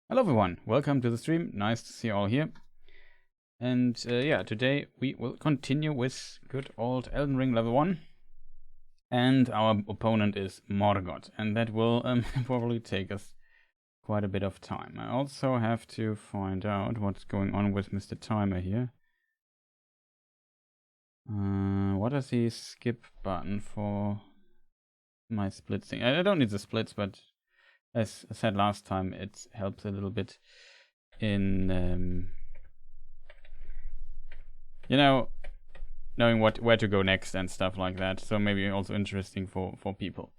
Hello everyone, welcome to the stream. Nice to see you all here. And yeah, today we will continue with good old Elden Ring Level 1. And our opponent is Morgott, and that will probably take us quite a bit of time. I also have to find out what's going on with Mr. Timer here. What is the skip button for my split thing? I don't need the splits, but as I said last time, it helps a little bit in knowing where to go next and stuff like that. So maybe also interesting for people.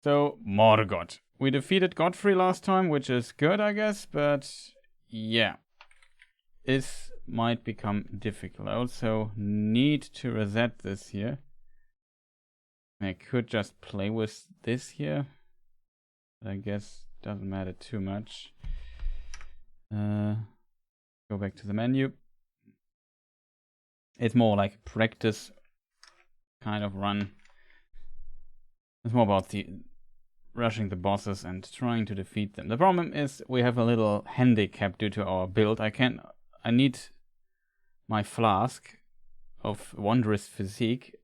So Morgott, we defeated Godfrey last time, which is good, I guess. But yeah, this might become difficult. I also need to reset this here. I could just play with this here. I guess doesn't matter too much. Go back to the menu. It's more like practice kind of run. It's more about rushing the bosses and trying to defeat them. The problem is we have a little handicap due to our build. I need my flask of wondrous physique,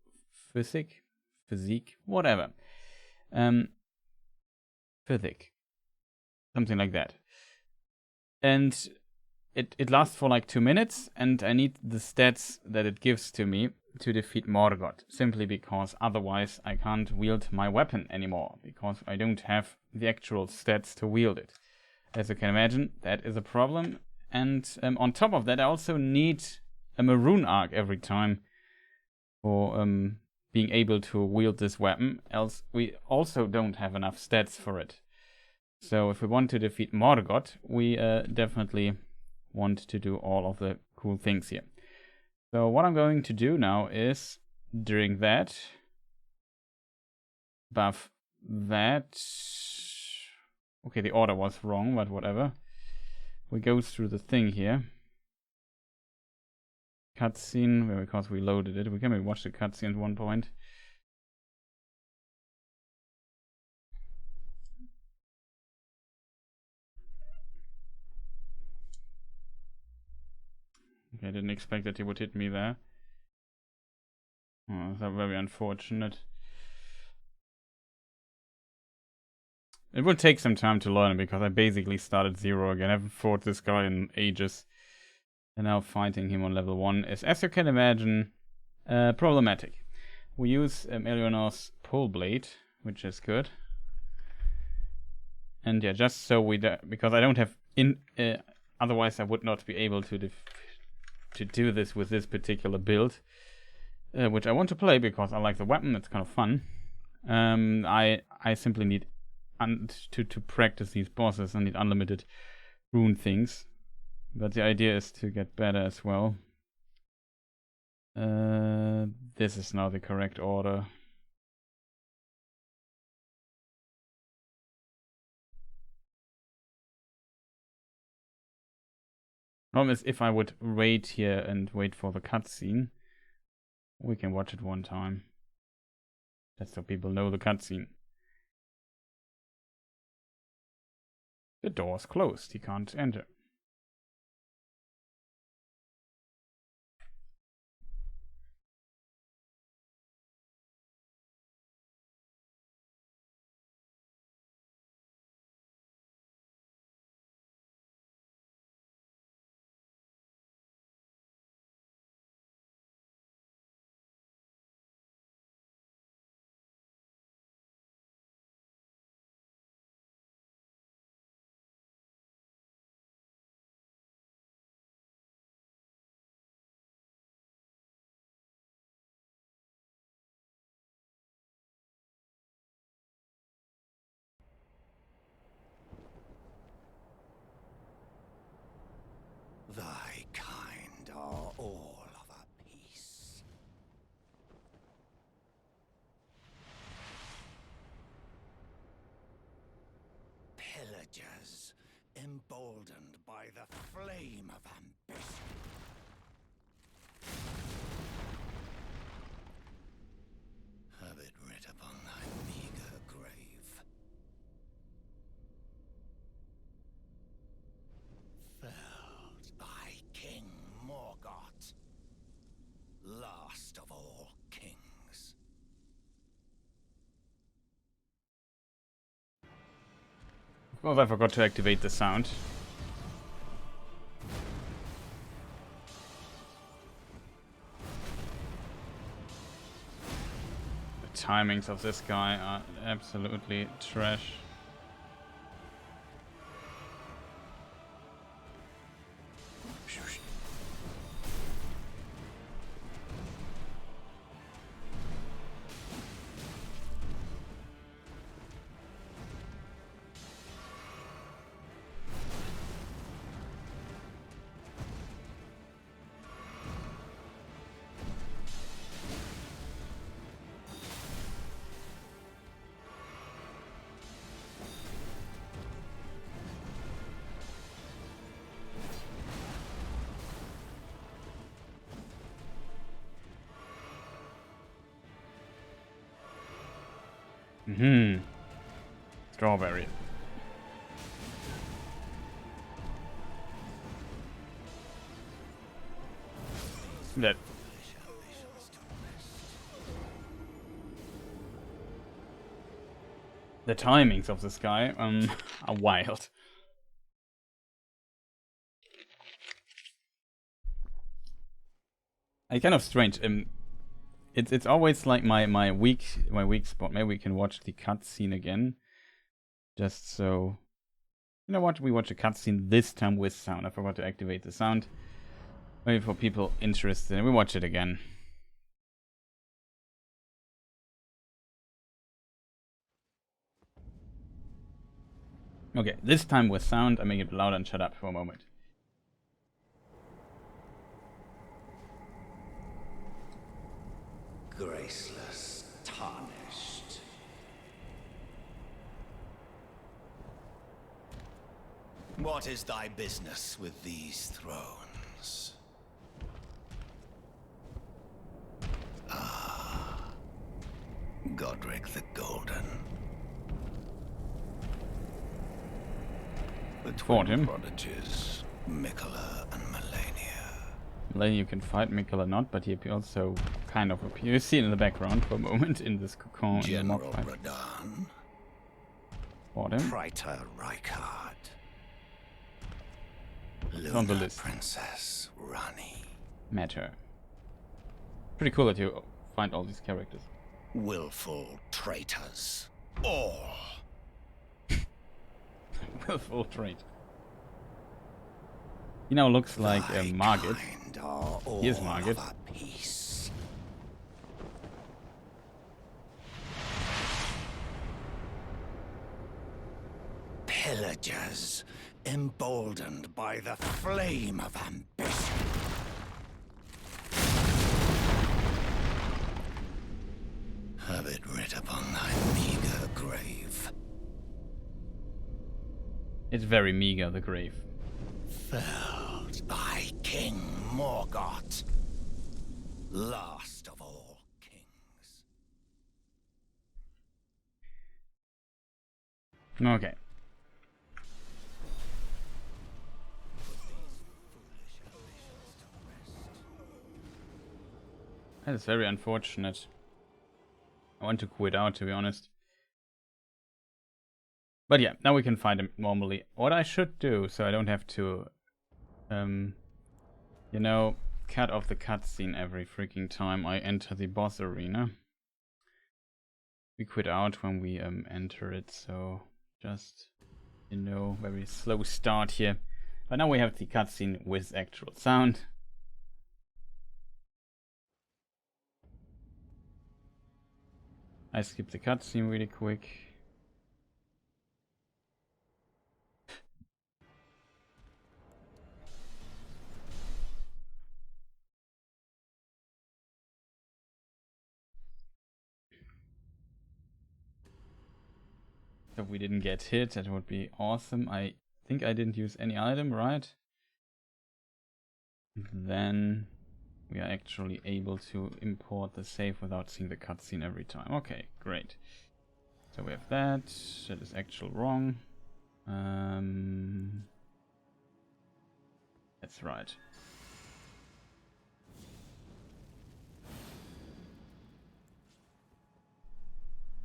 whatever. Physic. Something like that. And it lasts for like 2 minutes, and I need the stats that it gives to me to defeat Morgott, simply because otherwise I can't wield my weapon anymore, because I don't have the actual stats to wield it. As you can imagine, that is a problem. And on top of that, I also need a maroon arc every time for being able to wield this weapon, else we also don't have enough stats for it. So if we want to defeat Morgott, we definitely want to do all of the cool things here. So what I'm going to do now is, during that, buff that. Okay, the order was wrong, but whatever. We go through the thing here. Cutscene, because we loaded it. We can maybe watch the cutscene at one point. Okay, I didn't expect that he would hit me there. Oh, that's very unfortunate. It would take some time to learn because I basically started 0 again. I haven't fought this guy in ages. And now fighting him on level 1 is, as you can imagine, problematic. We use Eleonora's Poleblade, which is good. And yeah, just so because I don't have otherwise I would not be able to do this with this particular build, which I want to play because I like the weapon. It's kind of fun. I simply need to practice these bosses. I need unlimited rune things, but the idea is to get better as well. This is now the correct order. Problem is, if I would wait here and wait for the cutscene, we can watch it one time. Just so people know the cutscene. The door's closed. He can't enter. Thy kind are all of a piece. Pillagers, emboldened by the flame of ambition. Have it writ upon thy meager grave. course, I forgot to activate the sound. The timings of this guy are absolutely trash. Strawberry. That. The timings of this guy are wild. Kind of strange. It's always like my weak spot. Maybe we can watch the cutscene again. Just so, you know what? We watch a cutscene this time with sound. I forgot to activate the sound. Maybe for people interested, we watch it again. Okay, this time with sound. I make it loud and shut up for a moment. Graceless, tarnished. What is thy business with these thrones? Ah, Godric the Golden. The twin prodigies, Mikola and Malenia. You can fight Mikola not, but he also kind of appears. You see it in the background for a moment in this cocoon. General Radahn. Fought him. Praetor Rykard. It's on the list. Princess Rani. Matter. Pretty cool that you find all these characters. Willful traitors. All. Willful trait. He now looks like Morgott. Here's Morgott. Pillagers, emboldened by the flame of ambition. Have it writ upon thy meager grave. It's very meager, the grave. Felled by King Morgott, last of all kings. Okay. That is very unfortunate. I want to quit out, to be honest. But yeah, now we can find him normally. What I should do, so I don't have to, you know, cut off the cutscene every freaking time I enter the boss arena. We quit out when we enter it, so just, you know, very slow start here. But now we have the cutscene with actual sound. I skip the cutscene really quick. If we didn't get hit, that would be awesome. I think I didn't use any item, right? Then we are actually able to import the save without seeing the cutscene every time. Okay, great. So we have that. That is actually wrong. That's right.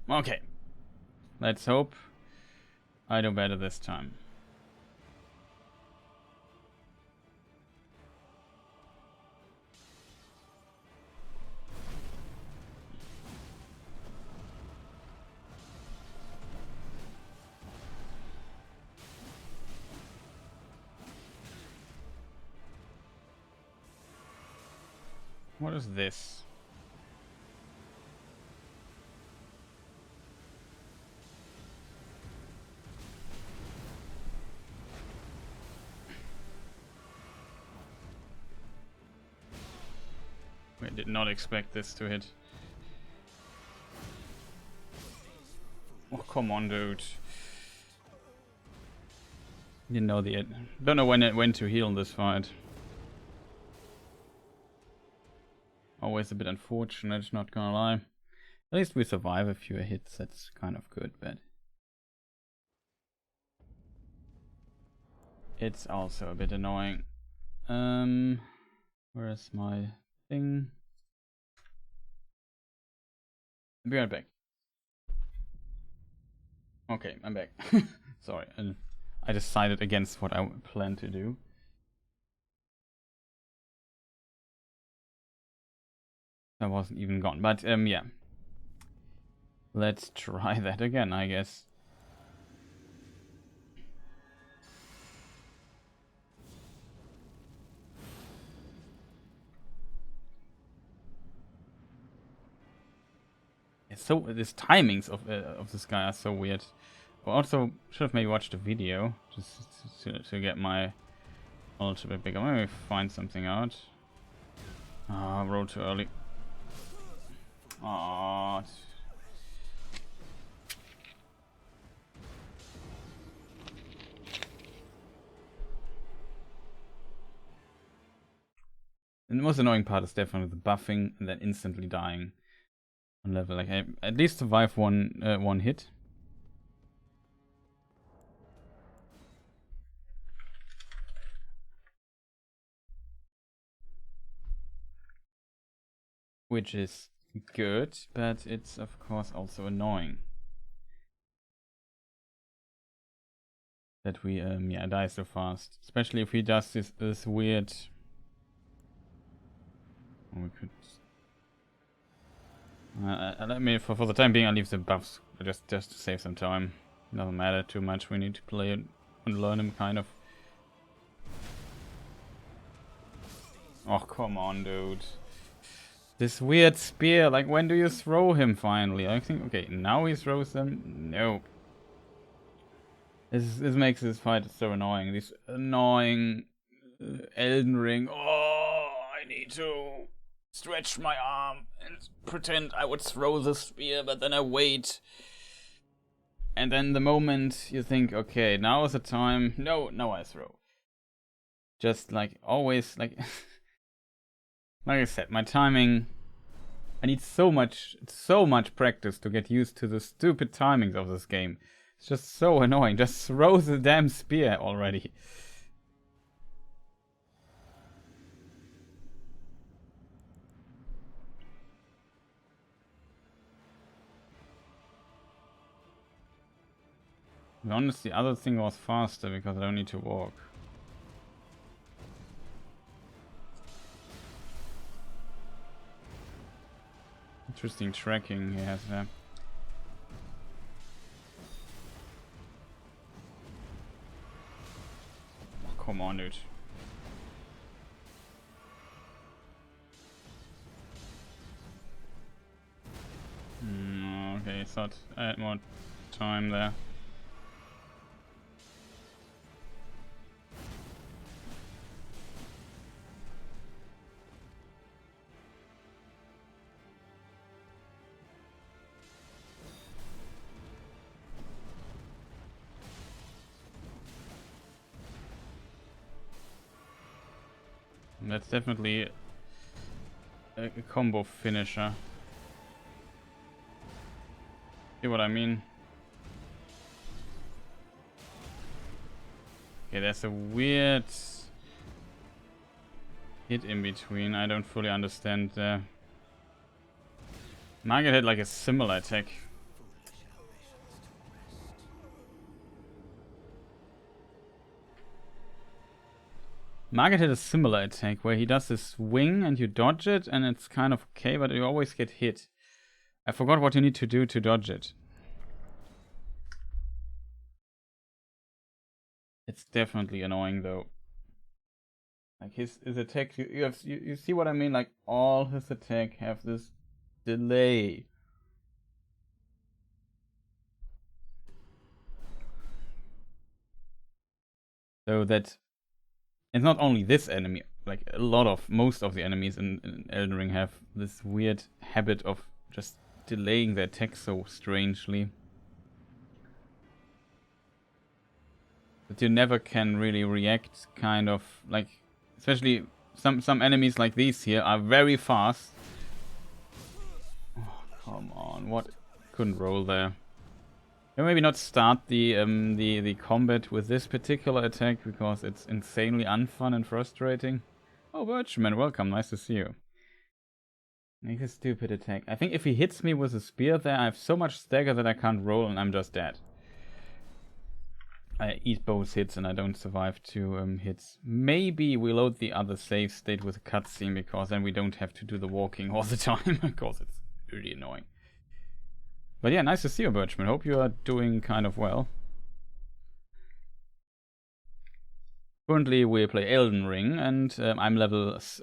Okay. Let's hope I do better this time. What is this? I did not expect this to hit. Oh, come on, dude. Didn't know the don't know when to heal this fight. Always a bit unfortunate, not gonna lie. At least we survive a few hits, that's kind of good, but it's also a bit annoying. Where's my thing? I'll be right back. Okay, I'm back. Sorry, I decided against what I planned to do. I wasn't even gone, but yeah. Let's try that again, I guess. It's so these timings of this guy are so weird. I also should have maybe watched a video just to get my knowledge a bit bigger. Maybe find something out. Ah, rolled too early. Ah. And the most annoying part is definitely the buffing and then instantly dying on level. Like I at least survive one hit. Which is good, but it's of course also annoying that we yeah die so fast. Especially if he does this weird. Oh, we could. Let me for the time being I'll leave the buffs just to save some time. Doesn't matter too much. We need to play it and learn him kind of. Oh come on, dude. This weird spear, like when do you throw him finally? I think, okay, now he throws them. No. This makes this fight so annoying. This annoying Elden Ring. Oh, I need to stretch my arm and pretend I would throw the spear, but then I wait. And then the moment you think, okay, now is the time. No, I throw. Just like always, like like I said, my timing. I need so much practice to get used to the stupid timings of this game. It's just so annoying. Just throw the damn spear already. To be honest, the other thing was faster because I don't need to walk. Interesting tracking he has there. Oh, come on, dude. Okay, thought I had more time there. That's definitely a combo finisher. See what I mean? Okay, there's a weird hit in between. I don't fully understand there. Morgott had like a similar attack. Morgott had a similar attack where he does this swing and you dodge it and it's kind of okay, but you always get hit. I forgot what you need to do to dodge it. It's definitely annoying though. Like his attack, you see what I mean? Like all his attack have this delay. So that it's not only this enemy, like most of the enemies in Elden Ring have this weird habit of just delaying their attack so strangely. That you never can really react, kind of, like, especially some enemies like these here are very fast. Oh, come on, what? Couldn't roll there. Maybe not start the combat with this particular attack because it's insanely unfun and frustrating. Oh, Birchman, welcome, nice to see you. Make a stupid attack. I think if he hits me with a spear there, I have so much stagger that I can't roll and I'm just dead. I eat both hits and I don't survive 2 hits. Maybe we load the other save state with a cutscene because then we don't have to do the walking all the time because it's really annoying. But yeah, nice to see you, Birchman. Hope you are doing kind of well. Currently we play Elden Ring and I'm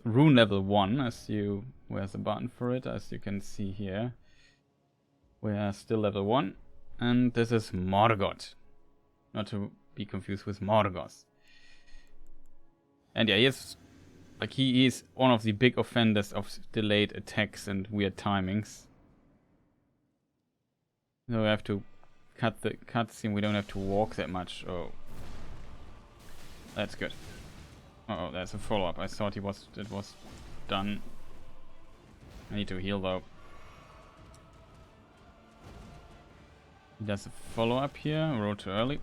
Rune Level 1 where's the button for it, as you can see here. We are still level 1 and this is Morgott. Not to be confused with Morgott. And yeah, he is one of the big offenders of delayed attacks and weird timings. So we have to cut the cutscene. We don't have to walk that much. Oh, that's good. Uh oh, that's a follow-up. I thought it was done. I need to heal though. He does a follow-up here. Roll too early.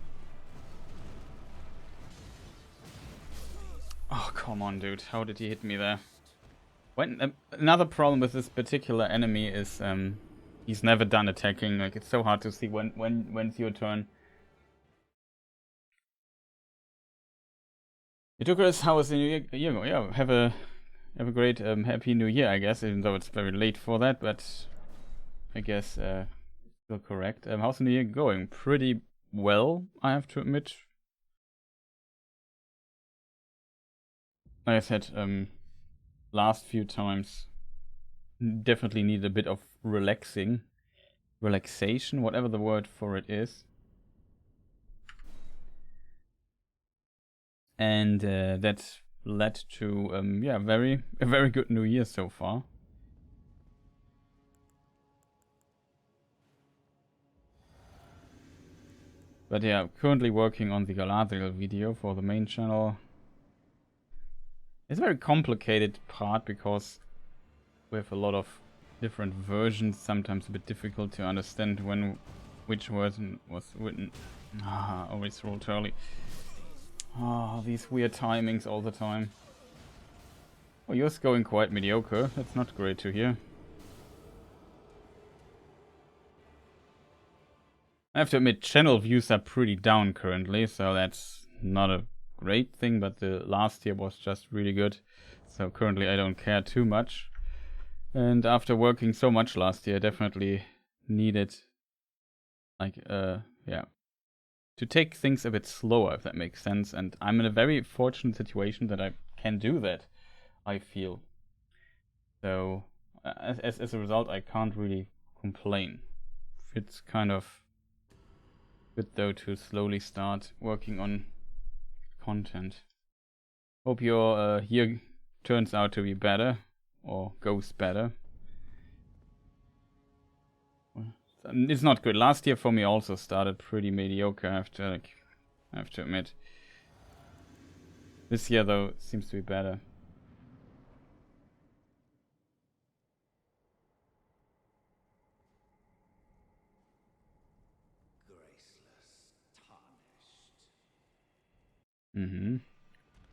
Oh, come on, dude. How did he hit me there? Another problem with this particular enemy is he's never done attacking. Like, it's so hard to see when's your turn. Chris, how was the new year? Yeah, have a great happy new year, I guess, even though it's very late for that, but I guess still correct. How's the new year going? Pretty well, I have to admit. Like I said, last few times definitely need a bit of relaxation, whatever the word for it is. And that led to a very good new year so far. But yeah, currently working on the Galadriel video for the main channel. It's a very complicated part because we have a lot of different versions, sometimes a bit difficult to understand which version was written. Always rolled early. These weird timings all the time. Oh, yours going quite mediocre. That's not great to hear. I have to admit, channel views are pretty down currently, so that's not a great thing, but the last year was just really good. So currently I don't care too much. And after working so much last year, I definitely needed, like, to take things a bit slower, if that makes sense. And I'm in a very fortunate situation that I can do that, I feel. So, as a result, I can't really complain. It's kind of good, though, to slowly start working on content. Hope your year turns out to be better, or goes better. It's not good. Last year for me also started pretty mediocre, I have to admit. This year, though, seems to be better.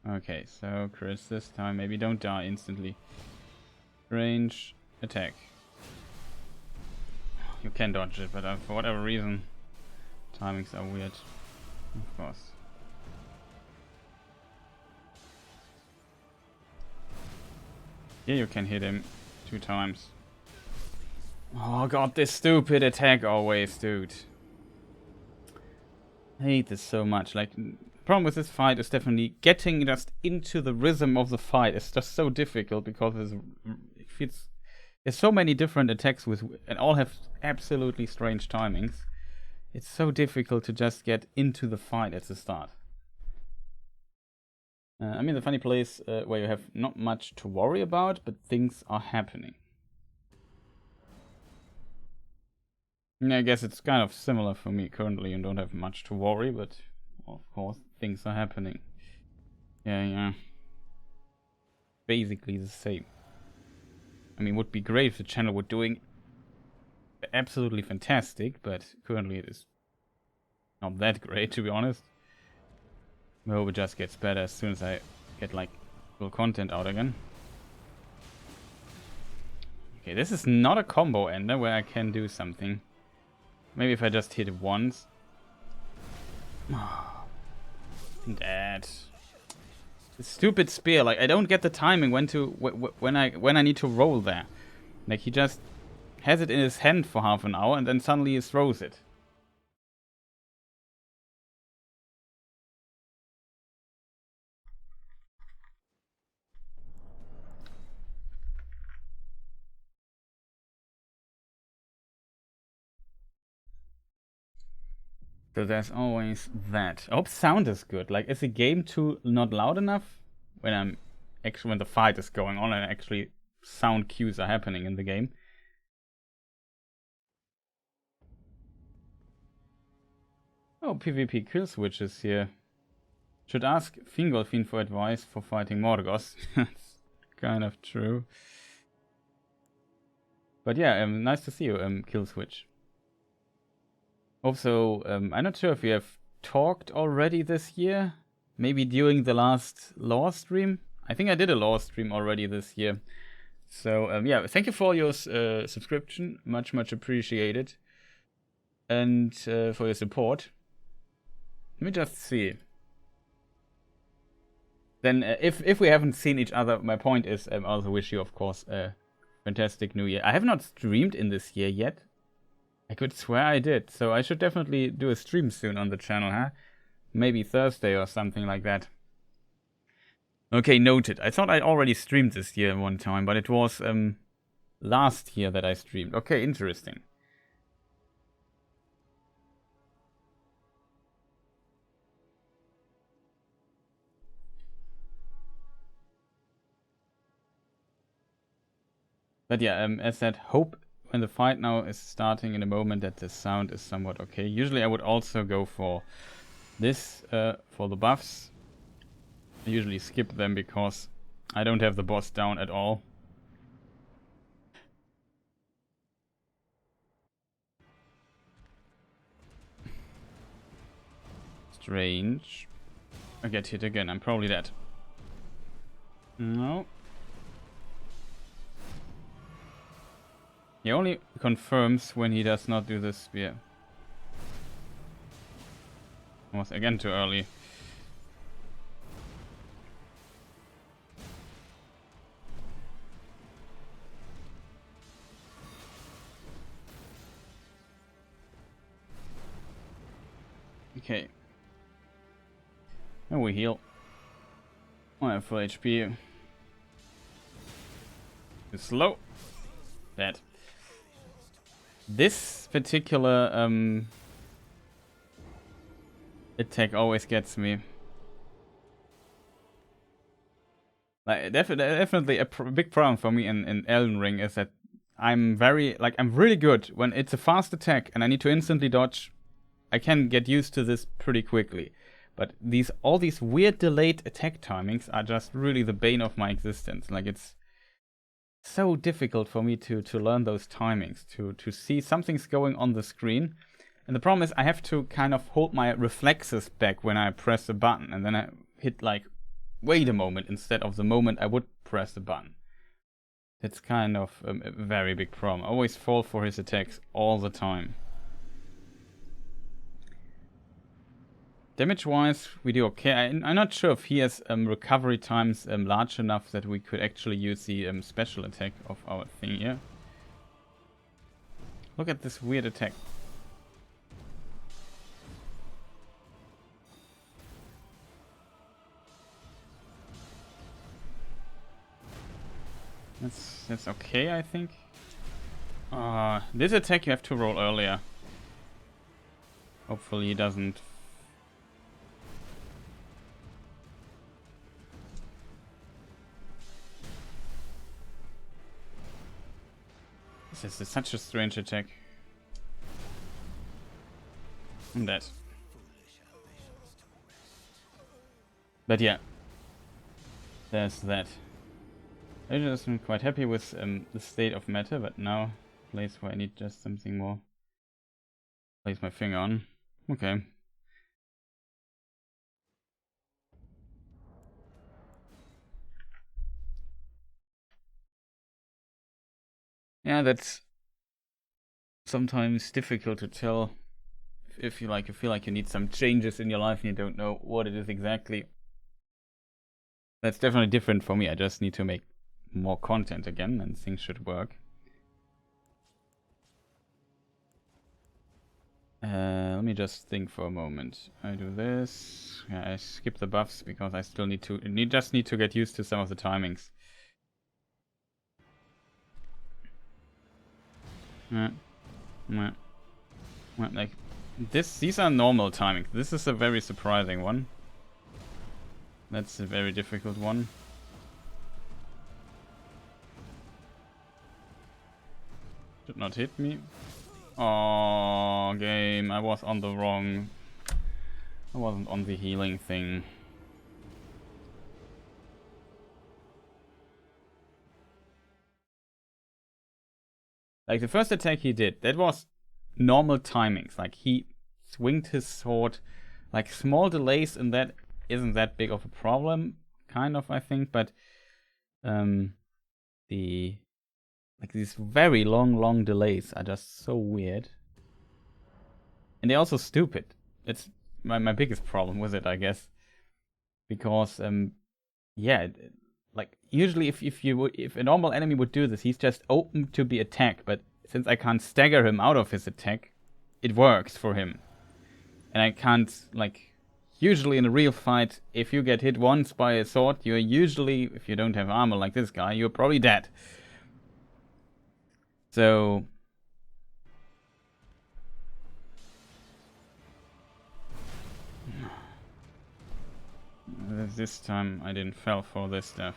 Okay, so Chris, this time maybe don't die instantly. Range attack. You can dodge it, but for whatever reason, timings are weird. Of course. Here you can hit him 2 times. Oh god, this stupid attack always, dude. I hate this so much. Like, the problem with this fight is definitely getting just into the rhythm of the fight. It's just so difficult because there's so many different attacks and all have absolutely strange timings. It's so difficult to just get into the fight at the start. I mean, the funny place where you have not much to worry about, but things are happening. Yeah, I guess it's kind of similar for me currently and don't have much to worry, but of course things are happening. Yeah. Basically the same. I mean, would be great if the channel were doing absolutely fantastic, but currently it is not that great, to be honest. I hope it just gets better as soon as I get like full content out again. Okay, this is not a combo ender where I can do something. Maybe if I just hit it once. That. The stupid spear, like I don't get the timing when I need to roll there. Like he just has it in his hand for half an hour and then suddenly he throws it. So there's always that. I hope sound is good. Like, is the game too not loud enough when the fight is going on and actually sound cues are happening in the game? Oh, PvP kill switches here. Should ask Fingolfin for advice for fighting Morgott. That's kind of true. But yeah, nice to see you, kill switch. Also, I'm not sure if we have talked already this year. Maybe during the last lore stream. I think I did a lore stream already this year. So, yeah, thank you for your subscription. Much appreciated. And for your support. Let me just see. Then, if we haven't seen each other, my point is I also wish you, of course, a fantastic new year. I have not streamed in this year yet. I could swear I did, so I should definitely do a stream soon on the channel, huh? Maybe Thursday or something like that. Okay, noted. I thought I already streamed this year one time, but it was last year that I streamed. Okay, interesting. But yeah, as said, hope when the fight now is starting in a moment that the sound is somewhat okay. Usually I would also go for this, for the buffs. I usually skip them because I don't have the boss down at all. Strange. I get hit again, I'm probably dead. No. He only confirms when he does not do the spear. Was again too early. Okay. And we heal. I have full HP. It's slow. Dead. This particular attack always gets me. Like definitely a big problem for me in Elden Ring is that I'm really good when it's a fast attack and I need to instantly dodge. I can get used to this pretty quickly. But all these weird delayed attack timings are just really the bane of my existence. Like it's so difficult for me to learn those timings, to see something's going on the screen. And the problem is I have to kind of hold my reflexes back when I press a button. And then I hit like, wait a moment, instead of the moment I would press the button. It's kind of a very big problem. I always fall for his attacks all the time. Damage-wise, we do okay. I'm not sure if he has recovery times large enough that we could actually use the special attack of our thing here. Look at this weird attack. That's okay, I think. This attack you have to roll earlier. Hopefully he doesn't. This is such a strange attack. I'm dead. But yeah, there's that. I just am quite happy with the state of matter, but now place where I need just something more. Place my finger on. Okay. Yeah, that's sometimes difficult to tell if you feel like you need some changes in your life and you don't know what it is exactly. That's definitely different for me. I just need to make more content again and things should work. Let me just think for a moment. I do this. Yeah, I skip the buffs because I still need to get used to some of the timings. Like these are normal timings. This is a very surprising one. That's a very difficult one. Should not hit me. Oh, game. I was on the wrong. I wasn't on the healing thing. Like the first attack he did, that was normal timings. Like he swinged his sword. Like small delays in that isn't that big of a problem, kind of, I think. But these very long delays are just so weird. And they're also stupid. It's my biggest problem with it, I guess. Because yeah, like usually if a normal enemy would do this, he's just open to be attacked, but since I can't stagger him out of his attack, it works for him. And I can't, like, usually in a real fight, if you get hit once by a sword, you're usually, if you don't have armor like this guy, you're probably dead. So this time I didn't fall for this stuff.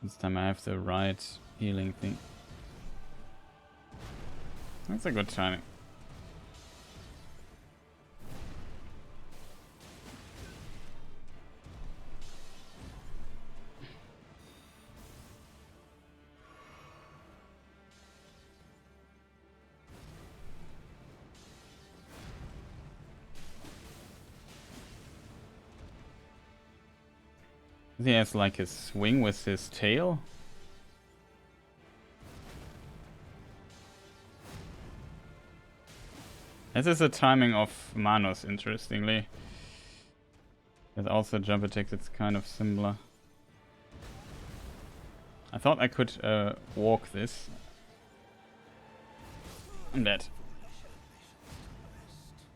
This time I have the right healing thing. That's a good timing. He has like a swing with his tail. This is the timing of Manos, interestingly. There's also a jump attack that's kind of similar. I thought I could walk this. I'm dead.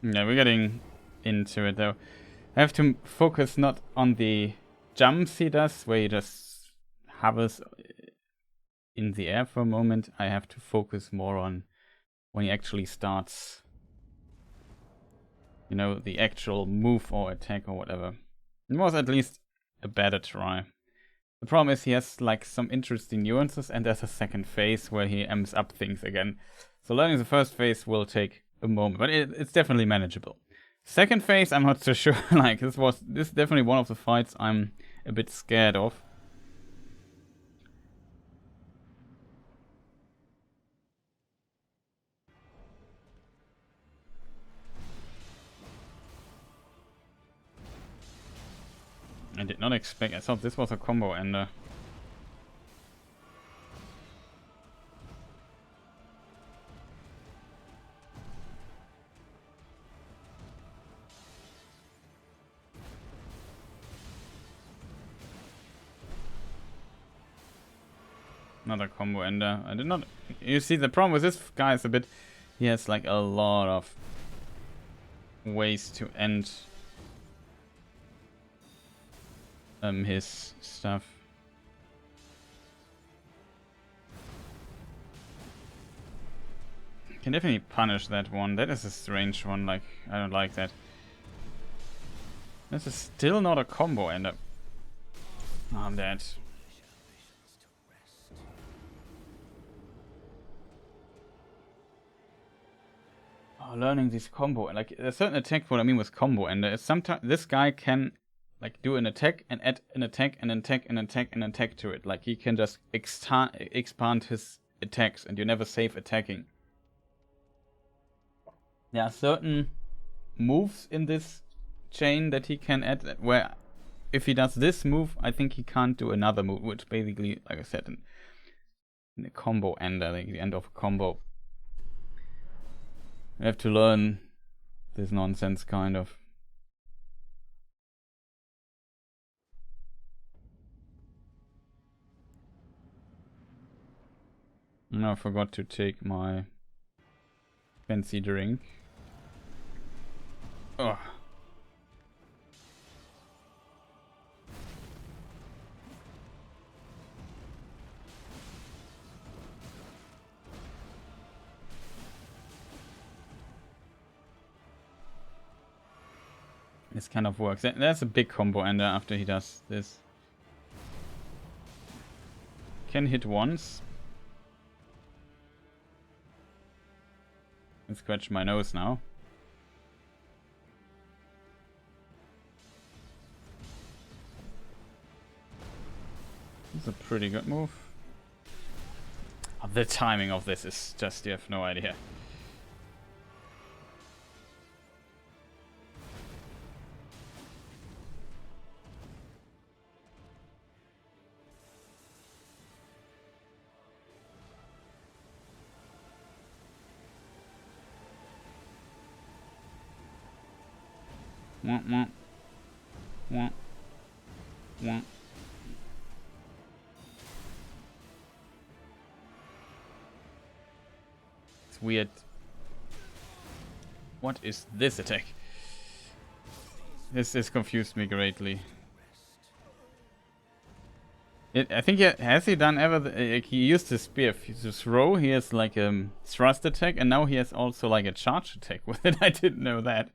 Yeah, we're getting into it though. I have to focus not on the jumps he does, where he just hovers in the air for a moment. I have to focus more on when he actually starts, you know, the actual move or attack or whatever. It was at least a better try. The problem is he has like some interesting nuances, and there's a second phase where he amps up things again. So learning the first phase will take a moment, but it's definitely manageable. Second phase, I'm not so sure. Like this is definitely one of the fights I'm a bit scared of. I did not expect. I thought this was a combo ender. Another combo ender. I did not... You see, the problem with this guy is a bit... He has like a lot of ways to end his stuff. Can definitely punish that one. That is a strange one. Like, I don't like that. This is still not a combo ender. Oh, I'm dead. Oh, learning this combo, like a certain attack. What I mean with combo ender is sometimes this guy can like do an attack and add an attack and an attack and an attack and an attack to it. Like he can just expand his attacks and you never save attacking. There are certain moves in this chain that he can add where if he does this move, I think he can't do another move, which basically, like I said, in a combo ender, like the end of a combo. You have to learn this nonsense, kind of. No, I forgot to take my fancy drink. Ugh. This kind of works. That's a big combo ender after he does this. Can hit once. And scratch my nose now. It's a pretty good move. Oh, the timing of this is just, you have no idea. Wah, wah. Wah. Wah. It's weird. What is this attack? This confused me greatly. I think has he done ever? He used his spear to throw. He has like a thrust attack, and now he has also like a charge attack with it. I didn't know that.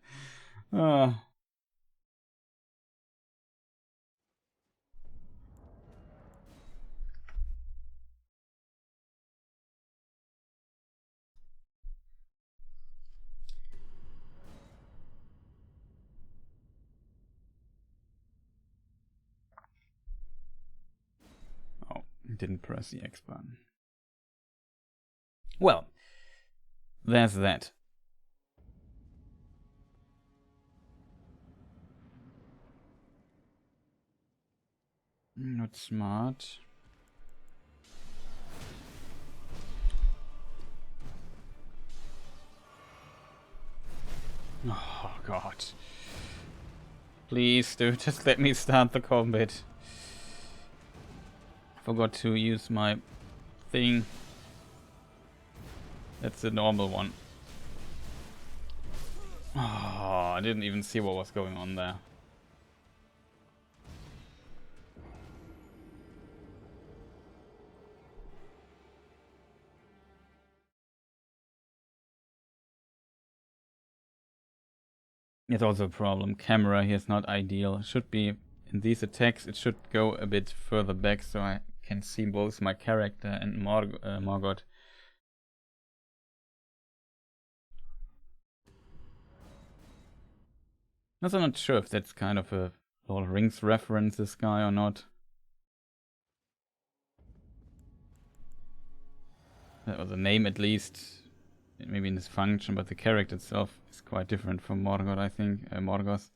Didn't press the X button. Well, there's that. Not smart. Oh god. Please, dude, just let me start the combat. Forgot to use my thing. That's the normal one. Oh, I didn't even see what was going on there. It's also a problem. Camera here is not ideal. It should be in these attacks. It should go a bit further back so I can see both my character and Morgott. Also, I'm not sure if that's kind of a Lord of the Rings reference, this guy, or not. That was a name, at least. Maybe in his function, but the character itself is quite different from Morgott, I think. Morgoth.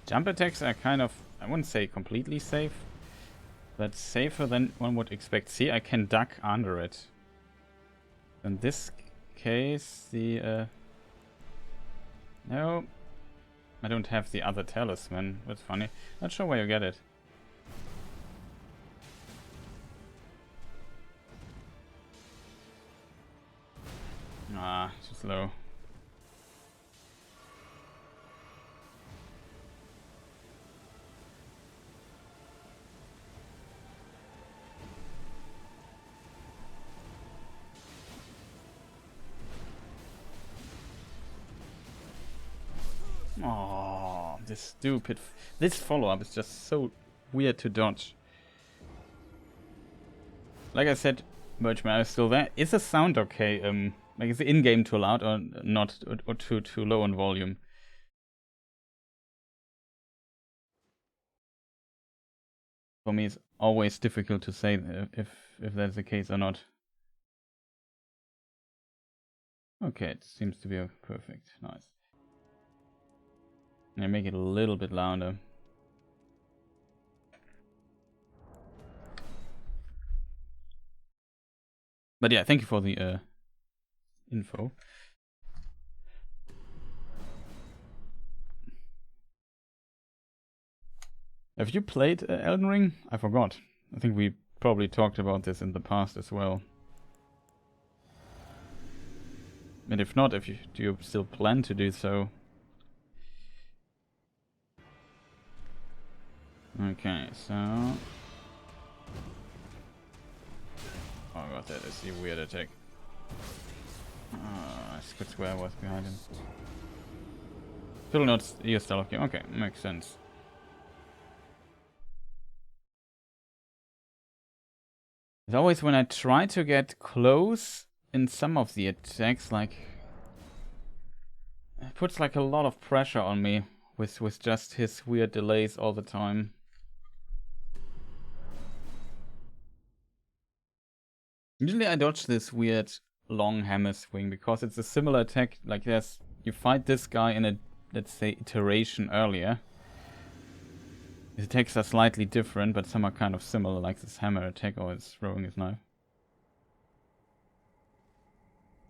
Jump attacks are kind of, I wouldn't say completely safe, but safer than one would expect. See, I can duck under it. In this case, the... No, I don't have the other talisman. That's funny. Not sure where you get it. Ah, too slow. Oh, this stupid... This follow-up is just so weird to dodge. Like I said, Merchman is still there. Is the sound okay? Like, is the in-game too loud or not? Or too low on volume? For me, it's always difficult to say if that's the case or not. Okay, it seems to be perfect. Nice. I make it a little bit louder. But yeah, thank you for the info. Have you played Elden Ring? I forgot. I think we probably talked about this in the past as well. And if not, do you still plan to do so? Okay, so... Oh god, that is a weird attack. I could swear I was behind him. Still not your style of game. Okay, makes sense. It's always when I try to get close in some of the attacks, like... It puts like a lot of pressure on me with just his weird delays all the time. Usually I dodge this weird long hammer swing because it's a similar attack. Like you fight this guy in a, let's say, iteration earlier. His attacks are slightly different, but some are kind of similar, like this hammer attack or his throwing his knife.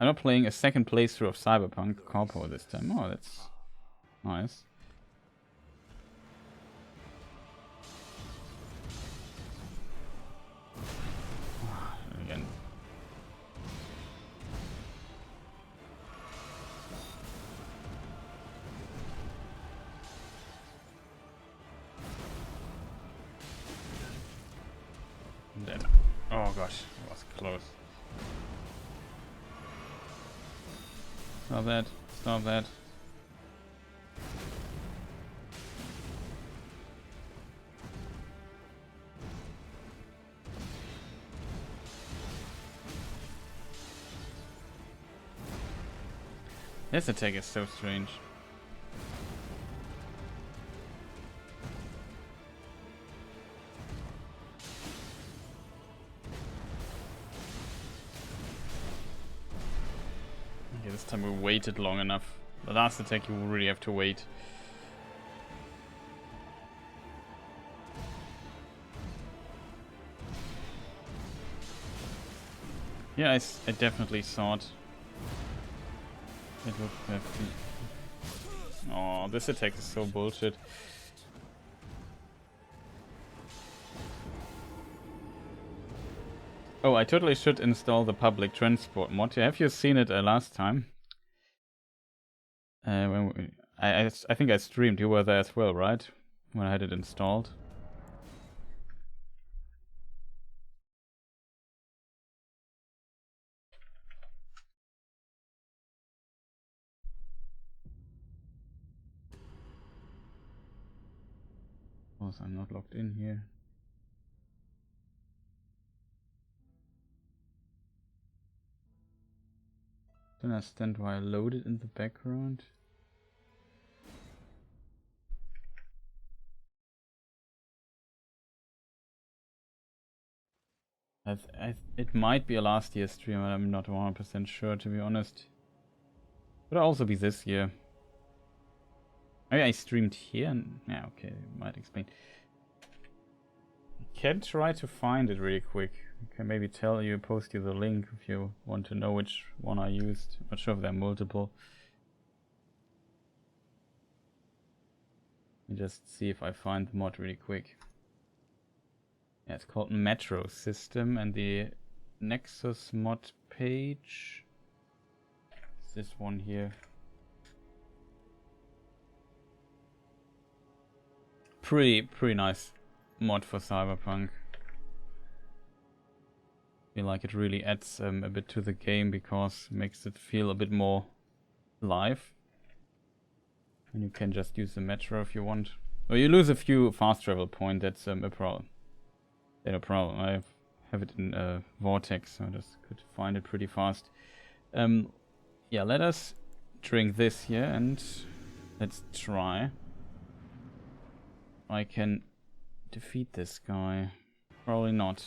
I'm not playing a second playthrough of Cyberpunk Corpo this time. Oh, that's nice. Again. Then, oh gosh, that was close. Stop that, stop that. This attack is so strange. Okay, this time we waited long enough. The last attack you really have to wait. Yeah, I definitely thought it would have been... Oh, this attack is so bullshit. Oh, I totally should install the public transport mod. Have you seen it last time? I think I streamed. You were there as well, right? When I had it installed. Of course, I'm not logged in here. Don't understand why I loaded in the background. It might be a last year stream, and I'm not 100% sure, to be honest. Could also be this year. Maybe I streamed here and... Yeah, okay, might explain. I can try to find it really quick. I can maybe post you the link if you want to know which one I used. I'm not sure if there are multiple. Let me just see if I find the mod really quick. Yeah, it's called Metro System, and the Nexus mod page is this one here. Pretty nice mod for Cyberpunk. I feel like it really adds a bit to the game because it makes it feel a bit more live. And you can just use the metro if you want. Or you lose a few fast travel points, that's a problem. No problem. I have it in Vortex, so I just could find it pretty fast. Yeah, let us drink this here and let's try. I can defeat this guy. Probably not.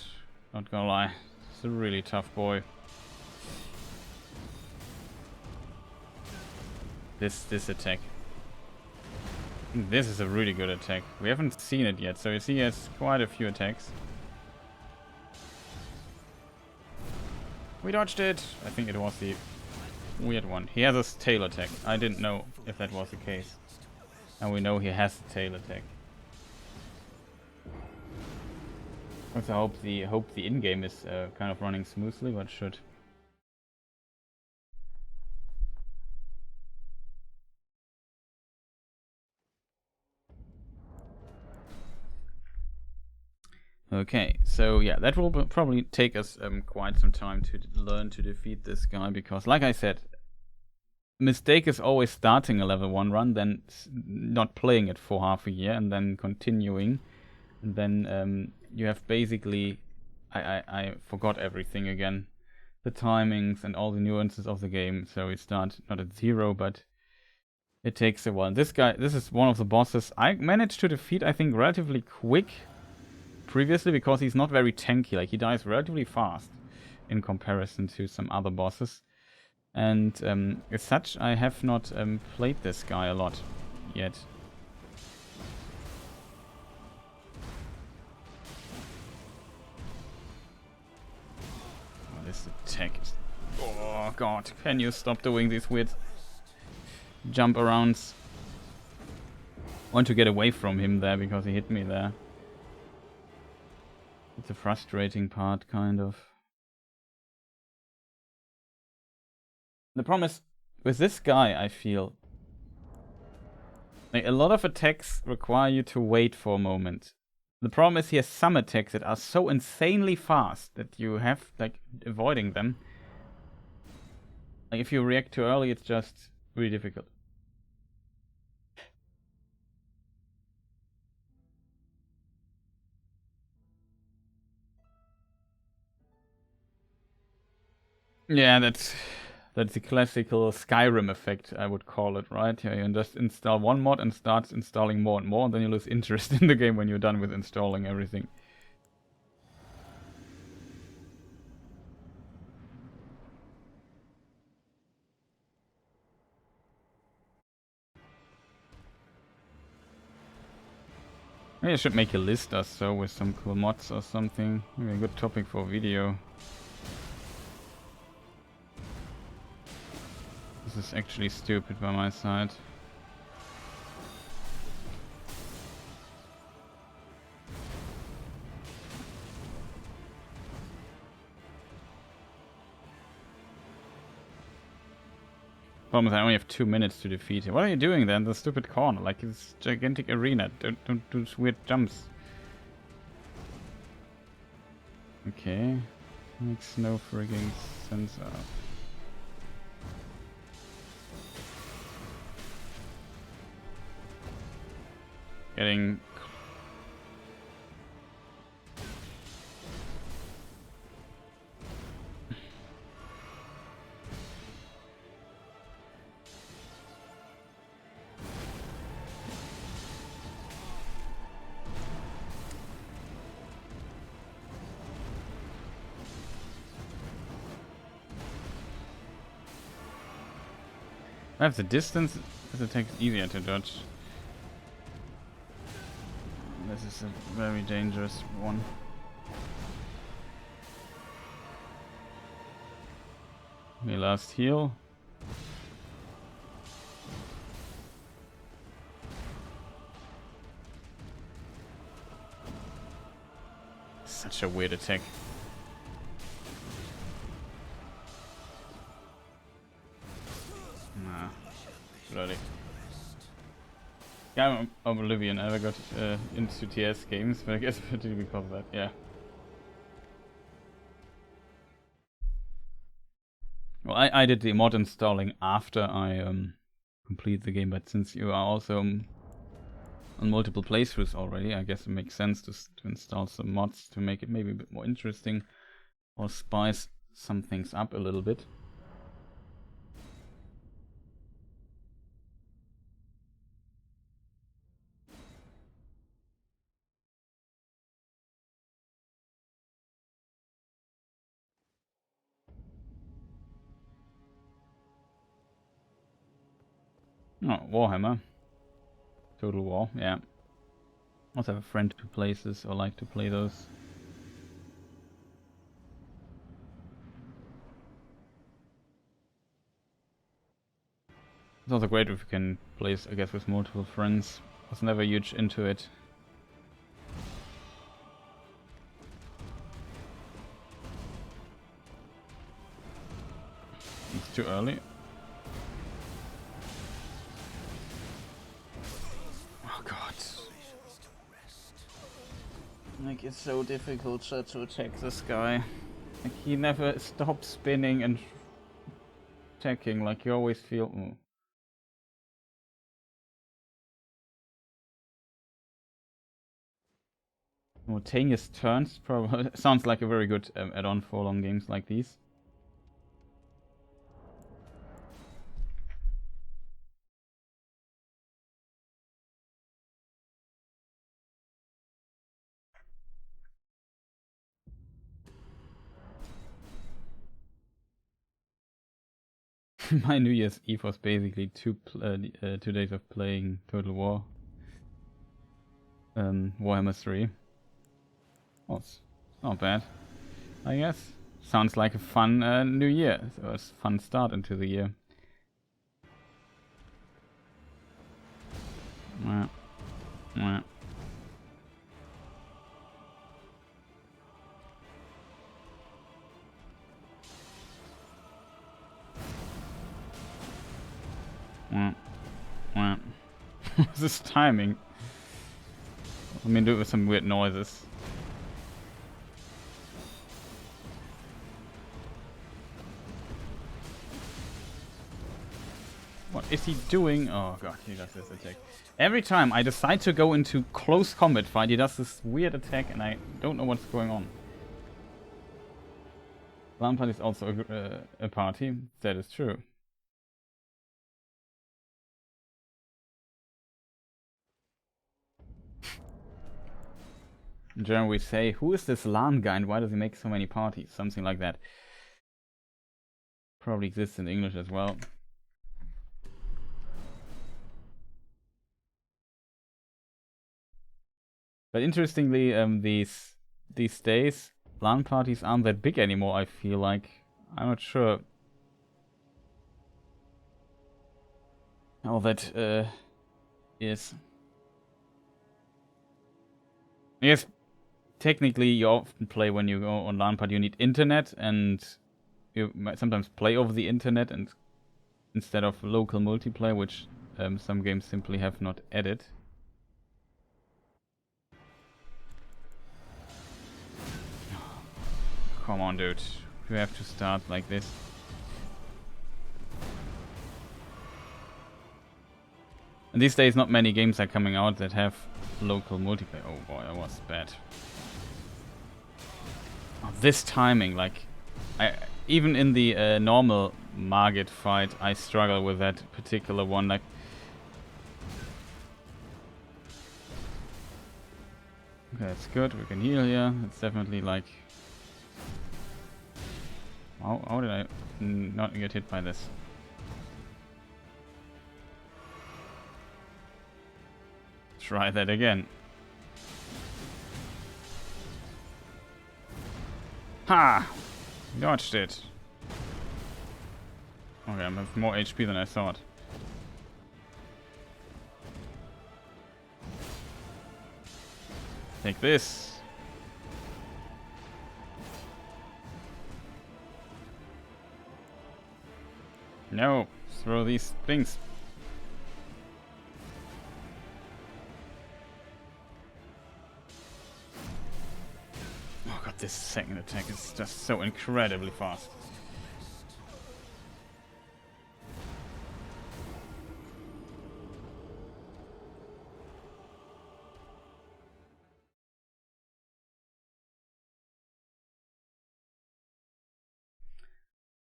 Not gonna lie. It's a really tough boy. This attack. I think this is a really good attack. We haven't seen it yet, so you see he has quite a few attacks. We dodged it! I think it was the weird one. He has a tail attack. I didn't know if that was the case. And we know he has a tail attack. Also hope the in-game is kind of running smoothly, but should. Okay, so yeah, that will probably take us quite some time to learn to defeat this guy, because like I said, mistake is always starting a level 1 run, then not playing it for half a year, and then continuing, and then you have basically, I forgot everything again, the timings and all the nuances of the game, so we start not at 0, but it takes a while. This is one of the bosses I managed to defeat, I think, relatively quick previously, because he's not very tanky. Like, he dies relatively fast in comparison to some other bosses. And as such, I have not played this guy a lot yet. Oh, this attack is... Oh god, can you stop doing these weird jump arounds? I want to get away from him there because he hit me there. It's a frustrating part, kind of. The problem is, with this guy, I feel like a lot of attacks require you to wait for a moment. The problem is he has some attacks that are so insanely fast that you have, like, avoiding them. Like, if you react too early, it's just really difficult. Yeah, that's the classical Skyrim effect, I would call it, right? Yeah, you just install one mod and start installing more and more, and then you lose interest in the game when you're done with installing everything. Maybe I should make a list or so with some cool mods or something. Maybe a good topic for a video. This is actually stupid by my side. Problem is I only have 2 minutes to defeat him. What are you doing then? The stupid corner, like it's gigantic arena. Don't do weird jumps. Okay. Makes no frigging sense. Getting... I have the distance, this attack is easier to dodge. This is a very dangerous one. My last heal. Such a weird attack. Nah, bloody. Yeah, I'm Oblivion. I never got into TS games, but I guess particularly because of that, yeah. Well, I did the mod installing after I complete the game, but since you are also on multiple playthroughs already, I guess it makes sense to install some mods to make it maybe a bit more interesting or spice some things up a little bit. Oh, Warhammer. Total War, yeah. Also have a friend who plays this or like to play those. It's also great if you can play, I guess, with multiple friends. I was never huge into it. It's too early. Oh god. Like, it's so difficult to attack this guy. Like, he never stops spinning and attacking, like you always feel... Simultaneous turns probably sounds like a very good add-on for long games like these. My New Year's Eve was basically 2 days of playing Total War. Warhammer 3. Oh, it's not bad, I guess. Sounds like a fun new year. So it's a fun start into the year. Mwah. Mwah. Mwah. Mwah. What's this timing? Let me do it with some weird noises. What is he doing? Oh god, he does this attack. Every time I decide to go into close combat fight, he does this weird attack and I don't know what's going on. Lampard is also a party. That is true. In German we say, who is this LAN guy and why does he make so many parties? Something like that. Probably exists in English as well. But interestingly, these days, LAN parties aren't that big anymore, I feel like. I'm not sure how that is. Yes, technically you often play when you go on LAN party, you need internet, and you might sometimes play over the internet and instead of local multiplayer, which some games simply have not added. Come on, dude. You have to start like this. And these days, not many games are coming out that have local multiplayer. Oh boy, that was bad. Oh, this timing, like, even in the normal Morgott fight, I struggle with that particular one. Like, okay, that's good. We can heal here. It's definitely like. How did I not get hit by this? Try that again. Ha! Dodged it. Okay, I have more HP than I thought. Take this. No, throw these things. Oh god, this second attack is just so incredibly fast.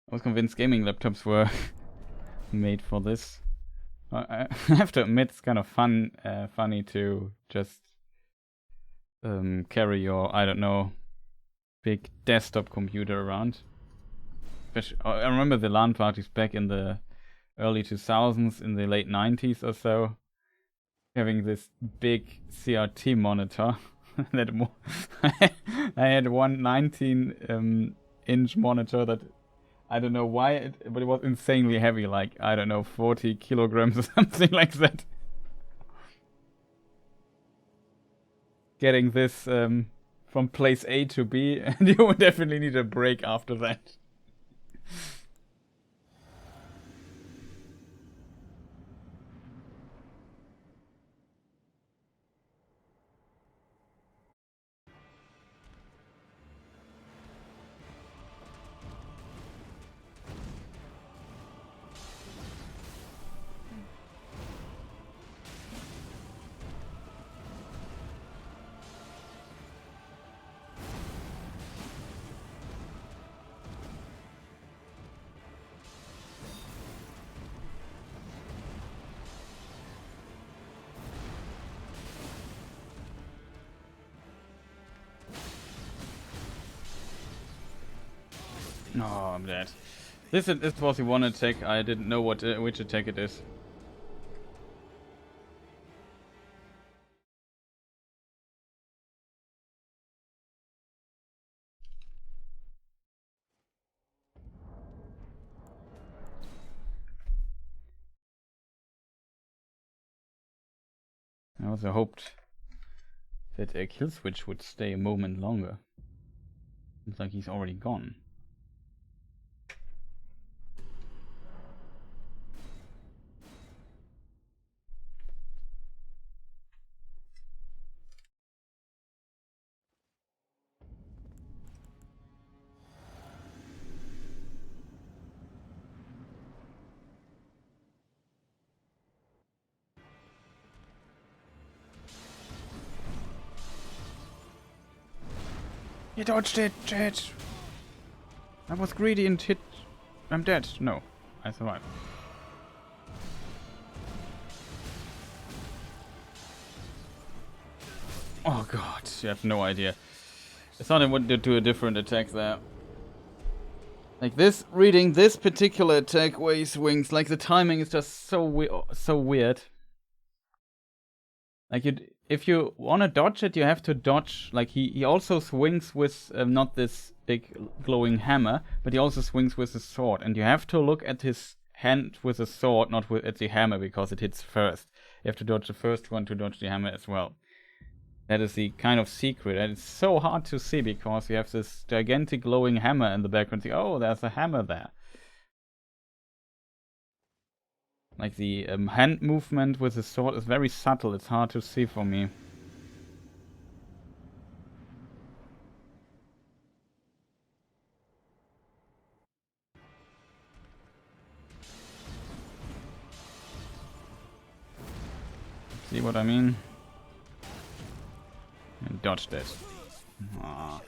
I was convinced gaming laptops were made for this. I have to admit, it's kind of funny to just carry your, I don't know, big desktop computer around. I remember the LAN parties back in the early 2000s, in the late 90s or so, having this big CRT monitor. that I had one 19-inch monitor that I don't know why, but it was insanely heavy, like, I don't know, 40 kilograms or something like that. Getting this from place A to B, and you would definitely need a break after that. No, I'm dead. This was the one attack. I didn't know which attack it is. I also hoped that a kill switch would stay a moment longer. Looks like he's already gone. You dodged it, shit! I was greedy and hit. I'm dead. No, I survived. Oh god, you have no idea. I thought I would do a different attack there. Like this, reading this particular attack where he swings, like the timing is just so weird. Like if you want to dodge it, you have to dodge. Like he also swings with not this big glowing hammer, but he also swings with his sword, and you have to look at his hand with the sword, not at the hammer, because it hits first. You have to dodge the first one to dodge the hammer as well. That is the kind of secret, and it's so hard to see because you have this gigantic glowing hammer in the background. Oh, there's a hammer there. Like the hand movement with the sword is very subtle. It's hard to see for me. See what I mean? And dodged it. Aww.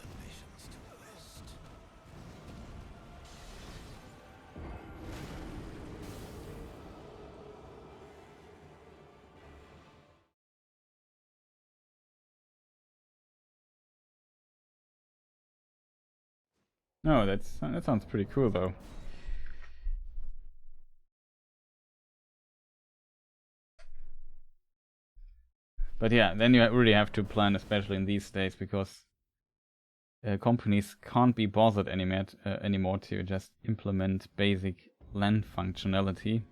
No, that sounds pretty cool though. But yeah, then you really have to plan, especially in these days, because companies can't be bothered anymore to just implement basic land functionality.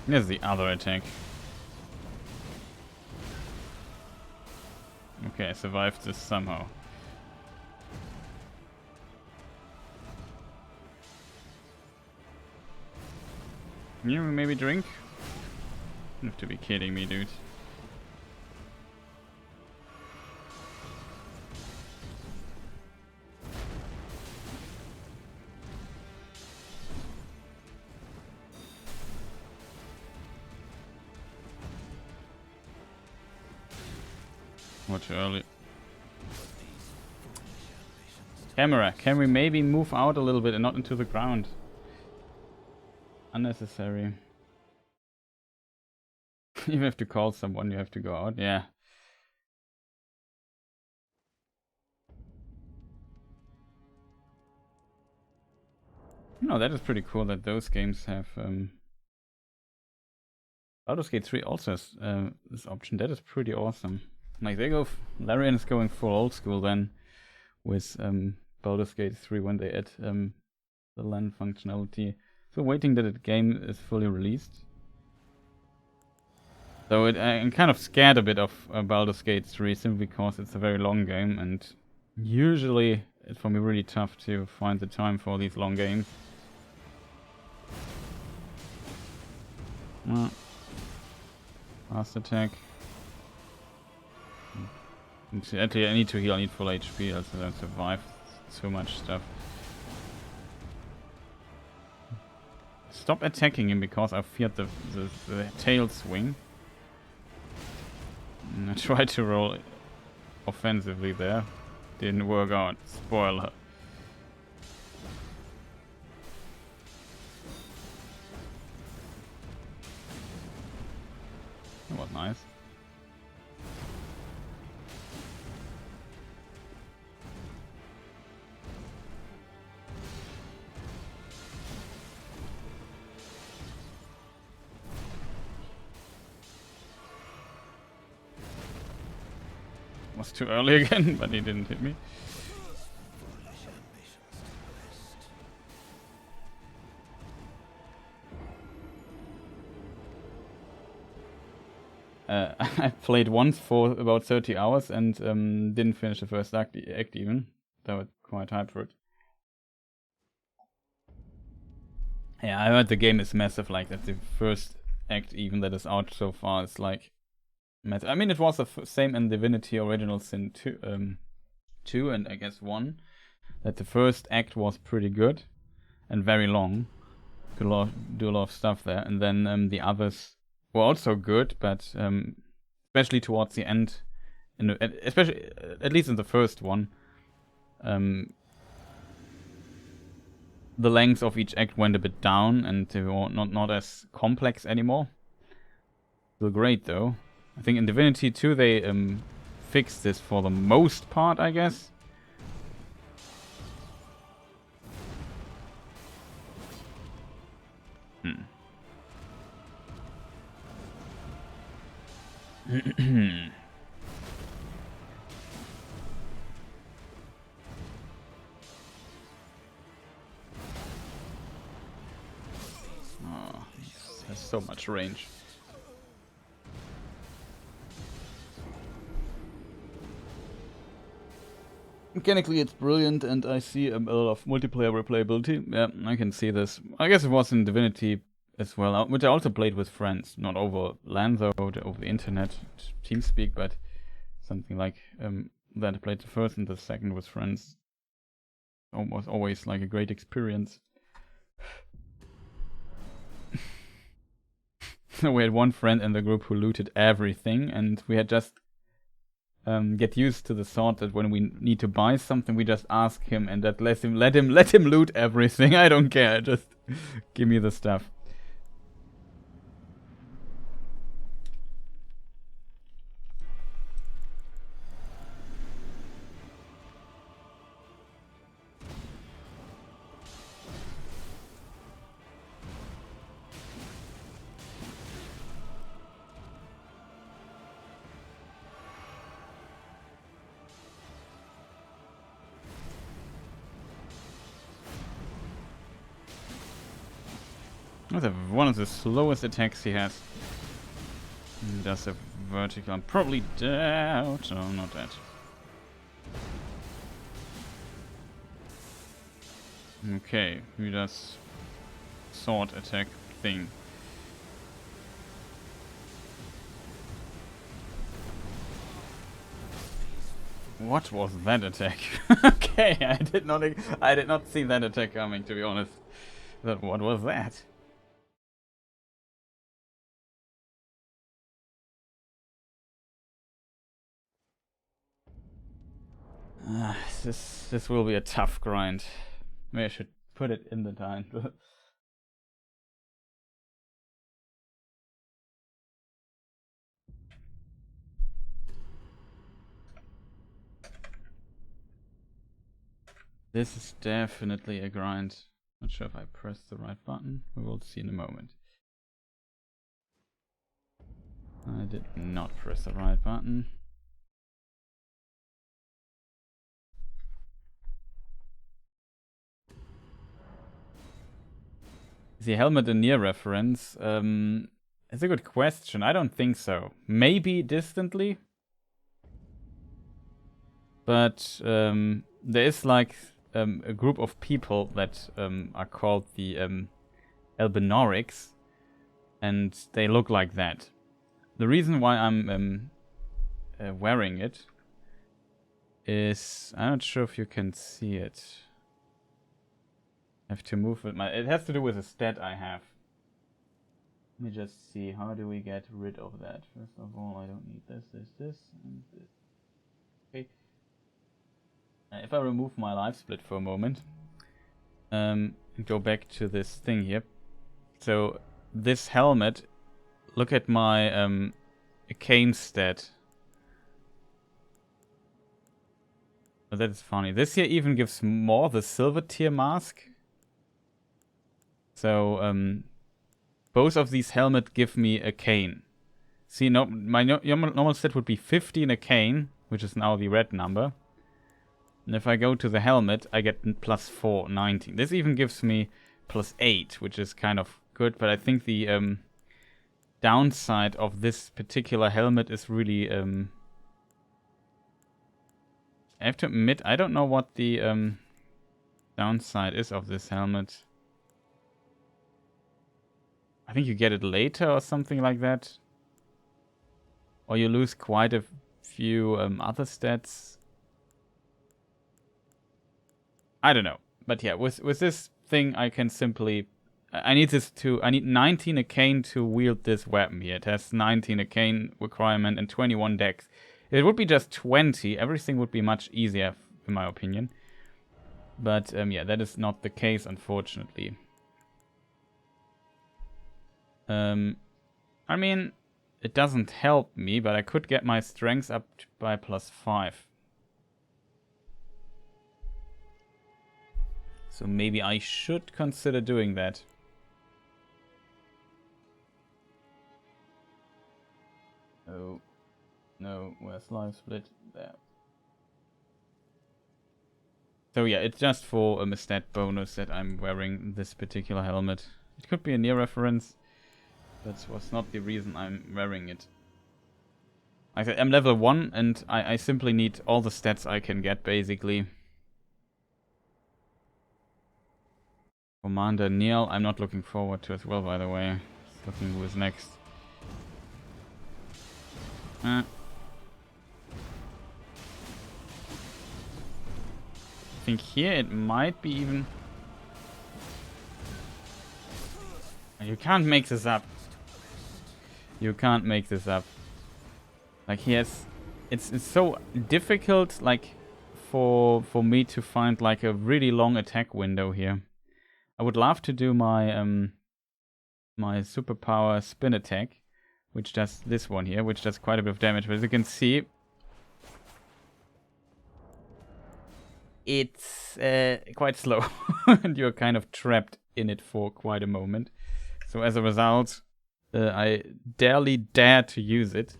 There's the other attack. Okay, I survived this somehow. You maybe drink? You have to be kidding me, dude. What too early. Camera, can we maybe move out a little bit and not into the ground? Unnecessary. You have to call someone, you have to go out, yeah. No, that is pretty cool that those games have Baldur's Gate 3 also has this option. That is pretty awesome. Like they go, Larian is going full old school then with Baldur's Gate 3 when they add the LAN functionality. So waiting that the game is fully released. So I'm kind of scared a bit of Baldur's Gate 3 simply because it's a very long game and usually it's for me really tough to find the time for these long games. Fast attack. Actually, I need to heal, I need full HP, else I don't survive so much stuff. Stop attacking him because I feared the tail swing. And I tried to roll offensively there. Didn't work out. Spoiler. That was nice. Was too early again, but he didn't hit me. I played once for about 30 hours and didn't finish the first act even. That was quite hyped for it. Yeah, I heard the game is massive, like that the first act even that is out so far is like massive. I mean, it was the same in Divinity Original Sin 2 and I guess 1, that the first act was pretty good and very long. Could do a lot of stuff there, and then the others were also good, but especially towards the end, especially at least in the first one, the length of each act went a bit down, and they were not as complex anymore. Still great though. I think in Divinity 2 they fixed this for the most part, I guess. Oh, this has so much range. Mechanically it's brilliant and I see a lot of multiplayer replayability. Yeah, I can see this. I guess it was in Divinity as well, which I also played with friends. Not over LAN though, over the internet, TeamSpeak, but something like that I played the first and the second with friends. Almost always like a great experience. So we had one friend in the group who looted everything, and we had just get used to the thought that when we need to buy something, we just ask him, and that let him loot everything. I don't care, just give me the stuff. That's one of the slowest attacks he has. He does a vertical. I'm probably dead. No, not dead. Okay, he does sword attack thing. What was that attack? Okay, I did not see that attack coming, to be honest. But what was that? This will be a tough grind. Maybe I should put it in the time. This is definitely a grind. Not sure if I pressed the right button. We will see in a moment. I did not press the right button. Is the helmet a near reference? It's a good question. I don't think so. Maybe distantly. But there is like a group of people that are called the Albinaurics, and they look like that. The reason why I'm wearing it is, I'm not sure if you can see it. I have to move with it has to do with a stat I have. Let me just see, how do we get rid of that? First of all, I don't need this, and this. Okay. If I remove my life split for a moment, and go back to this thing here. So this helmet, look at my cane stat. Oh, that is funny. This here even gives more the silver tier mask. So both of these helmets give me a cane. See, no, my normal stat would be 50 in a cane, which is now the red number. And if I go to the helmet, I get +4, 19. This even gives me +8, which is kind of good. But I think the downside of this particular helmet is really... I have to admit, I don't know what the downside is of this helmet. I think you get it later or something like that. Or you lose quite a few other stats. I don't know. But yeah, with this thing I can simply... I need 19 arcane to wield this weapon here. It has 19 arcane requirement and 21 dex. If it would be just 20, everything would be much easier, in my opinion. But yeah, that is not the case, unfortunately. I mean, it doesn't help me, but I could get my strength up by +5. So maybe I should consider doing that. Oh, no, where's life split? There. So yeah, it's just for a stat bonus that I'm wearing this particular helmet. It could be a near reference. That was not the reason I'm wearing it. Like I said, I'm level 1 and I simply need all the stats I can get, basically. Commander Neil, I'm not looking forward to as well, by the way. Just looking who is next. I think here it might be even... You can't make this up. You can't make this up. Like he has... It's so difficult, like, for me to find like a really long attack window here. I would love to do my my superpower spin attack, which does this one here, which does quite a bit of damage. But as you can see, it's quite slow, and you're kind of trapped in it for quite a moment. So as a result, I barely dare to use it.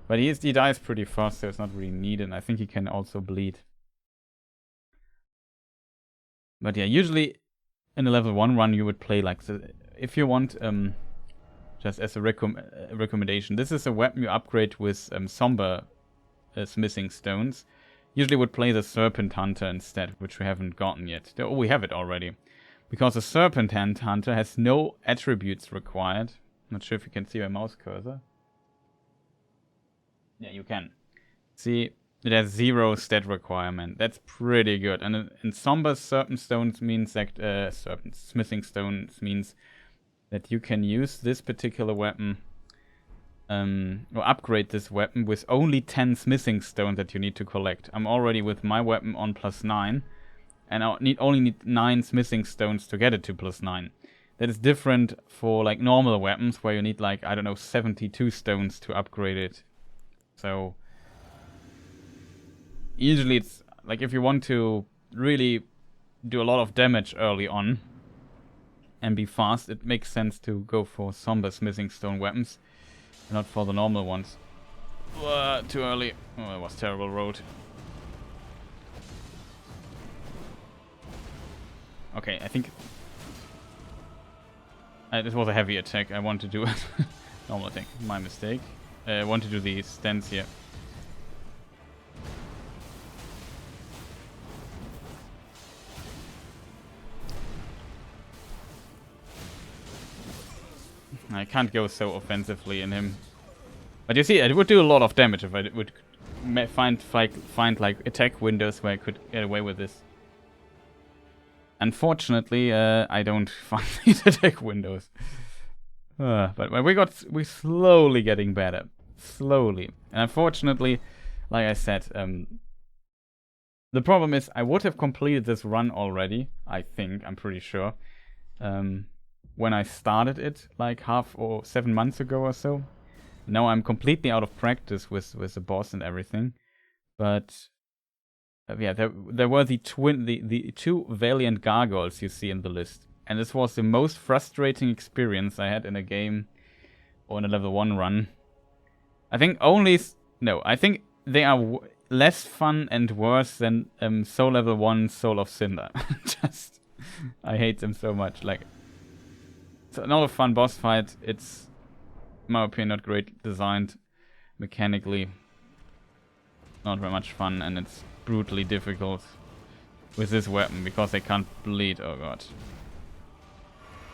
But he dies pretty fast, so it's not really needed. And I think he can also bleed. But yeah, usually in a level 1 run you would play like if you want, just as a recommendation, this is a weapon you upgrade with Somber Smithing Stones. Usually would play the Serpent Hunter instead, which we haven't gotten yet. Oh, we have it already. Because the Serpent Hunter has no attributes required. Not sure if you can see my mouse cursor. Yeah, you can. See, it has 0 stat requirement. That's pretty good. And in Somber Serpent Stones means that Serpent Smithing Stones means that you can use this particular weapon or upgrade this weapon with only 10 smithing stones that you need to collect. I'm already with my weapon on +9, and I only need 9 smithing stones to get it to +9. That is different for like normal weapons where you need like, I don't know, 72 stones to upgrade it. So usually it's like if you want to really do a lot of damage early on and be fast, it makes sense to go for Somber Smithing Stone weapons. Not for the normal ones. Too early. Oh, that was terrible road. Okay, I think... this was a heavy attack. I want to do it. Normal attack. My mistake. I want to do the stance here. I can't go so offensively in him. But you see, it would do a lot of damage if I would find like attack windows where I could get away with this. Unfortunately, I don't find these attack windows. But we're slowly getting better. Slowly. And unfortunately, like I said, the problem is I would have completed this run already, I think, I'm pretty sure. When I started it like 7 months ago or so. Now I'm completely out of practice with the boss and everything. But yeah, there were the 2 Valiant Gargoyles you see in the list. And this was the most frustrating experience I had in a game or in a level 1 run. I think I think they are less fun and worse than Soul Level 1 Soul of Cinder. I hate them so much. Like, it's not a fun boss fight. It's, in my opinion, not great designed mechanically. Not very much fun, and it's brutally difficult with this weapon because they can't bleed. Oh god.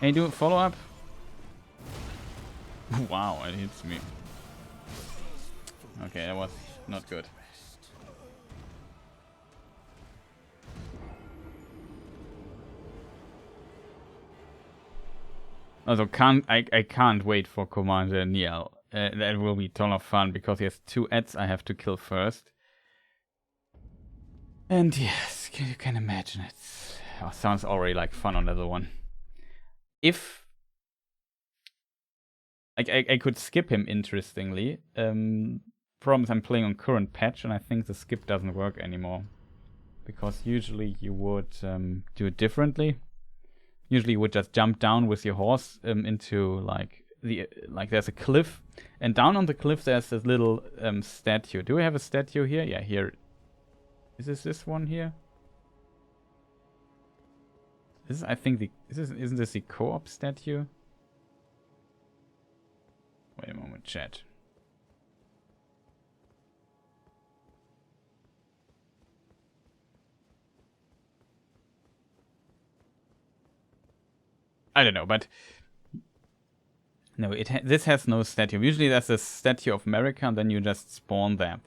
Hey, do a follow up? Wow, it hits me. Okay, that was not good. Also, I can't wait for Commander Niall. That will be a ton of fun because he has 2 ads I have to kill first. And yes, you can imagine it. Oh, sounds already like fun on level 1. If I could skip him, interestingly. Problem is I'm playing on current patch, and I think the skip doesn't work anymore. Because usually you would do it differently. Usually you would just jump down with your horse into like there's a cliff, and down on the cliff there's this little statue. Do we have a statue here? Yeah, here. Is this one here? This is, I think isn't this the co-op statue? Wait a moment, chat. I don't know, but no, this has no statue. Usually there's a statue of America, and then you just spawn there.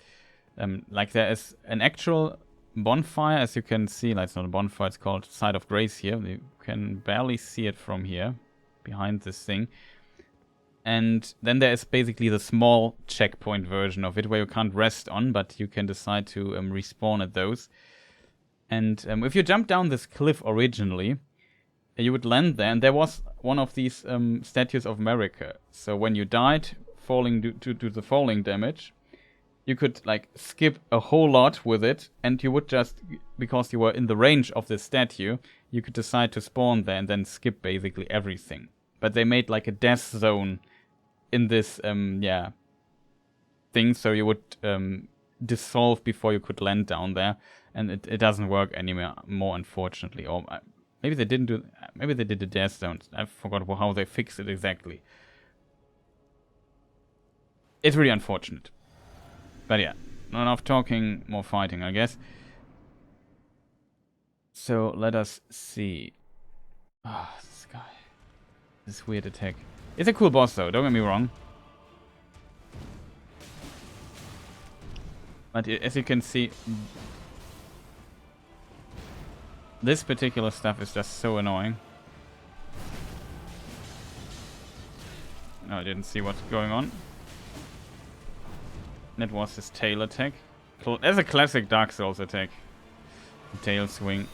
Like there is an actual bonfire, as you can see. Like, it's not a bonfire; it's called Site of Grace here. You can barely see it from here, behind this thing. And then there is basically the small checkpoint version of it, where you can't rest on, but you can decide to respawn at those. And if you jump down this cliff originally, you would land there, and there was one of these statues of America. So when you died, falling due to the falling damage, you could like skip a whole lot with it, and you would just, because you were in the range of the statue, you could decide to spawn there and then skip basically everything. But they made like a death zone in this thing, so you would dissolve before you could land down there, and it doesn't work anymore, unfortunately. Or Maybe they didn't do... Maybe they did the Dare Stones. I forgot how they fixed it exactly. It's really unfortunate. But yeah, not enough talking, more fighting, I guess. So let us see. Ah, this guy. This weird attack. It's a cool boss though, don't get me wrong. But as you can see, this particular stuff is just so annoying. No, I didn't see what's going on. That was his tail attack. That's a classic Dark Souls attack. The tail swing.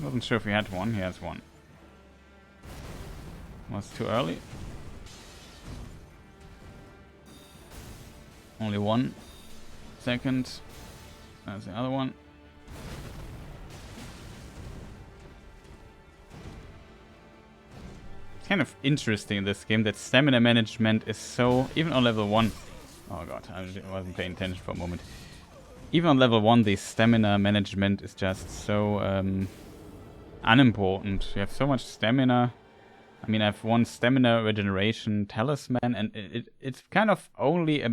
Wasn't sure if he had one. He has one. Was too early. Only 1 second. That's the other one. It's kind of interesting in this game that stamina management is so... Even on level 1... Oh god, I wasn't paying attention for a moment. Even on level 1, the stamina management is just so unimportant. You have so much stamina. I mean, I have 1 stamina regeneration talisman, and it's kind of only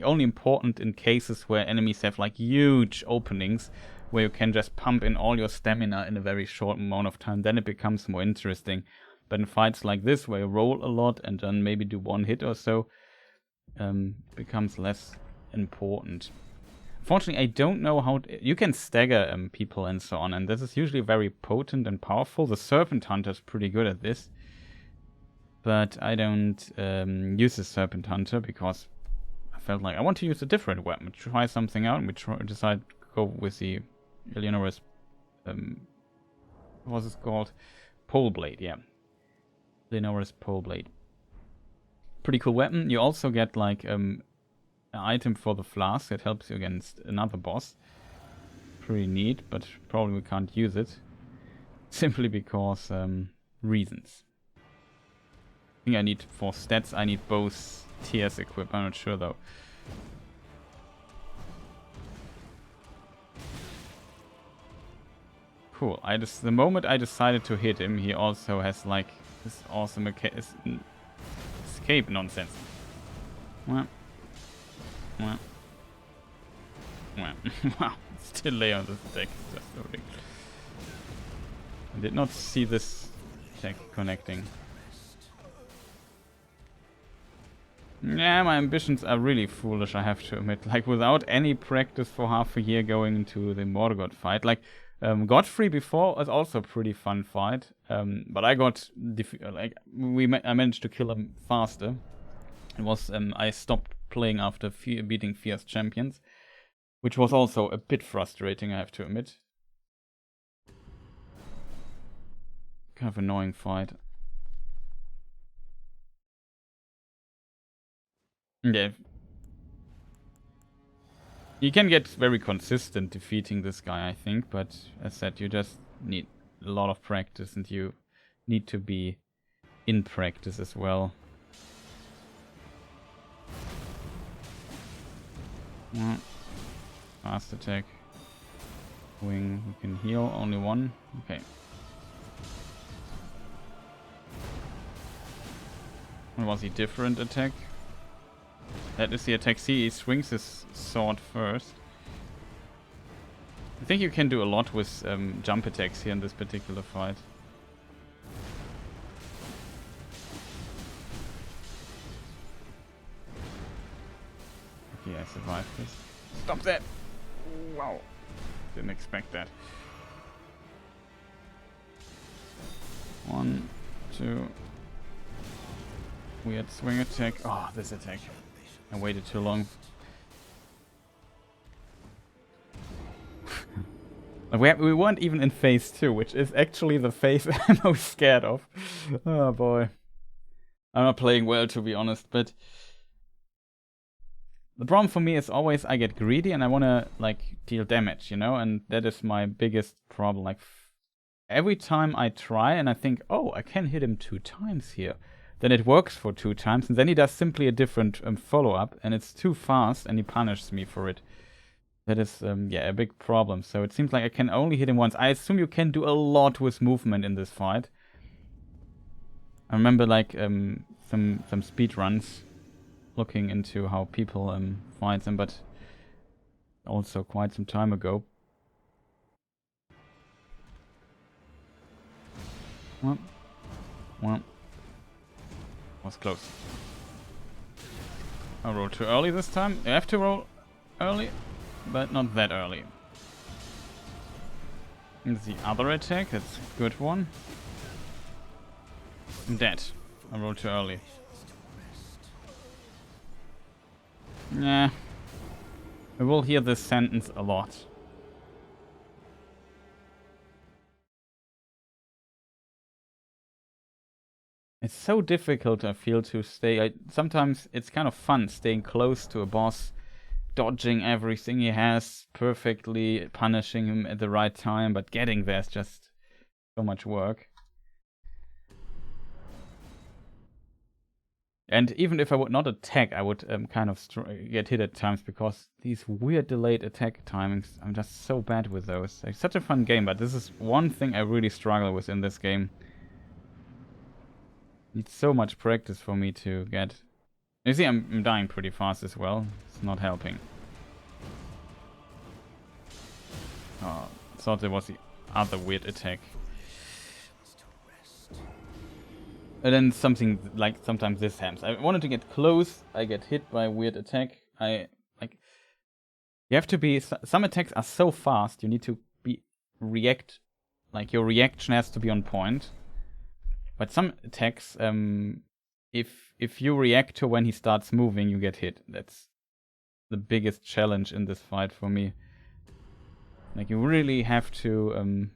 only important in cases where enemies have like huge openings, where you can just pump in all your stamina in a very short amount of time. Then it becomes more interesting. But in fights like this, where you roll a lot and then maybe do 1 hit or so, becomes less important. Unfortunately, I don't know how... You can stagger people and so on, and this is usually very potent and powerful. The Serpent Hunter is pretty good at this. But I don't use the Serpent Hunter because I felt like I want to use a different weapon. Try something out, and we decide to go with the Eleonora's... what was it called? Poleblade, yeah. Eleonora's Poleblade. Pretty cool weapon. You also get like an item for the flask that helps you against another boss. Pretty neat, but probably we can't use it. Simply because reasons. I think I need, for stats, I need both tiers equipped. I'm not sure though. Cool. The moment I decided to hit him, he also has like this awesome escape nonsense. Wow. Wow. Still lay on this attack. Just loading. I did not see this attack connecting. Yeah, my ambitions are really foolish, I have to admit. Like, without any practice for half a year going into the Morgott fight. Like, Godfrey before was also a pretty fun fight. But I got... I managed to kill him faster. It was... I stopped playing after beating Fierce Champions. Which was also a bit frustrating, I have to admit. Kind of annoying fight. Yeah. You can get very consistent defeating this guy, I think, but as said, you just need a lot of practice and you need to be in practice as well. Fast attack. Wing, we can heal, only 1. Okay. What was he? Different attack? That is the attack. See, he swings his sword first. I think you can do a lot with jump attacks here in this particular fight. Okay, I survived this. Stop that! Wow. Didn't expect that. 1, 2. Weird swing attack. Oh, this attack. I waited too long. We weren't even in phase 2, which is actually the phase I'm most scared of. Oh boy. I'm not playing well, to be honest, but... The problem for me is always I get greedy and I want to, like, deal damage, you know? And that is my biggest problem. Like, every time I try and I think, oh, I can hit him 2 times here. Then it works for 2 times, and then he does simply a different follow-up, and it's too fast, and he punishes me for it. That is, yeah, a big problem. So it seems like I can only hit him once. I assume you can do a lot with movement in this fight. I remember, like, some speed runs looking into how people fight them, but also quite some time ago. Well, was close. I rolled too early this time. I have to roll early, but not that early. And the other attack, that's a good one. I'm dead. I rolled too early. Yeah. We will hear this sentence a lot. It's so difficult, I feel, to stay. Sometimes it's kind of fun staying close to a boss, dodging everything he has perfectly, punishing him at the right time, but getting there is just so much work. And even if I would not attack, I would kind of get hit at times, because these weird delayed attack timings, I'm just so bad with those. It's such a fun game, but this is one thing I really struggle with in this game. Needs so much practice for me to get. You see, I'm dying pretty fast as well. It's not helping. Oh, thought there was the other weird attack. And then something like sometimes this happens. I wanted to get close. I get hit by a weird attack. You have to be. Some attacks are so fast. You need to react. Like your reaction has to be on point. But some attacks, if you react to when he starts moving, you get hit. That's the biggest challenge in this fight for me. Like, you really have to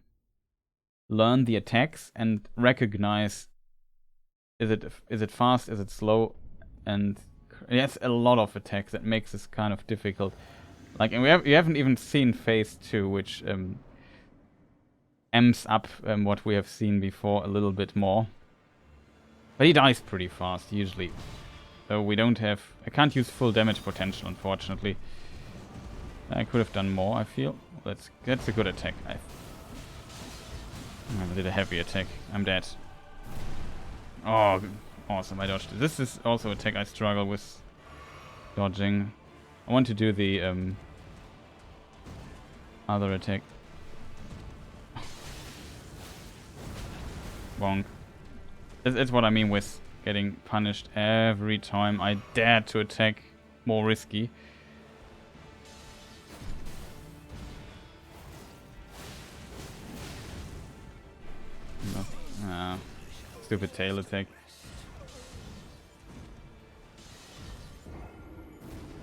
learn the attacks and recognize, is it fast, is it slow, and yes, a lot of attacks that makes this kind of difficult. Like, and we haven't even seen phase 2, which amps up what we have seen before a little bit more. But he dies pretty fast, usually. So we don't have... I can't use full damage potential, unfortunately. I could have done more, I feel. That's a good attack. I did a heavy attack. I'm dead. Oh, awesome, I dodged it. This is also an attack I struggle with dodging. I want to do the other attack. Bonk. That's what I mean with getting punished every time I dare to attack more risky. Stupid tail attack.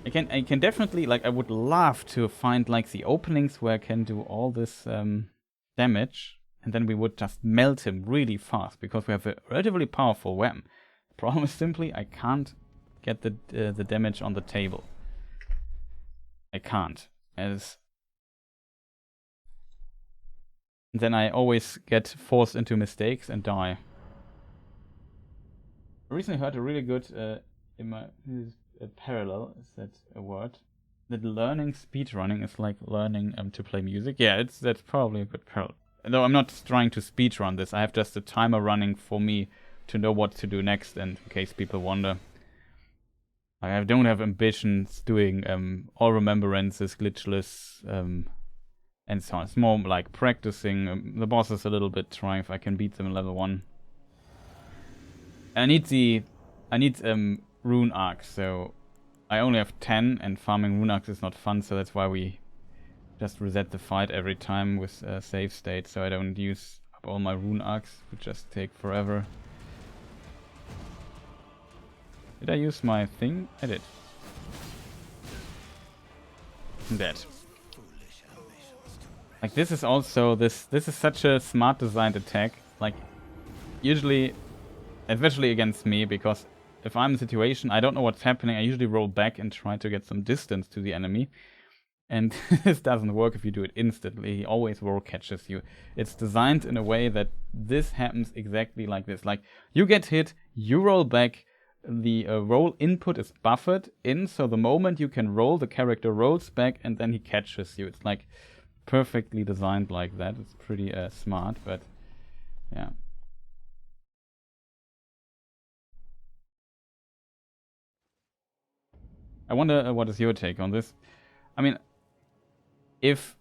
I can definitely, like, I would love to find, like, the openings where I can do all this damage, and then we would just melt him really fast, because we have a relatively powerful weapon. The problem is simply I can't get the damage on the table. I can't. Then I always get forced into mistakes and die. I recently heard a really good parallel, is that a word? That learning speedrunning is like learning to play music. Yeah, that's probably a good parallel. Though I'm not trying to speedrun this, I have just a timer running for me to know what to do next, and in case people wonder. I don't have ambitions doing all Rememberances, glitchless, and so on. It's more like practicing the bosses a little bit, trying if I can beat them in level 1. I need rune arcs, so I only have 10, and farming rune arcs is not fun, so that's why we just reset the fight every time with save state, so I don't use up all my rune arcs, which just take forever. Did I use my thing? I did. I'm dead. Like, this is also, this is such a smart designed attack. Like, usually, especially against me, because if I'm in a situation, I don't know what's happening, I usually roll back and try to get some distance to the enemy. And this doesn't work if you do it instantly. He always roll catches you. It's designed in a way that this happens exactly like this. Like, you get hit, you roll back, the roll input is buffered in, so the moment you can roll, the character rolls back and then he catches you. It's like perfectly designed like that. It's pretty smart, but yeah. I wonder what is your take on this. I mean, if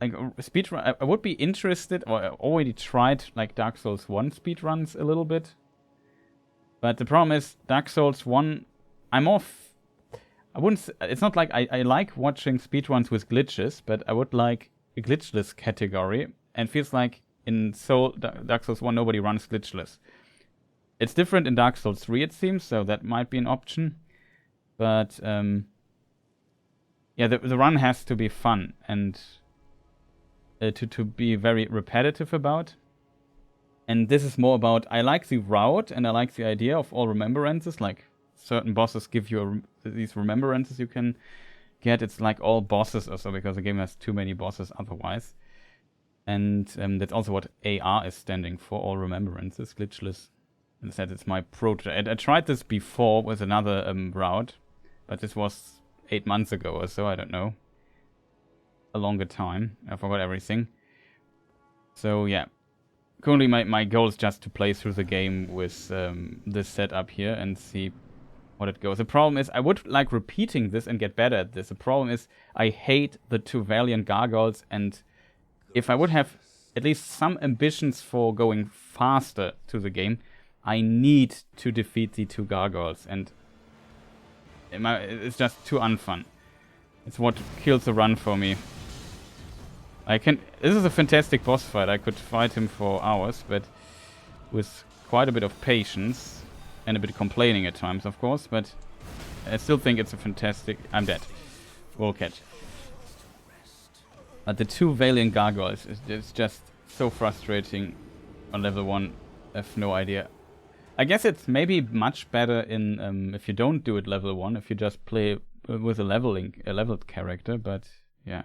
like speedrun, I would be interested, or I already tried like Dark Souls 1 speedruns a little bit. But the problem is, Dark Souls 1, I'm off. I wouldn't. It's not like I like watching speedruns with glitches, but I would like a glitchless category. And feels like in Dark Souls 1, nobody runs glitchless. It's different in Dark Souls 3, it seems, so that might be an option. But yeah, the run has to be fun and to be very repetitive about. And this is more about, I like the route and I like the idea of all remembrances. Like certain bosses give you these remembrances you can get. It's like all bosses or so, because the game has too many bosses otherwise. And that's also what AR is standing for, all remembrances, glitchless. Instead, it's my project. I tried this before with another route, but this was 8 months ago or so, I don't know. A longer time. I forgot everything. So yeah. Currently, my goal is just to play through the game with this setup here and see what it goes. The problem is, I would like repeating this and get better at this. The problem is, I hate the Twin Valiant Gargoyles, and if I would have at least some ambitions for going faster to the game, I need to defeat the 2 gargoyles, and it's just too unfun. It's what kills the run for me. This is a fantastic boss fight. I could fight him for hours, but with quite a bit of patience and a bit of complaining at times, of course. But I still think it's a fantastic. I'm dead. We'll catch. But the 2 Valiant Gargoyles is just so frustrating on level 1. I have no idea. I guess it's maybe much better in if you don't do it level 1, if you just play with a leveled character. But yeah.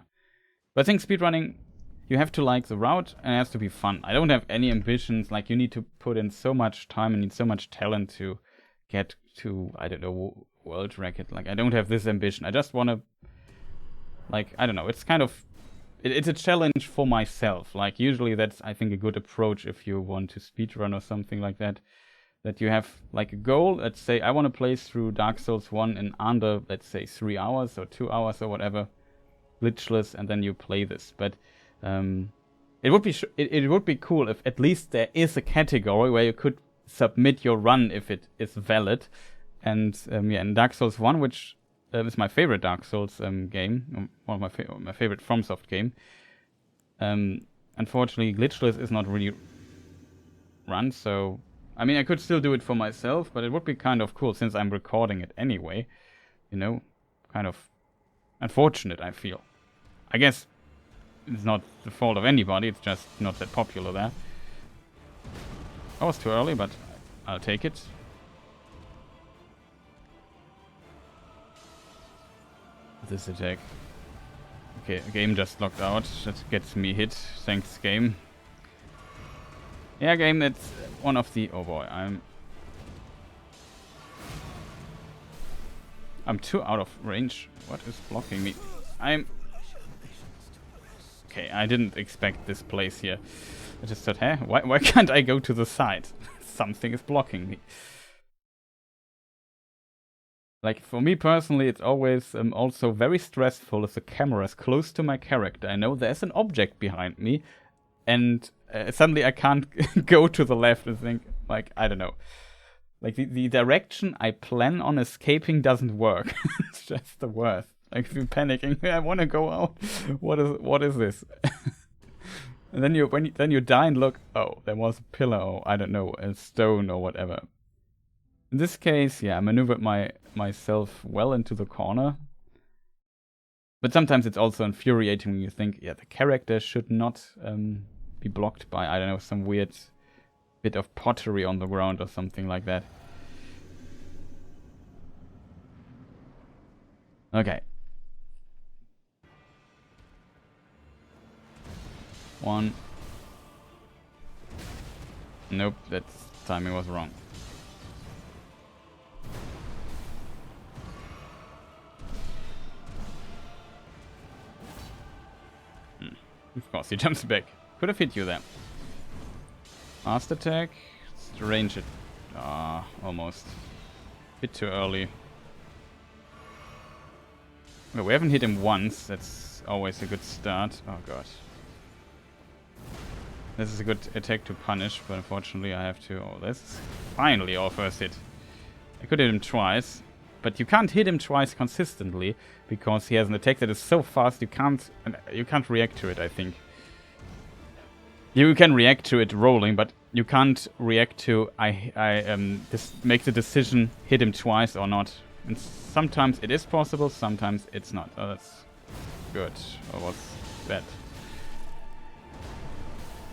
But I think speedrunning, you have to like the route and it has to be fun. I don't have any ambitions. Like, you need to put in so much time and need so much talent to get to, I don't know, world record. Like, I don't have this ambition. I just want to, like, I don't know. It's kind of, it's a challenge for myself. Like, usually that's, I think, a good approach if you want to speedrun or something like that. That you have, like, a goal. Let's say I want to play through Dark Souls 1 in under, let's say, 3 hours or 2 hours or whatever. Glitchless, and then you play this. But it would be it would be cool if at least there is a category where you could submit your run if it is valid. And yeah, in Dark Souls 1, which is my favorite Dark Souls game, one of my favorite FromSoft game. Unfortunately, glitchless is not really run, so I mean I could still do it for myself, but it would be kind of cool since I'm recording it anyway. You know, kind of unfortunate, I feel. I guess it's not the fault of anybody, it's just not that popular there. I was too early, but I'll take it. This attack. Okay, game just locked out. That gets me hit. Thanks, game. Yeah, game, that's one of the... Oh boy, I'm too out of range. What is blocking me? Okay, I didn't expect this place here. I just thought, hey, why can't I go to the side? Something is blocking me. Like, for me personally, it's always also very stressful if the camera is close to my character. I know there's an object behind me, and suddenly I can't go to the left and think, like, I don't know. Like, the direction I plan on escaping doesn't work. It's just the worst. Like, if you're panicking, I want to go out. What is this? And then you die and look, oh, there was a pillar, or I don't know, a stone or whatever. In this case, yeah, I maneuvered myself well into the corner. But sometimes it's also infuriating when you think, yeah, the character should not be blocked by, I don't know, some weird bit of pottery on the ground or something like that. Okay. One. Nope, that timing was wrong. Of course, he jumps back. Could have hit you there. Fast attack. Range it. Ah, almost. Bit too early. No, we haven't hit him once. That's always a good start. Oh god. This is a good attack to punish, but unfortunately I have to... Oh, this is finally our first hit. I could hit him twice, but you can't hit him twice consistently because he has an attack that is so fast you can't react to it, I think. You can react to it rolling, but you can't react to make the decision hit him twice or not. And sometimes it is possible, sometimes it's not. Oh, that's good. Or was bad.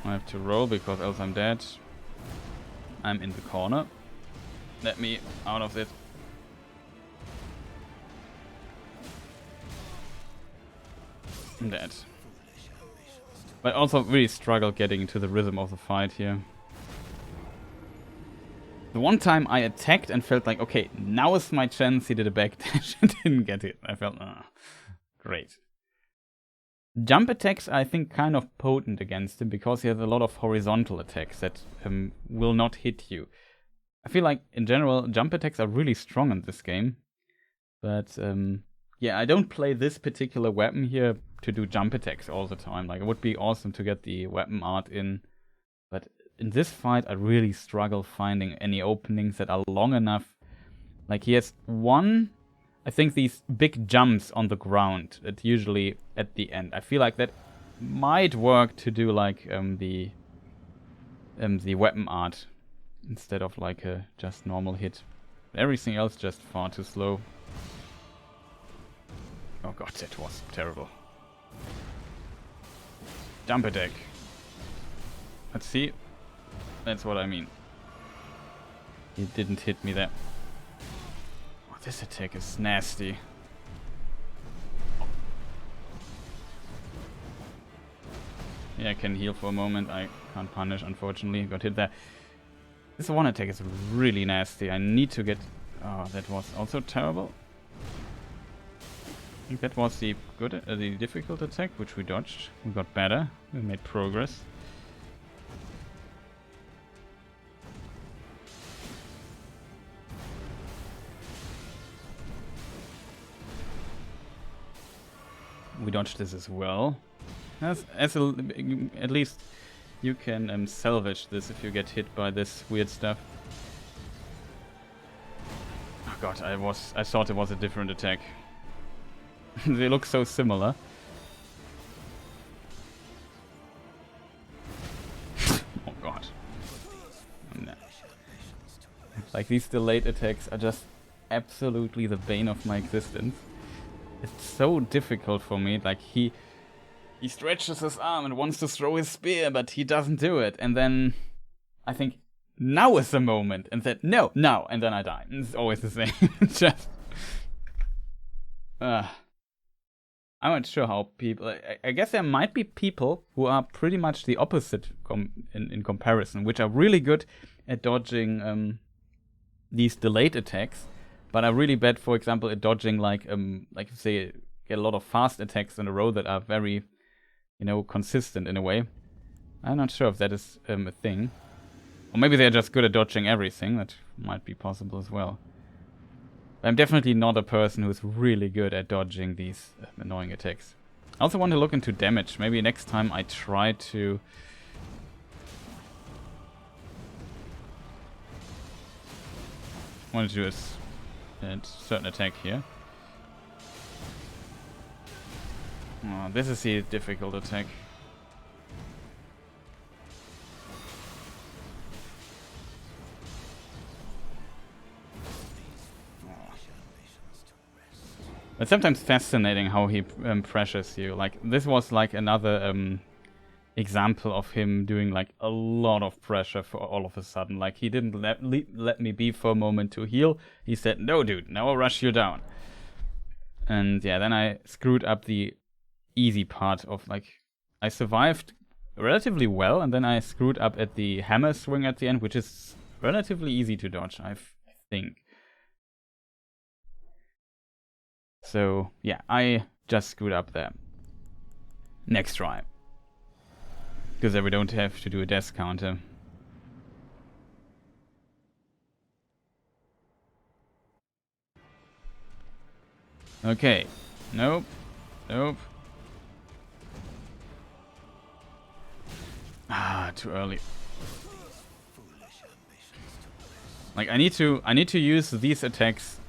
I have to roll because else I'm dead. I'm in the corner. Let me out of it. I'm dead. But also really struggle getting into the rhythm of the fight here. The one time I attacked and felt like, okay, now is my chance, he did a backdash and didn't get it. I felt, great. Jump attacks are, I think, kind of potent against him because he has a lot of horizontal attacks that will not hit you. I feel like, in general, jump attacks are really strong in this game. But, yeah, I don't play this particular weapon here to do jump attacks all the time. Like, it would be awesome to get the weapon art in. But in this fight, I really struggle finding any openings that are long enough. Like, he has one... I think these big jumps on the ground, that usually at the end. I feel like that might work to do, like, the weapon art. Instead of, like, a just normal hit. Everything else just far too slow. Oh god, that was terrible. Jump attack. Let's see. That's what I mean. He didn't hit me there. Oh, this attack is nasty. Yeah, I can heal for a moment. I can't punish, unfortunately. Got hit there. This one attack is really nasty. I need to get... Oh, that was also terrible. I think that was the good, the difficult attack, which we dodged. We got better. We made progress. We dodged this as well. At least you can salvage this if you get hit by this weird stuff. Oh god, I thought it was a different attack. They look so similar. Oh god. No. Like, these delayed attacks are just absolutely the bane of my existence. It's so difficult for me. Like, he stretches his arm and wants to throw his spear, but he doesn't do it. And then I think, now is the moment. And then, no, now. And then I die. It's always the same. It's just... I'm not sure how people... I guess there might be people who are pretty much the opposite in comparison, which are really good at dodging these delayed attacks, but are really bad, for example, at dodging, like say, get a lot of fast attacks in a row that are very, consistent in a way. I'm not sure if that is a thing. Or maybe they're just good at dodging everything. That might be possible as well. I'm definitely not a person who's really good at dodging these annoying attacks. I also want to look into damage. Maybe next time I try to... I want to do a certain attack here. Oh, this is the difficult attack. It's sometimes fascinating how he pressures you. Like, this was like another example of him doing like a lot of pressure for all of a sudden. Like, he didn't let me be for a moment to heal. He said, no dude, now I'll rush you down. And yeah, then I screwed up the easy part of, like, I survived relatively well, and then I screwed up at the hammer swing at the end, which is relatively easy to dodge, I think. So, yeah, I just screwed up there. Next try. Because then we don't have to do a death counter. Okay. Nope. Nope. Ah, too early. Like I need to use these attacks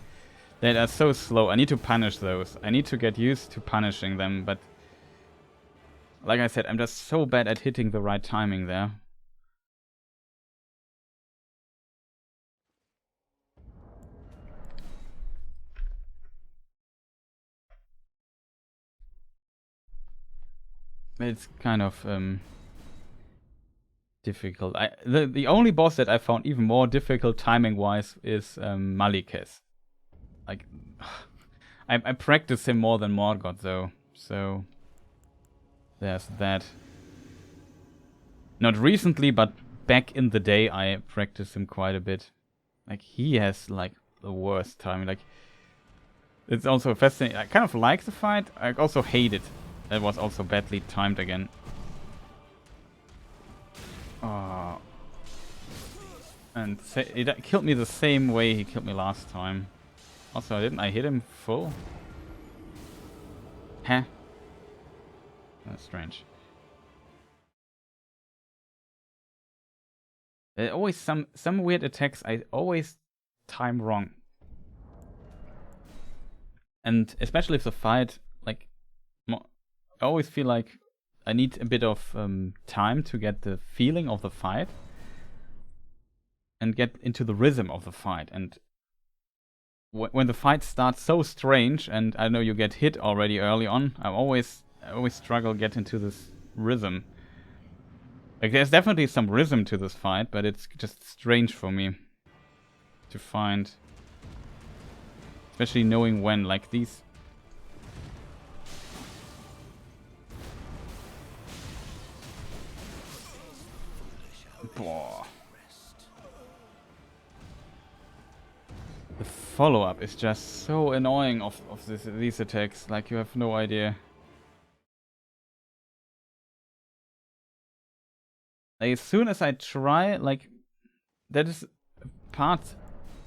that are so slow. I need to punish those. I need to get used to punishing them, but like I said, I'm just so bad at hitting the right timing there. It's kind of difficult. The only boss that I found even more difficult timing-wise is Malikes. Like, I practice him more than Morgott though, so there's that. Not recently, but back in the day, I practiced him quite a bit. Like, he has like the worst timing. Like, it's also fascinating. I kind of like the fight. I also hate it. That was also badly timed again. Oh. And it killed me the same way he killed me last time. Also, didn't I hit him full? Huh? That's strange. There are always some weird attacks I always time wrong. And especially if the fight, like, I always feel like I need a bit of time to get the feeling of the fight and get into the rhythm of the fight. And when the fight starts so strange, and I know you get hit already early on, I always struggle to get into this rhythm. Like, there's definitely some rhythm to this fight, but it's just strange for me to find. Especially knowing when, like, these... Boah. The follow-up is just so annoying of these attacks, like you have no idea. Like, as soon as I try, like, that is a part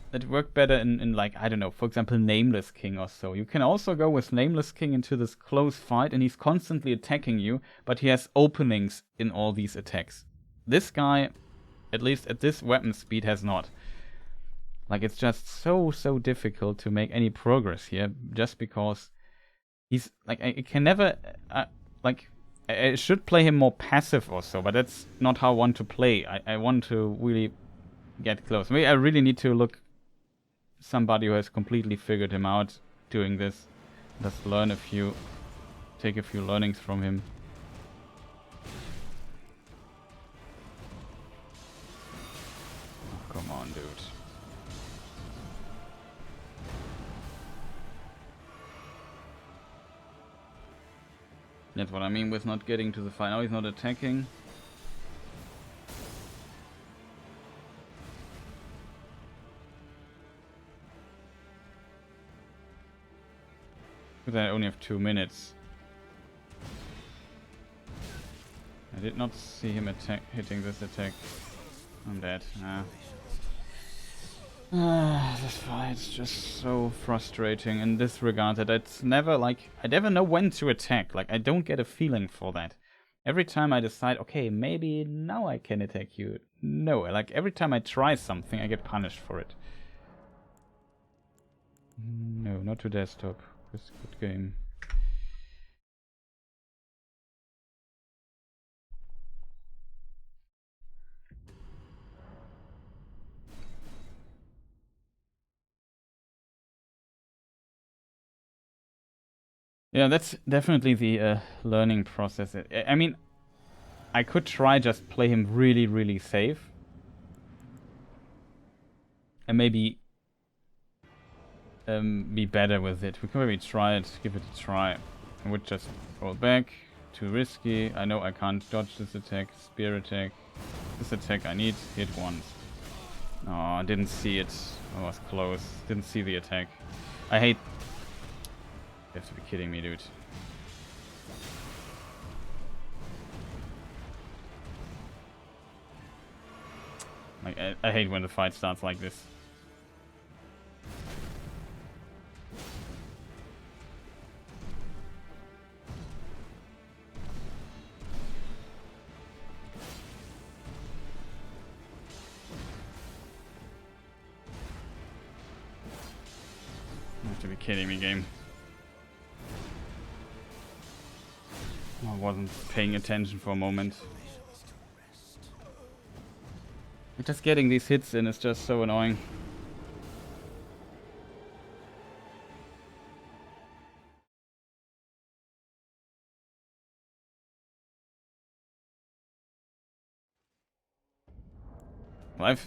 that worked better in like, I don't know, for example, Nameless King or so. You can also go with Nameless King into this close fight and he's constantly attacking you, but he has openings in all these attacks. This guy, at least at this weapon speed, has not. Like, it's just so difficult to make any progress here, just because he's, like, I can never, like, I should play him more passive or so, but that's not how I want to play. I want to really get close. Maybe I really need to look somebody who has completely figured him out doing this. Just learn take a few learnings from him. Oh, come on, dude. That's what I mean with not getting to the fight. Now he's not attacking. But I only have 2 minutes. I did not see him hitting this attack. I'm dead. This fight's just so frustrating in this regard that it's never like, I never know when to attack. Like, I don't get a feeling for that. Every time I decide, okay, maybe now I can attack you. No, like every time I try something, I get punished for it. No, not to desktop. It's a good game. Yeah, that's definitely the learning process. I mean, I could try just play him really safe. And maybe be better with it. We can maybe try it, give it a try. I would just roll back. Too risky. I know I can't dodge this attack. Spear attack. This attack I need. Hit once. Oh, I didn't see it. I was close. Didn't see the attack. I hate... You have to be kidding me, dude. Like, I hate when the fight starts like this. You have to be kidding me, game. I wasn't paying attention for a moment. Just getting these hits in is just so annoying. Well,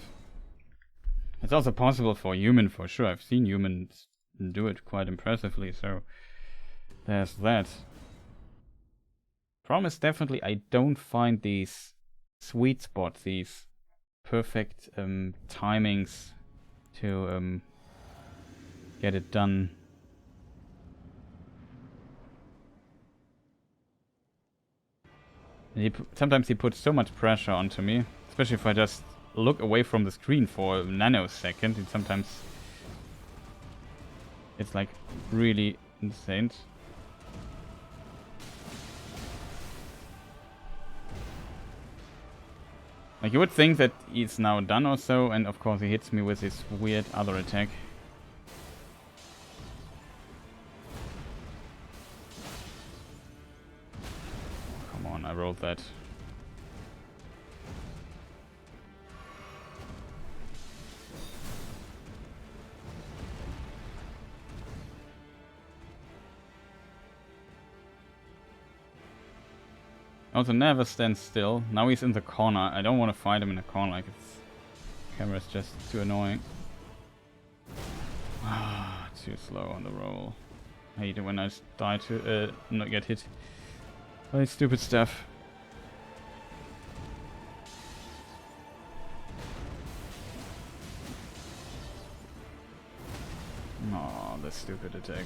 it's also possible for a human, for sure. I've seen humans do it quite impressively, so there's that. Problem is definitely I don't find these sweet spots, these perfect timings to get it done. Sometimes he puts so much pressure onto me, especially if I just look away from the screen for a nanosecond. Sometimes it's like really insane. Like, you would think that he's now done or so, and of course he hits me with his weird other attack. Come on, I rolled that. Also, never stand still. Now he's in the corner. I don't want to fight him in the corner. Like, it's camera's just too annoying. Ah, too slow on the roll. I hate it when I die to not get hit by stupid stuff. Oh, the stupid attack.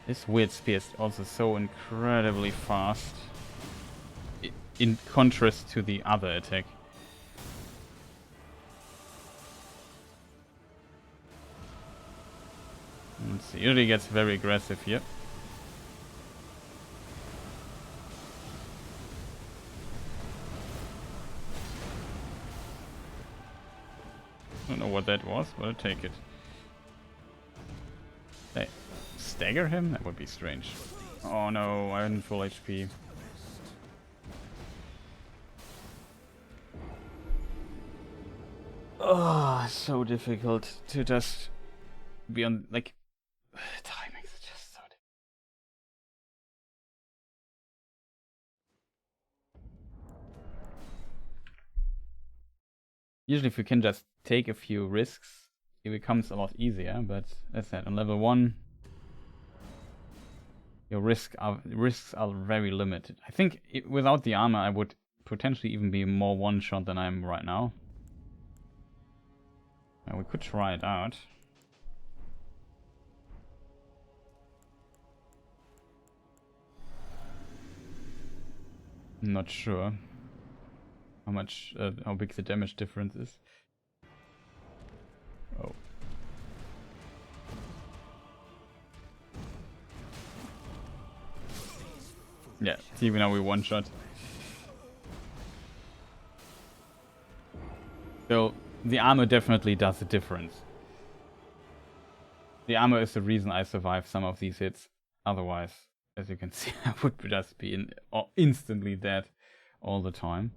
This weird spear is also so incredibly fast, in contrast to the other attack. Let's see, usually gets very aggressive here. I don't know what that was, but I'll take it. Hey. Stagger him? That would be strange. Oh no, I'm in full HP. Oh, so difficult to just be on, like, timings are just so difficult. Usually if you can just take a few risks, it becomes a lot easier, but as I said, on level 1, your risks are very limited. I think without the armor, I would potentially even be more one-shot than I am right now. We could try it out. I'm not sure how big the damage difference is. Oh. Yeah, see, now we one-shot. So, the armor definitely does a difference. The armor is the reason I survived some of these hits. Otherwise, as you can see, I would just be instantly dead all the time.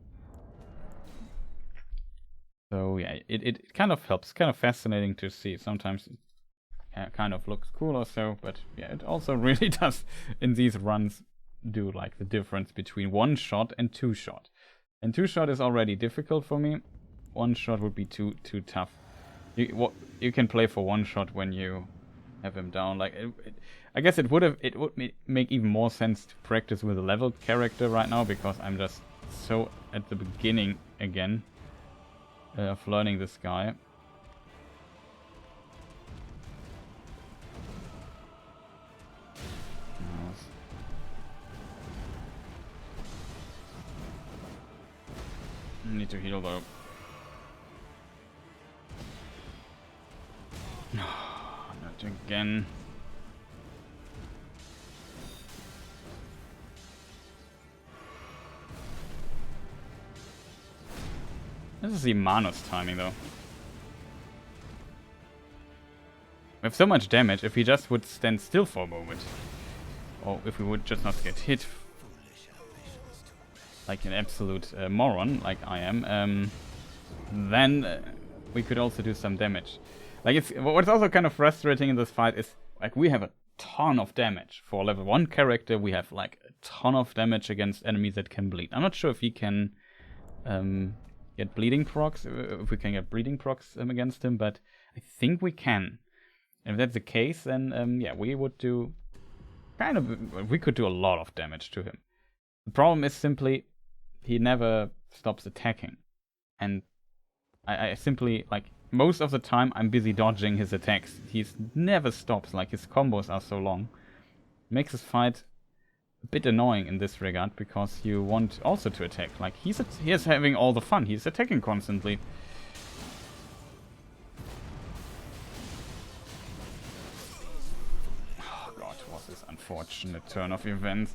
So yeah, it kind of helps. Kind of fascinating to see. Sometimes it kind of looks cool or so, but yeah, it also really does in these runs do like the difference between one shot and two shot. And two shot is already difficult for me. One shot would be too tough. You can play for one shot when you have him down. Like I guess it would make even more sense to practice with a leveled character right now, because I'm just so at the beginning again of learning this guy. to heal though. Not again. This is Imano's timing though. We have so much damage if he just would stand still for a moment. Or if we would just not get hit like an absolute moron, like I am, then we could also do some damage. Like, what's also kind of frustrating in this fight is, like, we have a ton of damage. For level 1 character, we have, like, a ton of damage against enemies that can bleed. I'm not sure if he can get bleeding procs, if we can get bleeding procs against him, but I think we can. And if that's the case, then, yeah, we would do we could do a lot of damage to him. The problem is simply, he never stops attacking. And I simply, like, most of the time I'm busy dodging his attacks. He never stops, like, his combos are so long. Makes this fight a bit annoying in this regard, because you want also to attack. Like, he is having all the fun, he's attacking constantly. Oh god, what this unfortunate turn of events.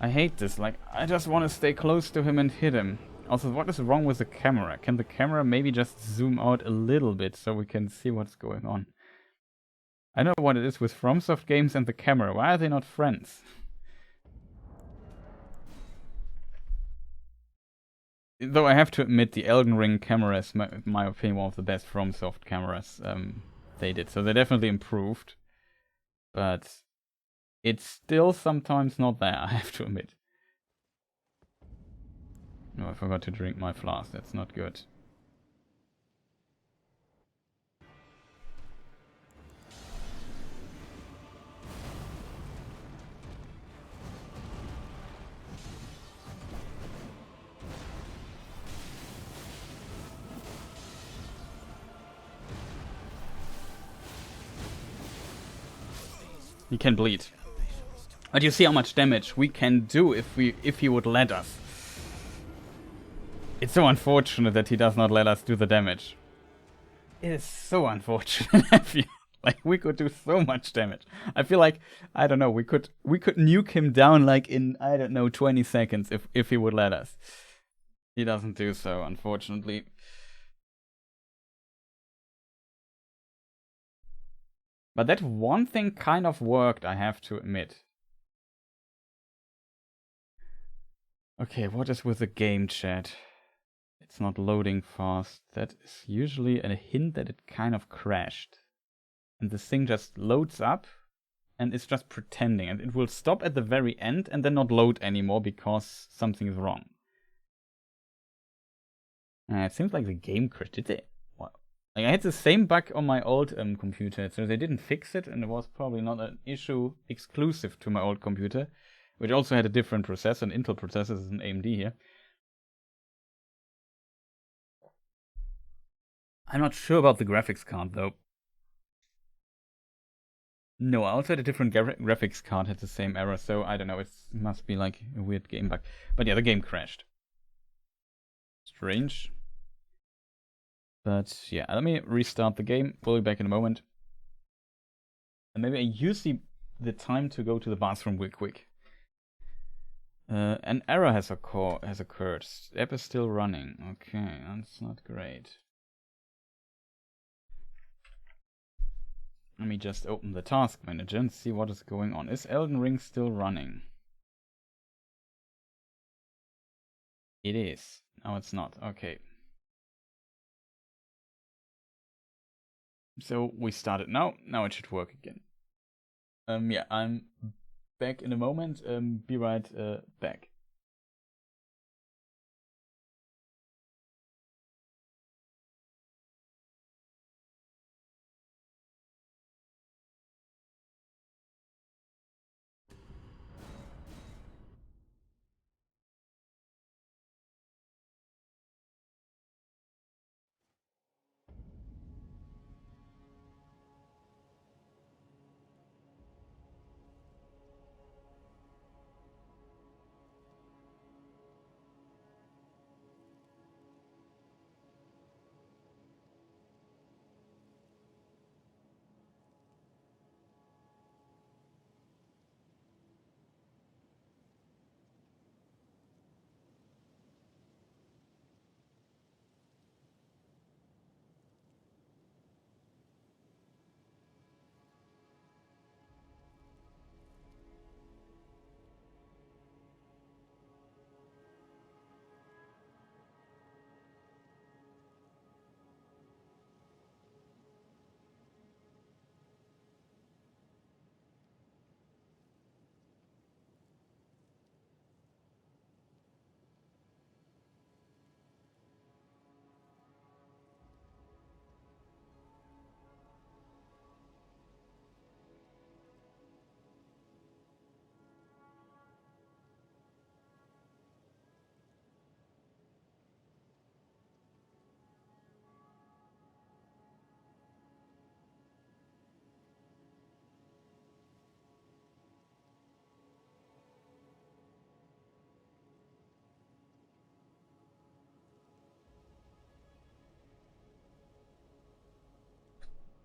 I hate this, like, I just want to stay close to him and hit him. Also, what is wrong with the camera? Can the camera maybe just zoom out a little bit so we can see what's going on? I don't know what it is with FromSoft games and the camera. Why are they not friends? Though I have to admit, the Elden Ring camera is, in my opinion, one of the best FromSoft cameras they did. So they definitely improved. But it's still sometimes not there, I have to admit. No, I forgot to drink my flask. That's not good. He can bleed. But you see how much damage we can do if he would let us. It's so unfortunate that he does not let us do the damage. It is so unfortunate. I feel like we could do so much damage. I feel like, I don't know, we could nuke him down like in, I don't know, 20 seconds if he would let us. He doesn't do so, unfortunately. But that one thing kind of worked, I have to admit. Okay, what is with the game chat? It's not loading fast. That is usually a hint that it kind of crashed. And this thing just loads up and it's just pretending. And it will stop at the very end and then not load anymore because something is wrong. It seems like the game crashed. Did they? Well, like, I had the same bug on my old computer, so they didn't fix it, and it was probably not an issue exclusive to my old computer, which also had a different processor, an Intel processor, this is an AMD here. I'm not sure about the graphics card though. No, I also had a different graphics card had the same error, so I don't know, it must be like a weird game bug. But yeah, the game crashed. Strange. But yeah, let me restart the game. We'll be back in a moment. And maybe I use the time to go to the bathroom real quick. An error has occurred. The app is still running. Okay, that's not great. Let me just open the task manager and see what is going on. Is Elden Ring still running? It is. No, it's not. Okay. So we started now. Now it should work again. Yeah, I'm back in a moment. Be right back.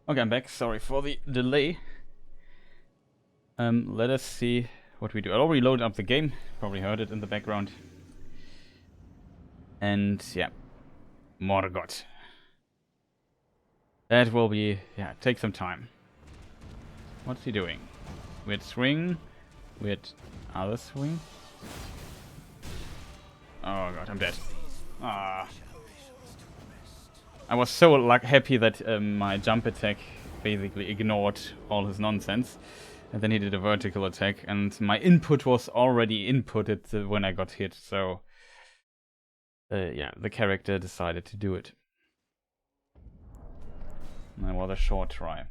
Okay, I'm back. Sorry for the delay. Let us see what we do. I already loaded up the game. Probably heard it in the background. And yeah, Morgott. That will be, yeah, take some time. What's he doing? Weird swing. Weird other swing. Oh god, I'm dead. Ah. I was so happy that my jump attack basically ignored all his nonsense. And then he did a vertical attack, and my input was already inputted when I got hit, so... yeah, the character decided to do it. That was a short try.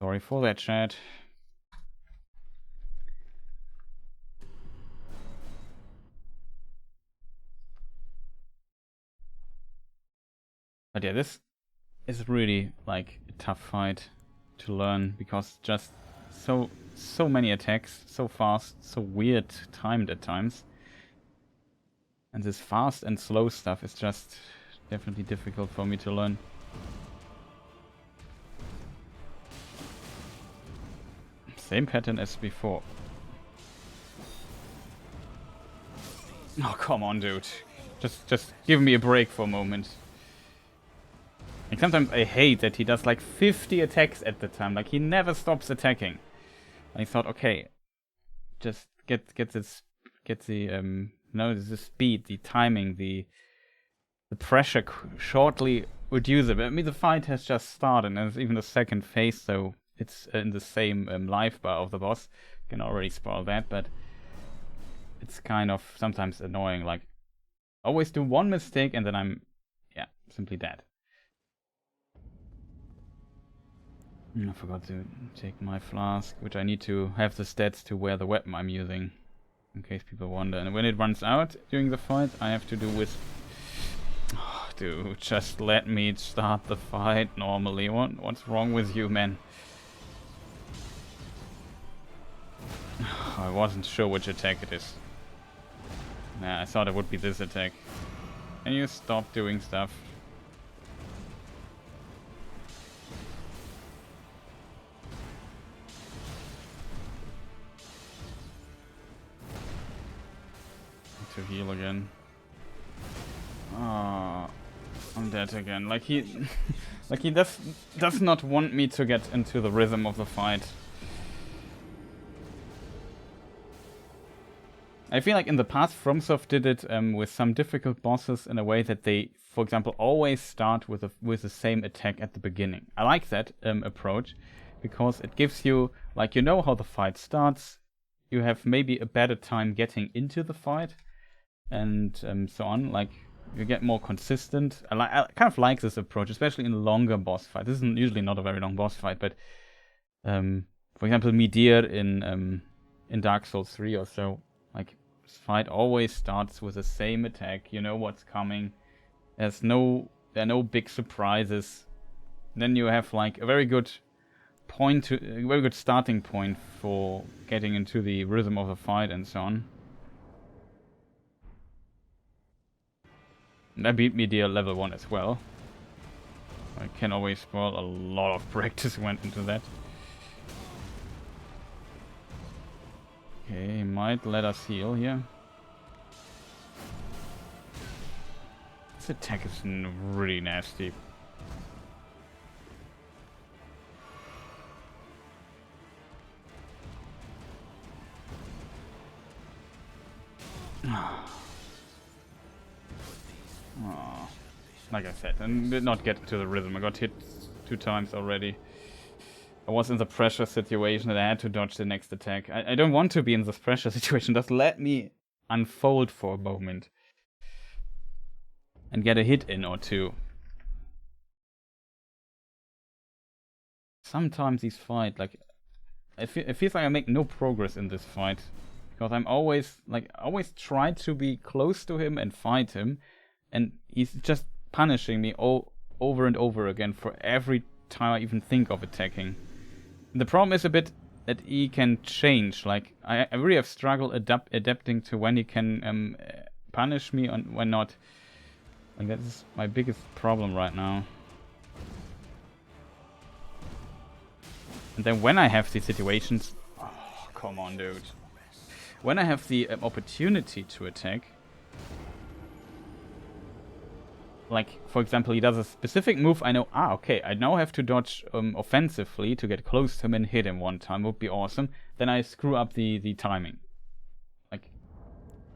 Sorry for that, chat. But yeah, this is really like a tough fight to learn, because just so many attacks, so fast, so weird timed at times. And this fast and slow stuff is just definitely difficult for me to learn. Same pattern as before. Oh, come on, dude. Just give me a break for a moment. Like, sometimes I hate that he does like 50 attacks at the time. Like, he never stops attacking. I thought, okay, just get the speed, the timing, the pressure shortly reduce it. I mean, the fight has just started, and it's even the second phase, so it's in the same life bar of the boss. Can already spoil that, but it's kind of sometimes annoying. Like, always do one mistake and then I'm, yeah, simply dead. I forgot to take my flask, which I need to have the stats to wear the weapon I'm using, in case people wonder. And when it runs out during the fight, I have to do with... Oh, dude, just let me start the fight normally. What's wrong with you, man? I wasn't sure which attack it is. Nah, I thought it would be this attack. Can you stop doing stuff? To heal again. Oh, I'm dead again. Like he like he does not want me to get into the rhythm of the fight. I feel like in the past FromSoft did it with some difficult bosses in a way that they, for example, always start with the same attack at the beginning. I like that approach, because it gives you, like, you know how the fight starts, you have maybe a better time getting into the fight, and so on. Like, you get more consistent. I kind of like this approach, especially in longer boss fights. This is usually not a very long boss fight, but for example, Midir in Dark Souls 3 or so, like, this fight always starts with the same attack. You know what's coming. There are no big surprises. Then you have like a very good starting point for getting into the rhythm of the fight and so on. And I beat Midir level 1 as well. I can always spoil. A lot of practice went into that. Okay, he might let us heal here. This attack is really nasty. Oh, like I said, and did not get to the rhythm. I got hit 2 times already. I was in the pressure situation that I had to dodge the next attack. I don't want to be in this pressure situation. Just let me unfold for a moment. And get a hit in or two. Sometimes these fights, like... it feels like I make no progress in this fight. Because I'm always try to be close to him and fight him. And he's just punishing me over and over again for every time I even think of attacking. The problem is a bit that he can change. Like, I really have struggled adapting to when he can punish me and when not. Like, that is my biggest problem right now. And then when I have these situations... Oh, come on, dude. When I have the opportunity to attack... Like, for example, he does a specific move, I know, okay, I now have to dodge offensively to get close to him and hit him one time, would be awesome. Then I screw up the timing. Like,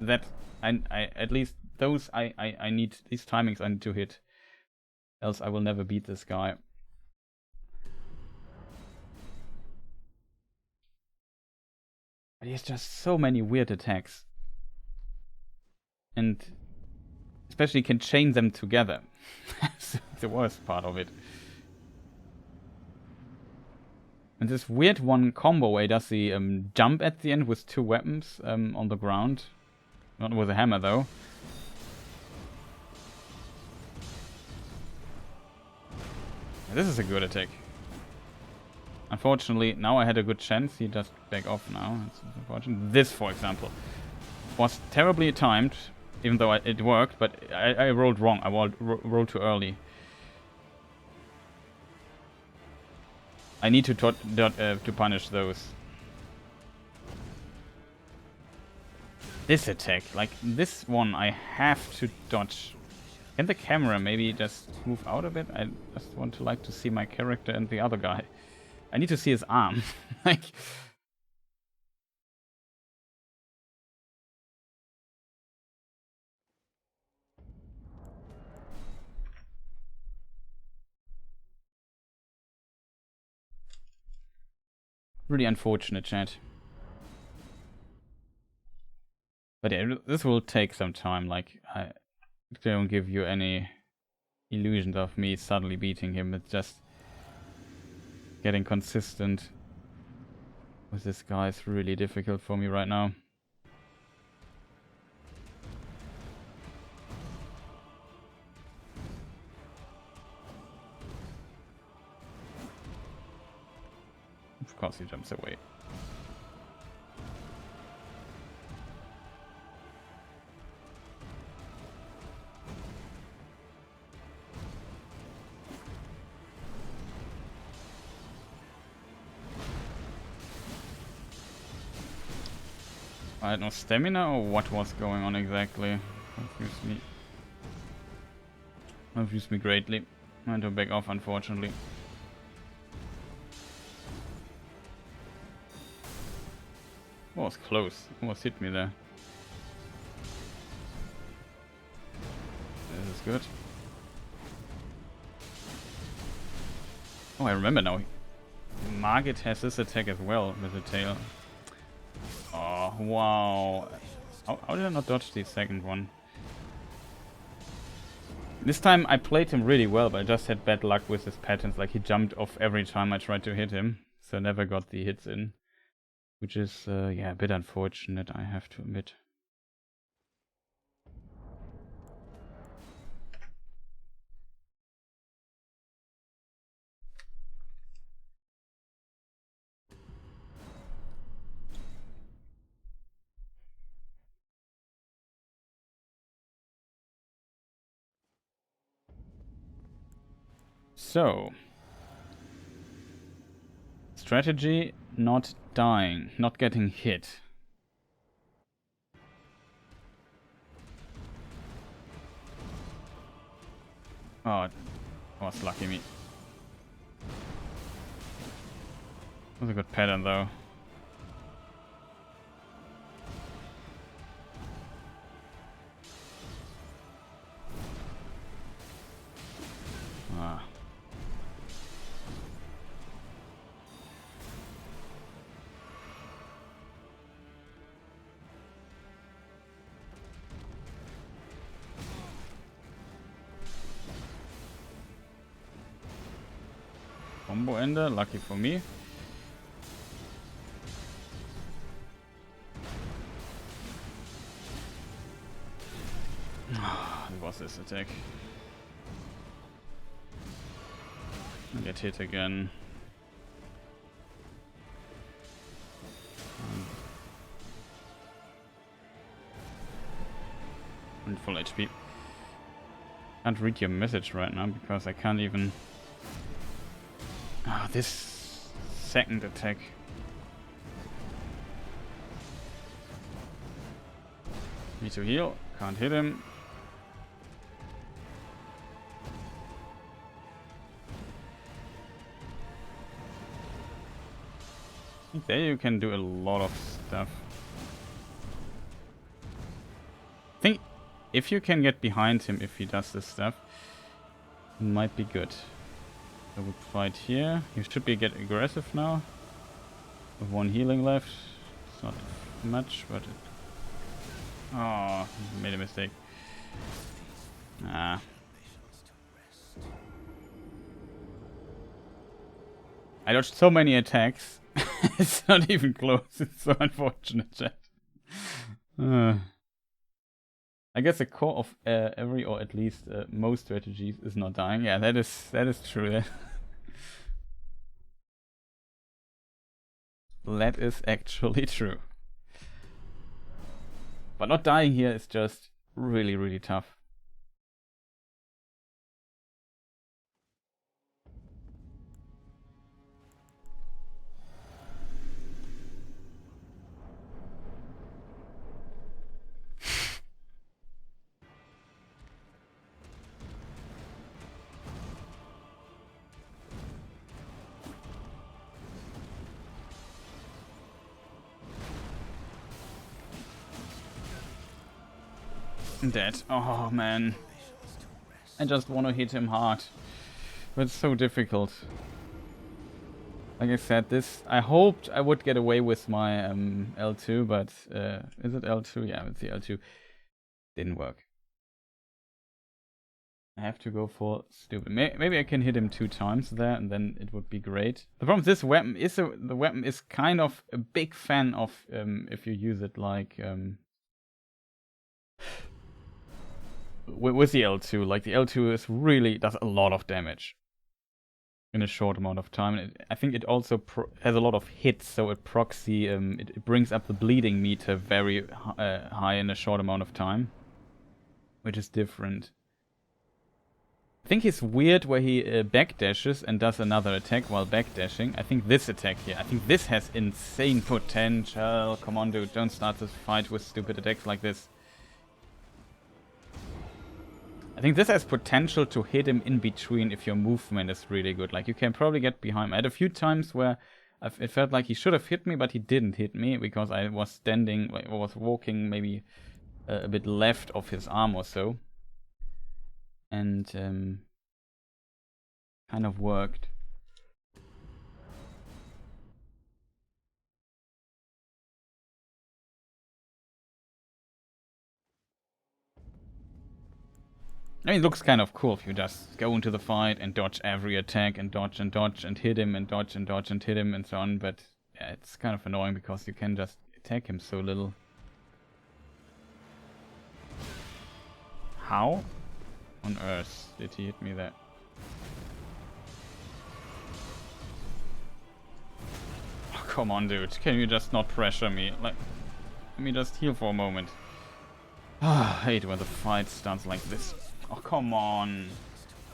that, I at least those, I need, these timings I need to hit. Else I will never beat this guy. But he has just so many weird attacks. And... especially can chain them together. That's the worst part of it. And this weird one combo where he does the jump at the end with two weapons on the ground. Not with a hammer though. This is a good attack. Unfortunately, now I had a good chance. He just back off now. That's unfortunate. This, for example, was terribly timed. Even though it worked, but I rolled wrong. I rolled too early. I need to punish those. This attack, like this one, I have to dodge. Can the camera maybe just move out a bit? I just want to see my character and the other guy. I need to see his arm. Like. Really unfortunate, chat. But yeah, this will take some time. Like, I don't give you any illusions of me suddenly beating him. It's just getting consistent with this guy is really difficult for me right now. Of course he jumps away. I had no stamina, or what was going on exactly? Confused me greatly. I had to back off, unfortunately. Oh, it's close. Almost hit me there. This is good. Oh, I remember now. Morgott has this attack as well with the tail. Oh, wow. How did I not dodge the second one? This time I played him really well, but I just had bad luck with his patterns. Like, he jumped off every time I tried to hit him. So I never got the hits in. Which is, yeah, a bit unfortunate, I have to admit. So, strategy, not dying, not getting hit. Oh, was lucky me. That was a good pattern though. Ah. Combo ender, lucky for me. It was this attack. I get hit again. And full HP. Can't read your message right now because I can't even... Ah, this second attack. Need to heal. Can't hit him. I think there you can do a lot of stuff. I think if you can get behind him if he does this stuff, it might be good. I would fight here. You should be get aggressive now. With one healing left. It's not much, but it... Oh, made a mistake. Ah. I dodged so many attacks. It's not even close. It's so unfortunate, chat. I guess the core of every, or at least most strategies, is not dying. Yeah, that is true. That is actually true. But not dying here is just really, really tough. Dead. Oh man. I just want to hit him hard. But it's so difficult. Like I said, I hoped I would get away with my L2, but is it L2? Yeah, it's the L2. Didn't work. I have to go for stupid. Maybe I can hit him 2 times there, and then it would be great. The problem with this weapon is the weapon is kind of a big fan of if you use it like with the L2. Like the L2 is really does a lot of damage in a short amount of time. I think it also has a lot of hits, so it proxy it brings up the bleeding meter very high in a short amount of time, which is different. I think he's weird where he backdashes and does another attack while backdashing. I think this attack here, I think this has insane potential. Come on, dude, don't start this fight with stupid attacks like this. I think this has potential to hit him in between if your movement is really good. Like, you can probably get behind him. I had a few times where it felt like he should have hit me, but he didn't hit me because I was standing, like, I was walking maybe a bit left of his arm or so. And kind of worked. I mean, it looks kind of cool if you just go into the fight and dodge every attack and dodge and hit him and dodge and hit him and so on, but yeah, it's kind of annoying because you can just attack him so little. How on earth did he hit me there? Oh, come on, dude. Can you just not pressure me? Like, let me just heal for a moment. I hate when the fight starts like this. Oh, come on.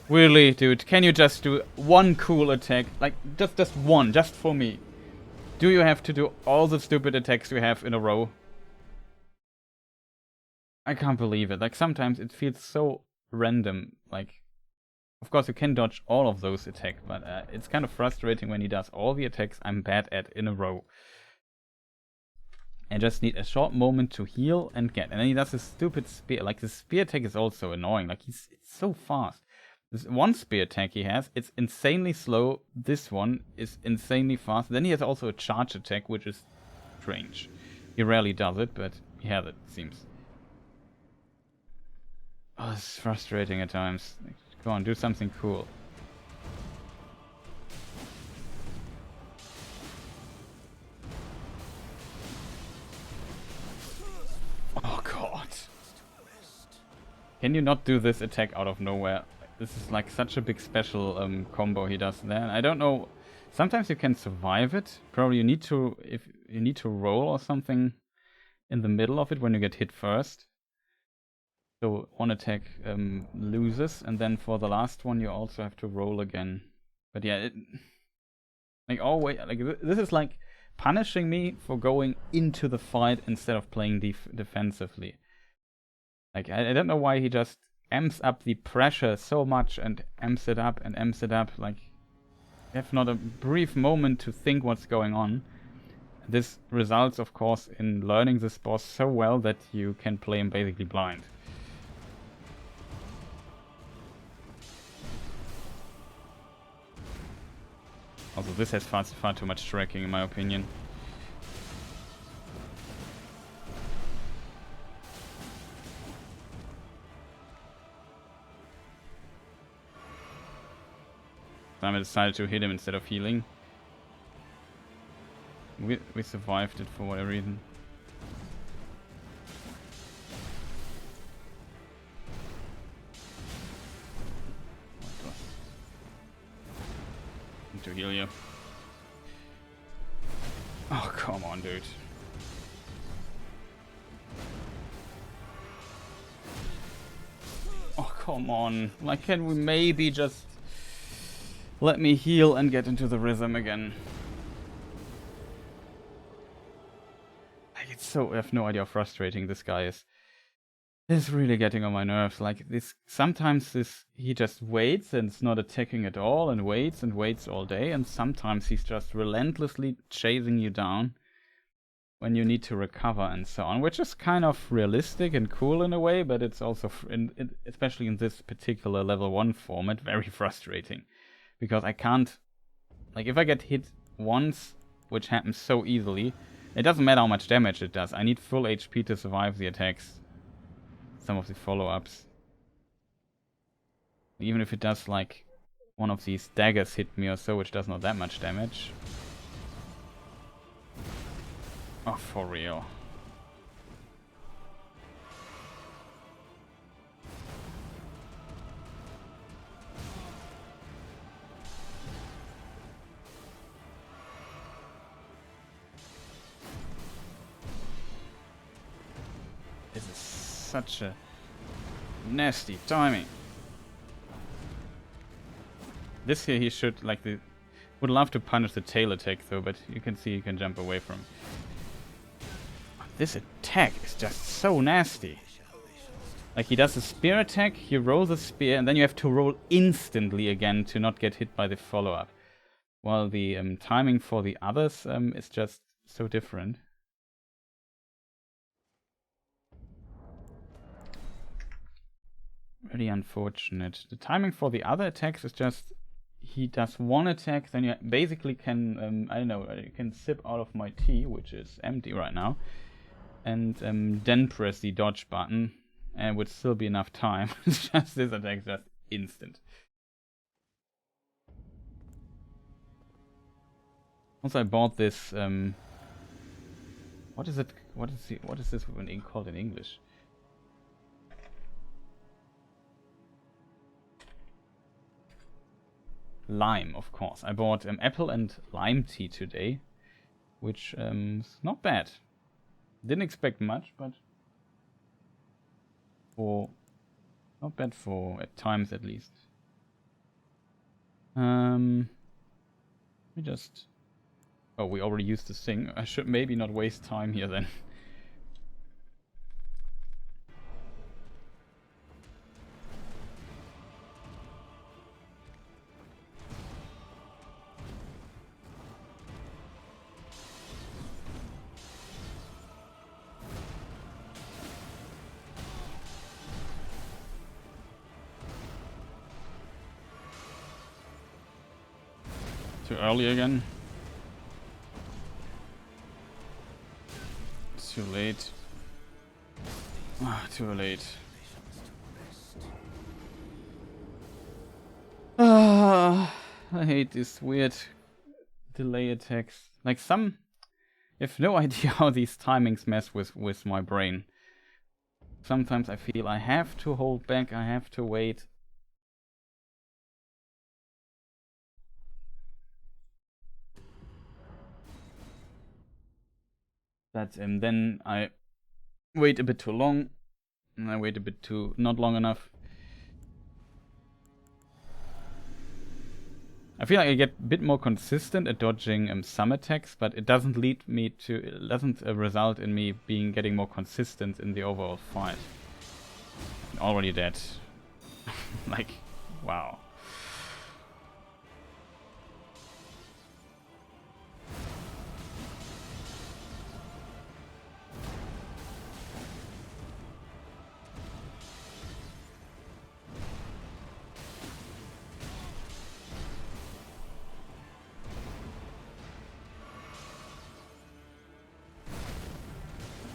Really, dude? Can you just do one cool attack? Like, just one, just for me. Do you have to do all the stupid attacks you have in a row? I can't believe it. Like, sometimes it feels so random. Like, of course you can dodge all of those attacks, but it's kind of frustrating when he does all the attacks I'm bad at in a row. I just need a short moment to heal and get. And then he does this stupid spear. Like, the spear attack is also annoying. Like, it's so fast. This one spear attack he has, it's insanely slow. This one is insanely fast. Then he has also a charge attack, which is strange. He rarely does it, but he has it, it seems. Oh, this is frustrating at times. Like, come on, do something cool. Oh god. Can you not do this attack out of nowhere? This is like such a big special combo he does there. I don't know. Sometimes you can survive it. Probably you need to, if you need to roll or something in the middle of it when you get hit first. So one attack loses, and then for the last one you also have to roll again. But yeah, Like always, like this is like punishing me for going into the fight instead of playing defensively. Like I don't know why he just amps up the pressure so much and amps it up and amps it up. Like you have not a brief moment to think what's going on. This results, of course, in learning this boss so well that you can play him basically blind. Also, this has far too much tracking, in my opinion. So I decided to hit him instead of healing. We survived it for whatever reason. Need to heal you. Oh, come on, dude. Oh, come on. Like, can we maybe just let me heal and get into the rhythm again? Like, it's so... I have no idea how frustrating this guy is. It's really getting on my nerves. Like, this... Sometimes he just waits and is not attacking at all and waits all day. And sometimes he's just relentlessly chasing you down when you need to recover and so on, which is kind of realistic and cool in a way, but it's also, especially in this particular level 1 format, very frustrating. Because I can't, like, if I get hit once, which happens so easily, it doesn't matter how much damage it does. I need full HP to survive the attacks, some of the follow-ups. Even if it does, like, one of these daggers hit me or so, which does not that much damage. Oh, for real. This is such a nasty timing. This here he should, like, would love to punish the tail attack though, but you can see he can jump away from. This attack is just so nasty. Like, he does a spear attack, you roll the spear, and then you have to roll instantly again to not get hit by the follow-up. While the timing for the others is just so different. Really unfortunate. The timing for the other attacks is just... He does one attack, then you basically can, I don't know, you can sip out of my tea, which is empty right now. And then press the dodge button, and it would still be enough time. It's just this attack is just instant. Also, I bought this. What is it? What is this called in English? Lime, of course. I bought apple and lime tea today, which is not bad. Didn't expect much, but not bad for at times at least. We just... Oh, we already used this thing. I should maybe not waste time here then. Too early again. Too late. Ah, too late. Ah, I hate these weird delay attacks. Like some... I have no idea how these timings mess with my brain. Sometimes I feel I have to hold back, I have to wait. But then I wait a bit too long, and I wait a bit too not long enough. I feel like I get a bit more consistent at dodging some attacks, but it doesn't result in me getting more consistent in the overall fight. I'm already dead. Like, wow.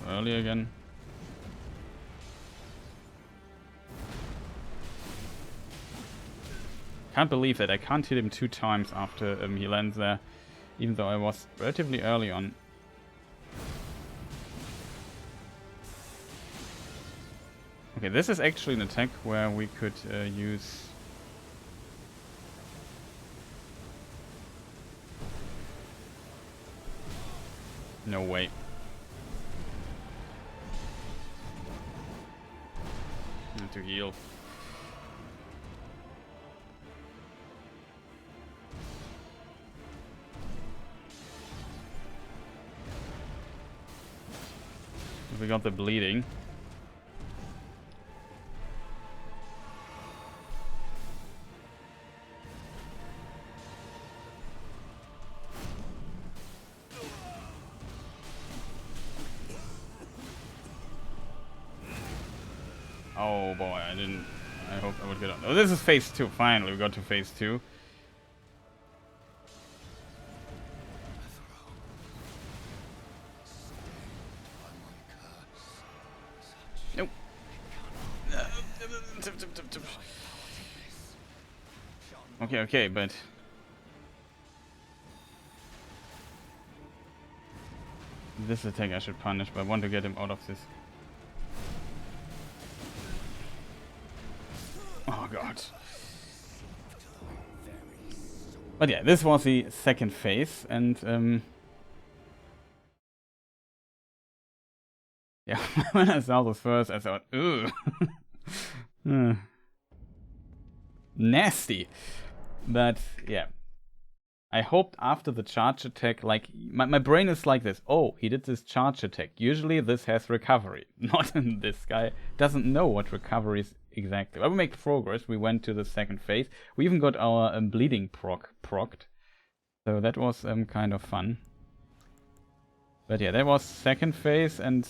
Early again. Can't believe that I can't hit him 2 times after he lands there, even though I was relatively early on. Okay, this is actually an attack where we could use... No way. Need to heal. We got the bleeding. Oh boy, I hope I would get on. Oh, this is phase 2. Finally, we got to phase 2. Nope. Okay, but... This attack I should punish, but I want to get him out of this. Oh god. But yeah, this was the second phase, and yeah, when I saw this first, I thought, ooh. Nasty. But yeah. I hoped after the charge attack, like, my brain is like this. Oh, he did this charge attack. Usually this has recovery. Not in this guy. Doesn't know what recovery is exactly. But we make progress. We went to the second phase. We even got our bleeding procced. So that was kind of fun. But yeah, that was second phase, and...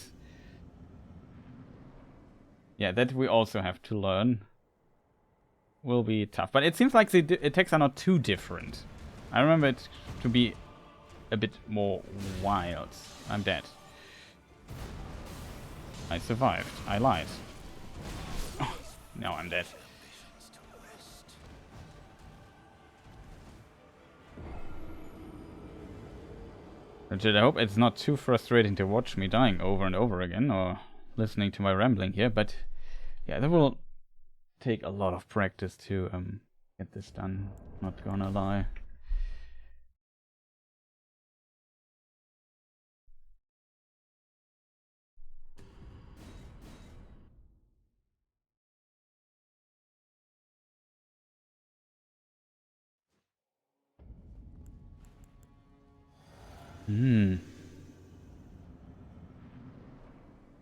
yeah, that we also have to learn. Will be tough. But it seems like the attacks are not too different. I remember it to be a bit more wild. I'm dead. I survived. I lied. Oh, now I'm dead. Legit, I hope it's not too frustrating to watch me dying over and over again, or listening to my rambling here, but yeah, that will take a lot of practice to get this done, not gonna lie.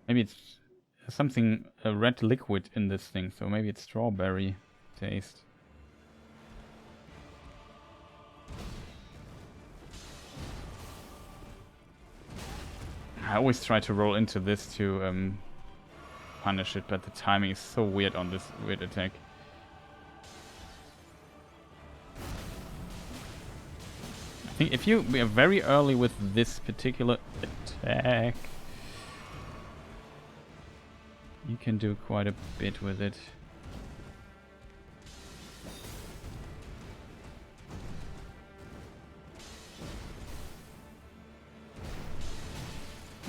Maybe it's something, a red liquid in this thing, so maybe it's strawberry taste. I always try to roll into this to punish it, but the timing is so weird on this weird attack. I think if you are very early with this particular attack, you can do quite a bit with it.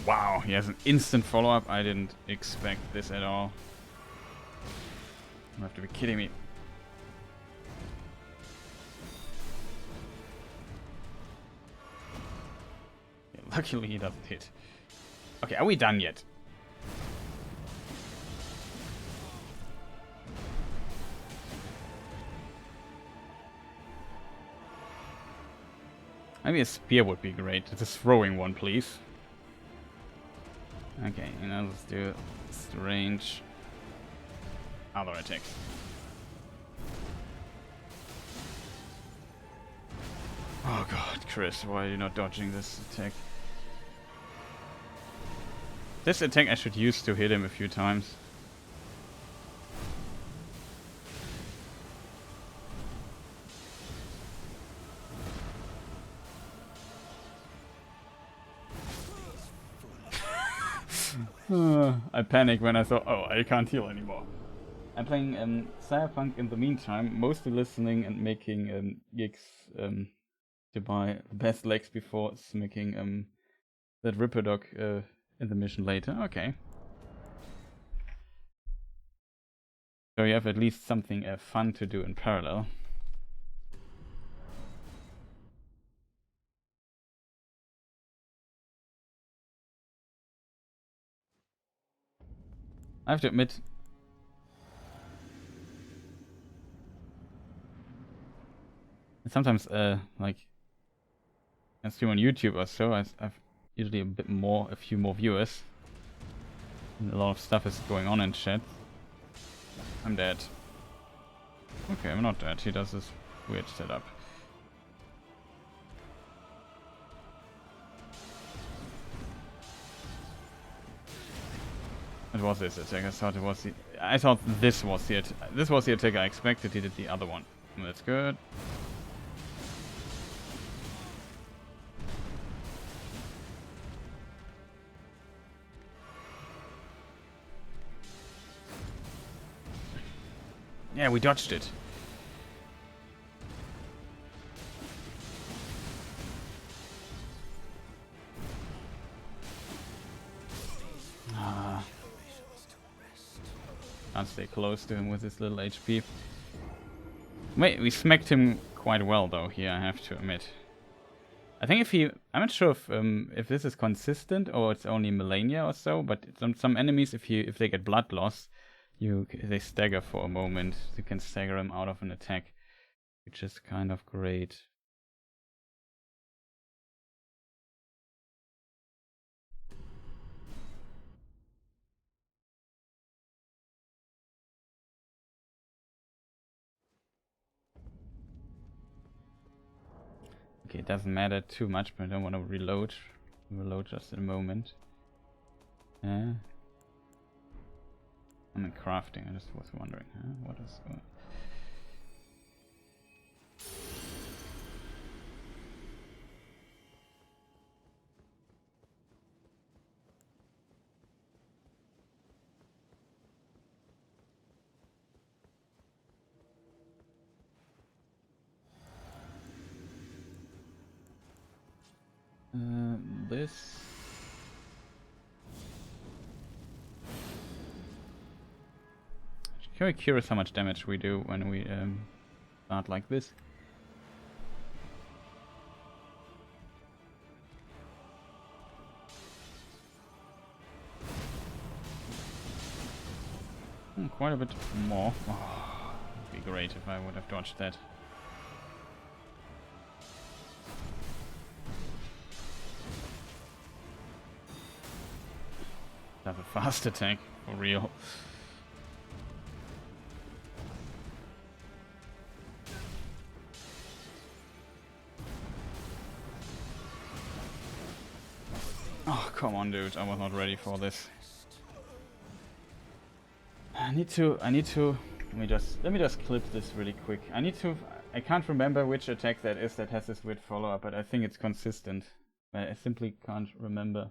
Wow, he has an instant follow-up. I didn't expect this at all. You have to be kidding me. Yeah, luckily he doesn't hit. Okay, are we done yet? Maybe a spear would be great. It's a throwing one, please. Okay, you know, let's do range. Other attacks. Oh god, Chris, why are you not dodging this attack? This attack I should use to hit him a few times. I panicked when I thought, oh, I can't heal anymore. I'm playing Cyberpunk in the meantime, mostly listening and making gigs to buy the best legs before smacking that Ripper Dog in the mission later. Okay. So you have at least something fun to do in parallel. I have to admit, sometimes like I stream on YouTube or so, I've usually a few more viewers. And a lot of stuff is going on in chat. I'm dead. Okay, I'm not dead. He does this weird setup. It was this attack. I thought this was the attack I expected. He did the other one. That's good. Yeah, we dodged it. Can't stay close to him with his little HP. Wait, we smacked him quite well though here, I have to admit. I think I'm not sure if this is consistent or it's only Melania or so, but some enemies, if they get blood loss, they stagger for a moment. You can stagger them out of an attack, which is kind of great. Okay, it doesn't matter too much, but I don't want to reload. Reload just in a moment. Yeah. I'm in crafting, I just was wondering, what is going this. Very curious how much damage we do when we start like this. Quite a bit more. Oh, it'd be great if I would have dodged that. Have a fast attack, for real. Oh, come on, dude. I was not ready for this. I need to let me just clip this really quick. I can't remember which attack that is that has this weird follow-up, but I think it's consistent. I simply can't remember.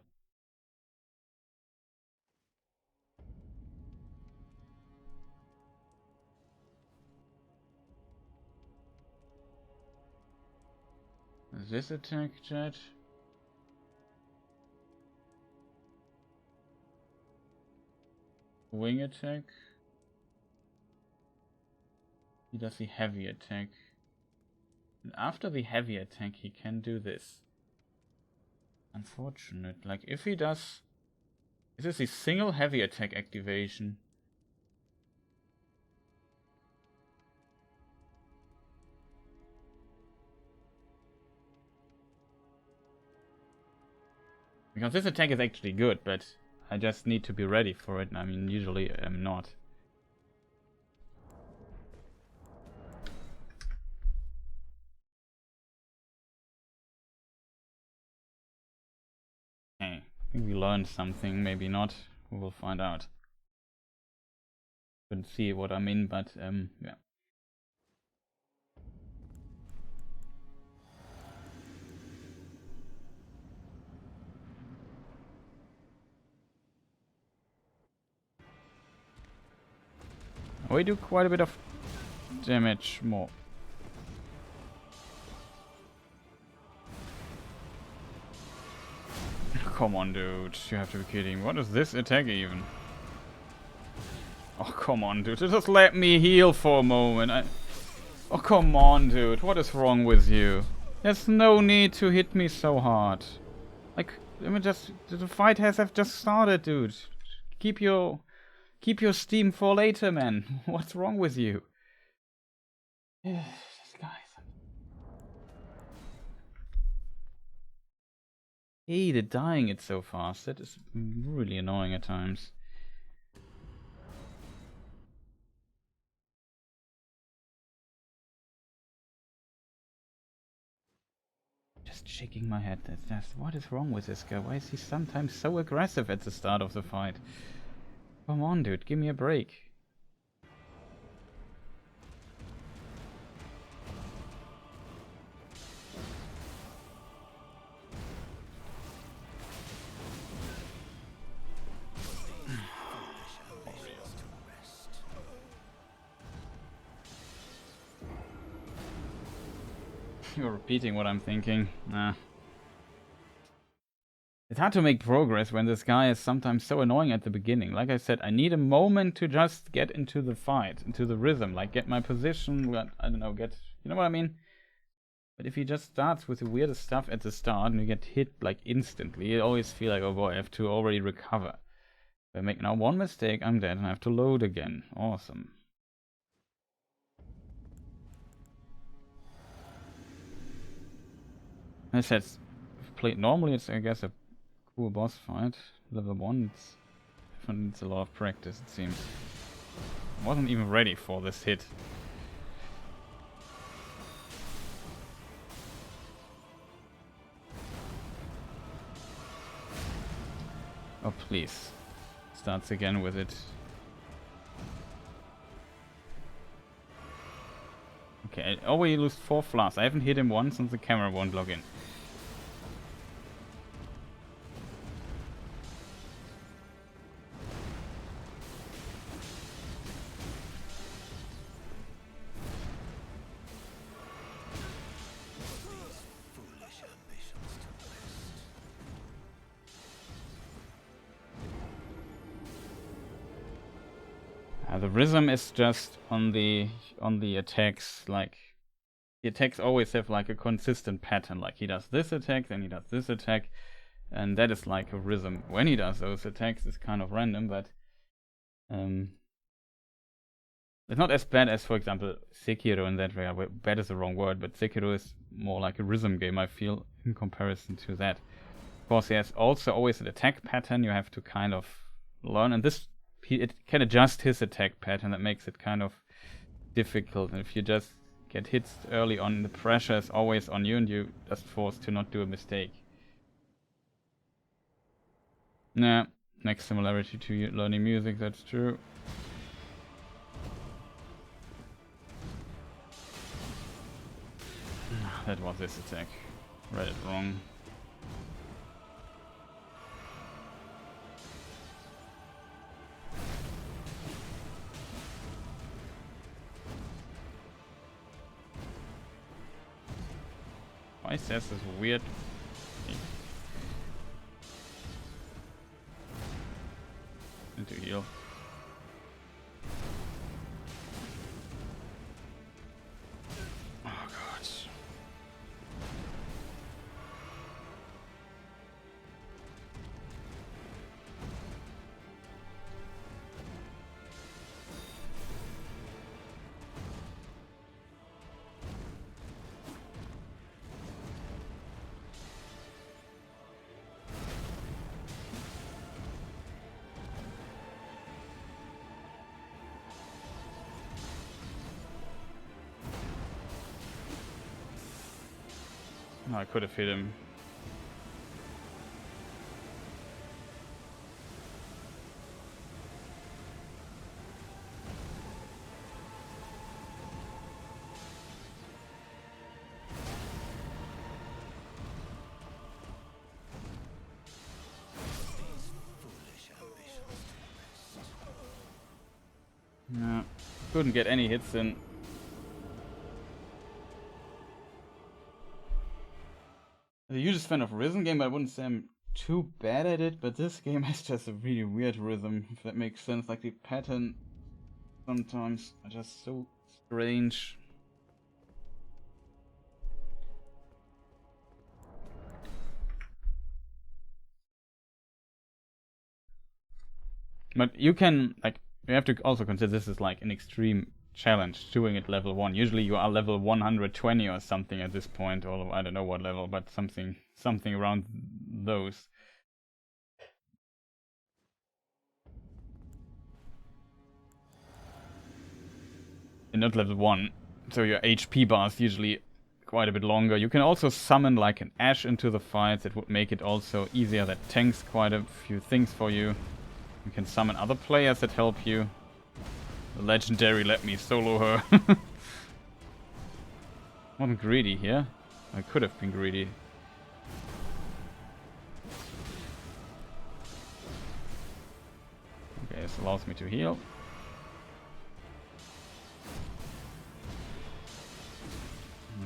This attack, chat? Wing attack? He does the heavy attack. And after the heavy attack, he can do this. Unfortunate. Like, if he does... This is the single heavy attack activation. Because this attack is actually good, but I just need to be ready for it. I mean, usually I'm not. Okay, I think we learned something, maybe not. We will find out. Couldn't see what I mean, but yeah. We do quite a bit of damage more. Come on, dude. You have to be kidding. What is this attack even? Oh, come on, dude. Just let me heal for a moment. Oh, come on, dude. What is wrong with you? There's no need to hit me so hard. Like, I mean, the fight has just started, dude. Keep your steam for later, man. What's wrong with you? This guy. Hey, they're dying it so fast. That is really annoying at times. Just shaking my head. That's what is wrong with this guy? Why is he sometimes so aggressive at the start of the fight? Come on, dude. Give me a break. You're repeating what I'm thinking. Nah. It's hard to make progress when this guy is sometimes so annoying at the beginning. Like I said, I need a moment to just get into the fight, into the rhythm, like get my position, I don't know, you know what I mean? But if he just starts with the weirdest stuff at the start and you get hit like instantly, you always feel like, oh boy, I have to already recover. If I make now one mistake, I'm dead and I have to load again. Awesome. I said, if played normally, it's I guess a cool boss fight. Level 1, it's a lot of practice, it seems. I wasn't even ready for this hit. Oh please. Starts again with it. Okay, I already lose 4 flasks. I haven't hit him once and the camera won't log in. The rhythm is just on the attacks, like the attacks always have like a consistent pattern, like he does this attack, then he does this attack, and that is like a rhythm. When he does those attacks it's kind of random, but it's not as bad as, for example, Sekiro in that way. Bad is the wrong word, but Sekiro is more like a rhythm game, I feel, in comparison to that. Of course, he has also always an attack pattern you have to kind of learn, and it can adjust his attack pattern. That makes it kind of difficult. And if you just get hit early on, the pressure is always on you and you're just forced to not do a mistake. Nah, next similarity to learning music, that's true. That was this attack. Read it wrong. Why says this weird thing? Need to heal. Oh god. No, I could have hit him. Yeah, couldn't get any hits in. The hugest fan of rhythm game, but I wouldn't say I'm too bad at it, but this game has just a really weird rhythm, if that makes sense. Like the pattern sometimes are just so strange. But you can, like, you have to also consider this is like an extreme challenge doing it level 1. Usually you are level 120 or something at this point, or I don't know what level, but something around those. And not level 1, so your HP bar is usually quite a bit longer. You can also summon like an Ash into the fights. It would make it also easier. That tanks quite a few things for you. You can summon other players that help you. The legendary let me solo her. Wasn't greedy here. I could have been greedy. Okay, this allows me to heal.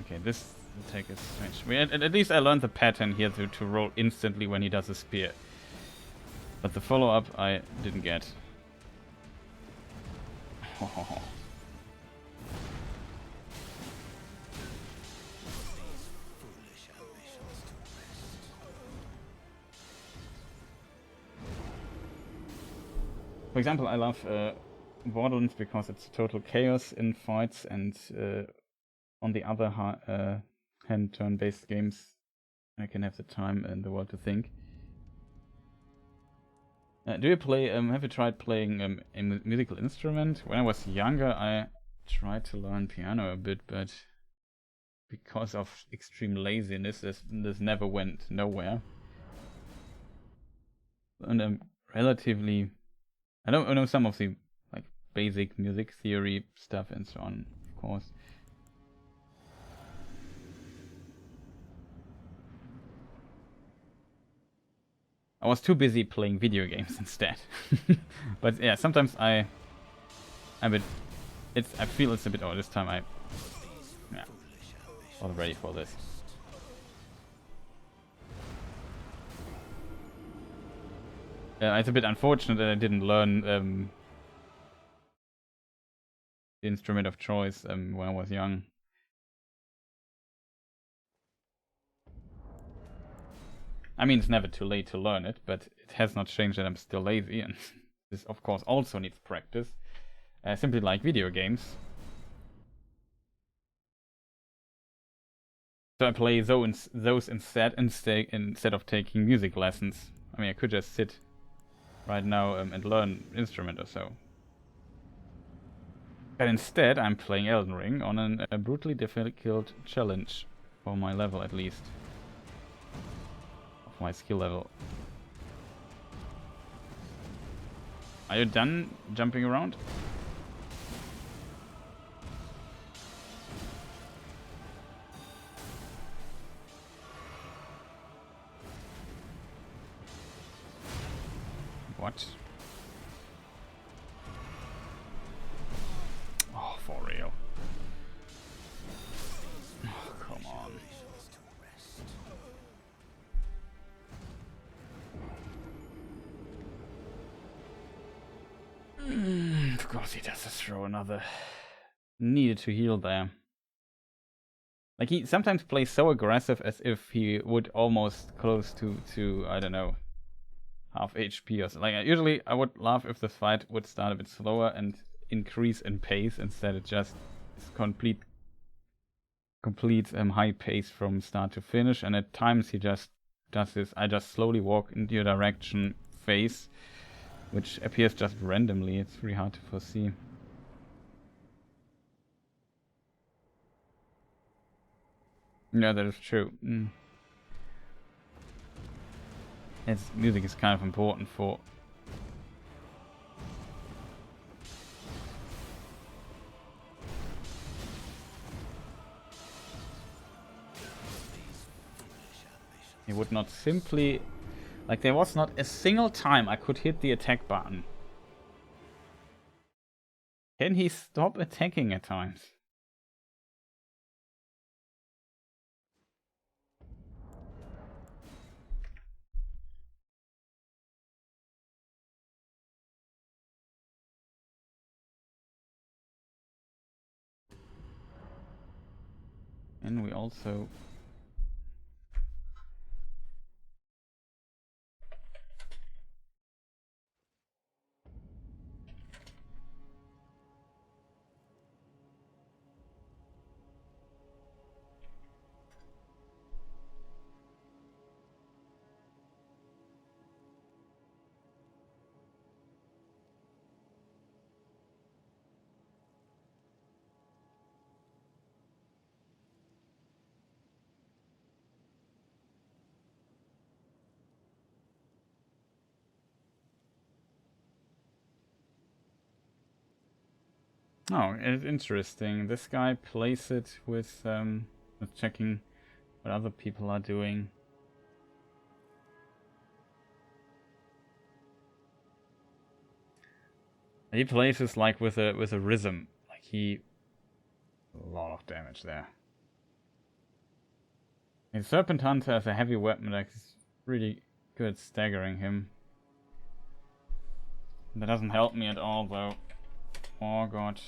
Okay, this attack is strange. At least I learned the pattern here to roll instantly when he does a spear. But the follow-up I didn't get. For example, I love Borderlands because it's total chaos in fights, and on the other hand, turn-based games, I can have the time in the world to think. Do you play? Have you tried playing a musical instrument? When I was younger, I tried to learn piano a bit, but because of extreme laziness, this never went nowhere. And I'm relatively, I don't know some of the like basic music theory stuff and so on, of course. I was too busy playing video games instead. But yeah, sometimes I feel it's a bit. Oh, this time I wasn't ready for this. It's a bit unfortunate that I didn't learn the instrument of choice when I was young. I mean, it's never too late to learn it, but it has not changed that I'm still lazy, and this, of course, also needs practice. Simply like video games. So I play those instead of taking music lessons. I mean, I could just sit right now and learn an instrument or so. But instead, I'm playing Elden Ring on a brutally difficult challenge, for my level at least. Of my skill level. Are you done jumping around? What? Oh, for real. Oh, come on. Of course he does throw another. Needed to heal there. Like, he sometimes plays so aggressive as if he would almost close to I don't know, half HP or something. Like, usually I would laugh if the fight would start a bit slower and increase in pace. Instead it just is complete high pace from start to finish, and at times he just does this I just slowly walk into your direction phase, which appears just randomly. It's really hard to foresee. Yeah, that is true. Its music is kind of important for... He would not simply... Like, there was not a single time I could hit the attack button. Can he stop attacking at times? And we also... Oh, it's interesting. This guy plays it with checking what other people are doing. He plays this like with a rhythm. Like he... A lot of damage there. And Serpent Hunter as a heavy weapon like is really good at staggering him. That doesn't help me at all though. Oh god.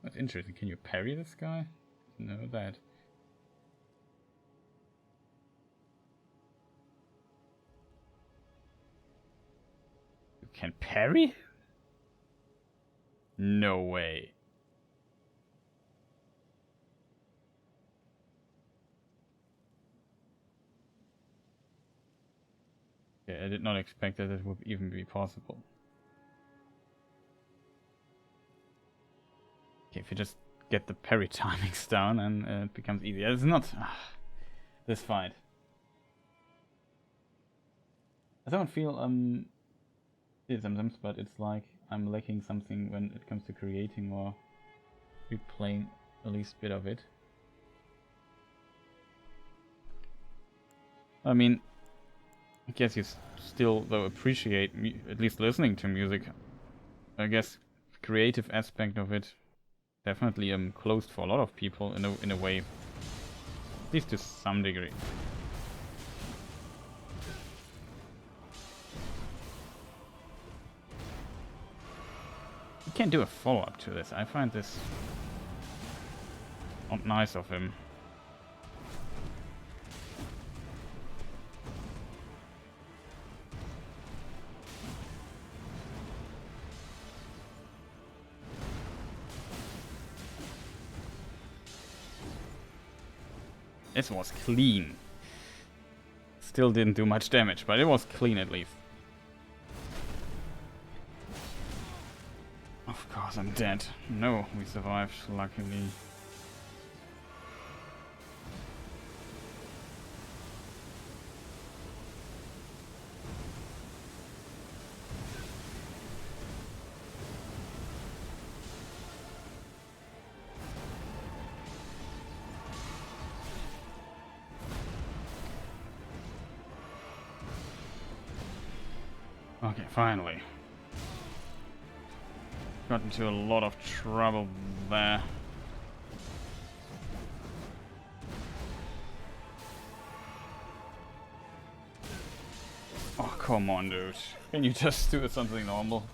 That's interesting. Can you parry this guy? Know that. You can parry? No way. Okay, I did not expect that it would even be possible. Okay, if you just get the parry timings down and it becomes easier. It's not this fight. I don't feel sometimes, but it's like I'm lacking something when it comes to creating or replaying the least bit of it. I mean, I guess you still though appreciate at least listening to music. I guess creative aspect of it definitely closed for a lot of people in a way, at least to some degree. You can't do a follow-up to this. I find this not nice of him. This was clean. Still didn't do much damage, but it was clean at least. Of course I'm dead. No, we survived, luckily. Okay, finally. Got into a lot of trouble there. Oh, come on, dude. Can you just do something normal?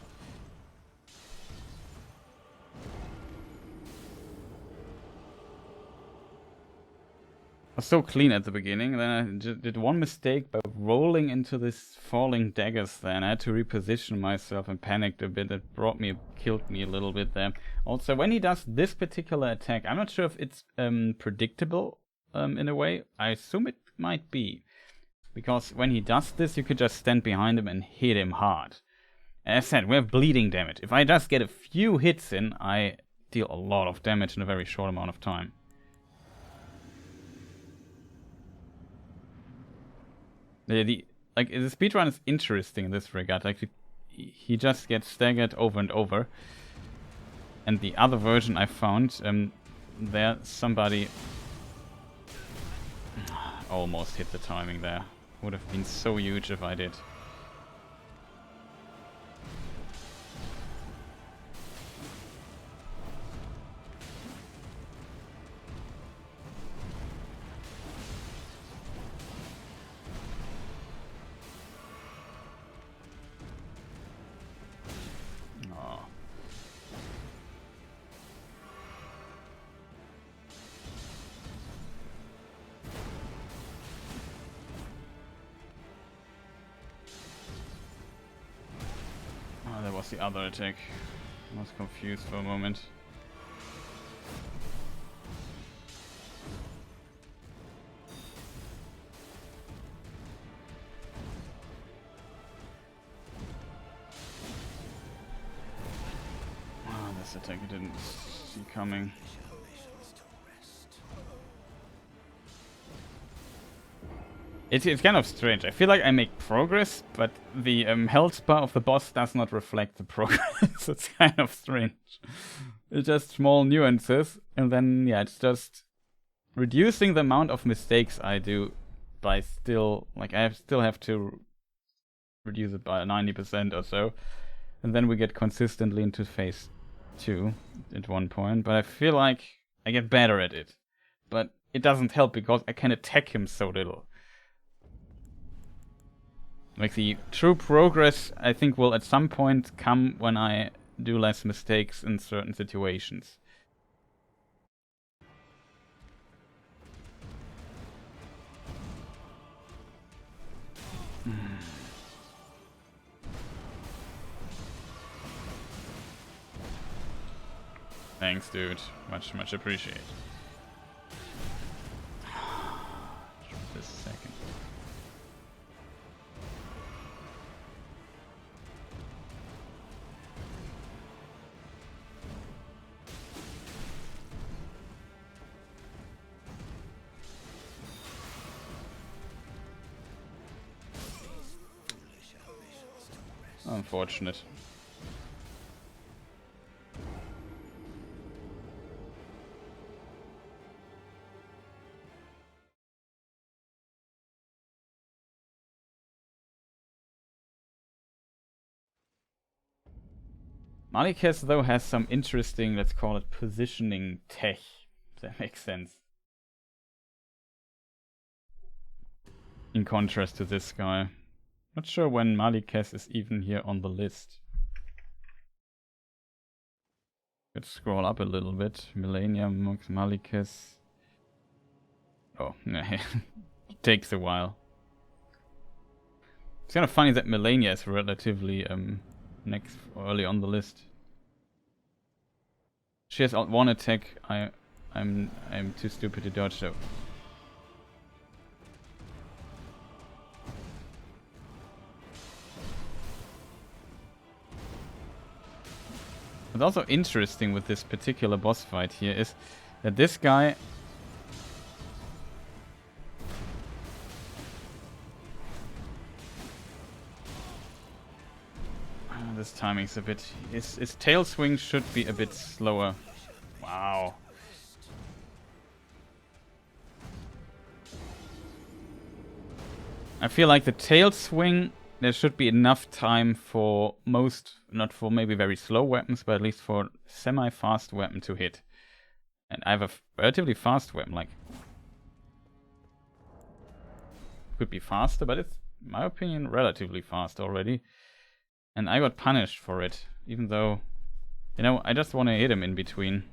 was so clean at the beginning, then I did one mistake by rolling into this falling daggers there, and I had to reposition myself and panicked a bit. It killed me a little bit there. Also, when he does this particular attack, I'm not sure if it's predictable in a way. I assume it might be. Because when he does this, you could just stand behind him and hit him hard. As I said, we have bleeding damage. If I just get a few hits in, I deal a lot of damage in a very short amount of time. The speedrun is interesting in this regard. Like, he just gets staggered over and over. And the other version I found, there somebody almost hit the timing there. Would have been so huge if I did. The other attack. I was confused for a moment. This attack I didn't see coming. It's kind of strange. I feel like I make progress, but the health bar of the boss does not reflect the progress. It's kind of strange. It's just small nuances, and then yeah, it's just reducing the amount of mistakes I do by still, like, I still have to reduce it by 90% or so, and then we get consistently into phase 2 at one point. But I feel like I get better at it, but it doesn't help because I can attack him so little. Like, the true progress, I think, will at some point come when I do less mistakes in certain situations. Thanks, dude. Much appreciated. Just a second. Unfortunate. Malikes, though, has some interesting, let's call it, positioning tech. If that makes sense. In contrast to this guy. Not sure when Malikes is even here on the list. Let's scroll up a little bit. Millennia, Malikes. Oh, it takes a while. It's kind of funny that Millennia is relatively next early on the list. She has out one attack. I'm too stupid to dodge though. What's also interesting with this particular boss fight here is that this guy this timing's a bit... His tail swing should be a bit slower. Wow. I feel like the tail swing, there should be enough time for most, not for maybe very slow weapons, but at least for semi-fast weapon to hit. And I have a relatively fast weapon, like... Could be faster, but it's, in my opinion, relatively fast already. And I got punished for it, even though, you know, I just want to hit him in between.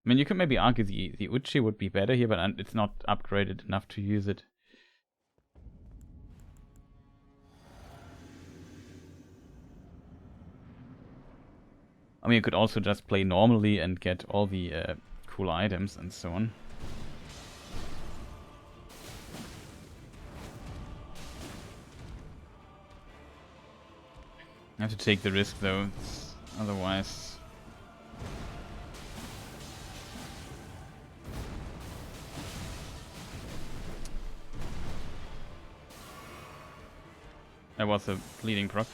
I mean, you could maybe argue the Uchi would be better here, but it's not upgraded enough to use it. I mean, you could also just play normally and get all the cool items and so on. I have to take the risk though, otherwise... That was a bleeding proc.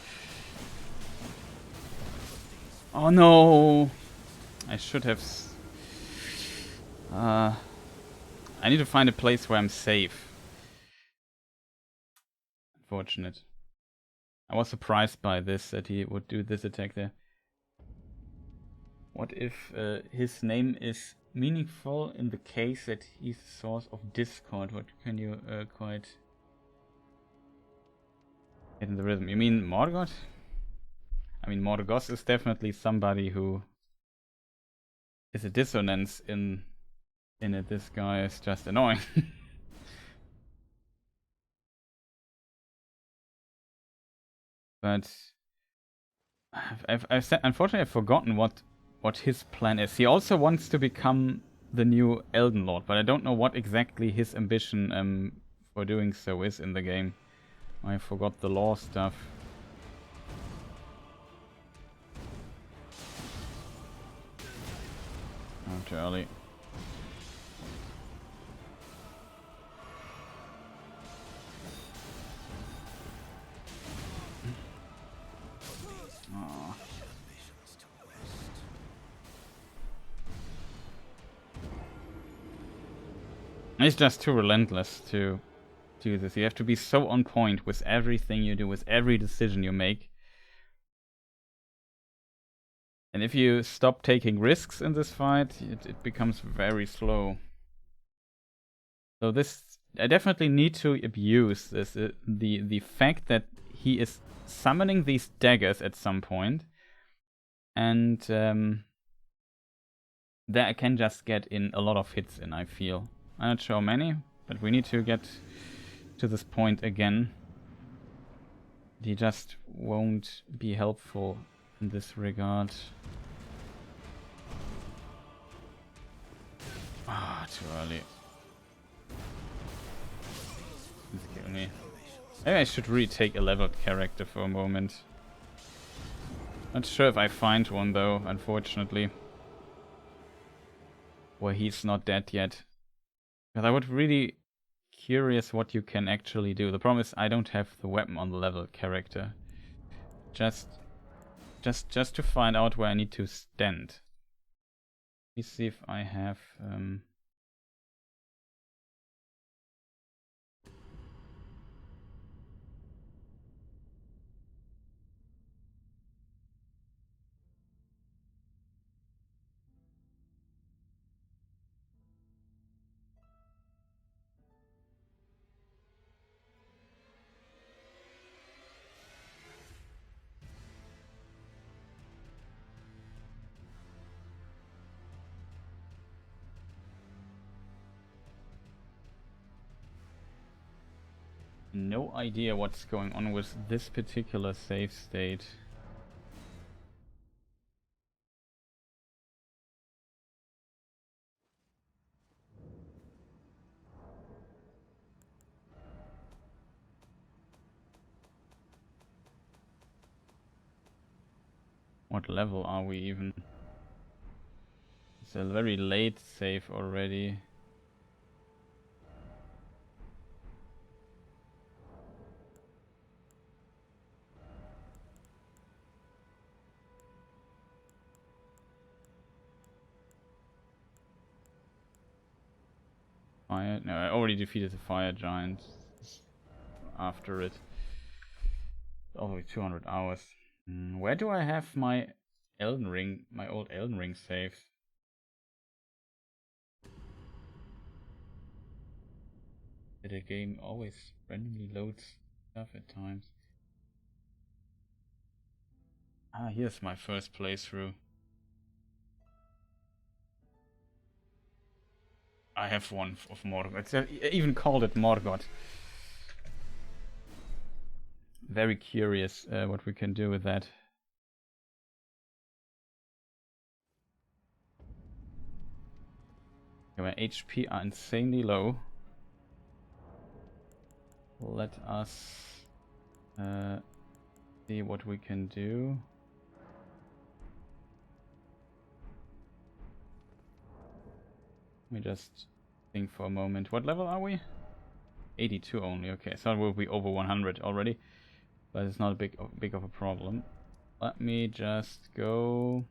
Oh no! I should have... I need to find a place where I'm safe. Unfortunate. I was surprised by this, that he would do this attack there. What if his name is meaningful in the case that he's the source of discord? What can you quite get in the rhythm? You mean Morgott? I mean, Morgott is definitely somebody who is a dissonance in it. This guy is just annoying. But unfortunately I've forgotten what his plan is. He also wants to become the new Elden Lord, but I don't know what exactly his ambition for doing so is in the game. I forgot the lore stuff. Oh, too early. Oh. It's just too relentless to do this. You have to be so on point with everything you do, with every decision you make. And if you stop taking risks in this fight, it becomes very slow. So this, I definitely need to abuse this. The fact that he is summoning these daggers at some point, and there I can just get in a lot of hits in, I feel. I'm not sure how many, but we need to get to this point again. He just won't be helpful in this regard. Ah, too early. Please kill me. Maybe I should really take a leveled character for a moment. Not sure if I find one though, unfortunately. Where he's not dead yet. Because I would really curious what you can actually do. The problem is I don't have the weapon on the leveled character. Just to find out where I need to stand. Let me see if I have no idea what's going on with this particular save state. What level are we even? It's a very late save already. Fire? No, I already defeated the fire giant after it. Only 200 hours. Where do I have my Elden Ring, my old Elden Ring saves? The game always randomly loads stuff at times. Ah, here's my first playthrough. I have one of Morgott. It's even called it Morgott. Very curious what we can do with that. Okay, my HP are insanely low. Let us see what we can do. Let me just think for a moment. What level are we? 82 only. Okay, so we'll be over 100 already, but it's not a big of a problem. Let me just go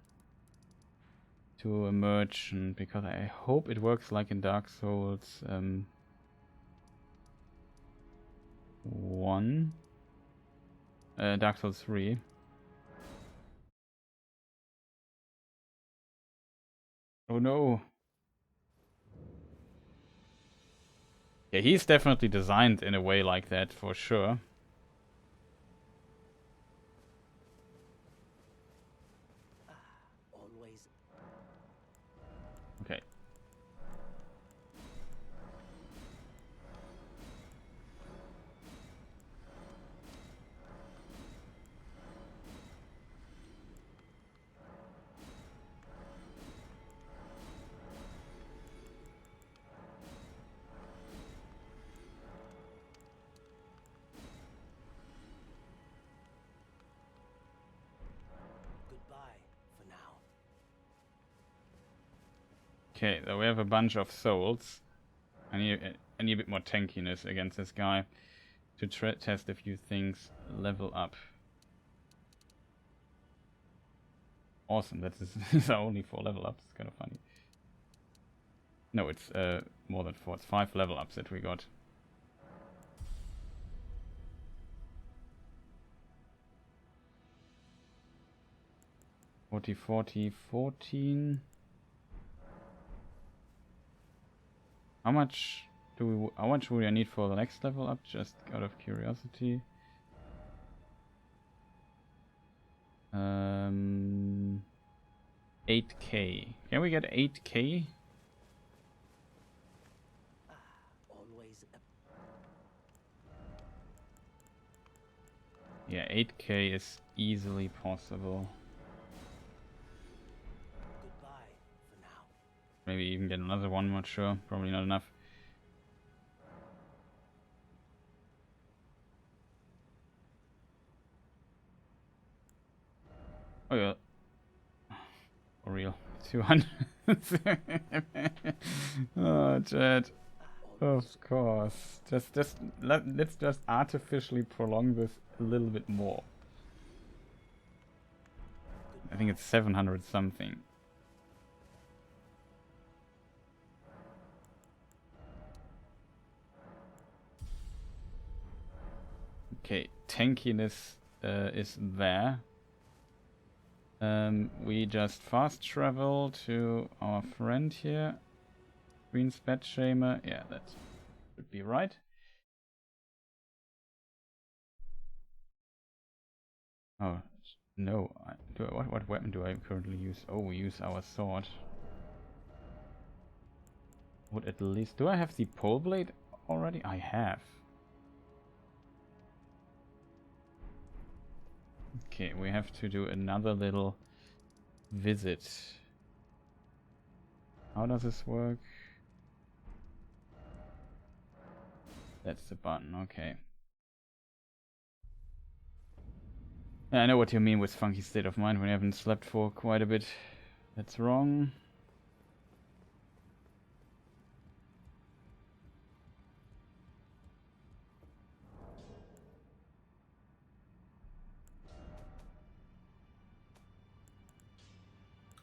to a merchant because I hope it works like in Dark Souls 1, Dark Souls 3. Oh no. Yeah, he's definitely designed in a way like that for sure. Okay. Okay, so we have a bunch of souls. I need a bit more tankiness against this guy to test a few things. Level up. Awesome, that is these are only 4 level ups. It's kind of funny. No, it's more than 4. It's 5 level ups that we got. Forty, 14. How much would I need for the next level up? Just out of curiosity. 8k. Can we get 8k? Yeah, 8k is easily possible. Maybe even get another one, I'm not sure. Probably not enough. Oh yeah. For real. 200. Oh, Chad. Of course. Let's just artificially prolong this a little bit more. I think it's 700 something. Okay, tankiness is there. We just fast travel to our friend here. Green Spat Shamer. Yeah, that would be right. Oh, no. What weapon do I currently use? Oh, we use our sword. Would at least... Do I have the Poleblade already? I have. Okay, we have to do another little visit. How does this work? That's the button, okay. Yeah, I know what you mean with funky state of mind when you haven't slept for quite a bit. That's wrong.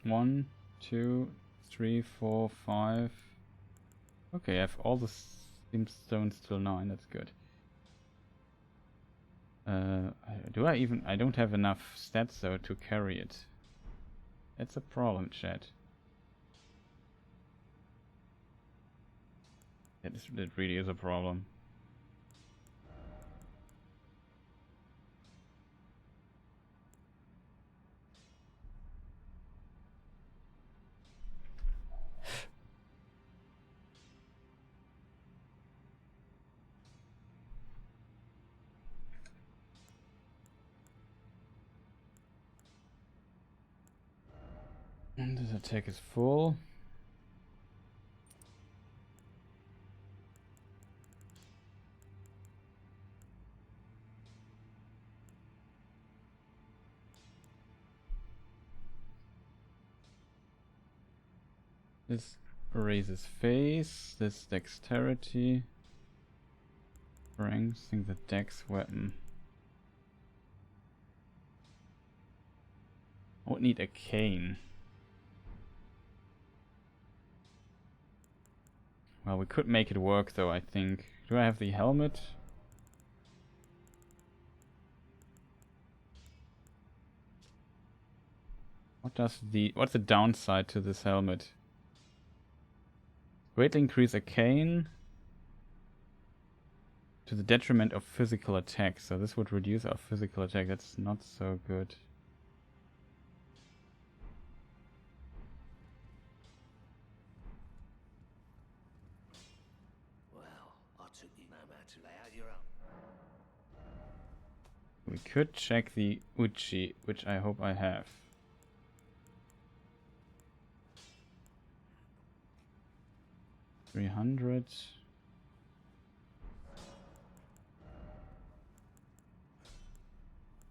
One, 2, 3, 4, 5. Okay, I have all the stones till 9. That's good. Do I even... I don't have enough stats though to carry it. That's a problem, chat. That really is a problem. This attack is full. This raises face, this dexterity. Strengthening the dex weapon. I would need a cane. Well, we could make it work though, I think. Do I have the helmet? What's the downside to this helmet? Greatly increase a cane to the detriment of physical attack. So this would reduce our physical attack. That's not so good. Well, I took you no man to lay out your own. We could check the Uchi, which I hope I have. $300.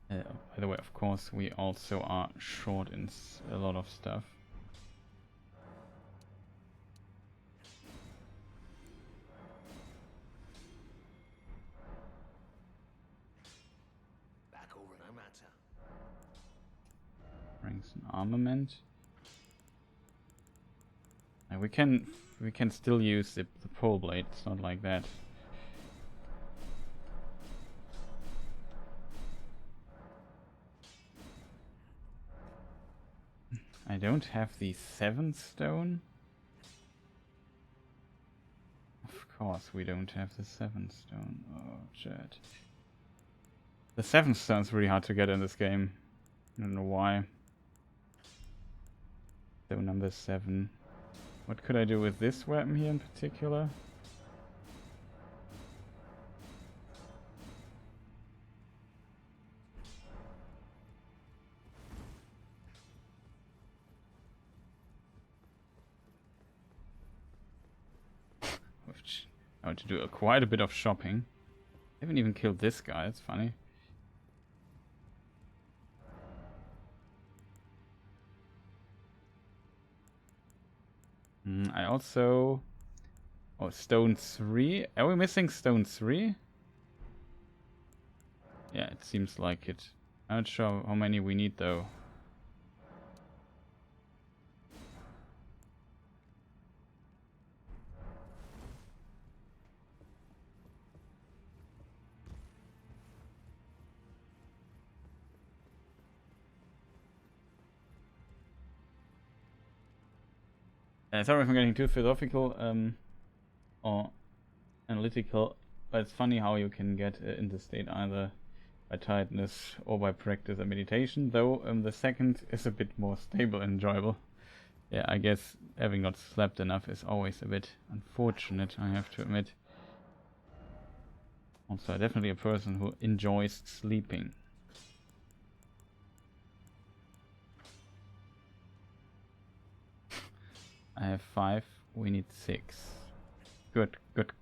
By the way, of course, we also are short in a lot of stuff. Back over no matter. Brings an armament. And we can still use the Poleblade. It's not like that. I don't have the 7th stone. Of course we don't have the 7th stone. Oh, shit. The 7th stone's really hard to get in this game. I don't know why. Stone number 7. What could I do with this weapon here in particular? I want to do quite a bit of shopping. I haven't even killed this guy, that's funny. I also... Oh, stone 3. Are we missing stone 3? Yeah, it seems like it. I'm not sure how many we need though. Sorry if I'm getting too philosophical or analytical, but it's funny how you can get in this state either by tiredness or by practice and meditation, though the second is a bit more stable and enjoyable. Yeah, I guess having not slept enough is always a bit unfortunate, I have to admit. Also, definitely a person who enjoys sleeping. I have 5, we need 6. Good, good.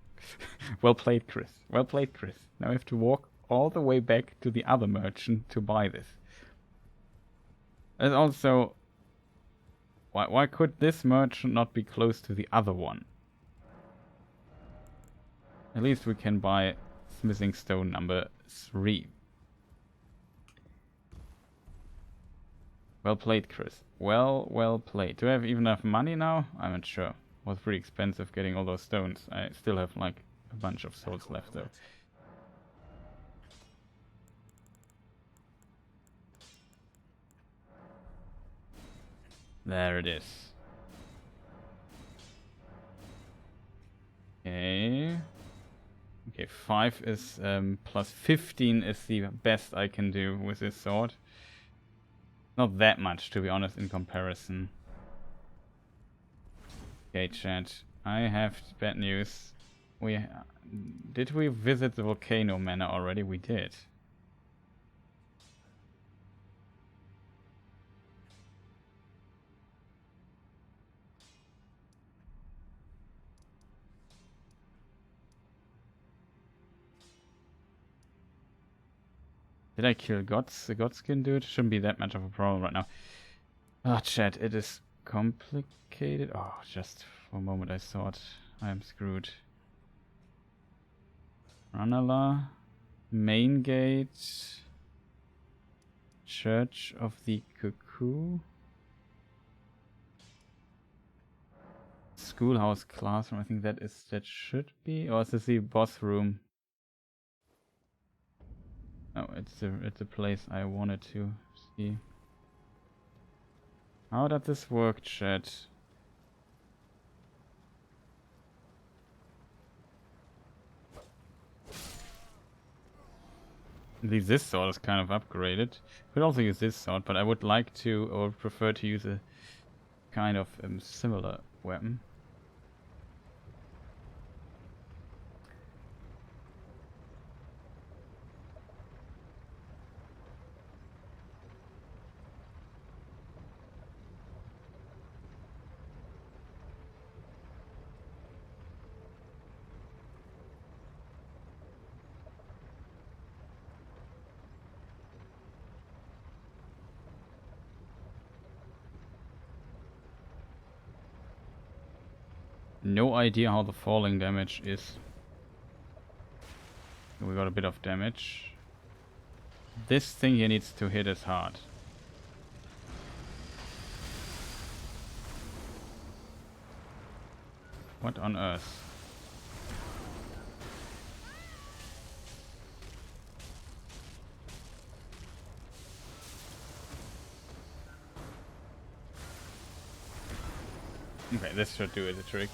Well played, Chris. Well played, Chris. Now I have to walk all the way back to the other merchant to buy this. And also, why could this merchant not be close to the other one? At least we can buy Smithing Stone number 3. Well played, Chris. Well played. Do I have even enough money now? I'm not sure. It was pretty expensive getting all those stones. I still have like a bunch of souls left though. There it is. Okay. Okay, 5 is plus 15 is the best I can do with this sword. Not that much, to be honest, in comparison. Okay, chat. I have bad news. Did we visit the Volcano Manor already? We did. Did I kill the Godskin dude? Shouldn't be that much of a problem right now. Ah, chat, it is complicated. Oh, just for a moment I thought I am screwed. Ranala, main gate, Church of the Cuckoo, schoolhouse classroom. I think that should be, or is this the boss room? Oh, it's a place I wanted to see. How does this work, chat? At least this sword is kind of upgraded. Could also use this sword, but I would like to, or prefer to use a kind of similar weapon. No idea how the falling damage is. We got a bit of damage. This thing here needs to hit us hard. What on earth? Okay, this should do it, the trick.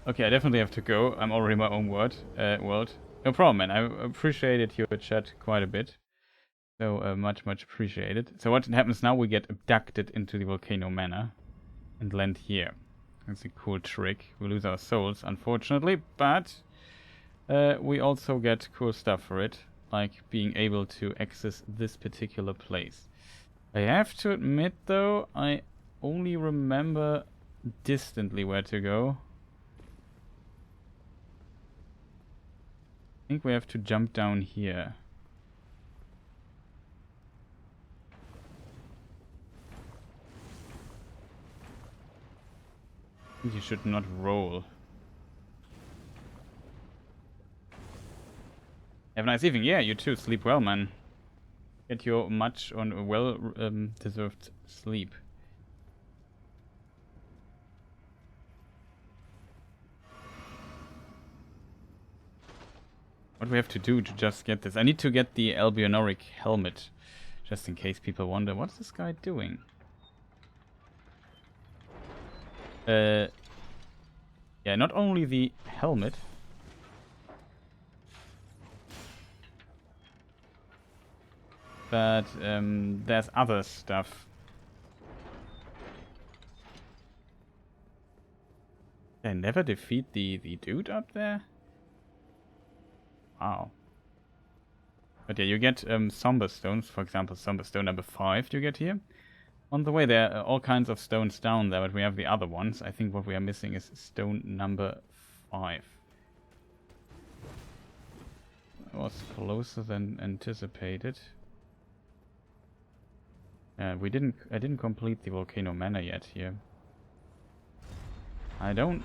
Okay, I definitely have to go. I'm already in my own world. No problem, man. I appreciated your chat quite a bit. So much appreciated. So what happens now? We get abducted into the Volcano Manor and land here. That's a cool trick. We lose our souls, unfortunately, but we also get cool stuff for it, like being able to access this particular place. I have to admit, though, I only remember distantly where to go. I think we have to jump down here. I think you should not roll. Have a nice evening. Yeah, you too. Sleep well, man. Get your much on well deserved sleep. What do we have to do to just get this? I need to get the Albinauric helmet, just in case people wonder, what's this guy doing? Yeah, not only the helmet. But there's other stuff. They never defeat the dude up there? Wow. But yeah, you get Somber Stones, for example, Somber Stone number 5 you get here. On the way there are all kinds of stones down there, but we have the other ones. I think what we are missing is stone number 5. It was closer than anticipated. I didn't complete the Volcano Manor yet here. I don't...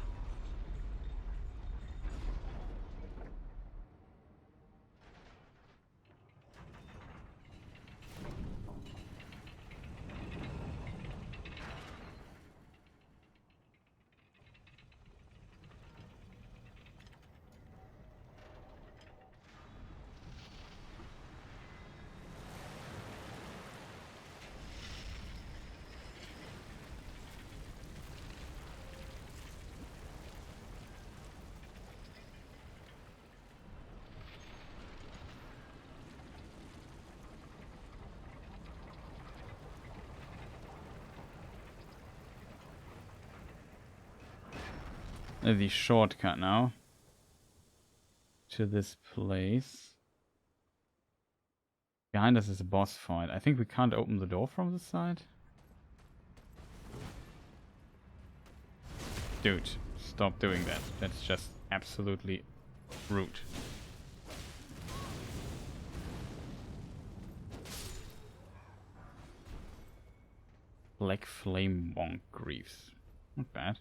the shortcut now to this place. Behind us is a boss fight. I think we can't open the door from this side. Dude, stop doing that. That's just absolutely Rude. Black Flame Wonk Greaves. Not bad.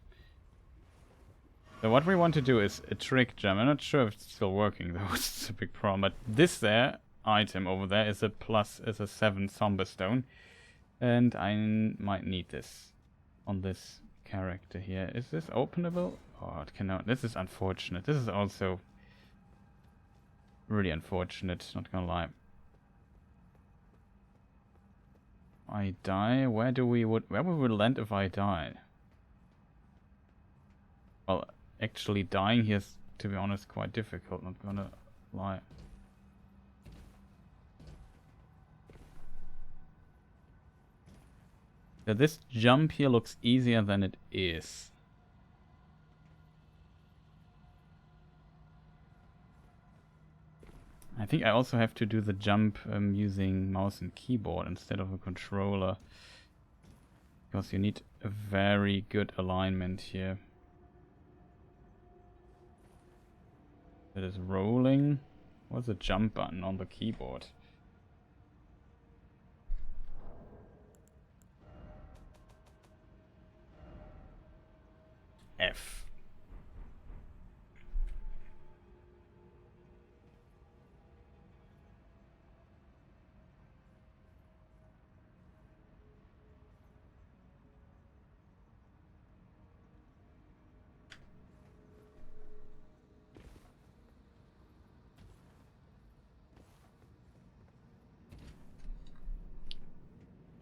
So what we want to do is a trick gem. I'm not sure if it's still working though, it's a big problem. But this there item over there is a plus, is a 7 Somber Stone. And I might need this on this character here. Is this openable? Oh, it cannot. This is unfortunate. This is also really unfortunate, not gonna lie. I die? Where we would land if I die? Well, actually dying here is, to be honest, quite difficult, not gonna lie. So this jump here looks easier than it is. I think I also have to do the jump using mouse and keyboard instead of a controller. Because you need a very good alignment here. It is rolling. What's the jump button on the keyboard? F.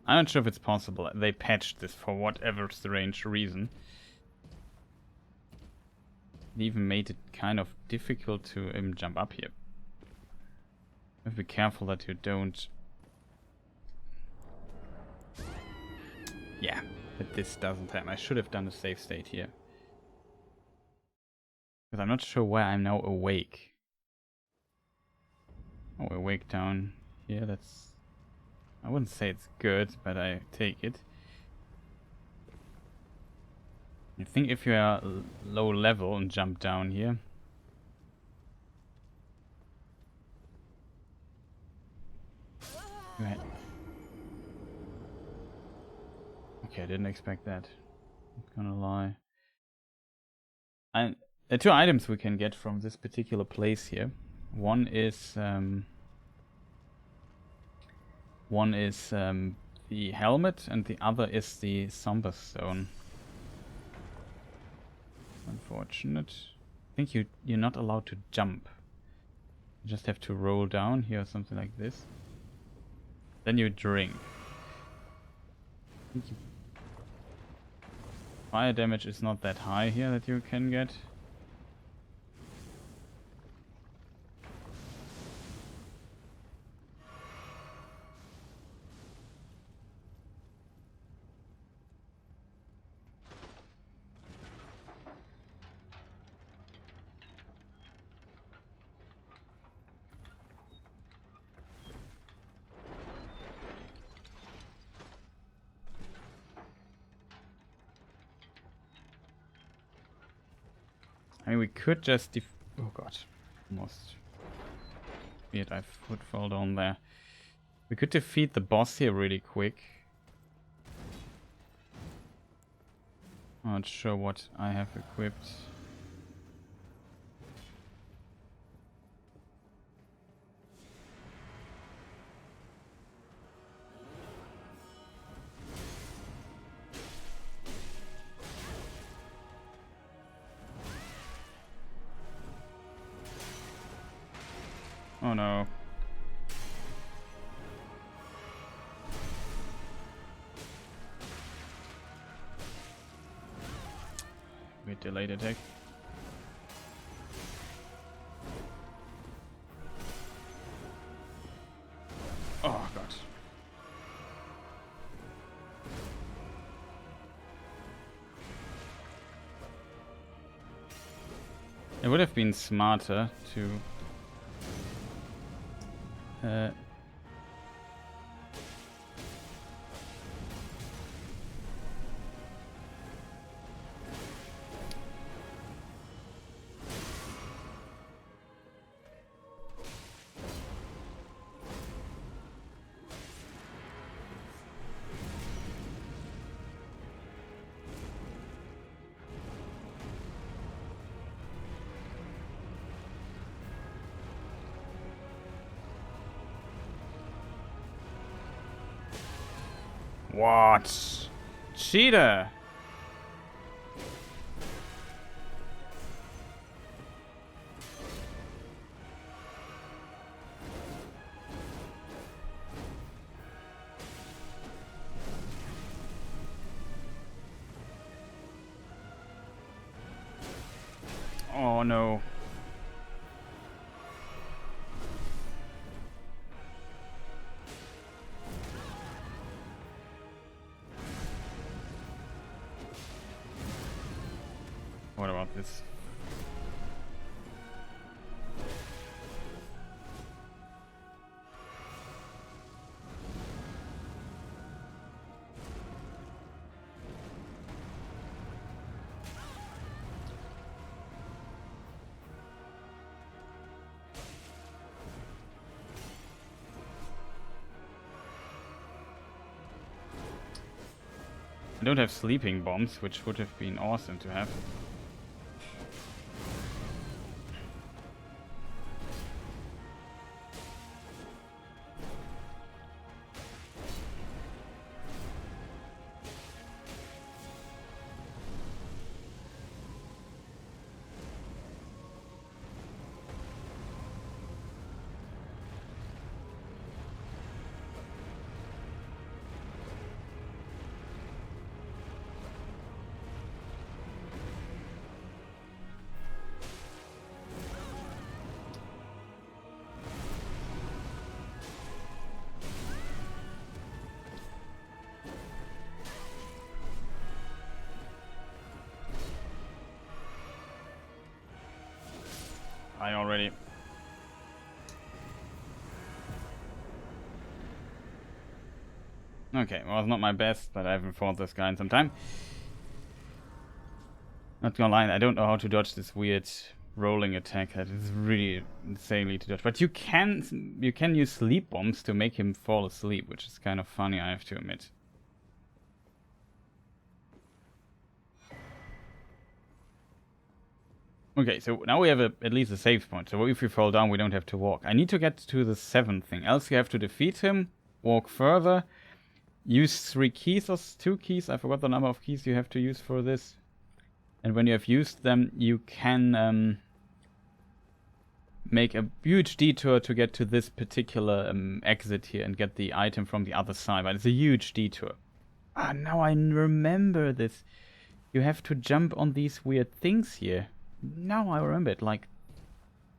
I'm not sure if it's possible. They patched this for whatever strange reason. It even made it kind of difficult to jump up here. You have to be careful that you don't... Yeah, that this doesn't happen. I should have done a save state here. Because I'm not sure where I'm now awake. Oh, awake down here, that's... I wouldn't say it's good, but I take it. I think if you are low level and jump down here. Okay, I didn't expect that. Not gonna lie. And there are 2 items we can get from this particular place here. One is the helmet, and the other is the Somber Stone. Unfortunate. I think you're not allowed to jump. You just have to roll down here or something like this. Then you drink. Fire damage is not that high here that you can get. I mean, we could just oh god, almost weird, I would fall down there. We could defeat the boss here really quick. I'm not sure what I have equipped. Oh no. Wait, delayed attack. Oh god. It would have been smarter to What? Cheater! Oh no. What about this? I don't have sleeping bombs, which would have been awesome to have. I already. Okay, well, it's not my best, but I haven't fought this guy in some time. Not gonna lie, I don't know how to dodge this weird rolling attack. That is really insanely to dodge. But you can use sleep bombs to make him fall asleep, which is kind of funny, I have to admit. Okay, so now we have at least a save point. So if we fall down, we don't have to walk. I need to get to the 7th thing. Else you have to defeat him, walk further, use 3 keys or 2 keys. I forgot the number of keys you have to use for this. And when you have used them, you can make a huge detour to get to this particular exit here and get the item from the other side. But it's a huge detour. Ah, now I remember this. You have to jump on these weird things here. Now I remember it, like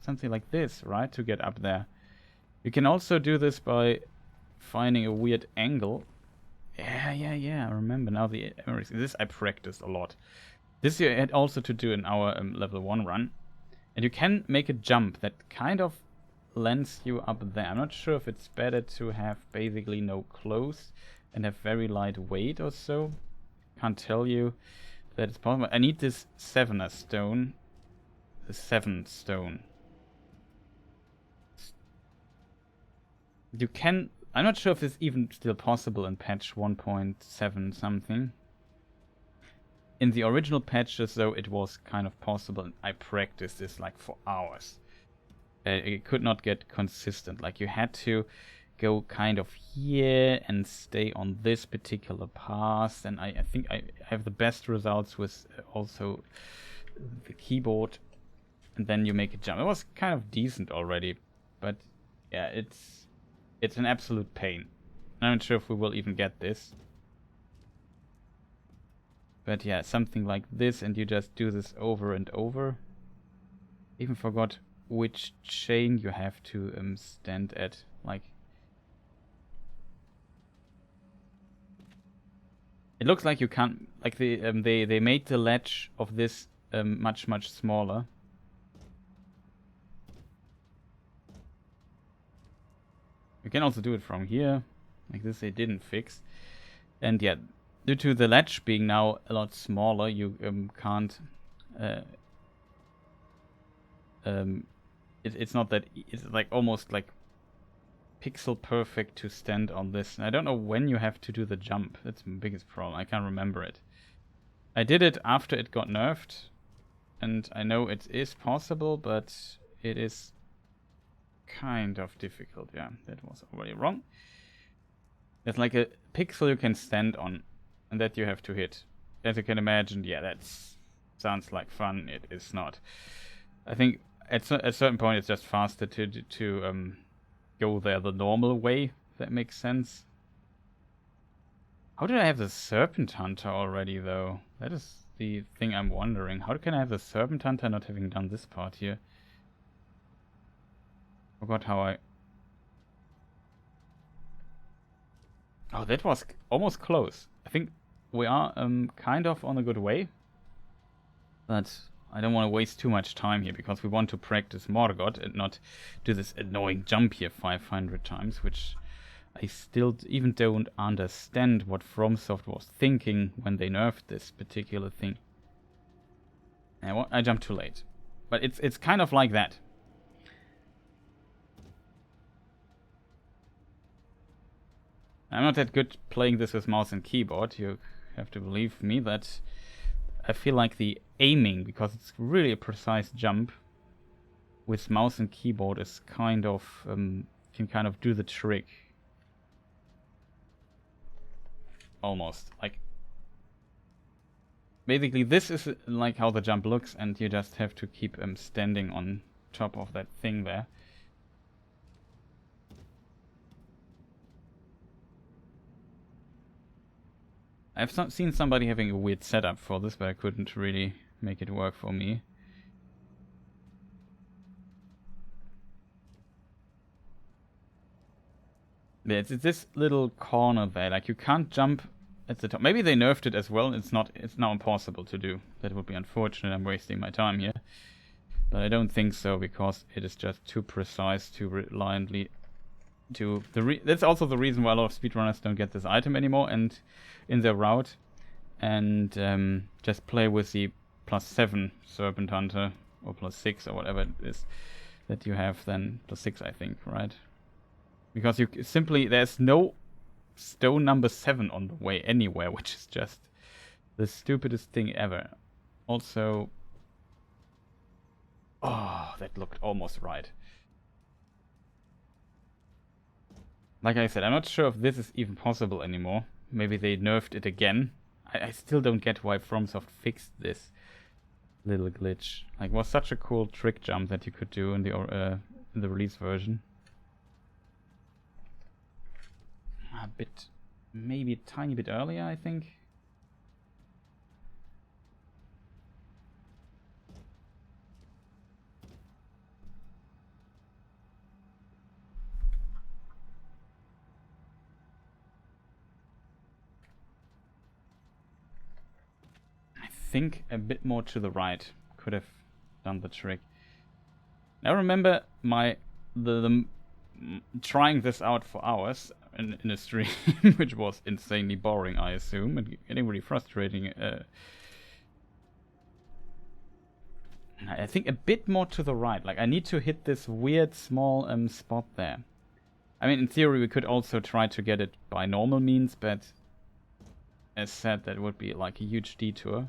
something like this, right, to get up there. You can also do this by finding a weird angle. Yeah, I remember now the memories. This I practiced a lot. This you had also to do in our level 1 run. And you can make a jump that kind of lands you up there. I'm not sure if it's better to have basically no clothes and have very light weight or so. Can't tell you that it's possible. I need this 7th stone. The 7th stone. You can... I'm not sure if it's even still possible in patch 1.7 something. In the original patches, though, it was kind of possible. I practiced this like for hours. It could not get consistent. Like you had to go kind of here and stay on this particular path. And I think I have the best results with also the keyboard. And then you make a jump. It was kind of decent already, but yeah, it's an absolute pain. I'm not sure if we will even get this. But yeah, something like this, and you just do this over and over. Even forgot which chain you have to stand at. Like, it looks like you can't. Like they made the ledge of this much smaller. You can also do it from here. Like this they didn't fix. And yeah, due to the ledge being now a lot smaller, you can't... it's not that... It's like almost like pixel perfect to stand on this. And I don't know when you have to do the jump. That's my biggest problem. I can't remember it. I did it after it got nerfed. And I know it is possible, but it is... kind of difficult. Yeah, that was already wrong. There's like a pixel you can stand on, and that you have to hit. As you can imagine, yeah, that sounds like fun. It is not. I think at a certain point it's just faster to go there the normal way. If that makes sense. How did I have the Serpent Hunter already, though? That is the thing I'm wondering. How can I have the Serpent Hunter not having done this part here? Forgot how I... Oh, that was almost close. I think we are kind of on a good way. But I don't want to waste too much time here, because we want to practice Morgott and not do this annoying jump here 500 times, which I still even don't understand what FromSoft was thinking when they nerfed this particular thing. I jumped too late. But it's kind of like that. I'm not that good playing this with mouse and keyboard. You have to believe me that I feel like the aiming, because it's really a precise jump, with mouse and keyboard is kind of can kind of do the trick. Almost. Like, basically this is like how the jump looks, and you just have to keep standing on top of that thing there. I've seen somebody having a weird setup for this, but I couldn't really make it work for me. Yeah, it's this little corner there, like you can't jump at the top. Maybe they nerfed it as well. It's now impossible to do. That would be unfortunate. I'm wasting my time here. But I don't think so, because it is just too precise to reliably do the that's also the reason why a lot of speedrunners don't get this item anymore and in their route, and just play with the +7 Serpent Hunter, or +6 or whatever it is that you have, then +6 I think, right? Because you simply, there's no stone number 7 on the way anywhere, which is just the stupidest thing ever. Also, oh, that looked almost right. Like I said, I'm not sure if this is even possible anymore. Maybe they nerfed it again. I still don't get why FromSoft fixed this little glitch. Like, it was such a cool trick jump that you could do in the release version. A bit, maybe a tiny bit earlier, I think. I think a bit more to the right could have done the trick. Now remember the trying this out for hours in a stream, which was insanely boring, I assume, and getting really frustrating. I think a bit more to the right. Like, I need to hit this weird small spot there. I mean, in theory, we could also try to get it by normal means, but as said, that would be like a huge detour.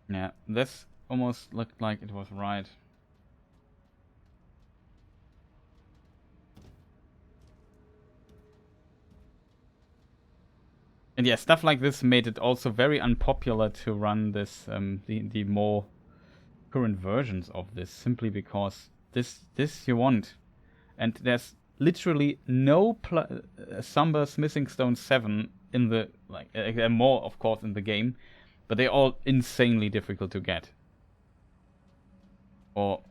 Yeah, this almost looked like it was right. And yeah, stuff like this made it also very unpopular to run this, the more current versions of this, simply because this you want. And there's literally no Somber Smithing Stone 7 in the, like, there are more, of course, in the game, but they're all insanely difficult to get. Or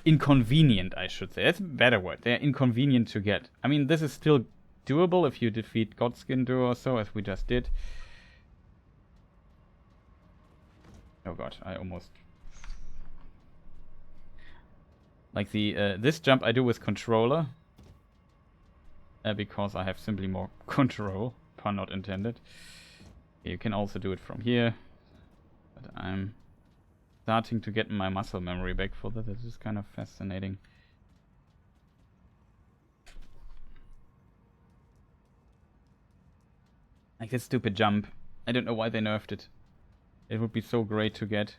inconvenient, I should say. That's a better word. They're inconvenient to get. I mean, this is still doable if you defeat Godskin Duo or so, as we just did. Oh god, I almost... Like the this jump I do with controller, because I have simply more control, pun not intended. You can also do it from here, but I'm starting to get my muscle memory back for that. This is kind of fascinating. Like this stupid jump. I don't know why they nerfed it. It would be so great to get.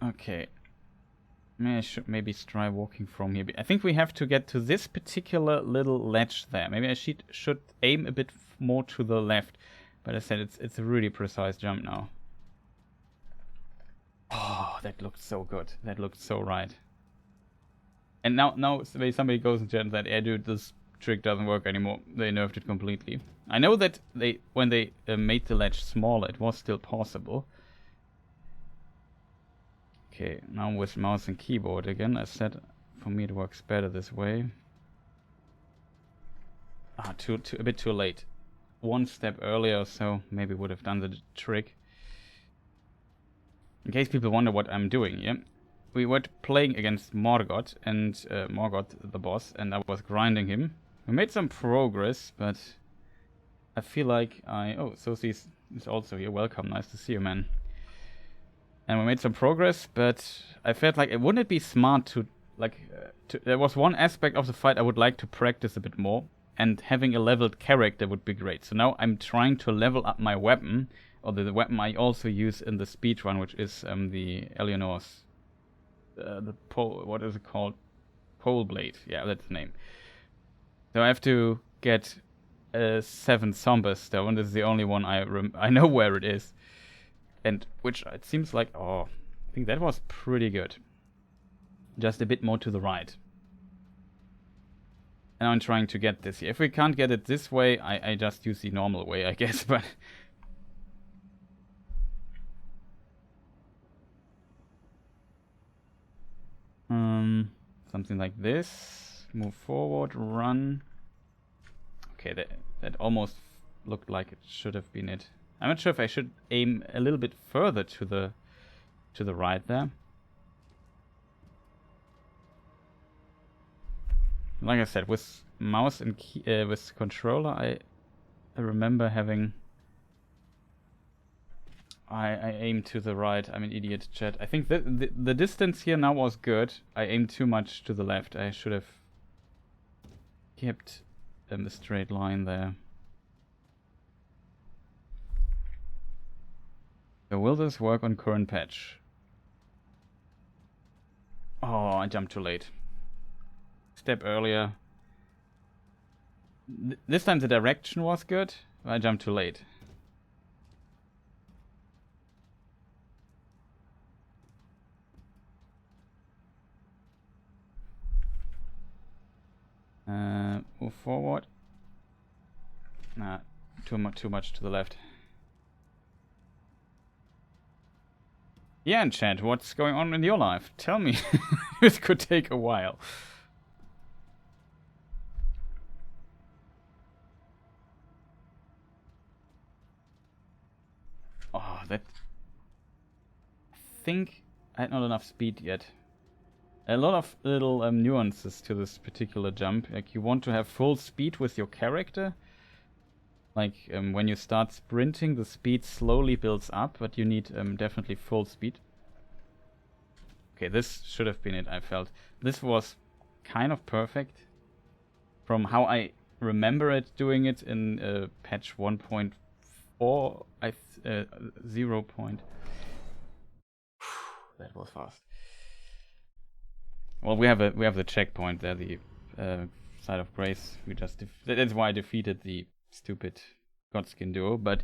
Okay. I should maybe try walking from here. I think we have to get to this particular little ledge there. Maybe I should aim a bit more to the left. But I said it's a really precise jump now. Oh, that looked so good. That looked so right. And now somebody goes in chat and said, "Yeah, dude, this trick doesn't work anymore. They nerfed it completely." I know that when they made the ledge smaller, it was still possible. Okay, now with mouse and keyboard again. I said for me it works better this way. Ah, a bit too late. One step earlier, so maybe would have done the trick. In case people wonder what I'm doing, yeah, we were playing against Morgott and Morgott, the boss, and I was grinding him. We made some progress, but I feel like oh, Sophie's is also here. Welcome, nice to see you, man. And we made some progress, but I felt like wouldn't it be smart to there was one aspect of the fight I would like to practice a bit more, and having a leveled character would be great. So now I'm trying to level up my weapon, or the weapon I also use in the speedrun, which is the Eleonora's what is it called? Poleblade. Yeah, that's the name. So I have to get 7 Somber Stone. This is the only one I know where it is. And which it seems like, oh, I think that was pretty good. Just a bit more to the right. And I'm trying to get this here. If we can't get it this way, I just use the normal way, I guess. But something like this. Move forward, run. Okay, that almost looked like it should have been it. I'm not sure if I should aim a little bit further to the right there. Like I said, with mouse and with controller, I remember having. I aim to the right. I'm an idiot, chat. I think the distance here now was good. I aimed too much to the left. I should have kept a straight line there. So will this work on current patch? Oh, I jumped too late. Step earlier. This time the direction was good. I jumped too late. Move forward. Nah, too much to the left. Yeah, in chat, what's going on in your life? Tell me. This could take a while. Oh, that... I think I had not enough speed yet. A lot of little nuances to this particular jump. Like, you want to have full speed with your character. Like, when you start sprinting, the speed slowly builds up, but you need definitely full speed. Okay, this should have been it, I felt. This was kind of perfect. From how I remember it, doing it in patch 1.4, 0. That was fast. Well, we have the checkpoint there, the Side of Grace. We just that's why I defeated the stupid Godskin duo, but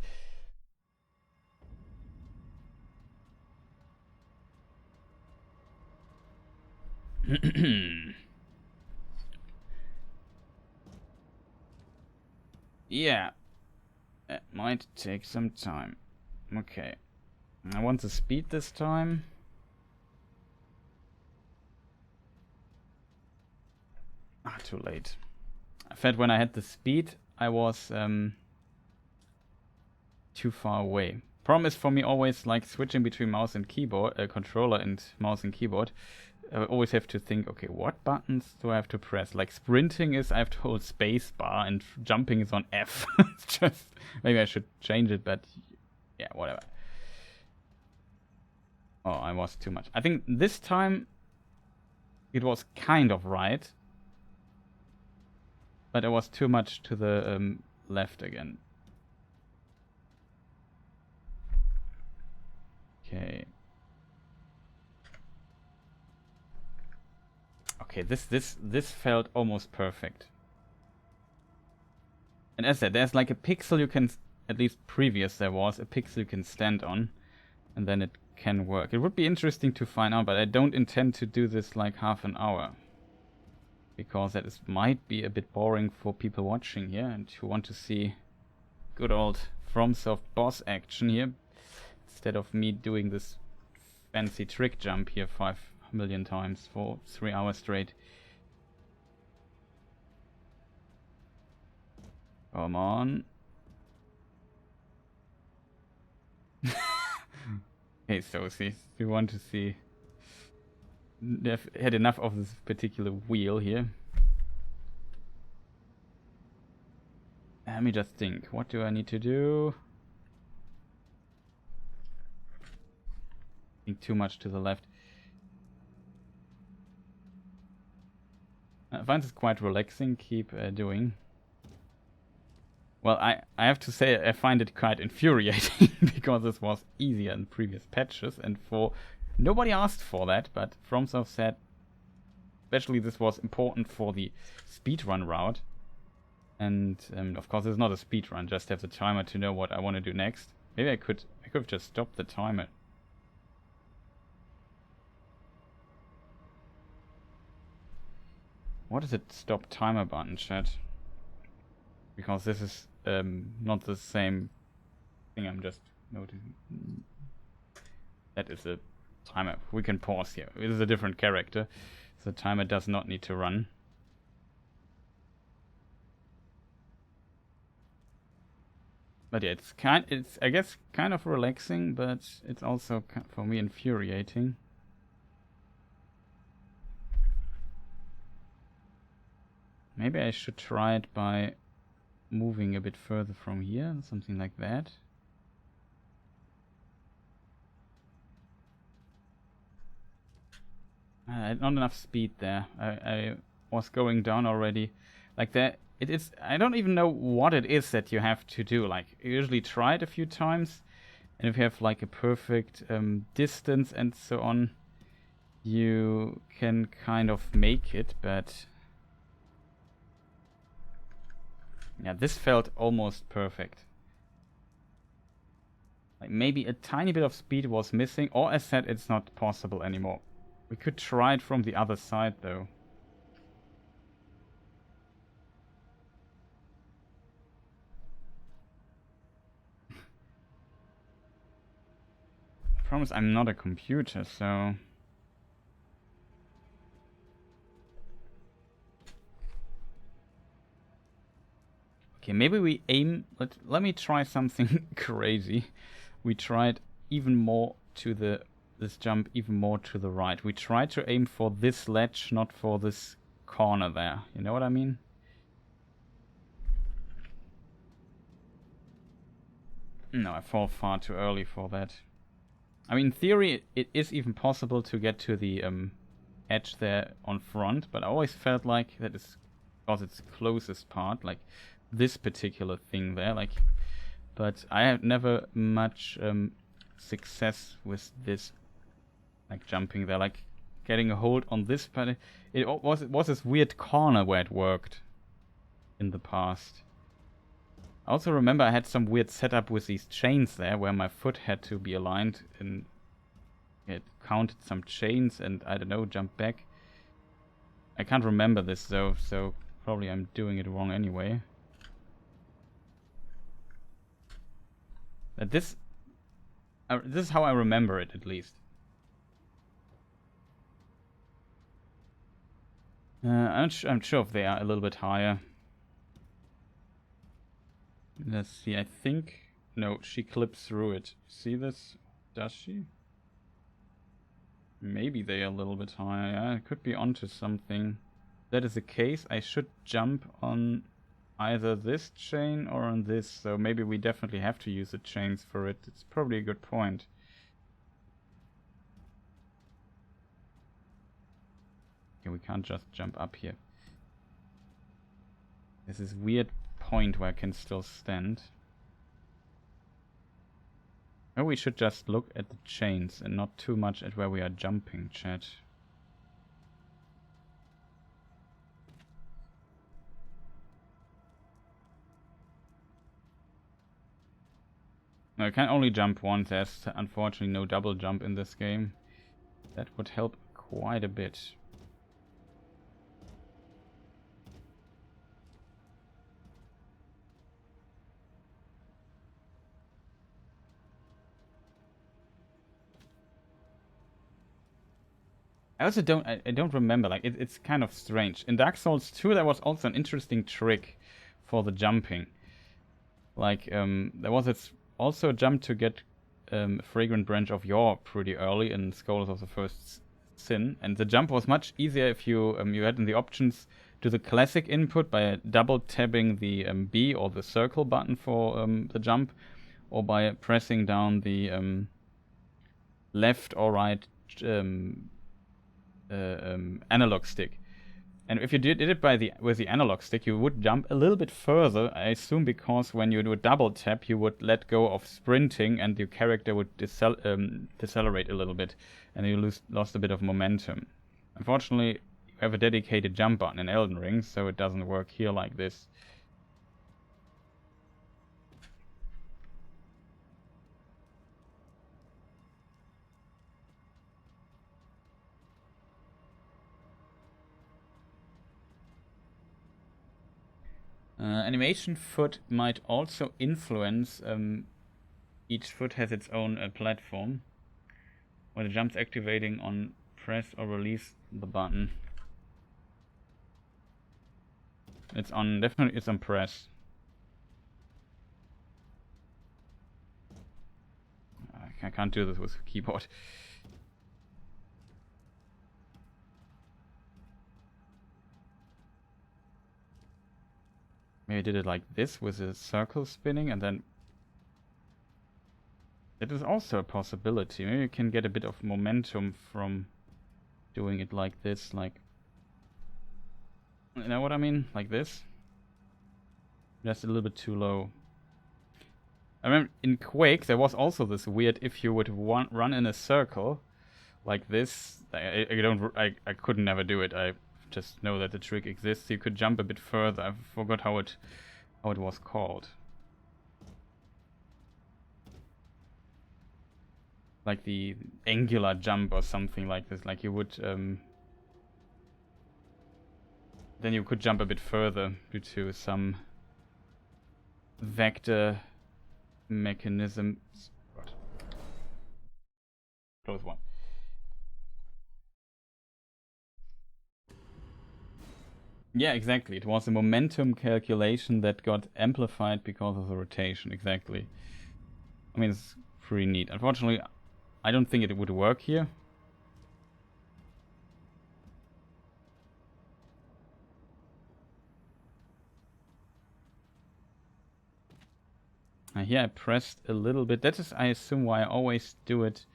yeah, it might take some time. Okay, I want the speed this time. Ah, too late. I felt when I had the speed, I was too far away. Problem is for me always like switching between mouse and keyboard, controller and mouse and keyboard. I always have to think, okay, what buttons do I have to press? Like sprinting is I have to hold space bar and jumping is on F. It's just, maybe I should change it, but yeah, whatever. Oh, I was too much. I think this time it was kind of right. But I was too much to the left again. Okay. Okay, this felt almost perfect. And as I said, there's like a pixel you can, at least previous there was, a pixel you can stand on. And then it can work. It would be interesting to find out, but I don't intend to do this like half an hour. Because that might be a bit boring for people watching here and who want to see good old FromSoft boss action here. Instead of me doing this fancy trick jump here 5 million times for 3 hours straight. Come on. Hey, Sosie, if you want to see... They've had enough of this particular wheel here. Let me just think. What do I need to do? Think too much to the left. I find this quite relaxing. Keep doing. Well, I have to say I find it quite infuriating because this was easier in previous patches and for... Nobody asked for that, but FromSoft said especially this was important for the speedrun route. And of course it's not a speedrun, just have the timer to know what I want to do next. Maybe I could have just stopped the timer. What is it stop timer button, chat? Because this is not the same thing I'm just noticing. That is a timer. We can pause here. It is a different character. So the timer does not need to run. But yeah, it's I guess kind of relaxing, but it's also for me infuriating. Maybe I should try it by moving a bit further from here, something like that. I had not enough speed there. I was going down already. Like that, it is. I don't even know what it is that you have to do. Like, you usually try it a few times, and if you have like a perfect distance and so on, you can kind of make it. But yeah, this felt almost perfect. Like maybe a tiny bit of speed was missing, or as said, it's not possible anymore. We could try it from the other side though. I promise I'm not a computer, so... Okay, maybe we aim... Let me try something crazy. We tried even more to the... This jump even more to the right. We try to aim for this ledge, not for this corner there. You know what I mean? No, I fall far too early for that. I mean, in theory, it is even possible to get to the edge there on front, but I always felt like that is because it's closest part, like this particular thing there. Like, but I have never much success with this. Like jumping there, like getting a hold on this, but it was this weird corner where it worked in the past. I also remember I had some weird setup with these chains there, where my foot had to be aligned, and it counted some chains, and I don't know, jump back. I can't remember this though, so probably I'm doing it wrong anyway. But this is how I remember it, at least. I'm sure if they are a little bit higher. Let's see, I think... No, she clips through it. See this? Does she? Maybe they are a little bit higher. Yeah, it could be onto something. If that is the case, I should jump on either this chain or on this. So maybe we definitely have to use the chains for it. It's probably a good point. We can't just jump up here. There's this weird point where I can still stand. Or we should just look at the chains and not too much at where we are jumping, chat. No, I can only jump once. There's unfortunately no double jump in this game. That would help quite a bit. I also don't remember, like, it's kind of strange. In Dark Souls 2 there was also an interesting trick for the jumping. Like, there was also a jump to get Fragrant Branch of Yore pretty early in Scholars of the First Sin, and the jump was much easier if you you had in the options to the classic input by double tapping the B or the circle button for the jump, or by pressing down the left or right analog stick. And if you did it with the analog stick, you would jump a little bit further, I assume, because when you do a double tap, you would let go of sprinting, and your character would decelerate a little bit, and you lost a bit of momentum. Unfortunately, you have a dedicated jump button in Elden Ring, so it doesn't work here like this. Animation foot might also influence. Each foot has its own platform. When the jump's activating on press or release the button. It's on, definitely it's on press. I can't do this with a keyboard. Maybe I did it like this with a circle spinning, and then it is also a possibility. Maybe you can get a bit of momentum from doing it like this, like, you know what I mean? Like this. Just a little bit too low. I remember in Quake there was also this weird, if you would run in a circle like this, I could never do it. I just know that the trick exists. You could jump a bit further. I forgot how it was called. Like the angular jump or something like this. Like you would then you could jump a bit further due to some vector mechanism. What? Close one. Yeah, exactly. It was a momentum calculation that got amplified because of the rotation. Exactly. I mean, it's pretty neat. Unfortunately, I don't think it would work here. Here I pressed a little bit. That is, I assume, why I always do it.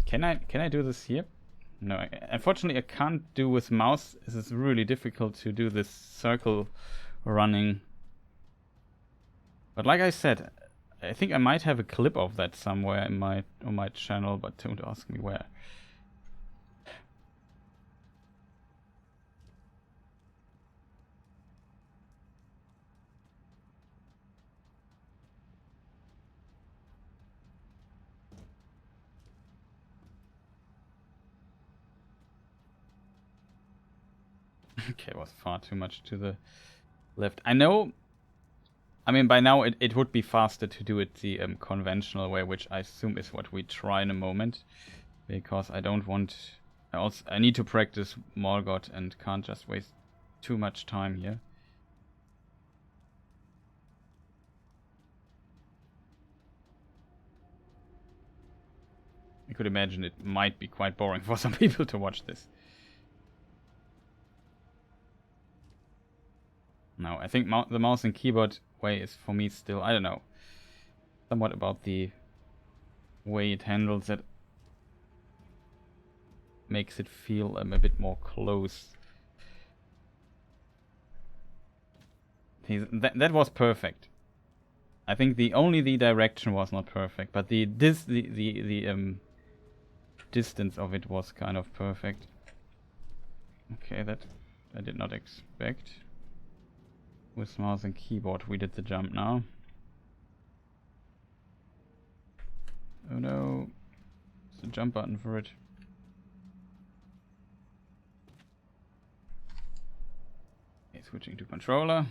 Can I do this here? No, unfortunately I can't do with mouse. This is really difficult to do this circle running. But like I said, I think I might have a clip of that somewhere in on my channel, but don't ask me where. Okay, it was far too much to the left. I know. I mean, by now it would be faster to do it the conventional way, which I assume is what we try in a moment, because I don't want. I need to practice Morgott and can't just waste too much time here. I could imagine it might be quite boring for some people to watch this. No, I think the mouse and keyboard way is for me still, I don't know, somewhat about the way it handles it. Makes it feel a bit more close. That was perfect. I think only the direction was not perfect, but the distance of it was kind of perfect. Okay, that I did not expect. With mouse and keyboard we did the jump now. Oh no. There's a jump button for it. Okay, switching to controller.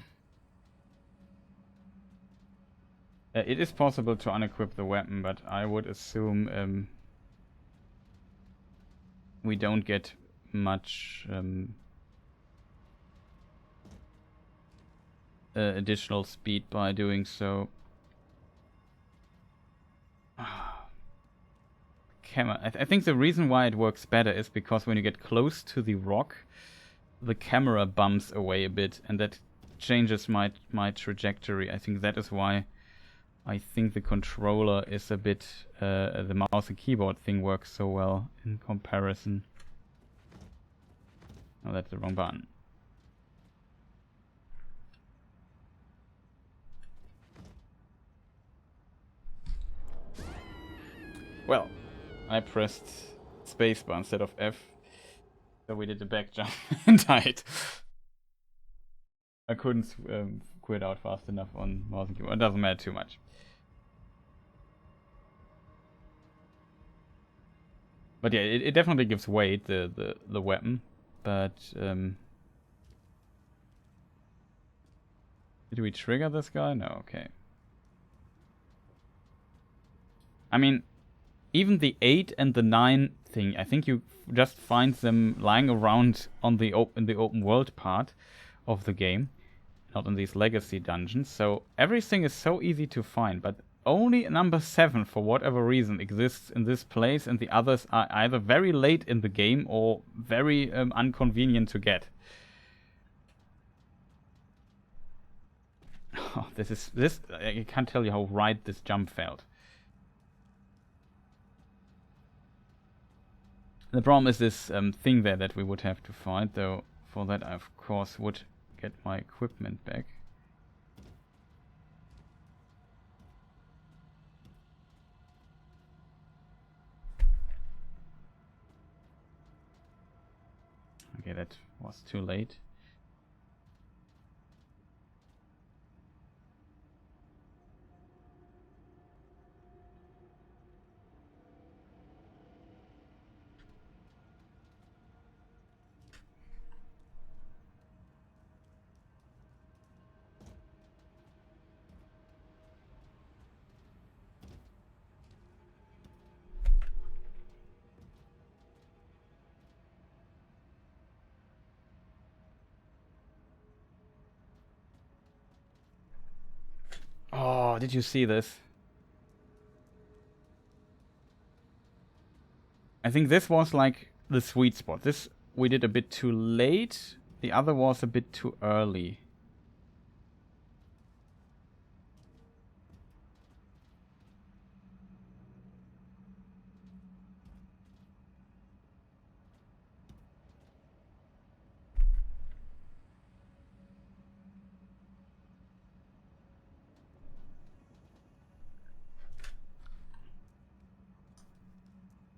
It is possible to unequip the weapon, but I would assume we don't get much additional speed by doing so. Camera. I think the reason why it works better is because when you get close to the rock, the camera bumps away a bit, and that changes my trajectory. I think that is why I think the controller is a bit... the mouse and keyboard thing works so well in comparison. Oh, that's the wrong button. Well, I pressed spacebar instead of F, so we did the back jump and died. I couldn't quit out fast enough on mouse and keyboard. It doesn't matter too much. But yeah, it definitely gives weight, the weapon. But did we trigger this guy? No, okay. I mean, even the 8 and the 9 thing, I think you just find them lying around on the in the open world part of the game, not in these legacy dungeons. So everything is so easy to find, but only number 7, for whatever reason, exists in this place, and the others are either very late in the game or very inconvenient to get. Oh, this I can't tell you how right this jump felt. The problem is this thing there that we would have to fight, though for that I of course would get my equipment back. Okay, that was too late. Oh, did you see this? I think this was like the sweet spot. This we did a bit too late. The other was a bit too early.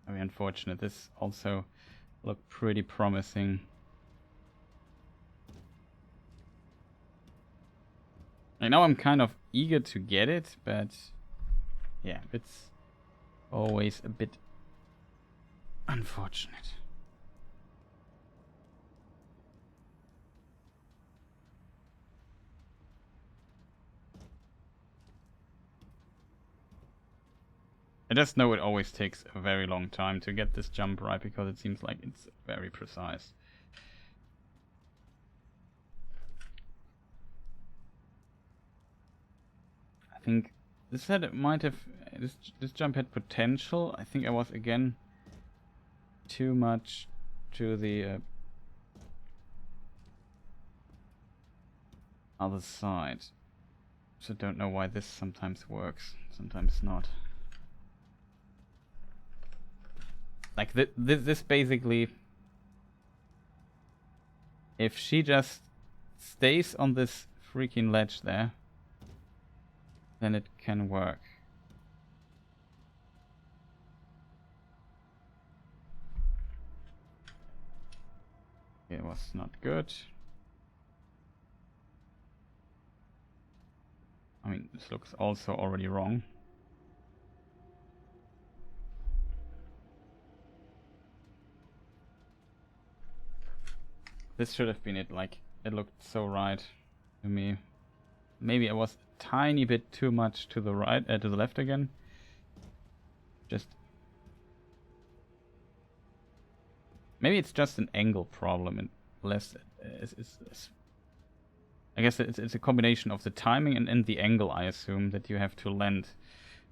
Very unfortunate. This also looked pretty promising. I know I'm kind of eager to get it, but yeah, it's always a bit unfortunate. I just know it always takes a very long time to get this jump right, because it seems like it's very precise. I think this said it might have... This jump had potential. I think I was again too much to the other side. So don't know why this sometimes works, sometimes not. Like this basically, if she just stays on this freaking ledge there, then it can work. It was not good. I mean, this looks also already wrong. This should have been it. Like, it looked so right to me. Maybe I was a tiny bit too much to the right, to the left again. Just... Maybe it's just an angle problem and less... I guess it's a combination of the timing and the angle, I assume, that you have to land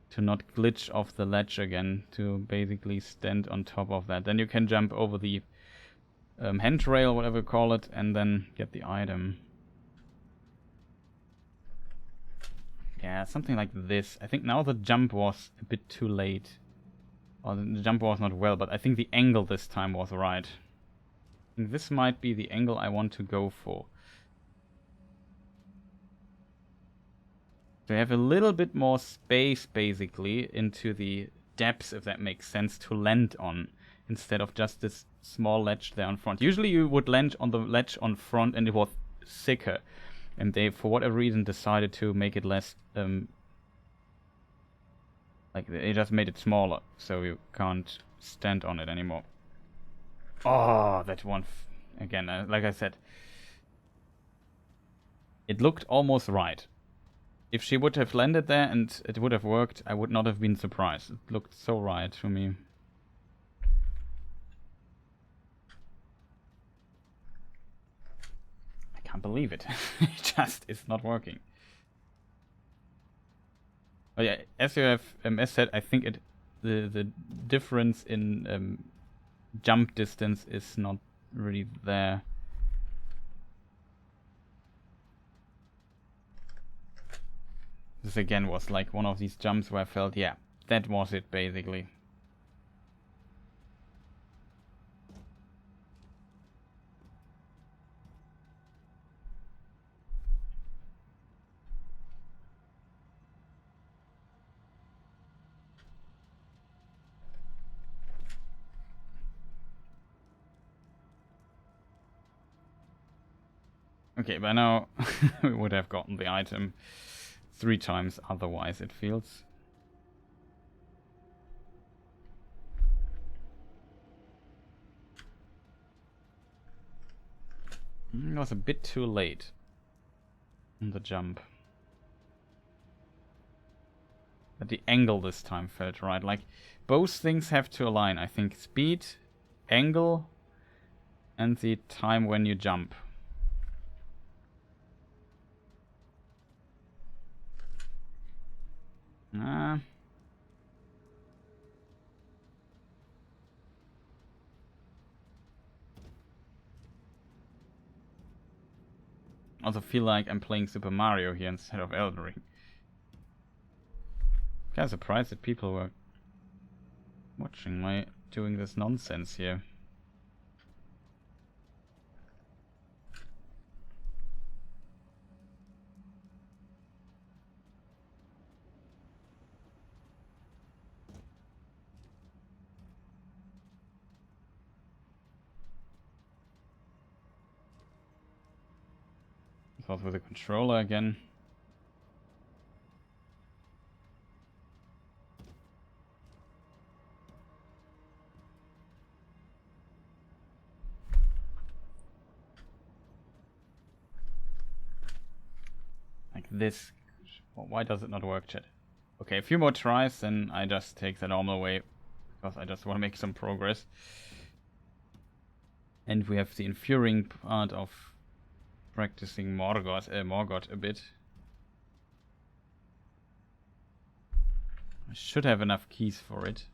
to not glitch off the ledge again, to basically stand on top of that. Then you can jump over the handrail, whatever you call it, and then get the item. Yeah, something like this. I think now the jump was a bit too late. Or the jump was not well, but I think the angle this time was right. I think this might be the angle I want to go for. To have a little bit more space, basically, into the depths, if that makes sense, to land on, instead of just this small ledge there on front. Usually you would land on the ledge on front and it was thicker. And they, for whatever reason, decided to make it less... like, they just made it smaller, so you can't stand on it anymore. Oh, that one... again, like I said, it looked almost right. If she would have landed there and it would have worked, I would not have been surprised. It looked so right to me. I can't believe it. It just is not working. Oh yeah, as you have as said, I think the difference in jump distance is not really there. This again was like one of these jumps where I felt, yeah, that was it basically. Okay, by now we would have gotten the item 3 times otherwise, it feels. It was a bit too late on the jump. But the angle this time felt right. Like, both things have to align. I think speed, angle, and the time when you jump. I also feel like I'm playing Super Mario here instead of Elden Ring. Kind of surprised that people were watching my doing this nonsense here. Thought with the controller again. Like this. Why does it not work, chat? Okay, a few more tries, then I just take the normal way, because I just want to make some progress. And we have the infuriating part of practicing Morgott a bit. I should have enough keys for it.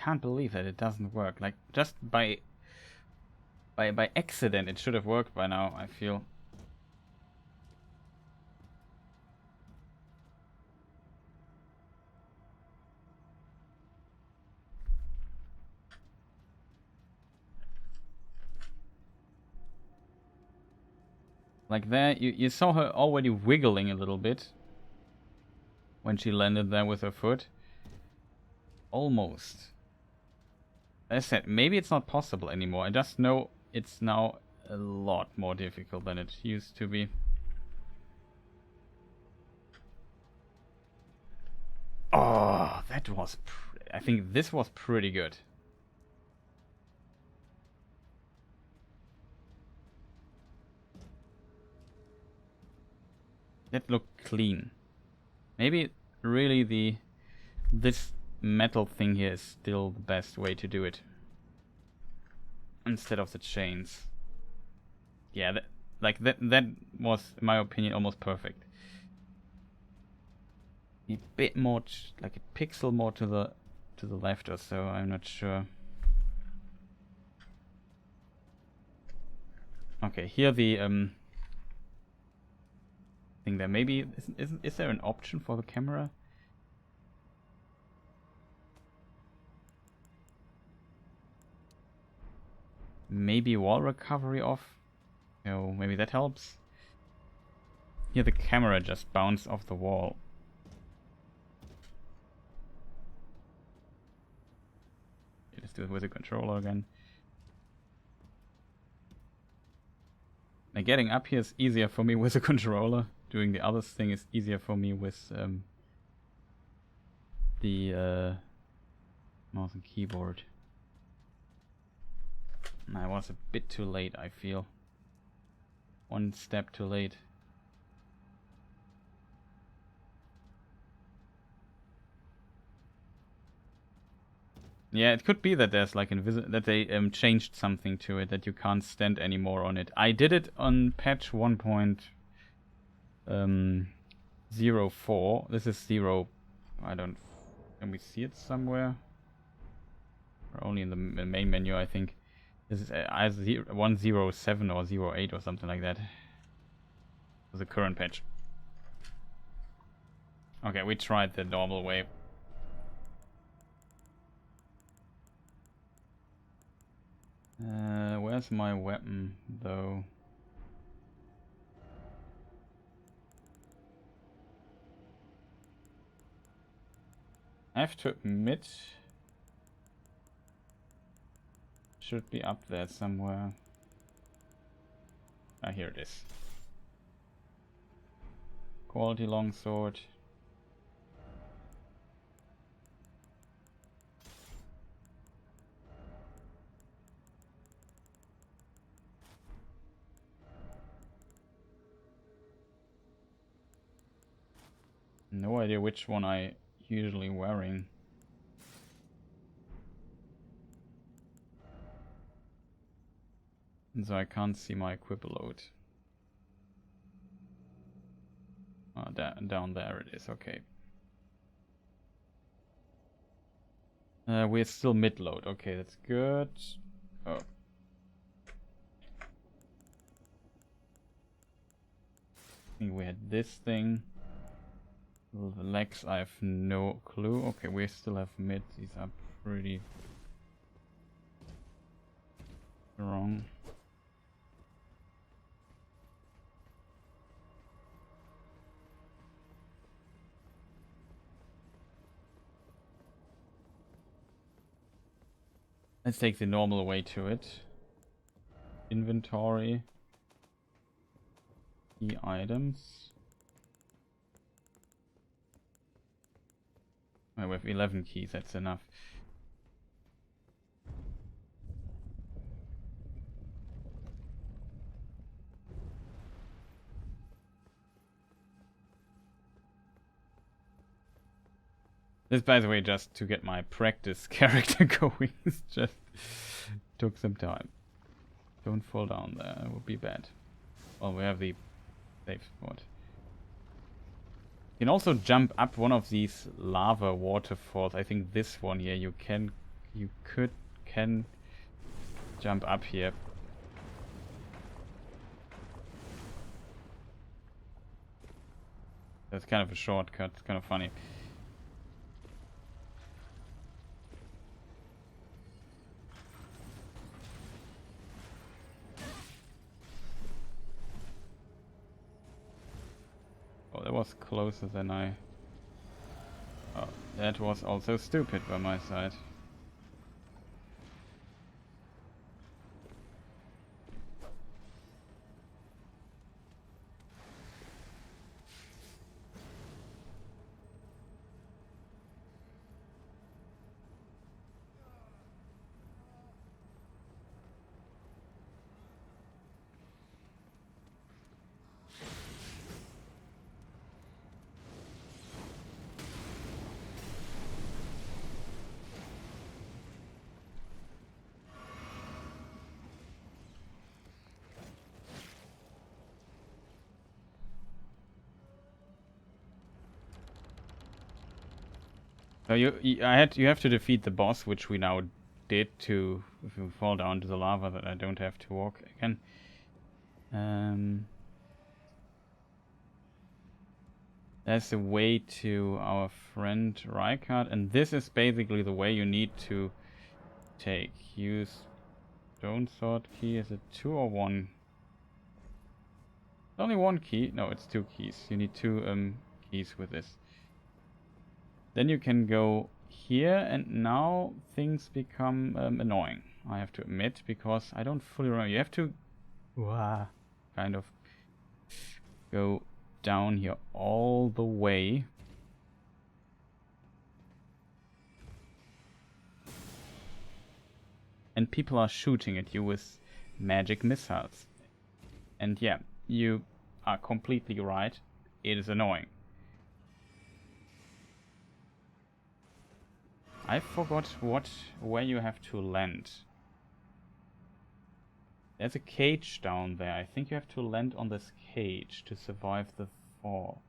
Can't believe that it doesn't work. Like, just by accident it should have worked by now, I feel. Like there, you saw her already wiggling a little bit when she landed there with her foot. Almost. As I said, maybe it's not possible anymore. I just know it's now a lot more difficult than it used to be. Oh, that was... I think this was pretty good. That looked clean. Maybe really this metal thing here is still the best way to do it. Instead of the chains. Yeah, that was, in my opinion, almost perfect. A bit more, like a pixel more to the left or so. I'm not sure. Okay, here the thing there. Maybe is there an option for the camera? Maybe wall recovery off. Oh, maybe that helps. Here the camera just bounced off the wall. Let's do it with the controller again. Now getting up here is easier for me with the controller. Doing the other thing is easier for me with the mouse and keyboard. I was a bit too late, I feel. One step too late. Yeah, it could be that there's like that they changed something to it, that you can't stand anymore on it. I did it on patch 1.04. This is 0. I don't... Can we see it somewhere? Or only in the main menu, I think. This is either 107 or 08 or something like that. The current patch. Okay, we tried the normal way. Where's my weapon, though? I have to admit... Should be up there somewhere. Ah, here it is. Quality longsword. No idea which one I usually wearing. And so I can't see my equip load. Down there it is, okay. We're still mid-load, okay, that's good. Oh. I think we had this thing. The legs, I have no clue. Okay, we still have mid. These are pretty wrong. Let's take the normal way to it. Inventory. Key items. Oh, we have 11 keys, that's enough. This, by the way, just to get my practice character going. Just took some time. Don't fall down there, it would be bad. Well, we have the safe spot. You can also jump up one of these lava waterfalls. I think this one here, you can jump up here. That's kind of a shortcut, it's kind of funny. Oh, that was closer than I... Oh, That was also stupid by my side. So you have to defeat the boss, which we now did to, if you fall down to the lava, that I don't have to walk again. There's a way to our friend Rykard, and this is basically the way you need to take. Use stone sword key. Is it 2 or 1? Only 1 key. No, it's 2 keys. You need 2 keys with this. Then you can go here, and now things become annoying, I have to admit, because I don't fully remember. You have to kind of go down here all the way. And people are shooting at you with magic missiles. And yeah, you are completely right. It is annoying. I forgot where you have to land. There's a cage down there. I think you have to land on this cage to survive the fall.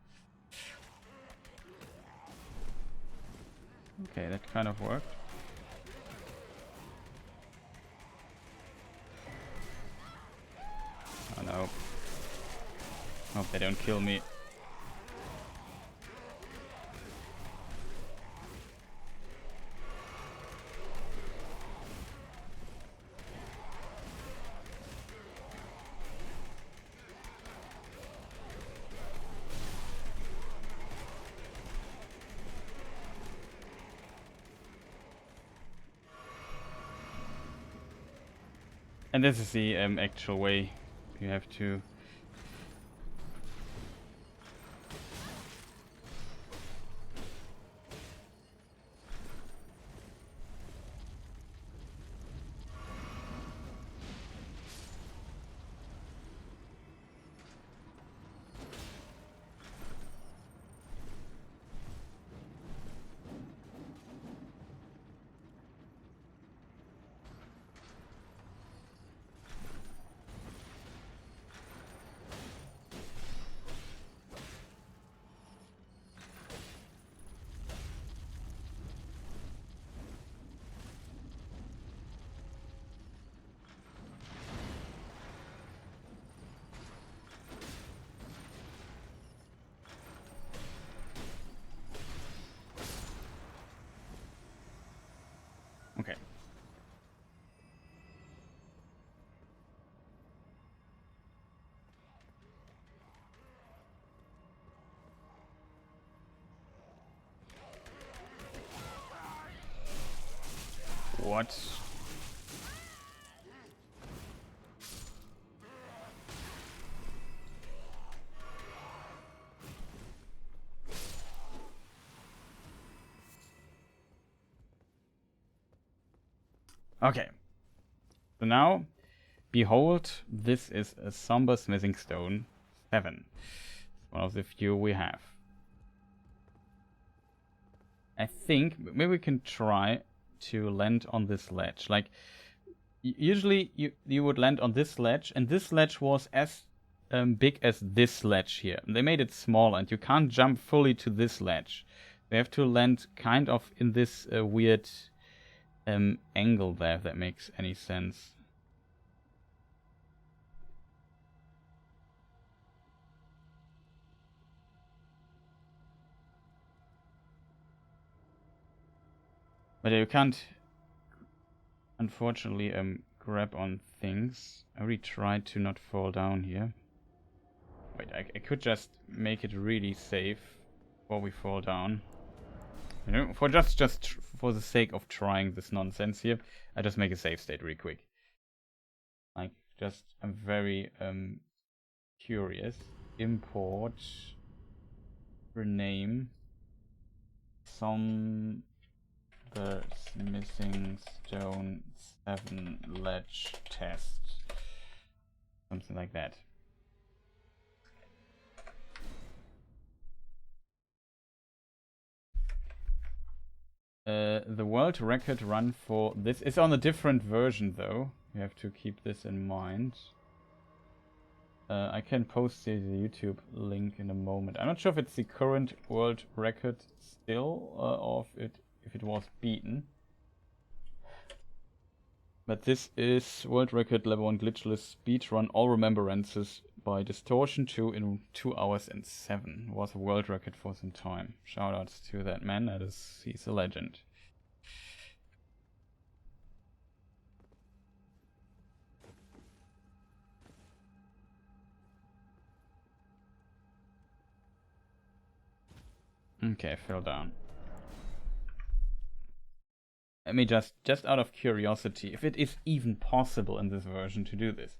Okay, that kind of worked. Oh no. Hope they don't kill me. And this is the actual way you have to. Okay. What? Okay. So now, behold, this is a Somber Smithing Stone 7. It's one of the few we have. I think maybe we can try to land on this ledge. Like, usually you would land on this ledge, and this ledge was as big as this ledge here. They made it small, and you can't jump fully to this ledge. You have to land kind of in this weird angle there, if that makes any sense. But you can't, unfortunately, grab on things. I already tried to not fall down here. Wait, I could just make it really safe before we fall down. You know, for just for the sake of trying this nonsense here, I just make a save state really quick. Like, I'm very curious. Import rename Somber Smithing Stone 7 ledge test. Something like that. The world record run for this is on a different version though. You have to keep this in mind. I can post the YouTube link in a moment. I'm not sure if it's the current world record still, or if it was beaten. But this is world record level 1 glitchless speedrun all Rememberances by Distortion 2 in 2 hours and 7. It was a world record for some time. Shoutouts to that man, he's a legend. Okay, fell down. Let me just out of curiosity, if it is even possible in this version to do this.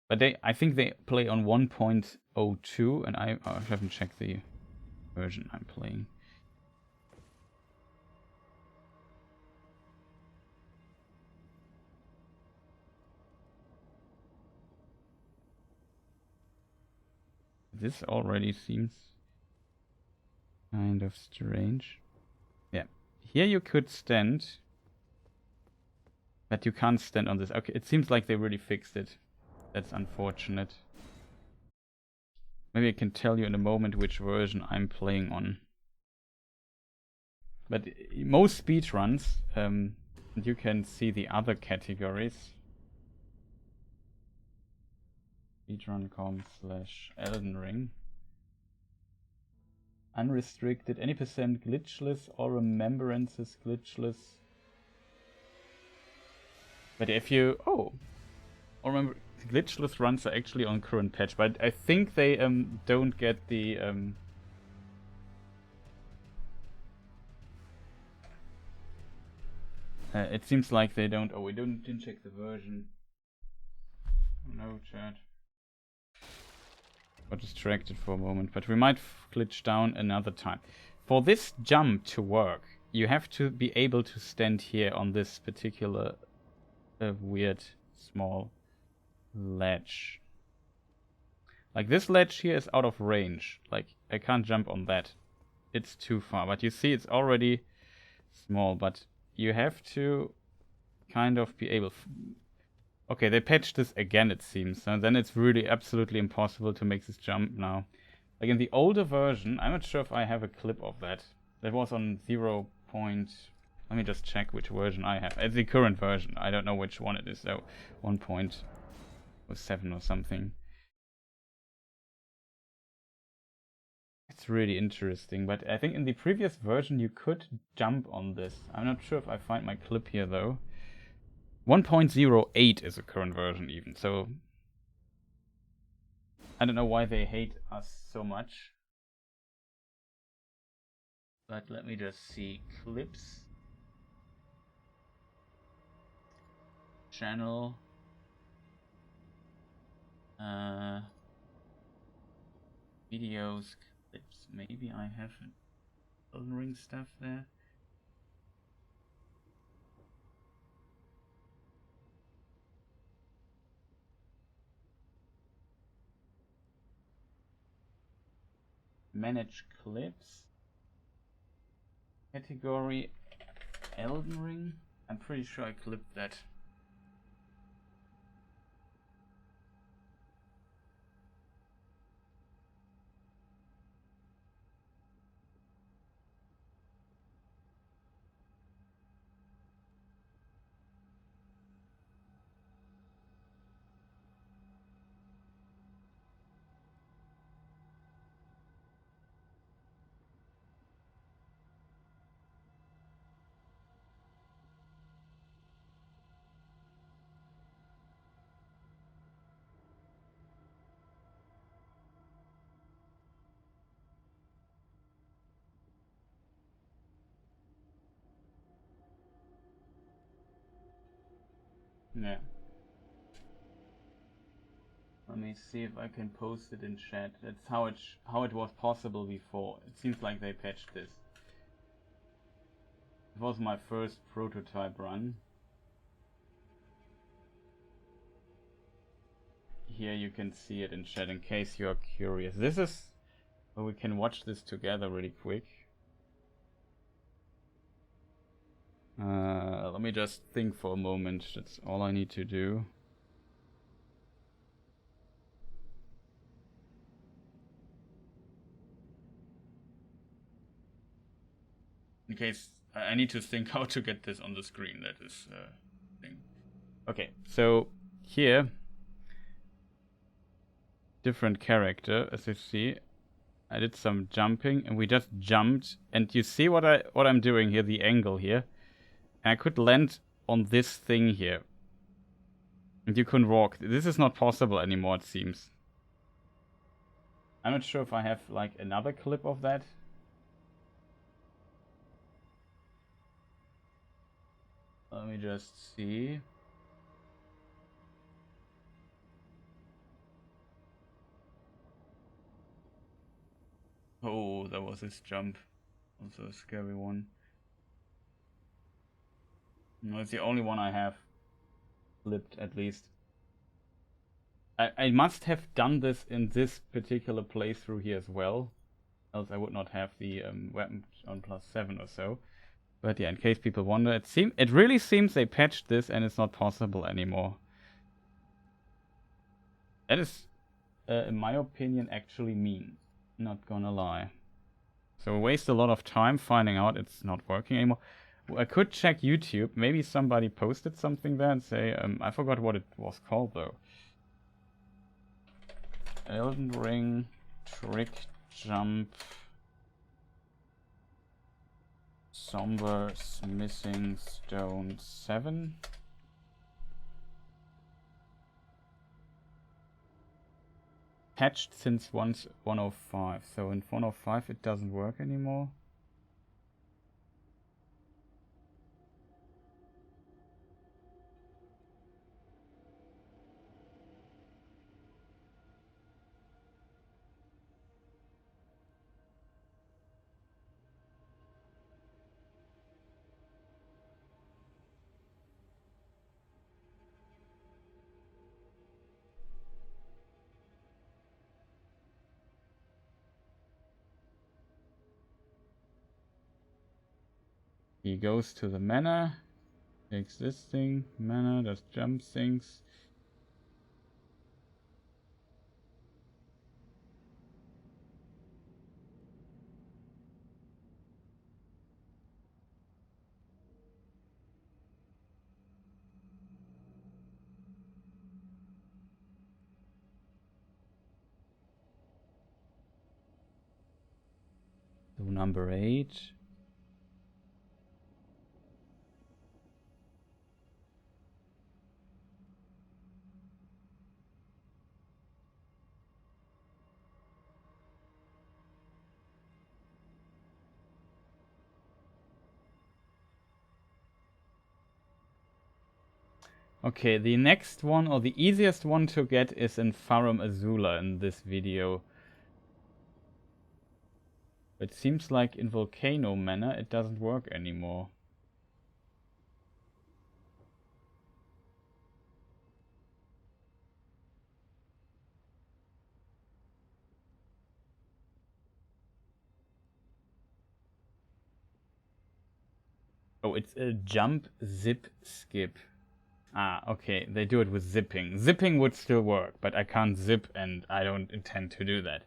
But I think they play on 1.02, and I haven't checked the version I'm playing. This already seems kind of strange. Yeah. Here you could stand, but you can't stand on this. Okay, it seems like they really fixed it. That's unfortunate. Maybe I can tell you in a moment which version I'm playing on. But most speedruns, and you can see the other categories. Speedrun.com/Elden Ring. Unrestricted, any percent glitchless, or Rememberances glitchless. But if you... Oh! Or remember, the glitchless runs are actually on current patch, but I think they don't get the... it seems like they don't... Oh, we didn't check the version. No, chat. Got distracted for a moment, but we might glitch down another time. For this jump to work, you have to be able to stand here on this particular weird small ledge. Like, this ledge here is out of range. Like, I can't jump on that. It's too far. But you see, it's already small, but you have to kind of be able... Okay, they patched this again, it seems. And then it's really absolutely impossible to make this jump now. Like in the older version, I'm not sure if I have a clip of that. That was on 0. Let me just check which version I have. It's the current version. I don't know which one it is though. 1.07 or something. It's really interesting, but I think in the previous version you could jump on this. I'm not sure if I find my clip here though. 1.08 is the current version even, so I don't know why they hate us so much. But let me just see clips. Channel. Videos, clips. Maybe I have Elden Ring stuff there. Manage clips. Category Elden Ring. I'm pretty sure I clipped that. Yeah. Let me see if I can post it in chat. That's how it was possible before. It seems like they patched this. It was my first prototype run. Here you can see it in chat in case you're curious. This is where we can watch this together really quick. Let me just think for a moment. That's all I need to do. In case I need to think how to get this on the screen. That is thing. Okay, so here, different character, as you see. I did some jumping, and we just jumped. And you see what I'm doing here, the angle here. And I could land on this thing here. And you can walk. This is not possible anymore, it seems. I'm not sure if I have, like, another clip of that. Let me just see. Oh, that was this jump. Also a scary one. No, it's the only one I have flipped, at least. I must have done this in this particular playthrough here as well. Else I would not have the weapon on +7 or so. But yeah, in case people wonder, it really seems they patched this and it's not possible anymore. That is, in my opinion, actually mean. Not gonna lie. So we waste a lot of time finding out it's not working anymore. I could check YouTube. Maybe somebody posted something there and say, I forgot what it was called though. Elden Ring Trick Jump Somber Smithing Stone 7. Patched since 1.05. So in 1.05 it doesn't work anymore. He goes to the manor, takes this thing, manor, does jump things. So number 8. Okay, the next one, or the easiest one to get, is in Farum Azula in this video. It seems like in Volcano Manor it doesn't work anymore. Oh, it's a jump, zip, skip. Ah, okay, they do it with zipping. Zipping would still work, but I can't zip and I don't intend to do that.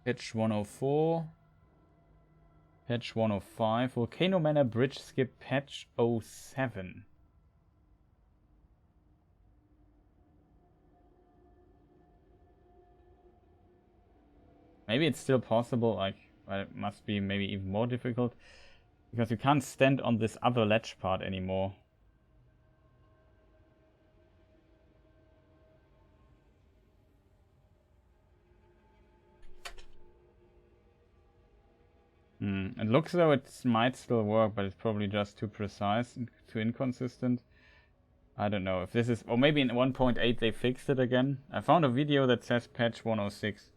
Patch 104. Patch 105. Volcano Manor Bridge Skip Patch 07. Maybe it's still possible, like, but it must be maybe even more difficult. Because you can't stand on this other ledge part anymore. It looks though it might still work, but it's probably just too precise and too inconsistent. I don't know if this is... Or maybe in 1.8 they fixed it again. I found a video that says patch 106.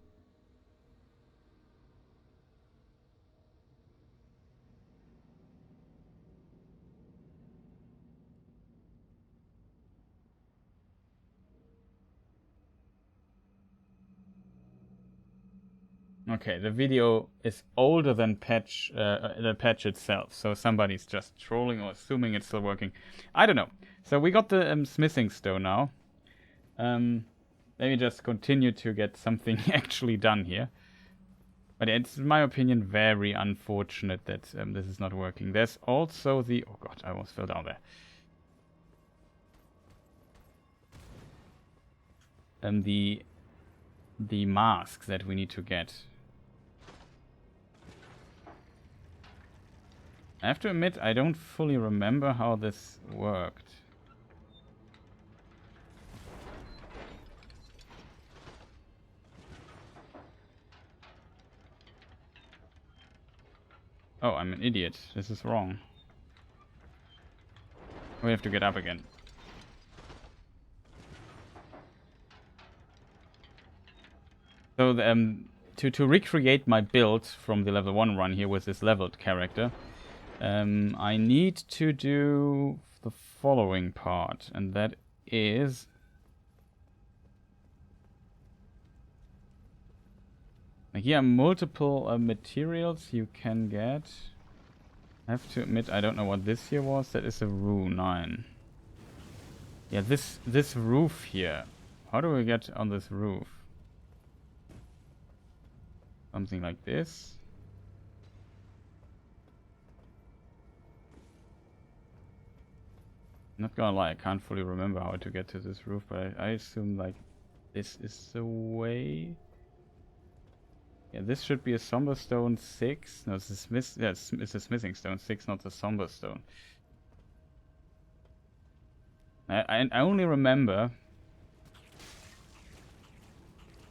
Okay, the video is older than the patch itself, so somebody's just trolling or assuming it's still working. I don't know. So we got the smithing stone now. Let me just continue to get something actually done here. But it's, in my opinion, very unfortunate that this is not working. There's also the... Oh god, I almost fell down there. The mask that we need to get. I have to admit, I don't fully remember how this worked. Oh, I'm an idiot. This is wrong. We have to get up again. So, to recreate my build from the level 1 run here with this leveled character, I need to do the following part, and that is... Here are multiple materials you can get. I have to admit, I don't know what this here was. That is a rune 9. Yeah, this roof here. How do we get on this roof? Something like this. Not gonna lie, I can't fully remember how to get to this roof, but I assume like this is the way. Yeah, this should be a Somber Stone 6. No, it's a Smith. Yeah, it's a Smithing Stone 6, not the Somber Stone. I only remember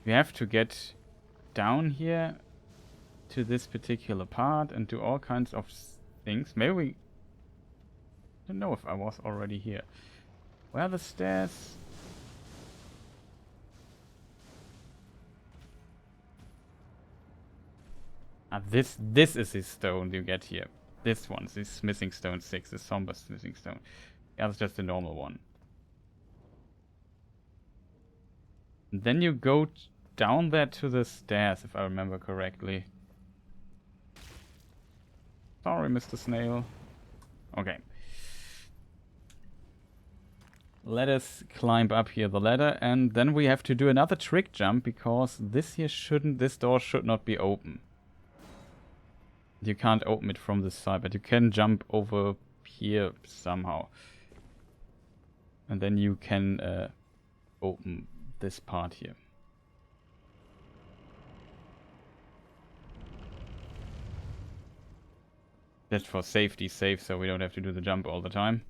we have to get down here to this particular part and do all kinds of things. Maybe we... I don't know if I was already here. Where are the stairs? Ah, this is the stone you get here. This one, this Smithing Stone 6, the Somber Smithing Stone. Yeah, that's just a normal one. And then you go down there to the stairs, if I remember correctly. Sorry, Mr. Snail. Okay. Let us climb up here the ladder, and then we have to do another trick jump, because this door should not be open. You can't open it from this side, but you can jump over here somehow. And then you can open this part here. Just for safety's sake, so we don't have to do the jump all the time.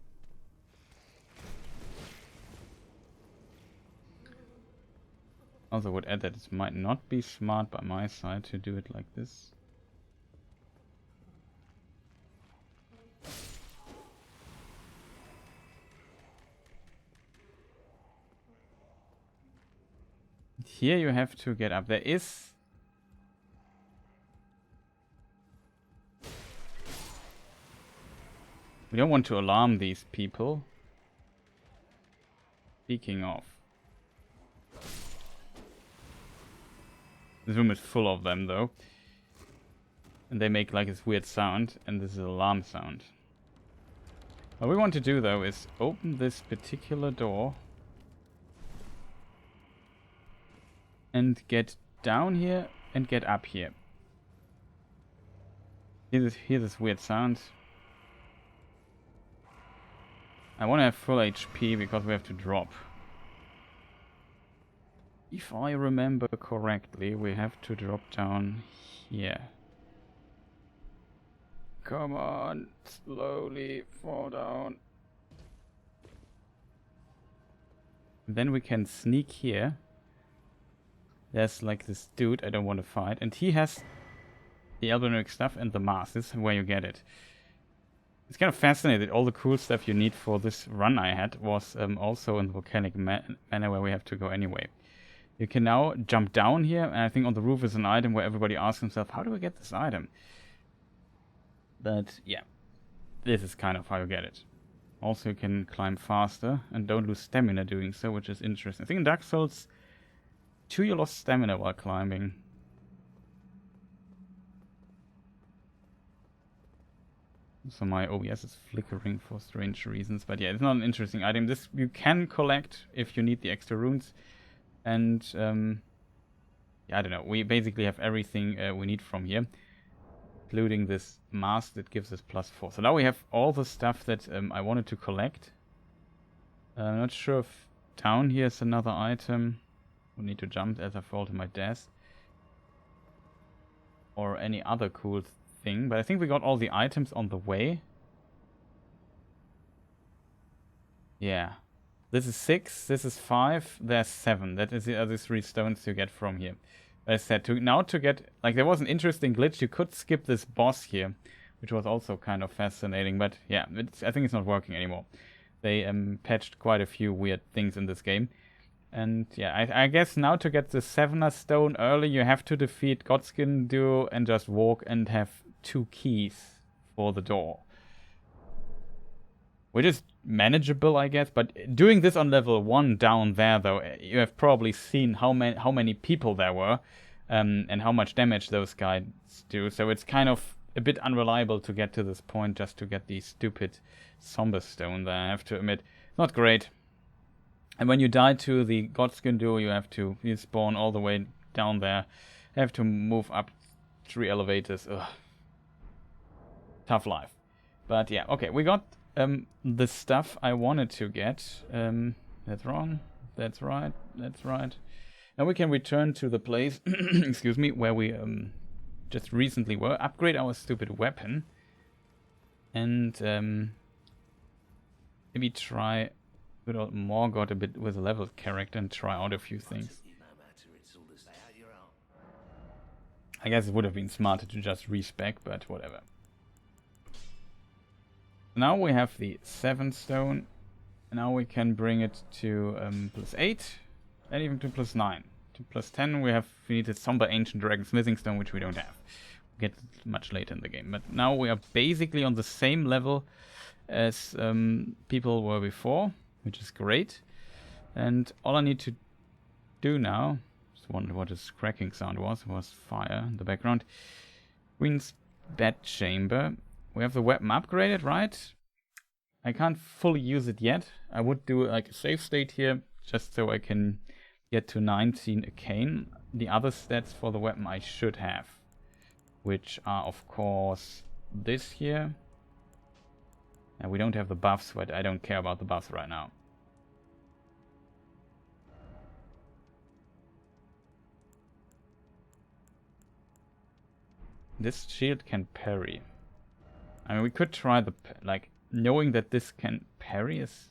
Also would add that it might not be smart by my side to do it like this. Here you have to get up. There is... We don't want to alarm these people. Speaking of... This room is full of them, though. And they make like this weird sound, and this is an alarm sound. What we want to do, though, is open this particular door. And get down here and get up here. Hear this weird sound. I want to have full HP because we have to drop. If I remember correctly, we have to drop down here. Come on, slowly fall down. Then we can sneak here. There's like this dude I don't want to fight, and he has the Albinauric stuff and the mask. This is where you get it. It's kind of fascinating. All the cool stuff you need for this run I had was also in the Volcanic Manor, where we have to go anyway. You can now jump down here, and I think on the roof is an item where everybody asks himself, how do we get this item? But yeah, this is kind of how you get it. Also, you can climb faster and don't lose stamina doing so, which is interesting. I think in Dark Souls 2 you lost stamina while climbing. So my OBS is flickering for strange reasons, but yeah, it's not an interesting item. This you can collect if you need the extra runes, and yeah, I don't know. We basically have everything we need from here, including this mask that gives us +4. So now we have all the stuff that I wanted to collect. I'm not sure if down here is another item. We need to jump as I fall to my death, or any other cool thing, but I think we got all the items on the way. Yeah. This is 6, this is 5, there's 7. That is the other 3 stones you get from here. As I said, to get... Like, there was an interesting glitch. You could skip this boss here, which was also kind of fascinating. But, yeah, I think it's not working anymore. They patched quite a few weird things in this game. And, yeah, I guess now to get the 7er stone early, you have to defeat Godskin Duo and just walk and have 2 keys for the door. Which is manageable, I guess. But doing this on level 1 down there, though, you have probably seen how many people there were, and how much damage those guys do. So it's kind of a bit unreliable to get to this point just to get the stupid Somber Stone there, I have to admit. Not great. And when you die to the Godskin Duo, you spawn all the way down there. You have to move up 3 elevators. Ugh. Tough life. But yeah, okay, we got the stuff I wanted to get. That's wrong. That's right. That's right. Now we can return to the place, excuse me, where we just recently were. Upgrade our stupid weapon. And maybe try good old Morgott a bit with a leveled character and try out a few things. I guess it would have been smarter to just respec, but whatever. Now we have the 7 stone. Now we can bring it to +8 and even to +9. To +10 we need the Somber Ancient Dragon Smithing Stone, which we don't have. We'll get it much later in the game. But now we are basically on the same level as people were before, which is great. And all I need to do now, just wondered what this cracking sound was fire in the background. Queen's Bedchamber. We have the weapon upgraded, right? I can't fully use it yet. I would do like a save state here, just so I can get to 19 arcane. The other stats for the weapon I should have, which are of course this here. And we don't have the buffs, but I don't care about the buffs right now. This shield can parry. I mean, we could try the, like, knowing that this can parry is,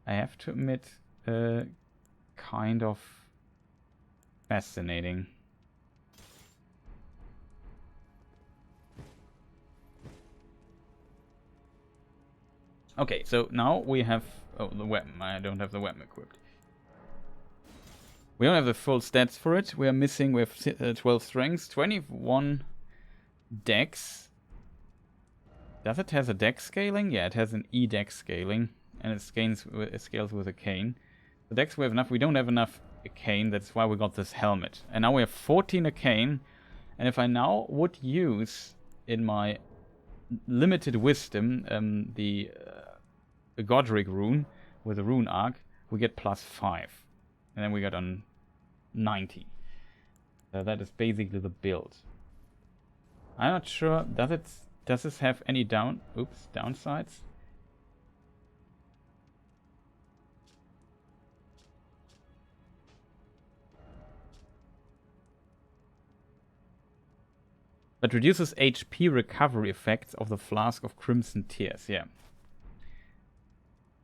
I have to admit, kind of fascinating. Okay, so now we have, oh, the weapon. I don't have the weapon equipped. We don't have the full stats for it. We are missing, we have 12 strengths, 21 dex. Does it has a dex scaling? Yeah, it has an E dex scaling, and it scales with a cane. The dex we have enough. We don't have enough arcane. That's why we got this helmet. And now we have 14 arcane. And if I now would use in my limited wisdom the Godric rune with a rune arc, we get +5, and then we got on 90. So that is basically the build. I'm not sure. Does this have any downsides? But reduces HP recovery effects of the Flask of Crimson Tears. Yeah.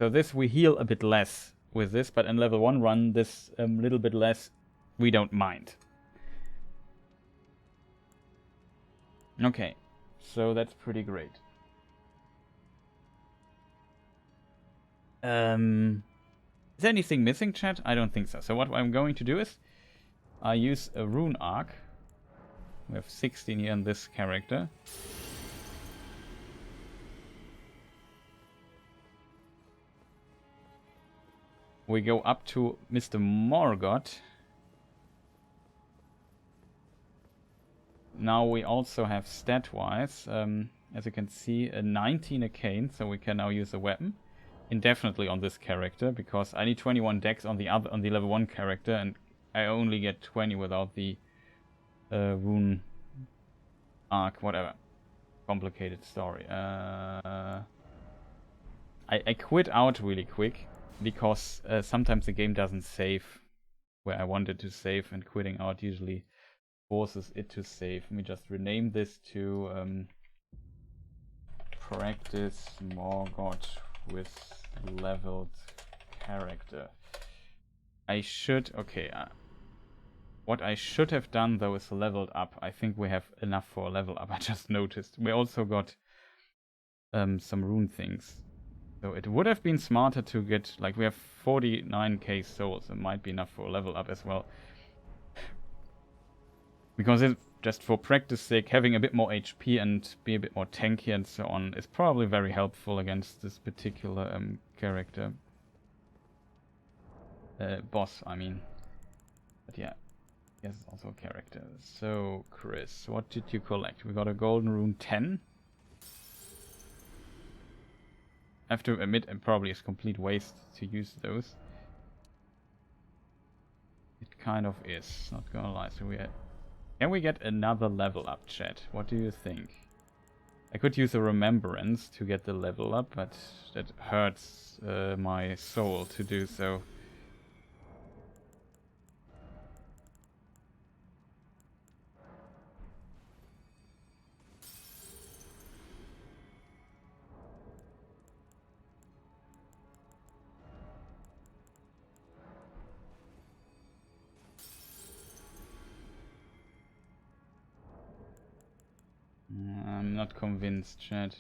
So this we heal a bit less with this, but in level 1 run, this little bit less, we don't mind. Okay, so that's pretty great. Is there anything missing, chat? I don't think so. So what I'm going to do is, I use a rune arc. We have 16 here in this character. We go up to Mr. Morgott. Now we also have stat-wise, as you can see, a 19 arcane, so we can now use a weapon indefinitely on this character, because I need 21 dex on the level 1 character, and I only get 20 without the rune arc, whatever. Complicated story. I quit out really quick, because sometimes the game doesn't save where I wanted to save, and quitting out usually forces it to save. Let me just rename this to practice Morgott with leveled character. What I should have done though is leveled up. I think we have enough for a level up. I just noticed. We also got some rune things. So it would have been smarter to get, like, we have 49k souls. It might be enough for a level up as well. Because it, just for practice sake, having a bit more HP and be a bit more tanky and so on is probably very helpful against this particular character. Boss, I mean. But yeah, yes, it's also a character. So, Chris, what did you collect? We got a golden rune 10. I have to admit, it probably is complete waste to use those. It kind of is, not gonna lie. So can we get another level up, chat? What do you think? I could use a Remembrance to get the level up, but that hurts my soul to do so. I'm not convinced, chat.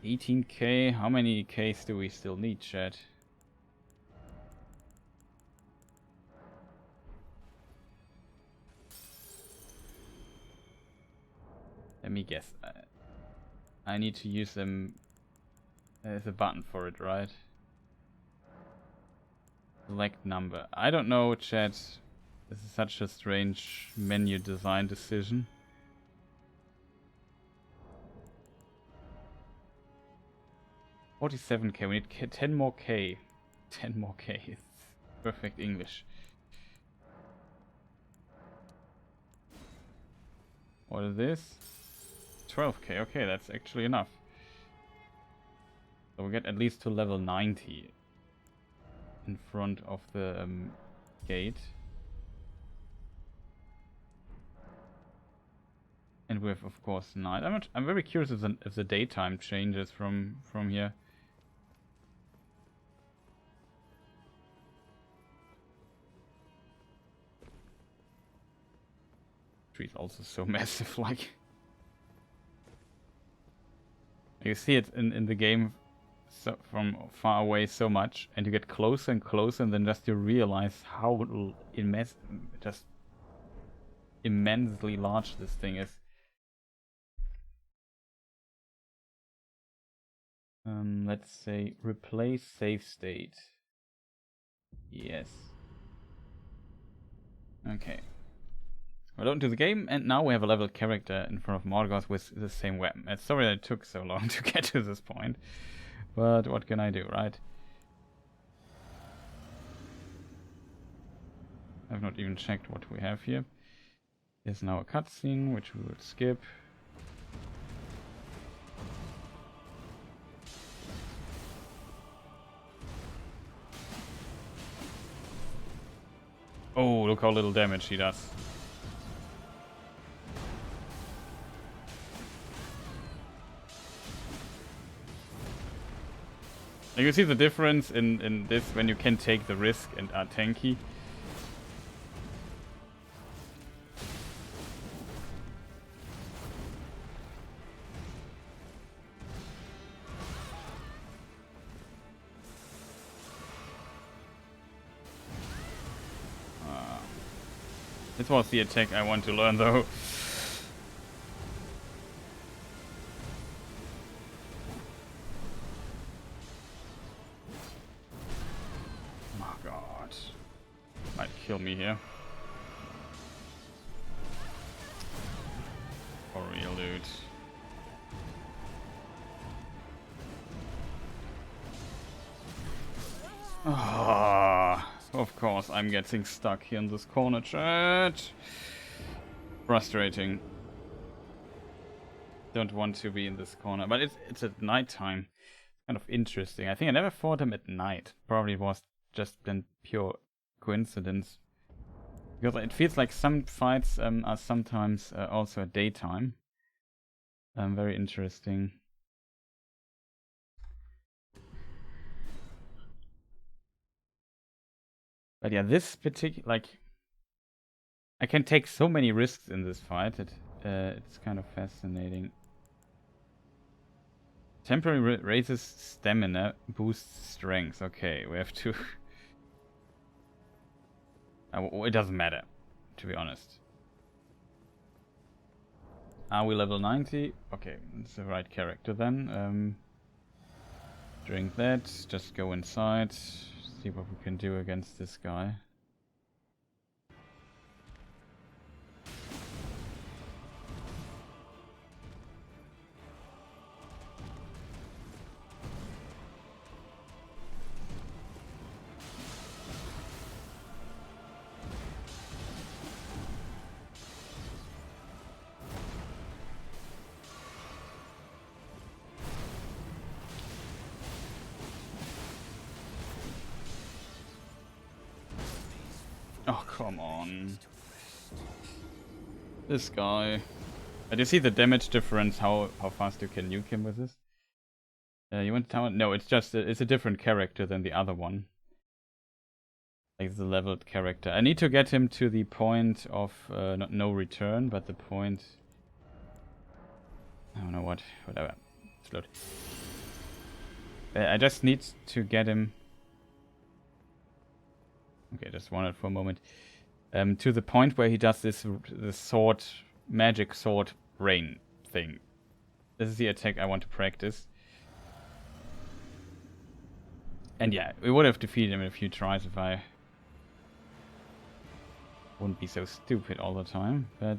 $18k? How many Ks do we still need, chat? Let me guess. I need to use them. There's a button for it, right? Select number. I don't know, chat. This is such a strange menu design decision. $47k. We need 10 more K. 10 more K. It's perfect English. What is this? 12k. Okay, that's actually enough. So we get at least to level 90 in front of the gate. And we have, of course, night. I'm very curious if the daytime changes from here. Tree is also so massive, like. You see it in the game so from far away so much, and you get closer and closer, and then just you realize how just immensely large this thing is. Let's say replace save state. Yes. Okay. We're into the game, and now we have a leveled character in front of Morgott with the same weapon. Sorry that it took so long to get to this point, but what can I do, right? I've not even checked what we have here. There's now a cutscene, which we will skip. Oh, look how little damage he does. You see the difference in this when you can take the risk and are tanky. This was the attack I want to learn though. Morgott might kill me here. For real, dude. Ah, of course I'm getting stuck here in this corner, chat. Frustrating. Don't want to be in this corner, but it's at nighttime. Kind of interesting. I think I never fought him at night. Probably was just been pure coincidence. Because it feels like some fights are sometimes also at daytime. Very interesting. But yeah, this particular, like, I can take so many risks in this fight. It's kind of fascinating. Temporary raises stamina, boosts strength. Okay, we have to. It doesn't matter, to be honest. Are we level 90? Okay, it's the right character then. Drink that. Just go inside. See what we can do against this guy. Oh, come on. This guy. Do you see the damage difference, how fast you can nuke him with this? You want to tell? No, it's just it's a different character than the other one. Like the leveled character. I need to get him to the point of not no return, but the point. I don't know what. Whatever. It's load. I just need to get him. Okay, just wanted for a moment. To the point where he does this sword, magic sword rain thing. This is the attack I want to practice. And yeah, we would have defeated him in a few tries if I wouldn't be so stupid all the time, but...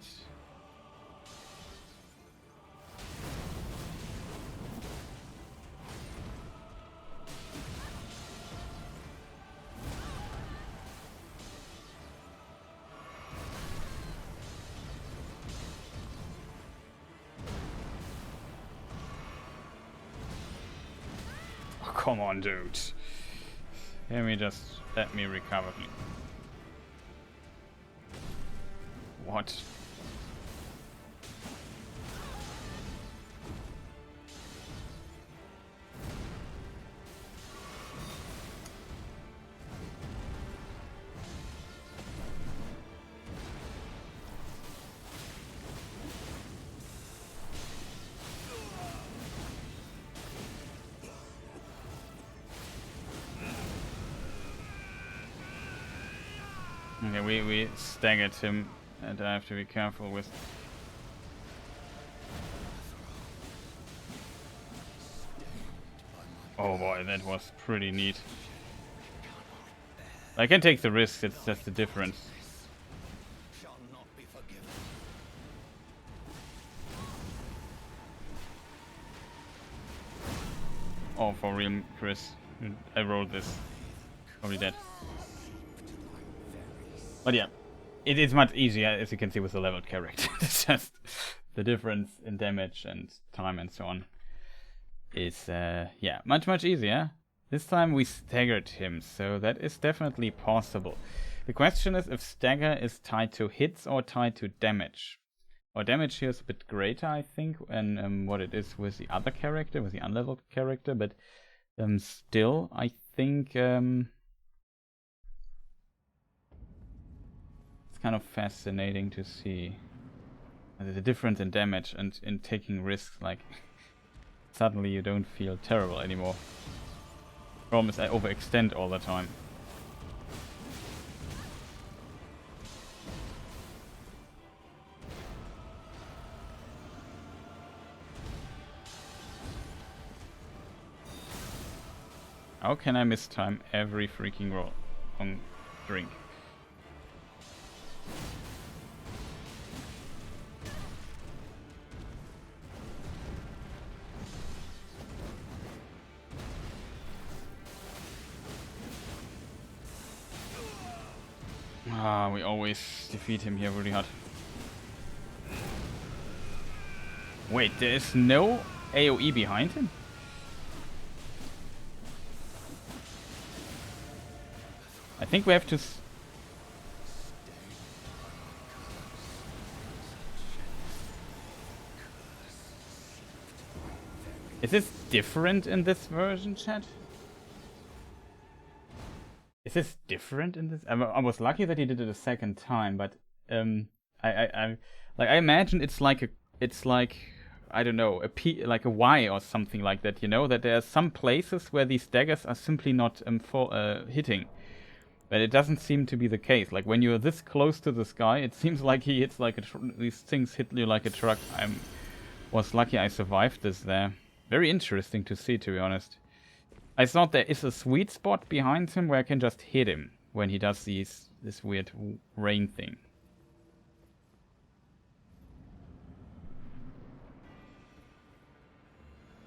Come on, dude. Let me recover. What? Okay, we staggered him, and I have to be careful with... Oh boy, that was pretty neat. I can take the risks, it's just the difference. Oh, for real, Chris. I rolled this. Probably dead. But yeah, it is much easier, as you can see, with the leveled character. It's just the difference in damage and time and so on is, yeah, much easier. This time we staggered him, so that is definitely possible. The question is if stagger is tied to hits or tied to damage. Or damage here is a bit greater, I think, and what it is with the other character, with the unleveled character, but still, I think it's kind of fascinating to see the difference in damage and in taking risks. Like, suddenly you don't feel terrible anymore. Problem is I overextend all the time. How can I mistime every freaking roll on drink? Ah, we always defeat him here really hard. Wait, there is no AoE behind him? I think we have to... Is this different in this version, chat? Is this different in this? I was lucky that he did it a second time, but I imagine it's like I don't know, like a Y or something like that. You know that there are some places where these daggers are simply not hitting. But it doesn't seem to be the case. Like, when you're this close to this guy, it seems like he hits like these things hit you like a truck. I was lucky I survived this there. Very interesting to see, to be honest. I thought there is a sweet spot behind him where I can just hit him when he does this weird rain thing.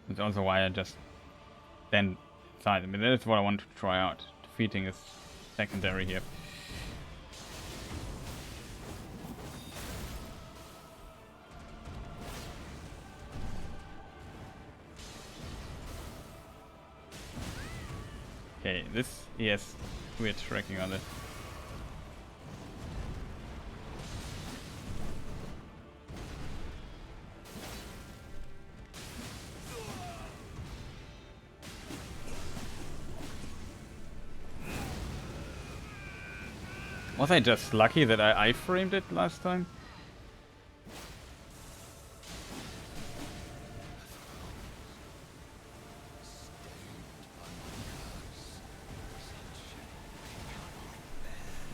That's also why I just stand aside. I mean, that's what I want to try out. Defeating is secondary here. Okay, this, yes, we're tracking on it. Was I just lucky that I framed it last time?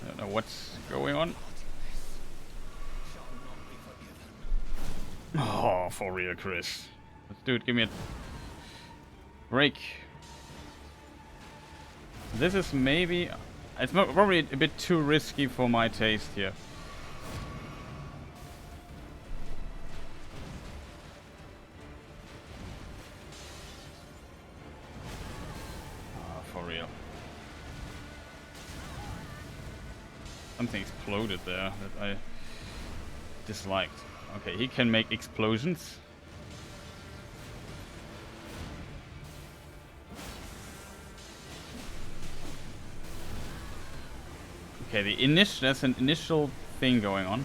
I don't know what's going on. Oh, for real, Chris. Dude, give me a break. This is maybe... It's probably a bit too risky for my taste here. Oh, for real. Something exploded there that I disliked. Okay, he can make explosions. Okay, there's an initial thing going on.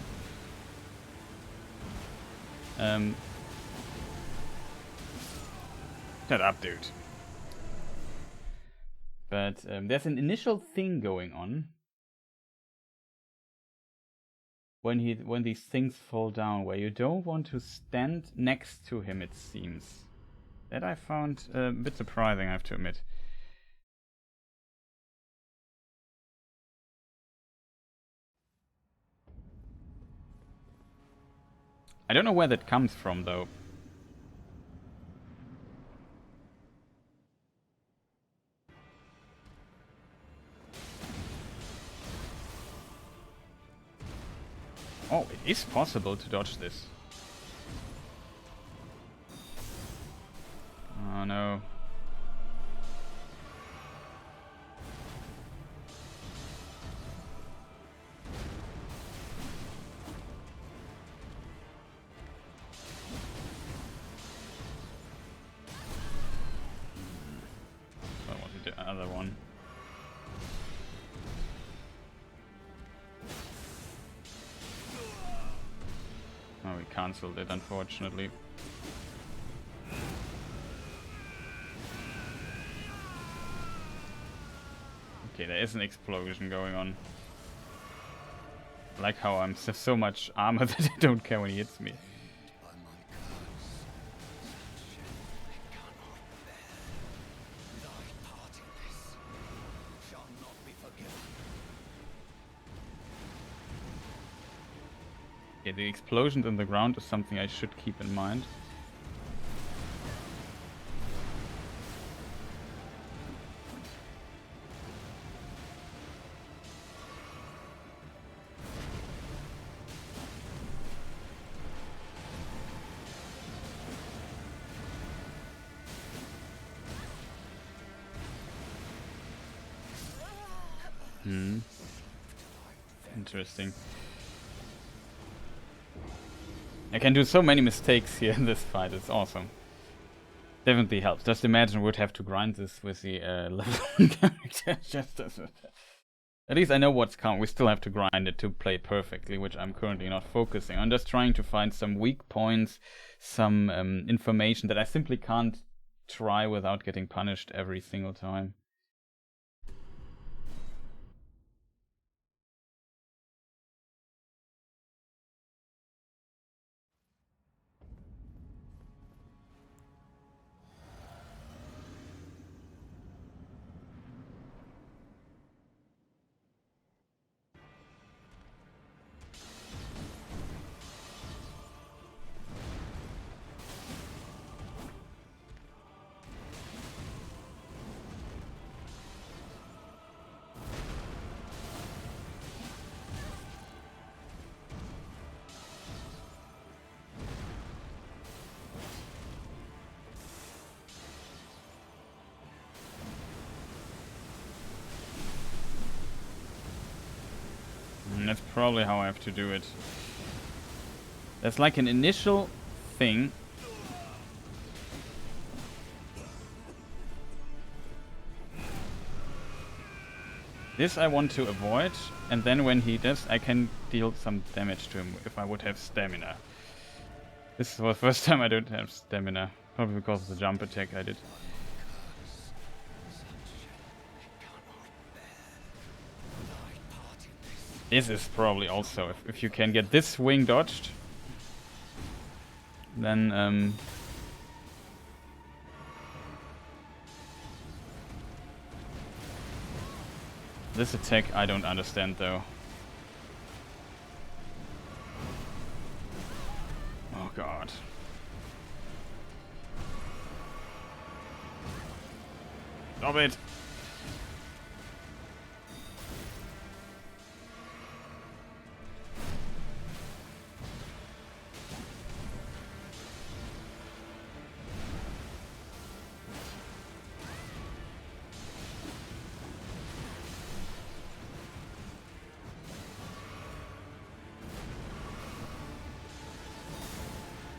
Shut up, dude. But there's an initial thing going on when these things fall down, where you don't want to stand next to him, it seems. That I found a bit surprising, I have to admit. I don't know where that comes from, though. Oh, it is possible to dodge this. Oh no. cancelled it, unfortunately. Okay, there is an explosion going on. I like how I'm so much armor that I don't care when he hits me. Okay, the explosions in the ground is something I should keep in mind. Interesting. I can do so many mistakes here in this fight, it's awesome. Definitely helps. Just imagine we'd have to grind this with the level character. At least I know what's coming. We still have to grind it to play perfectly, which I'm currently not focusing on. Just trying to find some weak points, some information that I simply can't try without getting punished every single time. That's probably how I have to do it. There's like an initial thing. This I want to avoid, and then when he does, I can deal some damage to him if I would have stamina. This is the first time I don't have stamina. Probably because of the jump attack I did. This is probably also, if you can get this swing dodged, then this attack I don't understand though. Oh god. Stop it!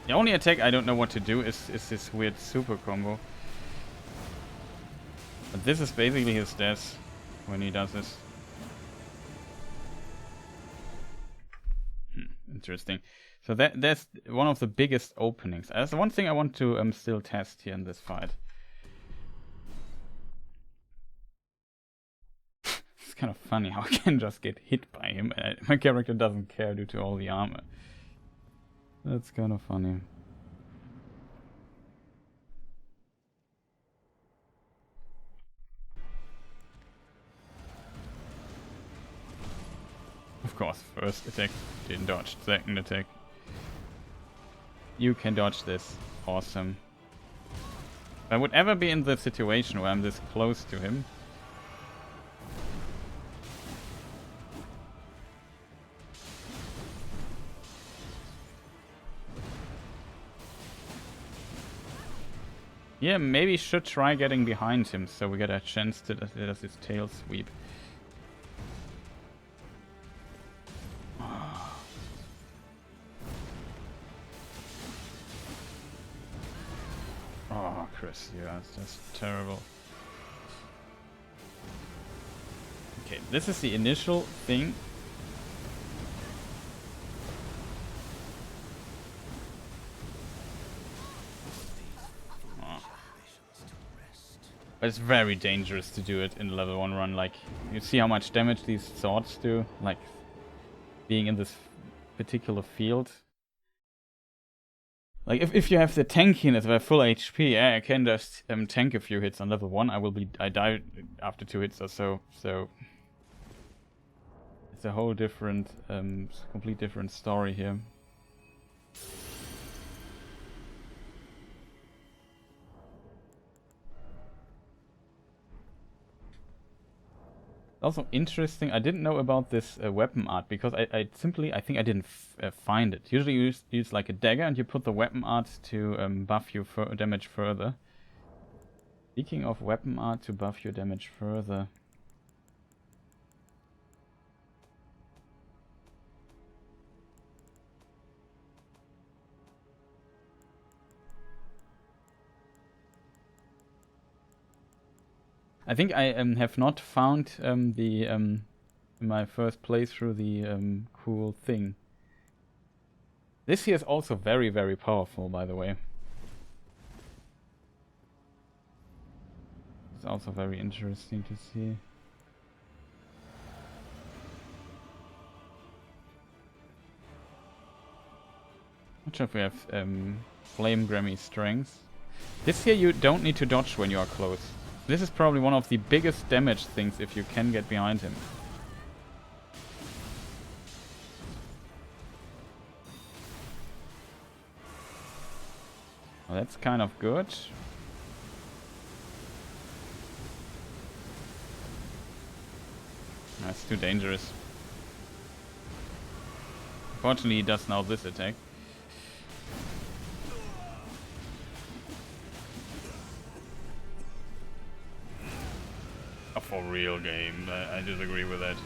The only attack I don't know what to do is this weird super combo. But this is basically his death when he does this. Interesting. So that's one of the biggest openings. That's the one thing I want to still test here in this fight. It's kind of funny how I can just get hit by him and my character doesn't care due to all the armor. That's kind of funny. Of course, first attack didn't dodge. Second attack. You can dodge this. Awesome. If I would ever be in the situation where I'm this close to him, yeah, maybe should try getting behind him so we get a chance to do his tail sweep. Oh, Chris, yeah, it's just terrible. Okay, this is the initial thing. But it's very dangerous to do it in the level 1 run. Like, you see how much damage these swords do? Like, being in this particular field. Like, if you have the tankiness of a full HP, yeah, I can just tank a few hits on level 1. I die after 2 hits or so. So, it's a whole different, complete different story here. Also interesting, I didn't know about this weapon art because I think I didn't find it. Usually you use like a dagger and you put the weapon art to buff your damage further. Speaking of weapon art to buff your damage further. I think I have not found in my first playthrough the cool thing. This here is also very, very powerful, by the way. It's also very interesting to see. Not sure if we have Flame Grammy strength. This here you don't need to dodge when you are close. This is probably one of the biggest damage things if you can get behind him. Well, that's kind of good. That's too dangerous. Fortunately, he does now this attack. A for real game. I disagree with that.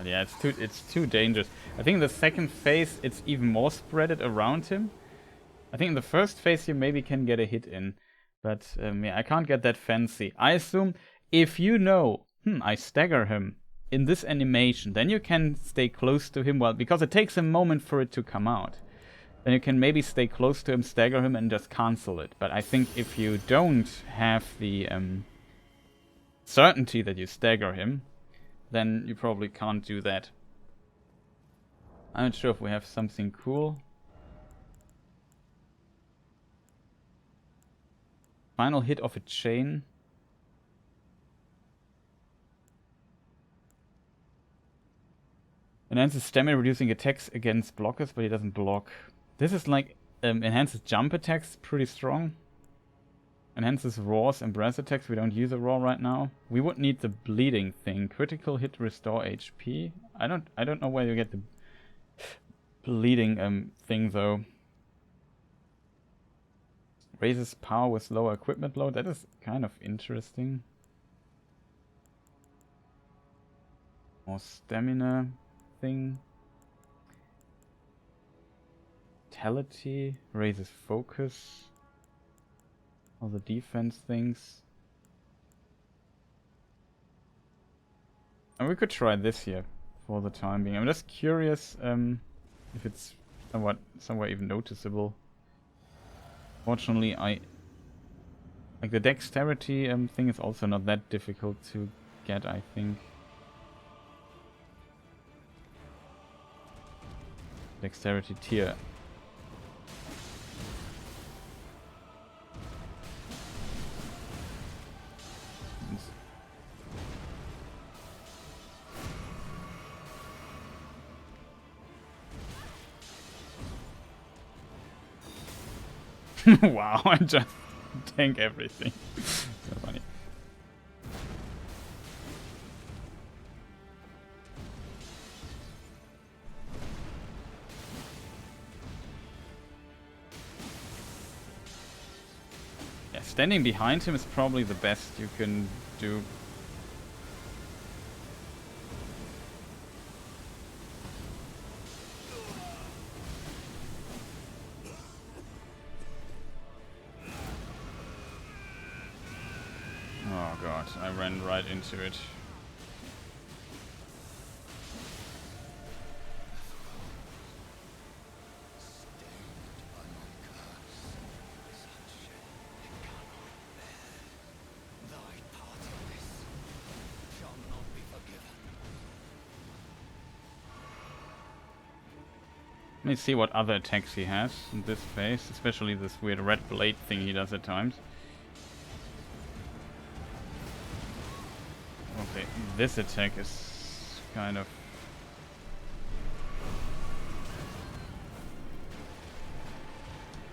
Yeah, it's too dangerous. I think in the second phase it's even more spreaded around him. I think in the first phase you maybe can get a hit in, but yeah, I can't get that fancy. I assume if you know, I stagger him in this animation, then you can stay close to him. Well, because it takes a moment for it to come out. Then you can maybe stay close to him, stagger him, and just cancel it. But I think if you don't have the certainty that you stagger him, then you probably can't do that. I'm not sure if we have something cool. Final hit of a chain. Enhances stamina, reducing attacks against blockers, but he doesn't block. This is like enhances jump attacks, pretty strong. Enhances roars and breath attacks. We don't use a roar right now. We would need the bleeding thing. Critical hit, restore HP. I don't know where you get the bleeding thing though. Raises power with lower equipment load. That is kind of interesting. More stamina thing. Vitality. Raises focus. All the defense things. And we could try this here for the time being. I'm just curious if it's somewhat even noticeable. Fortunately, like the dexterity thing is also not that difficult to get, I think. Dexterity tier. Wow, I just tank everything. So funny. Yeah, standing behind him is probably the best you can do. Oh god, I ran right into it. Let me see what other attacks he has in this phase, especially this weird red blade thing he does at times. Okay, this attack is kind of...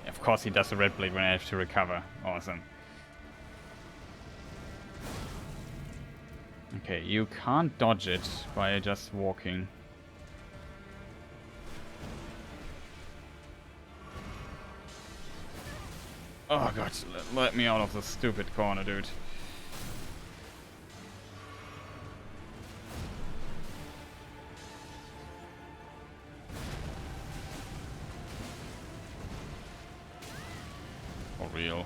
Of course he does the red blade when I have to recover. Awesome. Okay, you can't dodge it by just walking. Oh god, let me out of this stupid corner, dude. For real.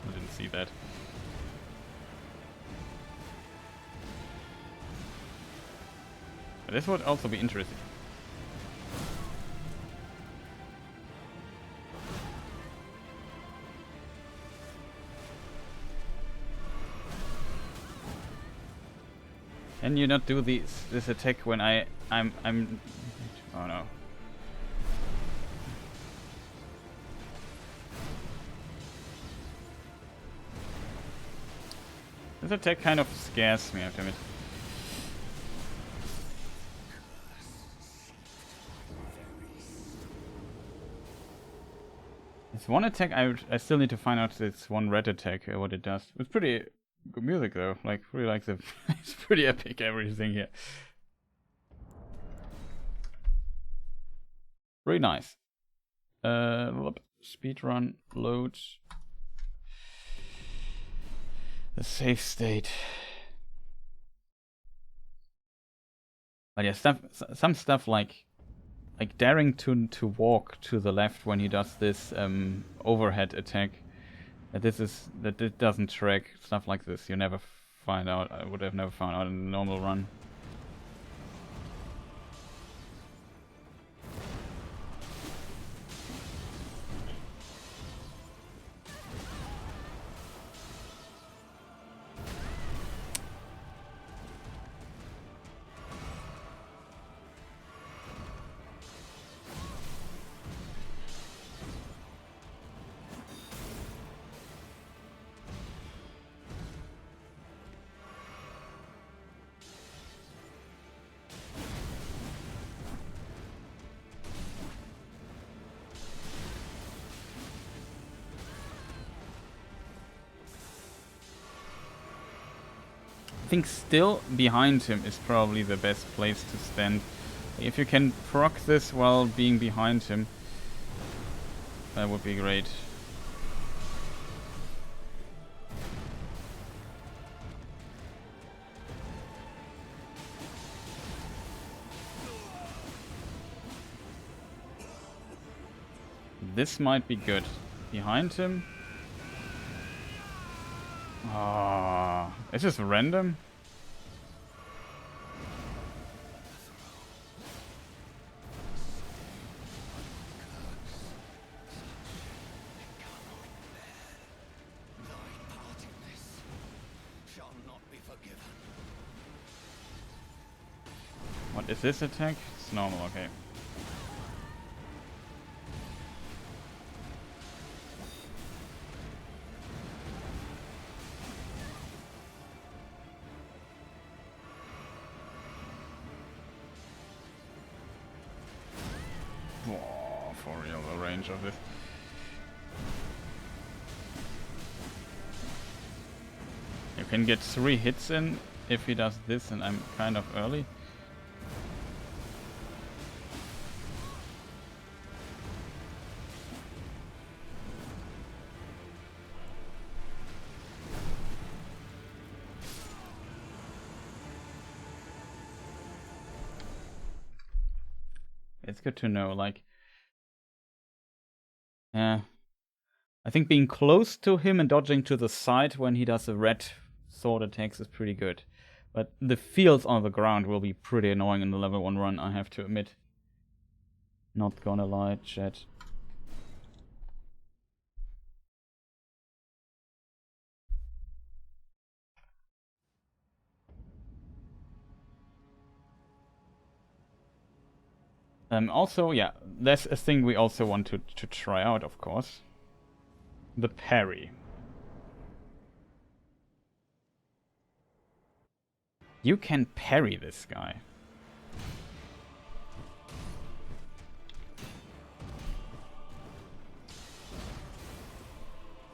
I didn't see that. But this would also be interesting. Can you not do this attack when I'm oh no. This attack kind of scares me, I have to admit. It's one attack I still need to find out it's one red attack what it does. It's pretty good music though, like really like the it's pretty epic everything here. Very nice. Speedrun load the save state. But yeah, some stuff like daring to walk to the left when he does this overhead attack. That it doesn't track stuff like this. You never find out. I would have never found out in a normal run. I think still behind him is probably the best place to stand. If you can proc this while being behind him, that would be great. This might be good. Behind him. Ah, it's just random. What is this attack? It's normal, okay. Oh, for real, the range of this. You can get 3 hits in if he does this, and I'm kind of early. It's good to know, like, yeah. I think being close to him and dodging to the side when he does a red sword attacks is pretty good. But the fields on the ground will be pretty annoying in the level 1 run, I have to admit. Not gonna lie, chat. Also, yeah, that's a thing we also want to try out, of course. The parry. You can parry this guy.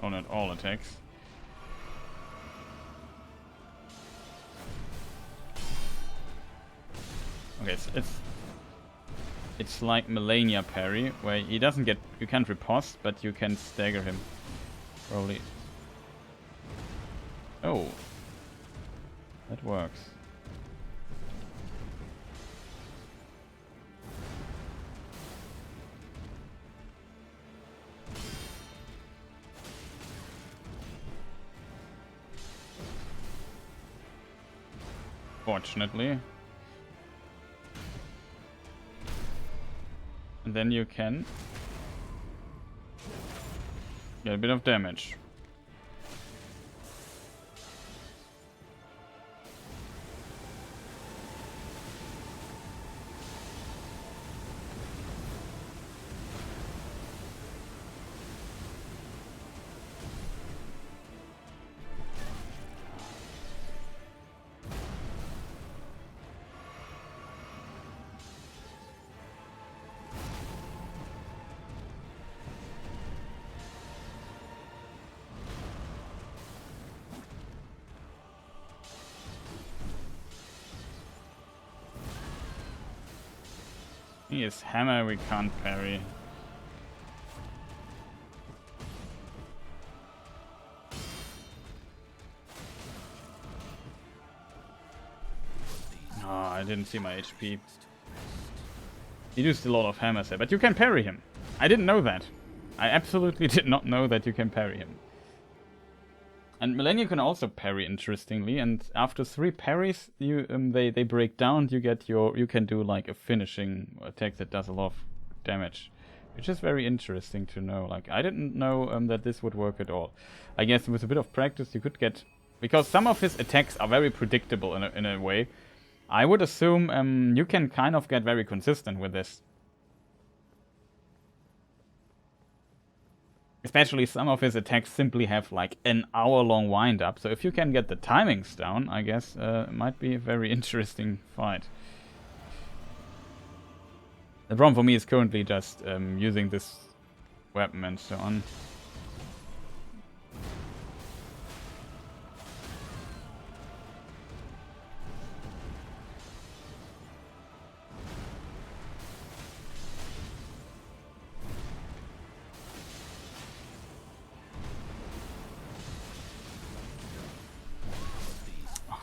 Oh, not all attacks. Okay, it's like Melania parry, where he doesn't get, you can't riposte, but you can stagger him. Probably. Oh, that works. Fortunately. And then you can get a bit of damage. His hammer we can't parry. Oh, I didn't see my HP. He used a lot of hammers there, but you can parry him. I didn't know that. I absolutely did not know that you can parry him. And Melania can also parry, interestingly, and after 3 parries, you they break down. You can do like a finishing attack that does a lot of damage, which is very interesting to know. Like, I didn't know that this would work at all. I guess with a bit of practice you could get, because some of his attacks are very predictable in a way. I would assume you can kind of get very consistent with this. Especially some of his attacks simply have like an hour-long wind-up. So if you can get the timings down, I guess it might be a very interesting fight. The problem for me is currently just using this weapon and so on.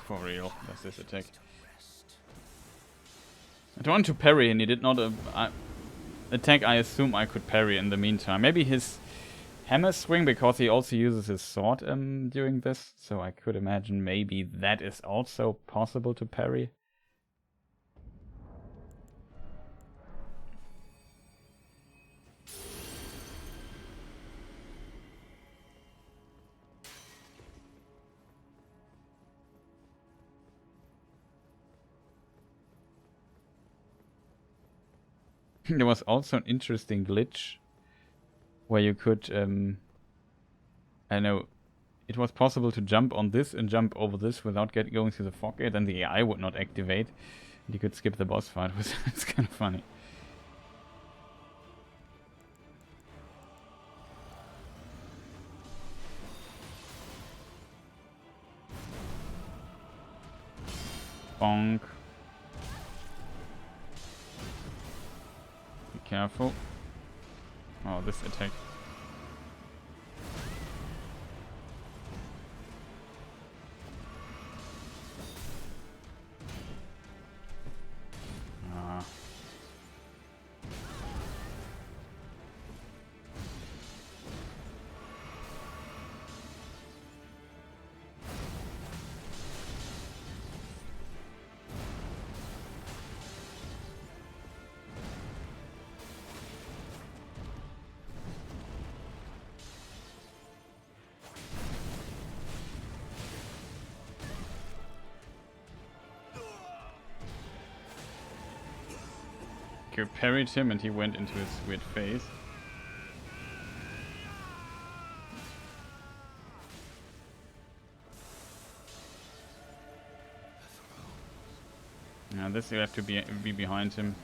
For real, that's this attack. I don't want to parry, and he did not attack. I assume I could parry in the meantime. Maybe his hammer swing, because he also uses his sword during this. So I could imagine maybe that is also possible to parry. There was also an interesting glitch where you could, I know, it was possible to jump on this and jump over this without going through the fog gate, and the AI would not activate. And you could skip the boss fight. It's kind of funny. Bonk. Careful. Oh, this attack. Ah. you parried him and he went into his weird phase. Now this you have to be behind him.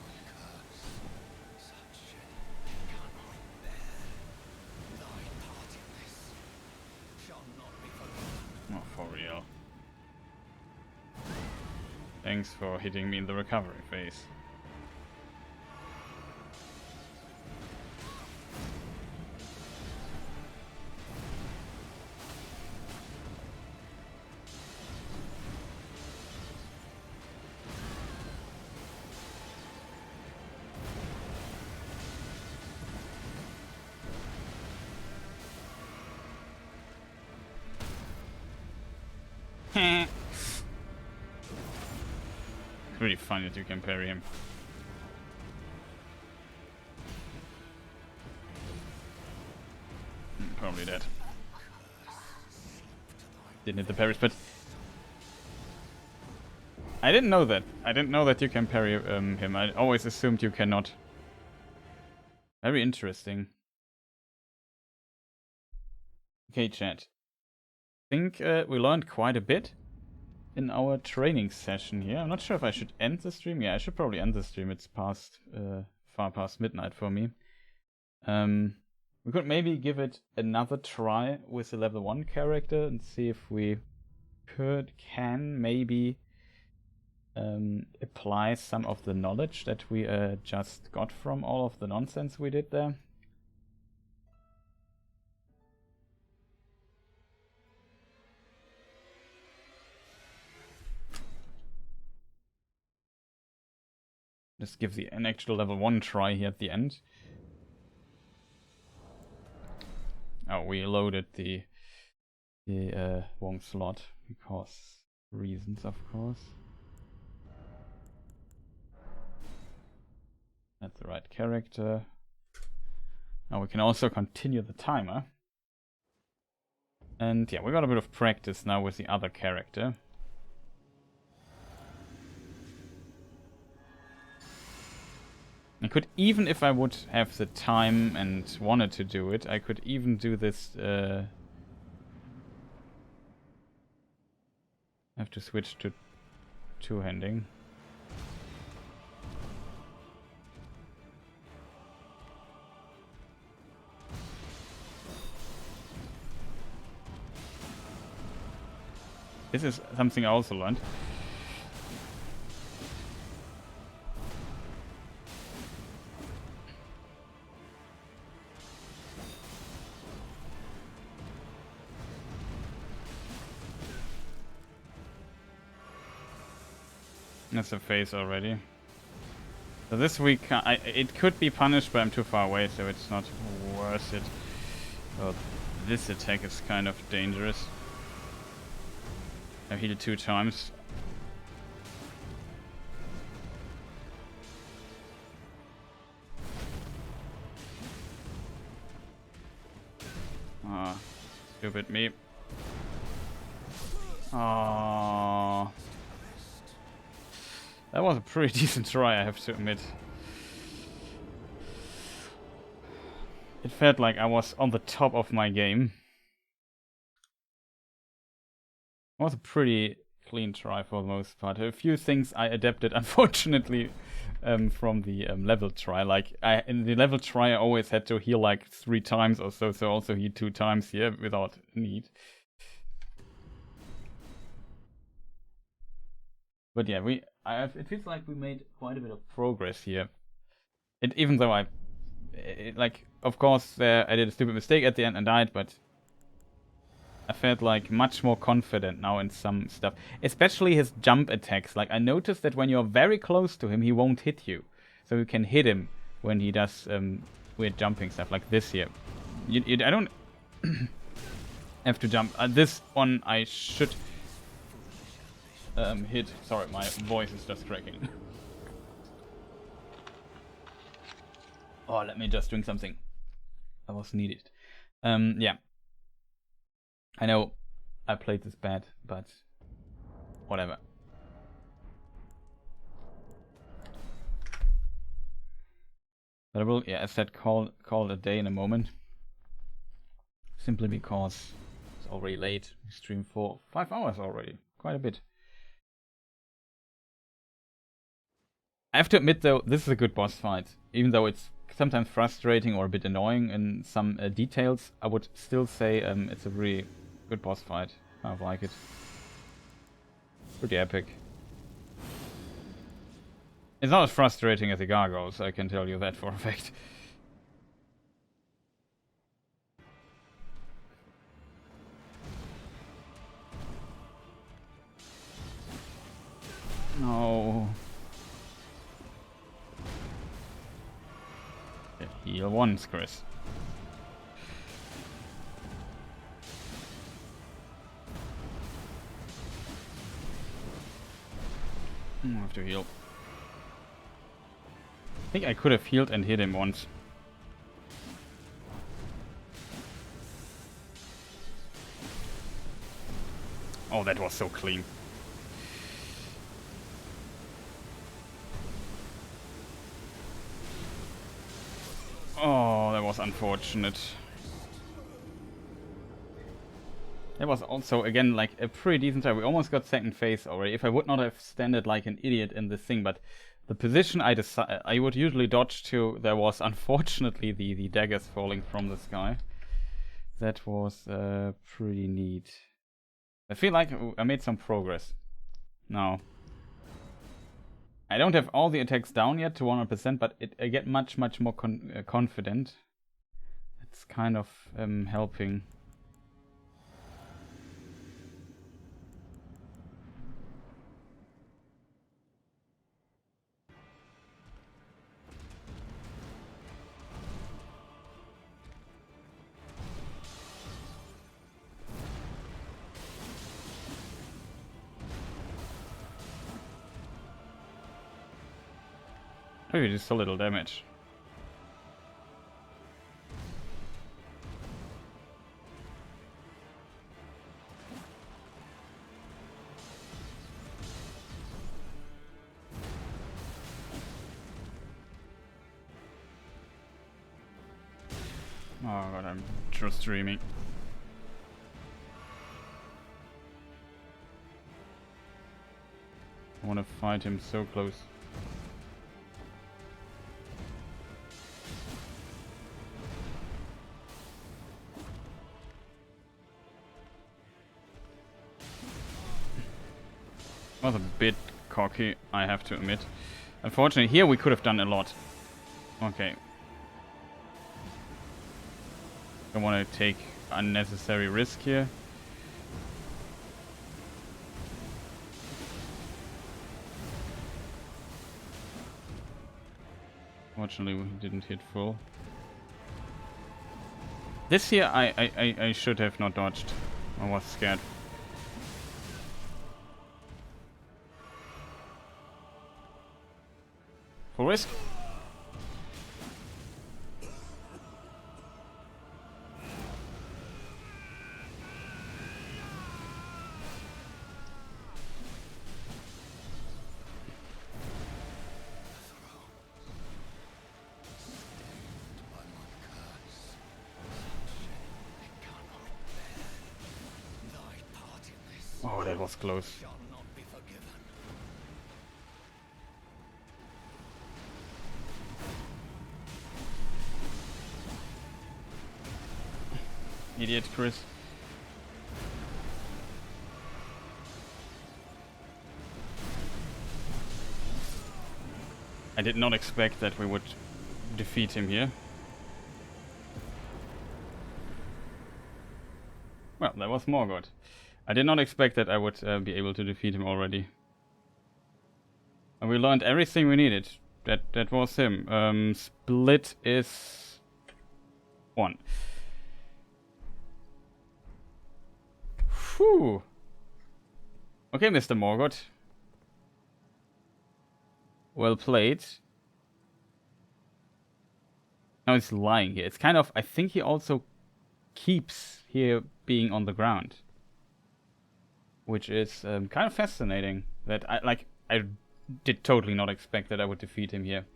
Oh, for real. Thanks for hitting me in the recovery phase. It's really funny that you can parry him. Probably dead. Didn't hit the parries, but I didn't know that. I didn't know that you can parry him. I always assumed you cannot. Very interesting. Okay, chat. I think we learned quite a bit in our training session here. I'm not sure if I should end the stream. Yeah, I should probably end the stream. It's past, far past midnight for me. We could maybe give it another try with the level 1 character and see if we can maybe apply some of the knowledge that we just got from all of the nonsense we did there. Just give an actual level 1 try here at the end. Oh, we loaded the wrong slot because reasons, of course. That's the right character. Now we can also continue the timer. And yeah, we got a bit of practice now with the other character. I could, even if I would have the time and wanted to do it, I could even do this. I have to switch to two-handing. This is something I also learned. That's a phase already. So this week, it could be punished, but I'm too far away, so it's not worth it. Well, this attack is kind of dangerous. I've hit it 2 times. Ah, stupid me. Ah. That was a pretty decent try, I have to admit. It felt like I was on the top of my game. It was a pretty clean try for the most part. A few things I adapted, unfortunately, from the level try. Like, in the level try, I always had to heal like 3 times or so, so also heal 2 times here without need. But yeah, it feels like we made quite a bit of progress here. Even though like, of course, I did a stupid mistake at the end and died, but I felt like much more confident now in some stuff. Especially his jump attacks. Like, I noticed that when you're very close to him, he won't hit you. So you can hit him when he does weird jumping stuff like this here. I don't have to jump. This one I should hit. Sorry, my voice is just cracking. Oh, let me just drink something. That was needed. Yeah. I know I played this bad, but whatever. But I will, yeah, as said, call a day in a moment. Simply because it's already late. We streamed for 5 hours already. Quite a bit. I have to admit though, this is a good boss fight. Even though it's sometimes frustrating or a bit annoying in some details, I would still say it's a really good boss fight. I like it. Pretty epic. It's not as frustrating as the gargoyles, I can tell you that for a fact. No. Yeah, heal once, Chris. I have to heal. I think I could have healed and hit him once. Oh, that was so clean. Oh, that was unfortunate. That was also, again, like a pretty decent try. We almost got second phase already. If I would not have standed like an idiot in this thing, but the position I would usually dodge to, there was unfortunately the daggers falling from the sky. That was pretty neat. I feel like I made some progress. Now, I don't have all the attacks down yet to 100%, but I get much more confident. It's kind of helping. Maybe just a little damage. Oh god, I'm just dreaming. I want to fight him so close. Was a bit cocky, I have to admit. Unfortunately, here we could have done a lot. Okay. Don't want to take unnecessary risk here. Fortunately, we didn't hit full. This here, I should have not dodged. I was scared. Full risk. Oh, that was close. Idiot, Chris. I did not expect that we would defeat him here. Well, that was Morgott. I did not expect that I would be able to defeat him already. And we learned everything we needed. That was him. Split is 1. Whew. Okay, Mr. Morgott. Well played. Now he's lying here. It's kind of... I think he also keeps here being on the ground. Which is kind of fascinating. That I did totally not expect that I would defeat him here.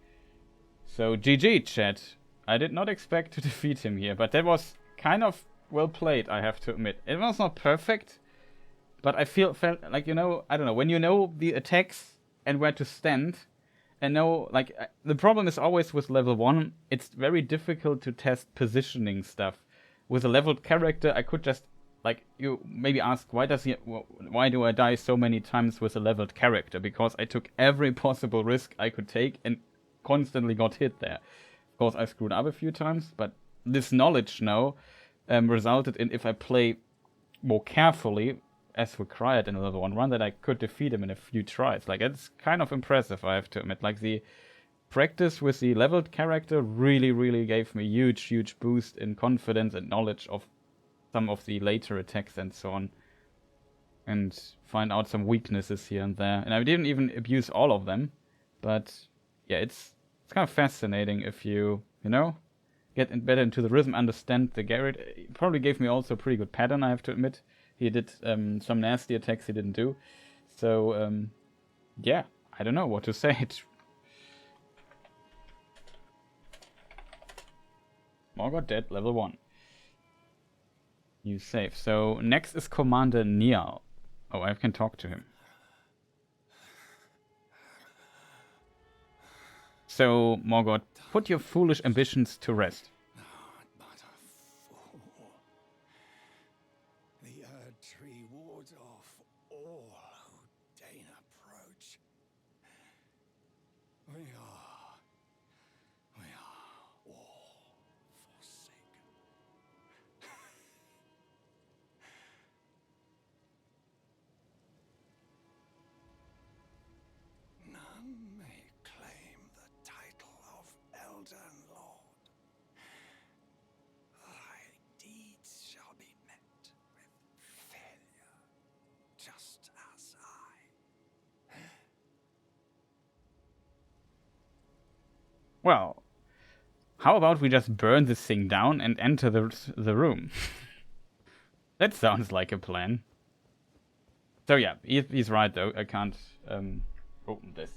So GG, chat. I did not expect to defeat him here, but that was kind of well played, I have to admit. It was not perfect, but I felt like, you know, I don't know, when you know the attacks and where to stand, and know, like, the problem is always with level 1, it's very difficult to test positioning stuff. With a leveled character, I could just, like, you maybe ask, why do I die so many times with a leveled character? Because I took every possible risk I could take and constantly got hit there. Of course, I screwed up a few times, but this knowledge now resulted in, if I play more carefully, as required in a level 1 run, that I could defeat him in a few tries. Like, it's kind of impressive, I have to admit. Like, the practice with the leveled character really gave me huge boost in confidence and knowledge of some of the later attacks and so on. And find out some weaknesses here and there. And I didn't even abuse all of them. But, yeah, it's kind of fascinating if you know, get better into the rhythm, understand the Garrett. It probably gave me also a pretty good pattern, I have to admit. He did some nasty attacks he didn't do. So, yeah, I don't know what to say. Morgott dead, level 1. New save. So, next is Commander Niall. Oh, I can talk to him. So, Morgott, put your foolish ambitions to rest. Well, how about we just burn this thing down and enter the room? That sounds like a plan. So yeah, he's right though. I can't open this.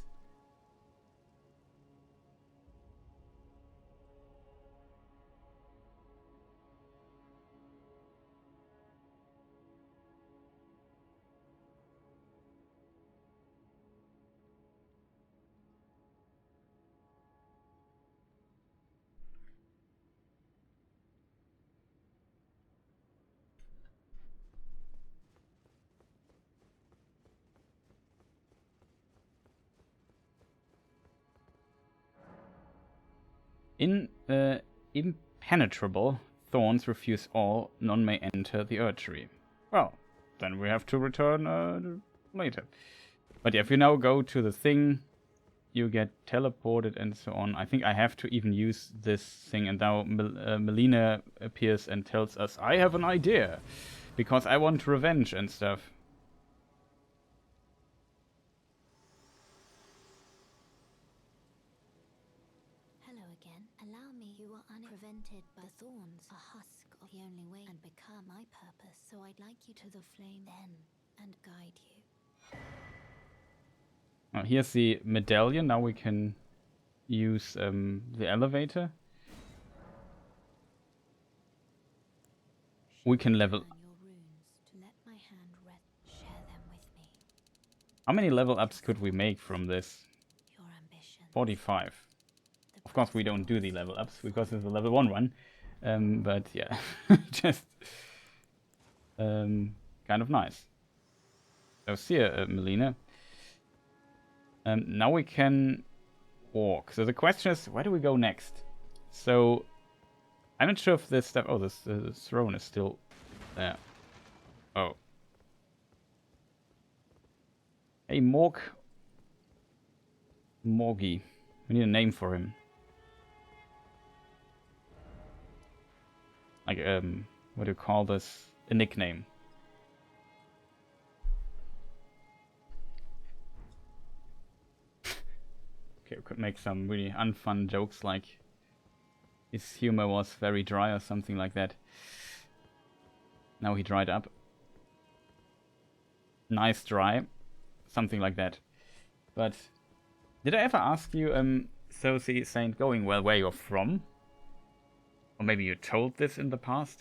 Impenetrable thorns refuse all, none may enter the archery. Well, then we have to return later. But yeah, if you now go to the thing, you get teleported and so on. I think I have to even use this thing, and now Melina appears and tells us, I have an idea, because I want revenge and stuff. By thorns, a husk of the only way and become my purpose. So I'd like you to the flame then and guide you. Oh, here's the medallion. Now we can use the elevator. We can level. Your runes to let my hand rest. Share them with me. How many level ups could we make from this? Your ambition. 45. Of course, we don't do the level ups because it's a level 1 run. But yeah, just kind of nice. So see ya, Melina. Now we can walk. So the question is, where do we go next? So I'm not sure if this stuff. Oh, this throne is still there. Oh. Hey, Morggy. We need a name for him. Like, what do you call this? A nickname. Okay, we could make some really unfun jokes, like his humor was very dry or something like that. Now he dried up. Nice dry. Something like that. But did I ever ask you, So this ain't going well where you're from? Or maybe you told this in the past?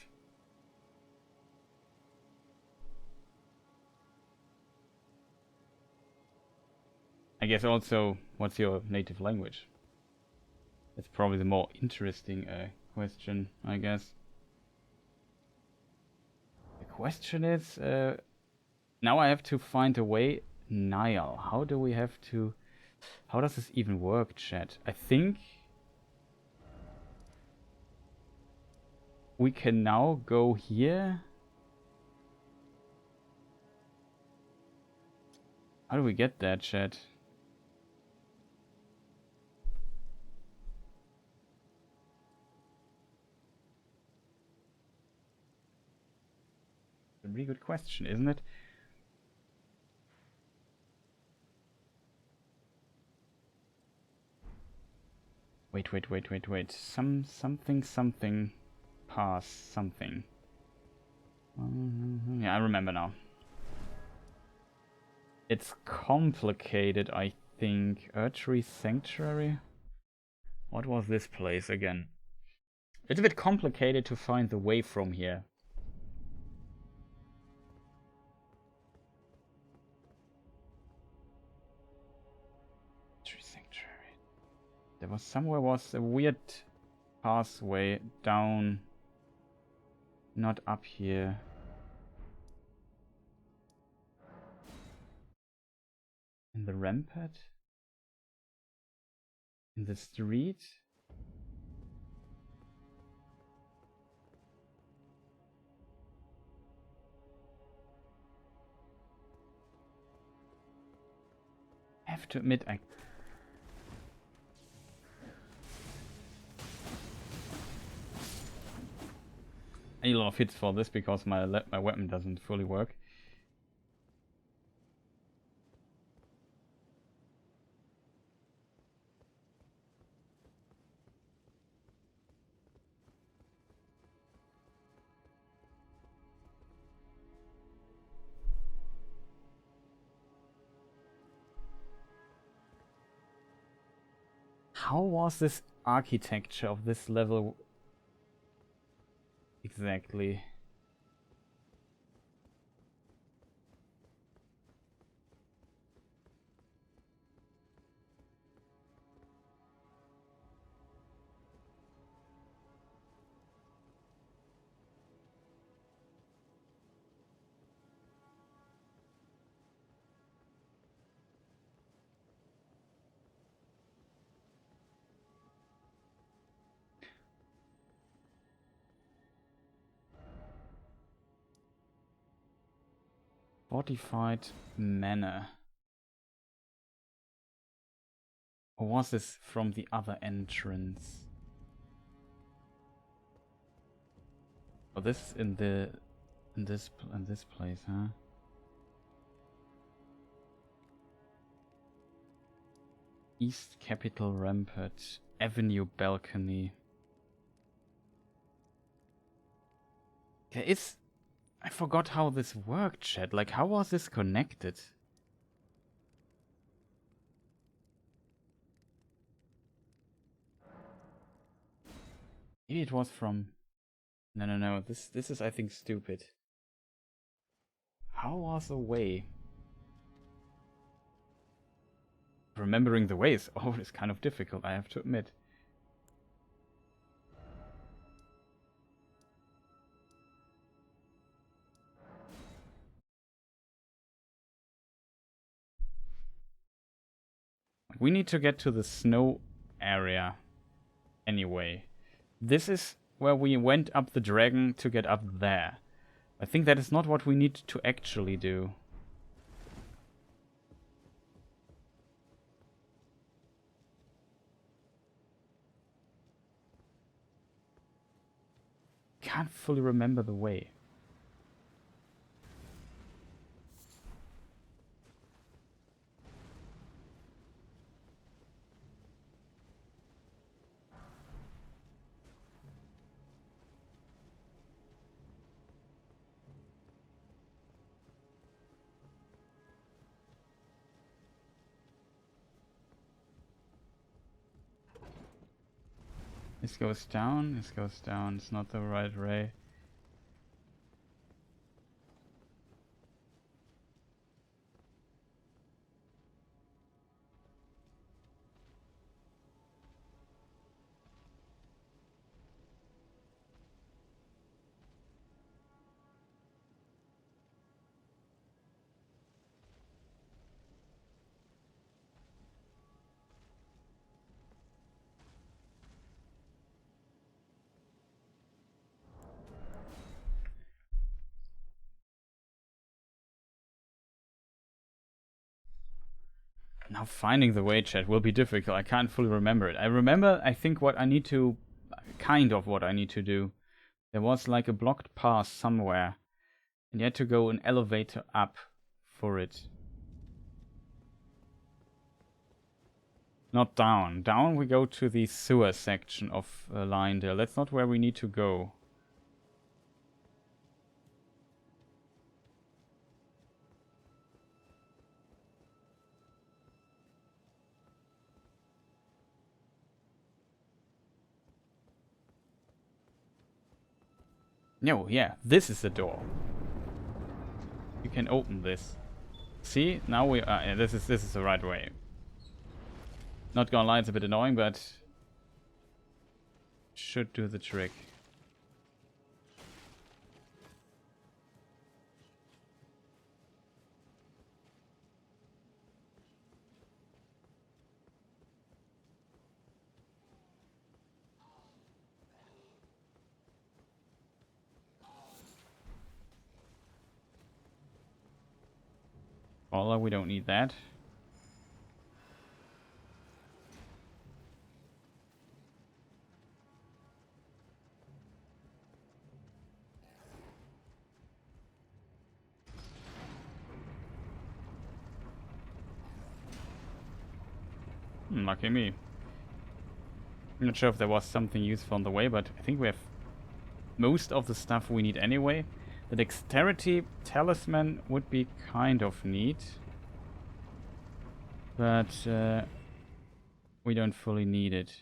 I guess also, what's your native language? That's probably the more interesting question, I guess. The question is, now I have to find a way. Niall, how do we have to... How does this even work, chat? I think we can now go here. How do we get that, chat? A really good question, isn't it? Wait. Something pass something. Yeah, I remember now. It's complicated, I think. Archery Sanctuary? What was this place again? It's a bit complicated to find the way from here. Archery Sanctuary. There was somewhere was a weird pathway down. Not up here. In the rampart? In the street? I have to admit, I need a lot of hits for this because my weapon doesn't fully work. How was this architecture of this level exactly? Fortified manor. Or was this from the other entrance? Oh, this is in this place, huh? East Capital Rampart, Avenue Balcony. There is... I forgot how this worked, chat. Like, how was this connected? Maybe it was from... No. This is, I think, stupid. How was the way? Remembering the way is always kind of difficult, I have to admit. We need to get to the snow area anyway. This is where we went up the dragon to get up there. I think that is not what we need to actually do. Can't fully remember the way. This goes down, this goes down. It's not the right way. Now finding the way, chat, will be difficult. I can't fully remember it. I remember, I think, what I need to do. There was like a blocked path somewhere, and you had to go an elevator up for it. Not down. Down we go to the sewer section of Leyndell. That's not where we need to go. No, yeah, this is the door. You can open this. See, now we are. Yeah, this is the right way. Not gonna lie, it's a bit annoying, but should do the trick. Although we don't need that. Lucky me. I'm not sure if there was something useful on the way, but I think we have most of the stuff we need anyway. The dexterity talisman would be kind of neat, but we don't fully need it.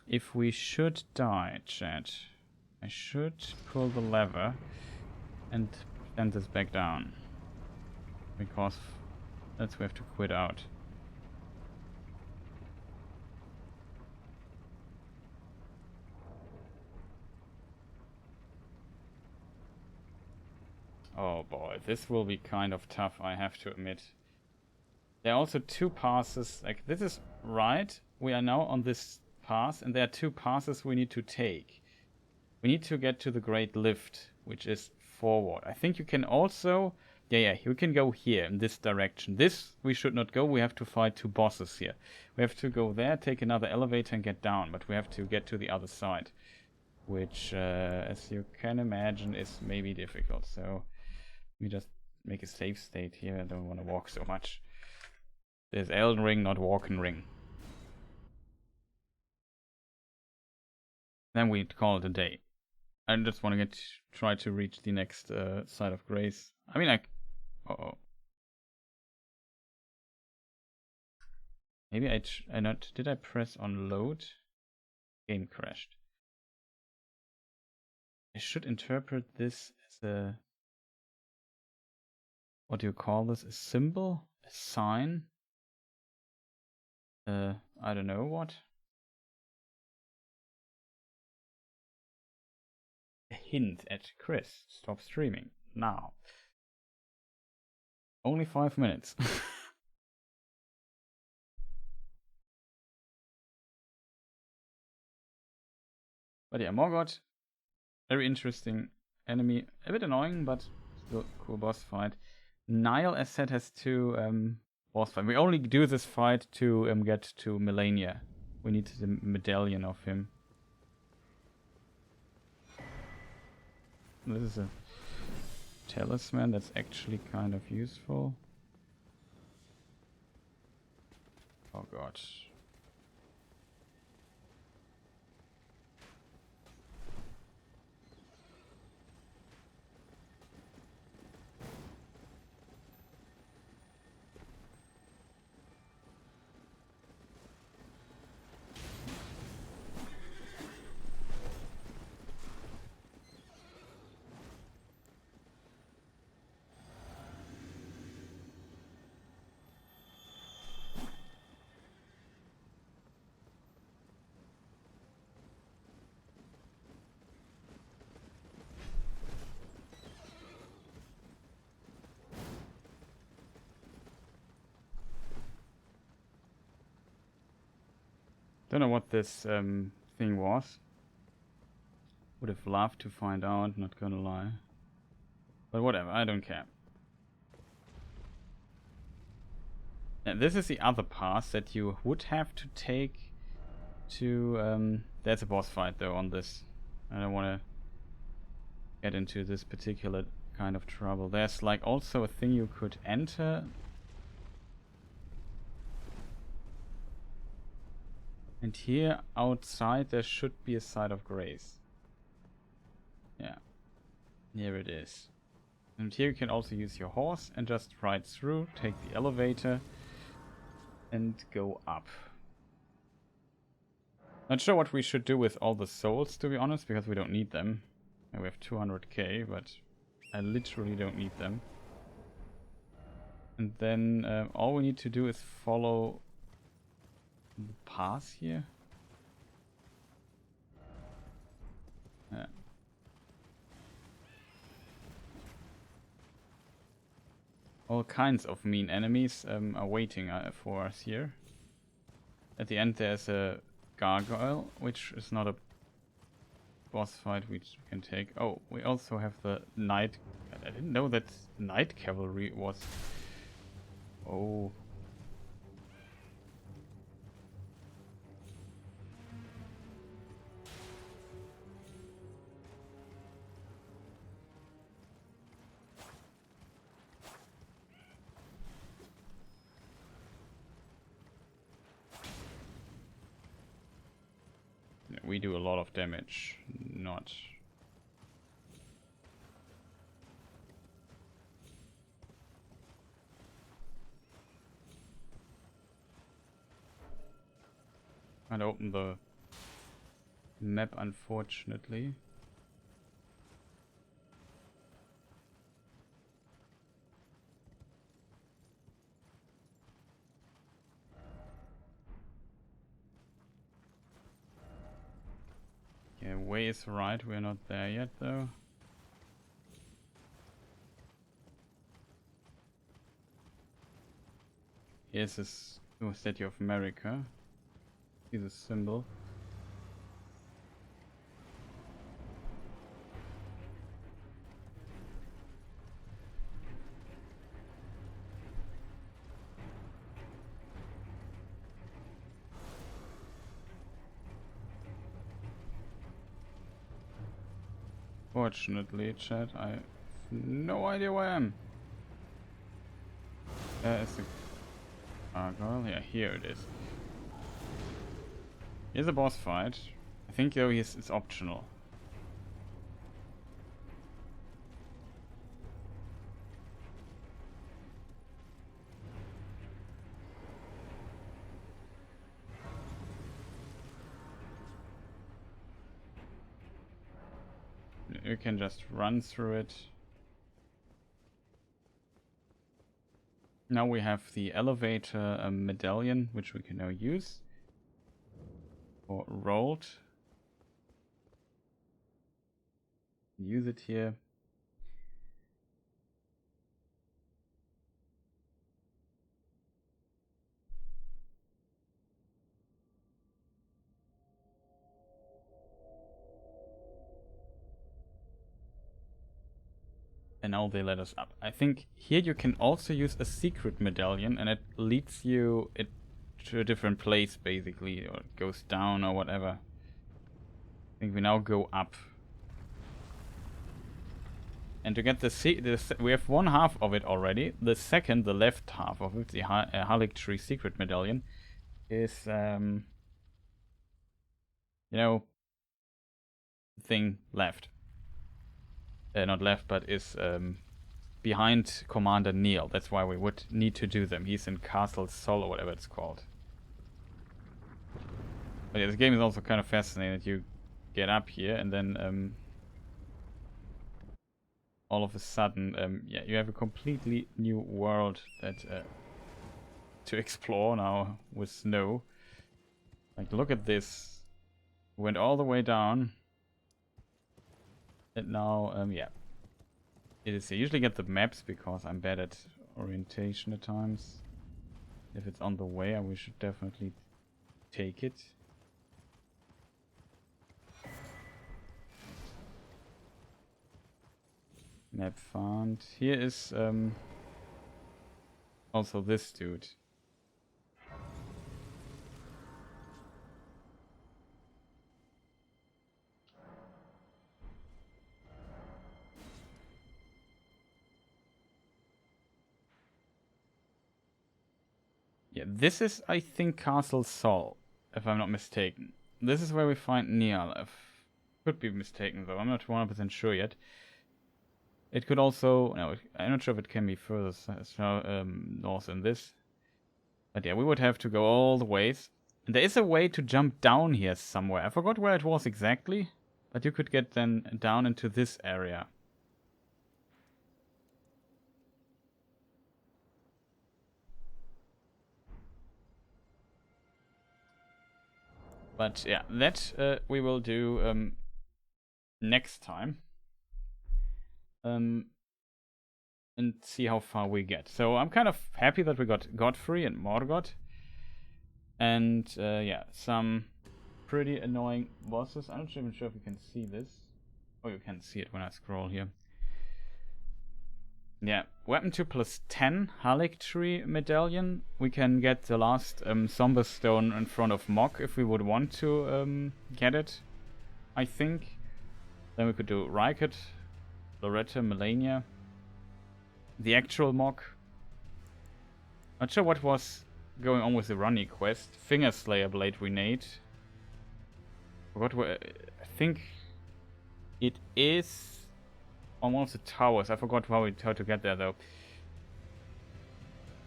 If we should die, chat, I should pull the lever and send this back down, because that's we have to quit out. Oh boy, this will be kind of tough, I have to admit. There are also two passes, like this is right, we are now on this path, and there are two passes we need to take. We need to get to the Great Lift, which is forward. I think you can also, yeah, you can go here in this direction. This we should not go, we have to fight two bosses here. We have to go there, take another elevator and get down, but we have to get to the other side, which, as you can imagine, is maybe difficult. So we just make a safe state here. I don't want to walk so much. There's Elden Ring, not Walking Ring. Then we call it a day. I just want to try to reach the next side of grace. I mean, uh-oh. Maybe I not. Did I press on load? Game crashed. I should interpret this as a, what do you call this? A symbol? A sign? I don't know what. A hint at Chris. Stop streaming. Now. Only 5 minutes. But yeah, Morgott. Very interesting enemy. A bit annoying, but still cool boss fight. Nile, as said, has two boss fight. We only do this fight to get to Melania. We need the medallion of him. This is a talisman that's actually kind of useful. Oh god. Don't know what this thing was. Would have loved to find out, not gonna lie. But whatever, I don't care. And this is the other pass that you would have to take to... there's a boss fight though on this. I don't want to get into this particular kind of trouble. There's like also a thing you could enter. And here outside there should be a site of grace. Yeah. Here it is. And here you can also use your horse and just ride through, take the elevator and go up. Not sure what we should do with all the souls, to be honest, because we don't need them. We have 200k, but I literally don't need them. And then all we need to do is follow the path here. Yeah. All kinds of mean enemies are waiting for us here. At the end there's a gargoyle, which is not a boss fight which we can take. Oh, we also have the knight. I didn't know that knight cavalry was... Oh. We do a lot of damage, not... Can't open the map, unfortunately. Yeah, way is right, we're not there yet though. Here's this Statue of America. See the symbol. Fortunately, chat, I have no idea where I am. There is the gargoyle. Yeah, here it is. Here's a boss fight. I think though it's optional. You can just run through it. Now we have the elevator medallion, which we can now use. Or rolled. Use it here. And now they let us up. I think here you can also use a secret medallion and it leads you to a different place basically, or it goes down or whatever. I think we now go up. And to get we have one half of it already. The second, the left half of it, the Halictory secret medallion, is you know, thing left. Not left, but is behind Commander Neil. That's why we would need to do them. He's in Castle Sol or whatever it's called. But yeah, this game is also kind of fascinating that you get up here and then all of a sudden, yeah, you have a completely new world that to explore now with snow. Like, look at this. Went all the way down. And now, yeah. It is. I usually get the maps because I'm bad at orientation at times. If it's on the way, we should definitely take it. Map found. Here is also this dude. Yeah, this is, I think, Castle Sol, if I'm not mistaken. This is where we find Niall. Could be mistaken, though. I'm not 100% sure yet. It could also... No, I'm not sure if it can be further north than this. But yeah, we would have to go all the ways. And there is a way to jump down here somewhere. I forgot where it was exactly. But you could get then down into this area. But yeah, that we will do next time. And see how far we get. So I'm kind of happy that we got Godfrey and Morgott. And yeah, some pretty annoying bosses. I'm not even sure if you can see this. Oh, you can see it when I scroll here. Yeah, weapon 2 plus 10, Halictree medallion. We can get the last Somber Stone in front of Mock if we would want to get it, I think. Then we could do Rykard, Loretta, Melania. The actual Mock. Not sure what was going on with the Runny quest. Fingerslayer Blade Renade. Forgot where. I think it is on one of the towers. I forgot how to get there though.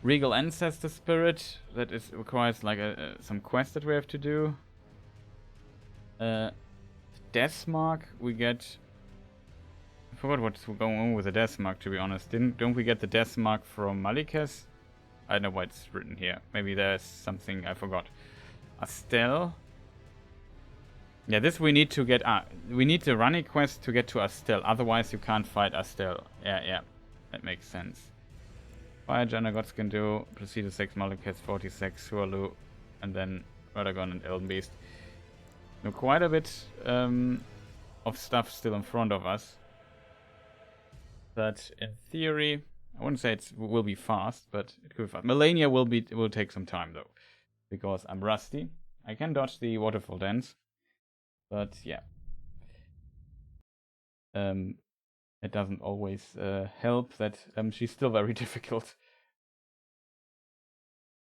Regal Ancestor Spirit. That requires like some quest that we have to do. Death Mark we get. I forgot what's going on with the Death Mark, to be honest. Don't we get the Death Mark from Malikas? I don't know why it's written here. Maybe there's something I forgot. Astel. Yeah, this we need to get. We need the running quest to get to Astel. Otherwise, you can't fight Astel. Yeah. That makes sense. Fire Janna Gods can do. Proceed to 6, Malikas 46, Hualu, and then Radagon and Elden Beast. So quite a bit of stuff still in front of us. But in theory, I wouldn't say it will be fast, but it could be fast. Melania will take some time though, because I'm rusty. I can dodge the waterfall dance, but yeah, it doesn't always help that she's still very difficult.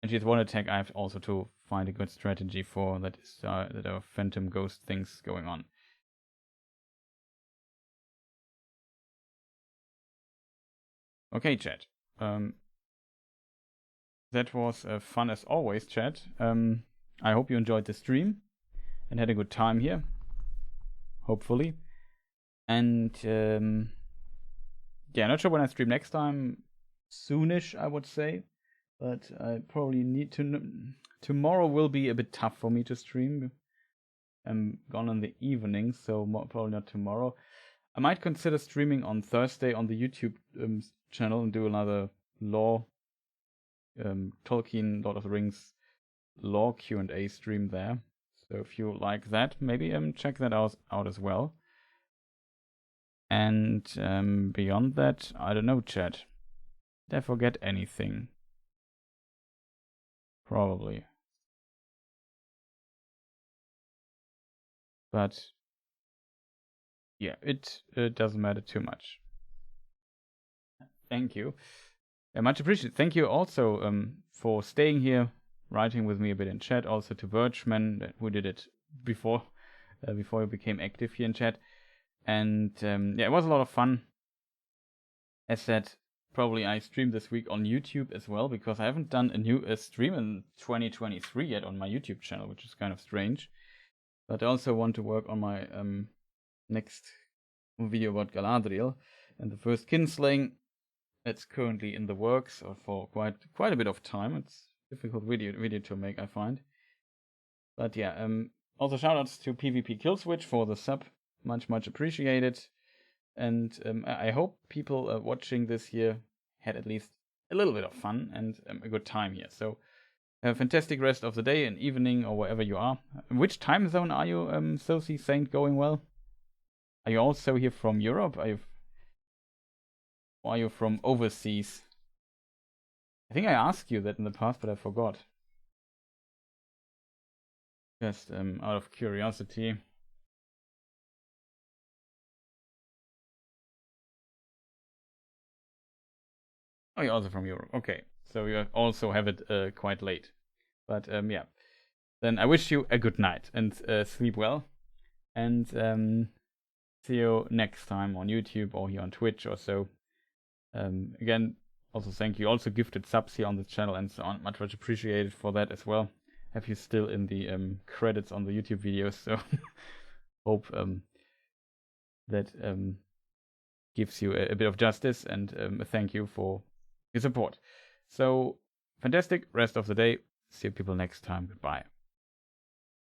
And she's one attack. I have also to find a good strategy for that. That are phantom ghost things going on. Okay, chat. That was fun as always, chat. I hope you enjoyed the stream and had a good time here. Hopefully. And yeah, not sure when I stream next time. Soonish, I would say. But I probably need to... Tomorrow will be a bit tough for me to stream. I'm gone in the evening, so probably not tomorrow. I might consider streaming on Thursday on the YouTube channel and do another lore, Tolkien, Lord of the Rings lore Q&A stream there. So if you like that, maybe check that out as well. And beyond that, I don't know, chat. Did I forget anything? Probably. But yeah, it doesn't matter too much. Thank you. Much appreciated. Thank you also for staying here, writing with me a bit in chat. Also to Birchman, who did it before you became active here in chat. And yeah, it was a lot of fun. As said, probably I streamed this week on YouTube as well, because I haven't done a new stream in 2023 yet on my YouTube channel, which is kind of strange. But I also want to work on my next video about Galadriel and the first kinslaying. It's currently in the works, or for quite a bit of time. It's a difficult video to make, I find. But yeah, also shoutouts to PvP Killswitch for the sub, much appreciated. And I hope people watching this here had at least a little bit of fun and a good time here. So have a fantastic rest of the day and evening, or wherever you are. Which time zone are you, Sophie Saint, going well? Are you also here from Europe? Or are you from overseas? I think I asked you that in the past, but I forgot. Just out of curiosity. Oh, you're also from Europe. Okay, so you also have it quite late. But yeah. Then I wish you a good night and sleep well. And see you next time on YouTube or here on Twitch or so. Again, also thank you. Also gifted subs here on the channel and so on. Much appreciated for that as well. Have you still in the credits on the YouTube videos, so hope that gives you a bit of justice, and thank you for your support. So fantastic rest of the day. See you people next time. Goodbye.